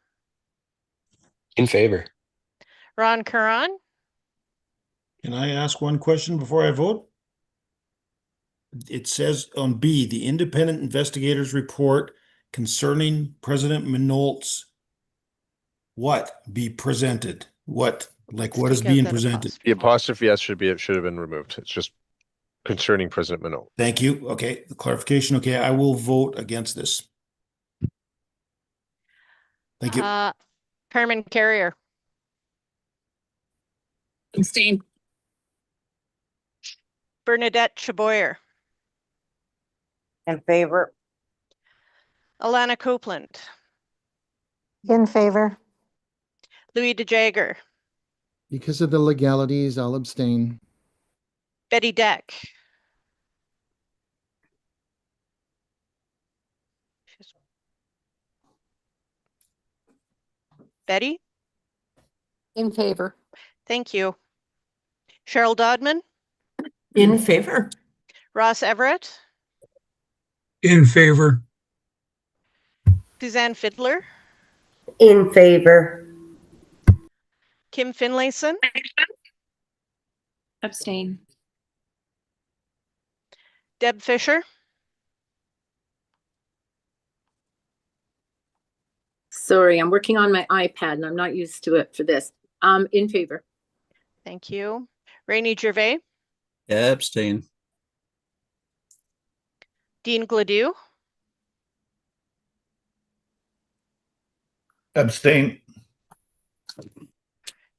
In favor. Ron Curran, Can I ask one question before I vote? It says on B, the independent investigators report concerning President Minolt's what be presented? What what is take out being that presented? The apostrophe S should have been removed. It's just concerning President Minot. Thank you. Okay, the clarification. Okay, I will vote against this. Thank you. Carmen Carrier, Abstain. Bernadette Chaboyer, In favor. Alana Copeland, In favor. Louis DeJager, Because of the legalities, I'll abstain. Betty Deck, Betty, In favor. thank you. Cheryl Dodman, In favor. Ross Everett, In favor. Suzanne Fiddler, In favor. Kim Finlayson, Abstain. Deb Fisher, Sorry, I'm working on my iPad and I'm not used to it for this. In favor. thank you. Rainey Gervais, Abstain. Dean Gladue, Abstain.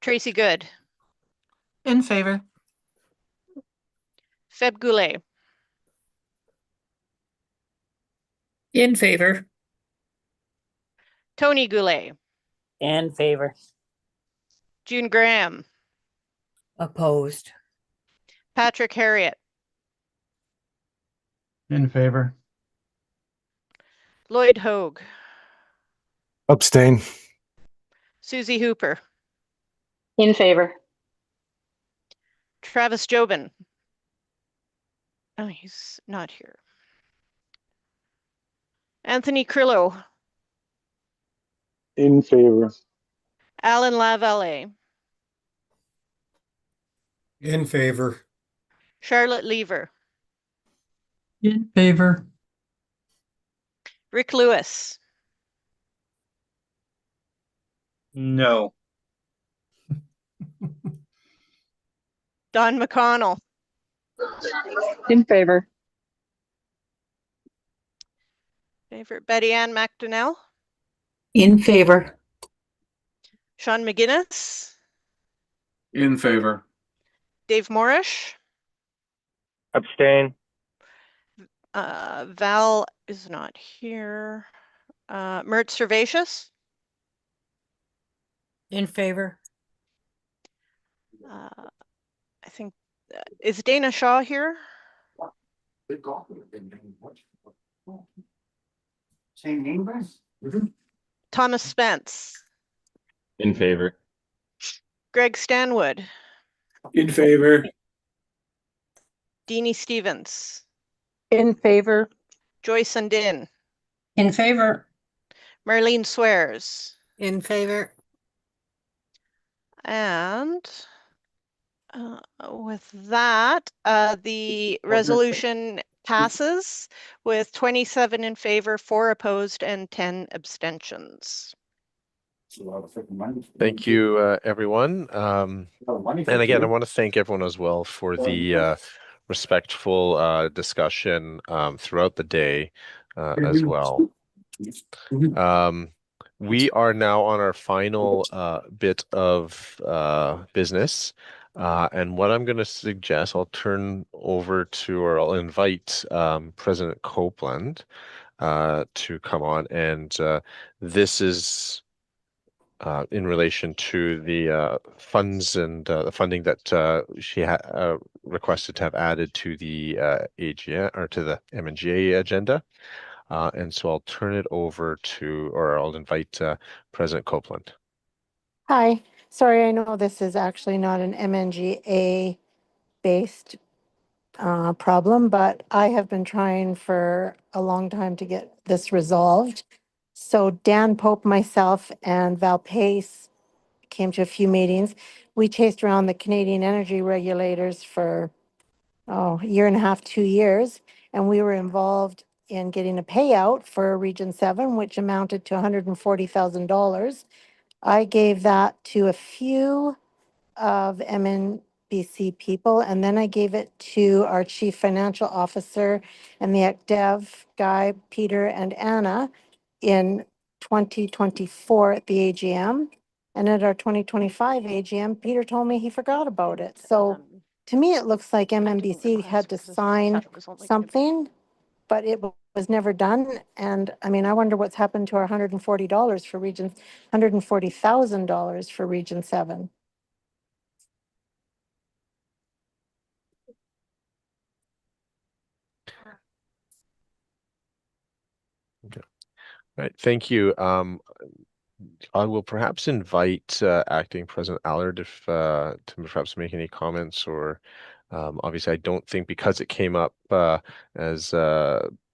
Tracy Good, In favor. Feb Goulet, In favor. Tony Goulet, In favor. June Graham, Opposed. Patrick Harriet, In favor. Lloyd Hogue, Abstain. Susie Hooper, In favor. Travis Jobin. Oh, he's not here. Anthony Crillo, In favor. Alan Lavallee, In favor. Charlotte Lever, In favor. Rick Lewis, No. Don McConnell, In favor. favorite Betty Ann McDonnell, In favor. Sean McGinnis, In favor. Dave Morrish. Abstain. Val is not here. Mert Servatius. In favor. I think, is Dana Shaw here? Same name, Thomas Spence. In favor. Greg Stanwood. In favor. Deanie Stevens. In favor. Joyce Undin. In favor. Marlene Swears. In favor. And with that, the resolution passes with 27 in favor, 4 opposed, and 10 abstentions. Thank you, everyone. And again, I want to thank everyone as well for the respectful discussion throughout the day as well. We are now on our final bit of business. And what I'm going to suggest, I'll turn over to, or I'll invite President Copeland to come on. And this is in relation to the funds and the funding that she requested to have added to the AGM or to the MNGA agenda. And so I'll turn it over to, or I'll invite President Copeland. Hi, sorry, I know this is actually not an MNGA based problem, but I have been trying for a long time to get this resolved. So Dan Pope, myself, and Val Pace came to a few meetings. We chased around the Canadian energy regulators for a year and a half, 2 years, and we were involved in getting a payout for Region 7, which amounted to $140,000. I gave that to a few of MNBC people, and then I gave it to our chief financial officer and the ECDev guy, Peter and Anna, in 2024 at the AGM. And at our 2025 AGM, Peter told me he forgot about it. So to me, it looks like MNBC had to sign something, but it was never done. And I mean, I wonder what's happened to our $140 for Region, $140,000 for Region 7. Okay. All right. Thank you. I will perhaps invite Acting President Allard if to perhaps make any comments, or obviously I don't think, because it came up as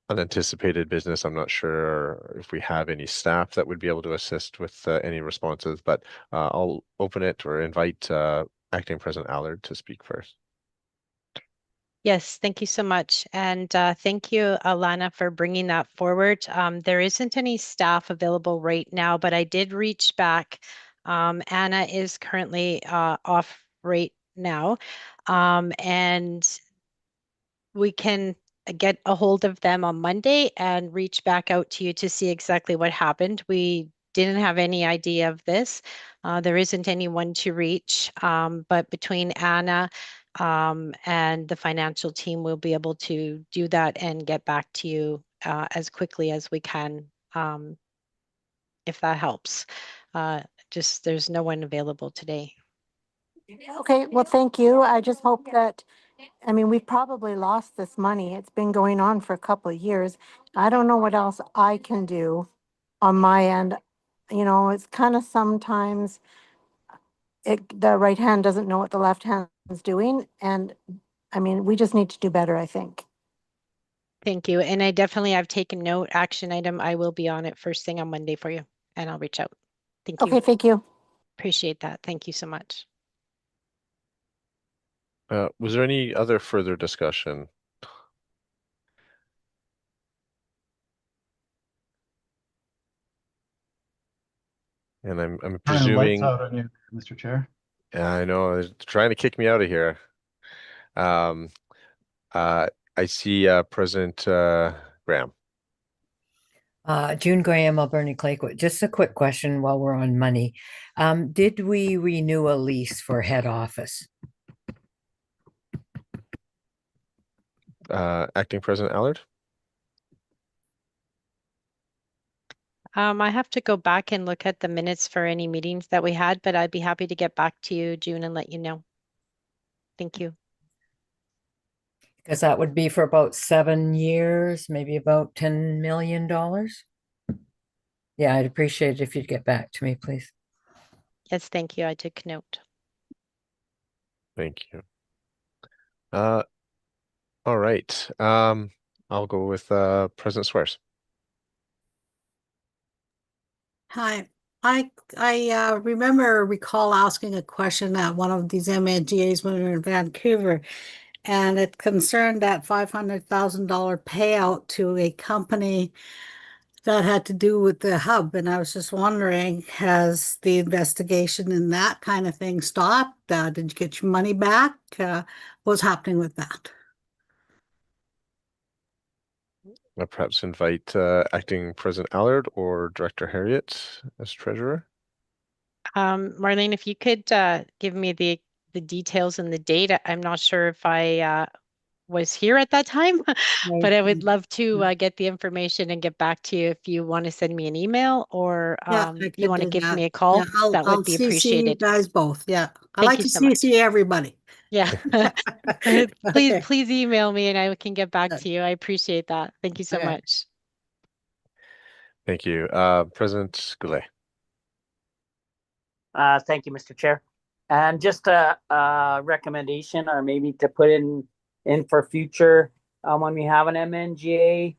unanticipated business, I'm not sure if we have any staff that would be able to assist with any responses, but I'll open it or invite Acting President Allard to speak first. Yes, thank you so much. And thank you, Alana, for bringing that forward. There isn't any staff available right now, but I did reach back. Anna is currently off right now, and we can get a hold of them on Monday and reach back out to you to see exactly what happened. We didn't have any idea of this. There isn't anyone to reach, but between Anna and the financial team, we'll be able to do that and get back to you as quickly as we can, if that helps. Just there's no one available today. Okay, well, thank you. I just hope that, I mean, we've probably lost this money. It's been going on for a couple of years. I don't know what else I can do on my end. You know, it's kind of sometimes the right hand doesn't know what the left hand is doing. And I mean, we just need to do better, I think. Thank you. And I've taken note, action item. I will be on it first thing on Monday for you, and I'll reach out. Thank you. Okay, thank you. Appreciate that. Thank you so much. Was there any other further discussion? And I'm presuming. Lights out on you, Mr. Chair. Yeah, I know. They're trying to kick me out of here. I see President Graham. June Graham, Alberni Clakewood. Just a quick question while we're on money. Did we renew a lease for head office? Acting President Allard? I have to go back and look at the minutes for any meetings that we had, but I'd be happy to get back to you, June, and let you know. Thank you. Because that would be for about 7 years, maybe about $10 million. Yeah, I'd appreciate it if you'd get back to me, please. Yes, thank you. I took note. Thank you. All right. I'll go with President Swears. Hi. I recall asking a question at one of these MNGAs when we were in Vancouver, and it concerned that $500,000 payout to a company that had to do with the hub. And I was just wondering, has the investigation in that kind of thing stopped? Did you get your money back? What's happening with that? I'll perhaps invite Acting President Allard or Director Harriet as treasurer. Marlene, if you could give me the details and the date. I'm not sure if I was here at that time, but I would love to get the information and get back to you if you want to send me an email or if you want to give me a call. Yeah, that would be CC appreciated. you guys both. Yeah, I Thank like you to so much. CC everybody. Yeah. Okay. Please email me and I can get back to you. I appreciate that. Thank you so Okay. much. Thank you. President Goulet. Thank you, Mr. Chair. And just a recommendation, or maybe to put in for future when we have an MNGA,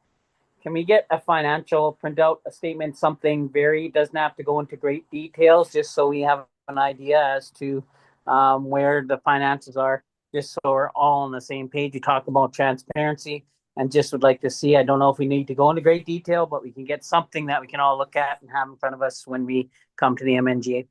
can we get a financial printout, a statement, something doesn't have to go into great details, just so we have an idea as to where the finances are, just so we're all on the same page. You talk about transparency, and just would like to see, I don't know if we need to go into great detail, but we can get something that we can all look at and have in front of us when we come to the MNGA.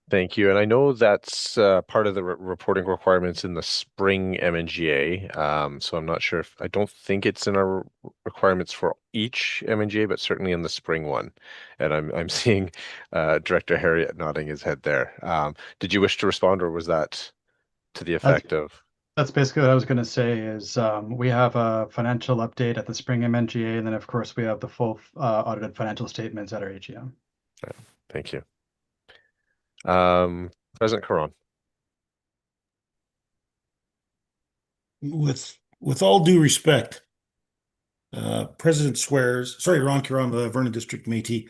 Thank you. And I know that's part of the reporting requirements in the spring MNGA. So I'm not sure I don't think it's in our requirements for each MNGA, but certainly in the spring one. And I'm seeing Director Harriet nodding his head there. Did you wish to respond, or was that to the effect of? That's basically what I was going to say is we have a financial update at the spring MNGA, and then of course we have the full audited financial statements at our AGM. Thank you. President Caron. With all due respect, President Swears, sorry, Ron Caron, the Vernon District Métis.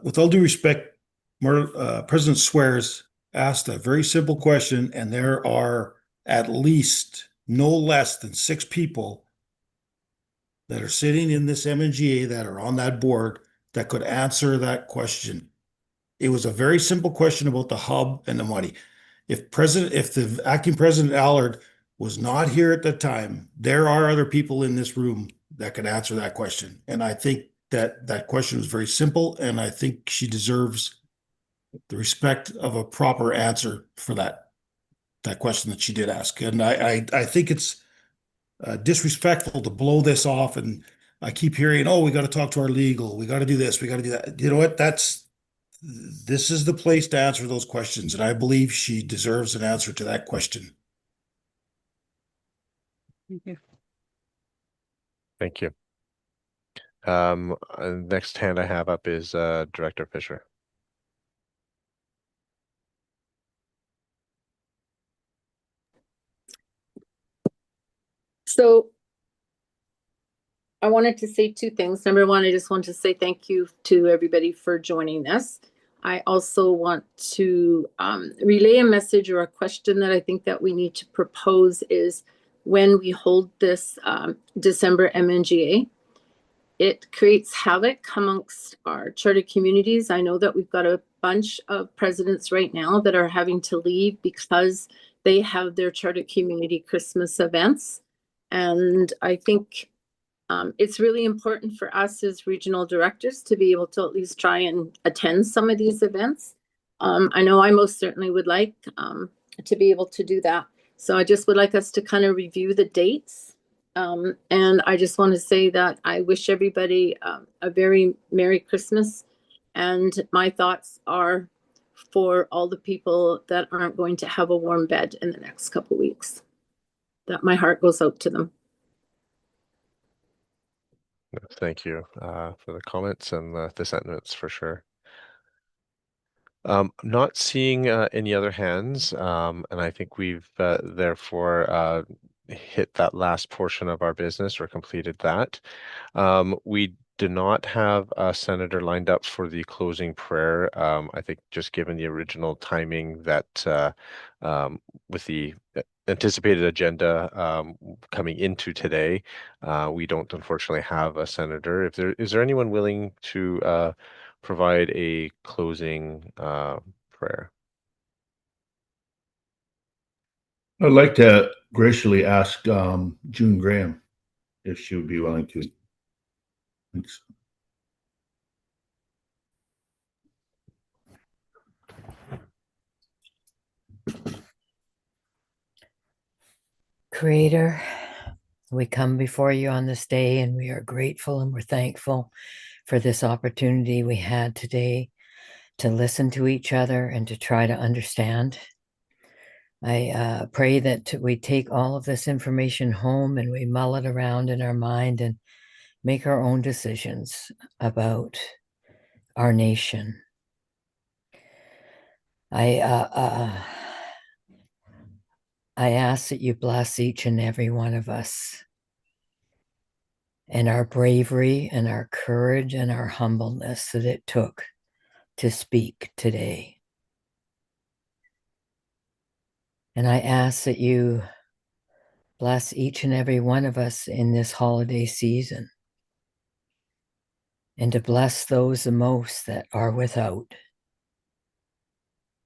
With all due respect, President Swears asked a very simple question, and there are at least no less than 6 people that are sitting in this MNGA that are on that board that could answer that question. It was a very simple question about the hub and the money. If the acting President Allard was not here at the time, there are other people in this room that could answer that question. And I think that question was very simple, and I think she deserves the respect of a proper answer for that question that she did ask. And I think it's disrespectful to blow this off. And I keep hearing, oh, we got to talk to our legal, we got to do this, we got to do that. You know what? This is the place to answer those questions, and I believe she deserves an answer to that question. Thank you. Thank you. Next hand I have up is Director Fisher. So I wanted to say 2 things. Number one, I just want to say thank you to everybody for joining us. I also want to relay a message or a question that I think that we need to propose is when we hold this December MNGA, it creates havoc amongst our charter communities. I know that we've got a bunch of presidents right now that are having to leave because they have their charter community Christmas events. And I think it's really important for us as regional directors to be able to at least try and attend some of these events. I know I most certainly would like to be able to do that. So I just would like us to kind of review the dates. And I just want to say that I wish everybody a very Merry Christmas. And my thoughts are for all the people that aren't going to have a warm bed in the next couple weeks. that my heart goes out to them. Thank you for the comments and the sentiments for sure. Not seeing any other hands, and I think we've therefore hit that last portion of our business or completed that. We do not have a senator lined up for the closing prayer. I think just given the original timing that with the anticipated agenda coming into today, we don't unfortunately have a senator. Is there anyone willing to provide a closing prayer? I'd like to graciously ask June Graham if she would be willing to. Thanks. Creator, we come before you on this day and we are grateful and we're thankful for this opportunity we had today to listen to each other and to try to understand. I pray that we take all of this information home and we mull it around in our mind and make our own decisions about our nation. I ask that you bless each and every one of us and our bravery and our courage and our humbleness that it took to speak today. And I ask that you bless each and every one of us in this holiday season and to bless those the most that are without.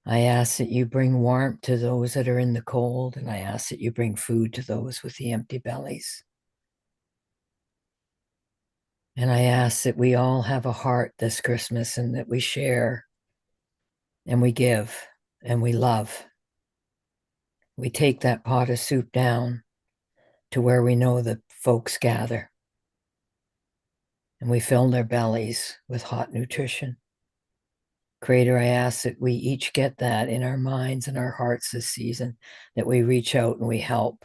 I ask that you bring warmth to those that are in the cold, and I ask that you bring food to those with the empty bellies. And I ask that we all have a heart this Christmas and that we share and we give and we love. We take that pot of soup down to where we know the folks gather and we fill their bellies with hot nutrition. Creator, I ask that we each get that in our minds and our hearts this season, that we reach out and we help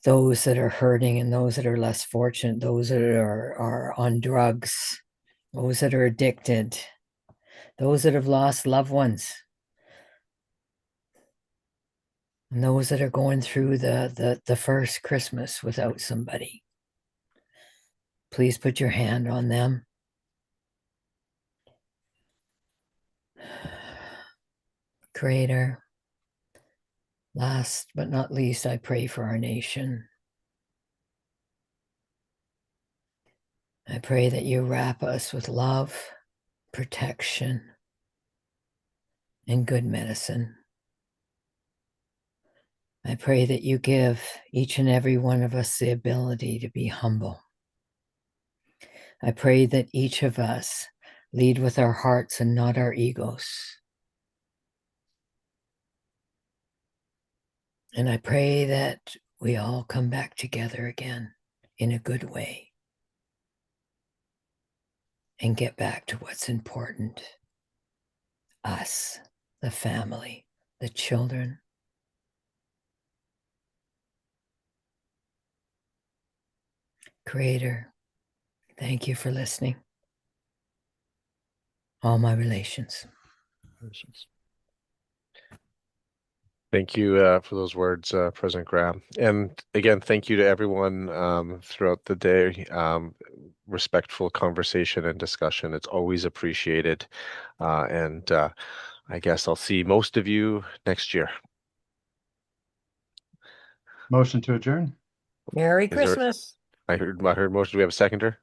those that are hurting and those that are less fortunate, those that are on drugs, those that are addicted, those that have lost loved ones, and those that are going through the first Christmas without somebody. Please put your hand on them. Creator, last but not least, I pray for our nation. I pray that you wrap us with love, protection, and good medicine. I pray that you give each and every one of us the ability to be humble. I pray that each of us lead with our hearts and not our egos. And I pray that we all come back together again in a good way and get back to what's important. Us, the family, the children. Creator, thank you for listening. All my relations. Thank you for those words, President Graham. And again, thank you to everyone throughout the day. Respectful conversation and discussion. It's always appreciated. And I guess I'll see most of you next year. Motion to adjourn. Merry Is there- Christmas. I heard motion. Do we have a seconder?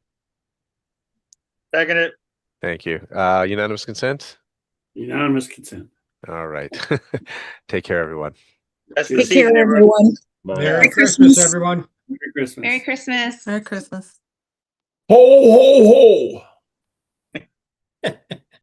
Second it. Thank you. Unanimous consent? Unanimous consent. All right. Take care, everyone. That's the Take season, care, everyone. everyone. Bye. Merry Christmas, everyone. Merry Christmas. Merry Christmas. Merry Christmas. Ho, ho, ho.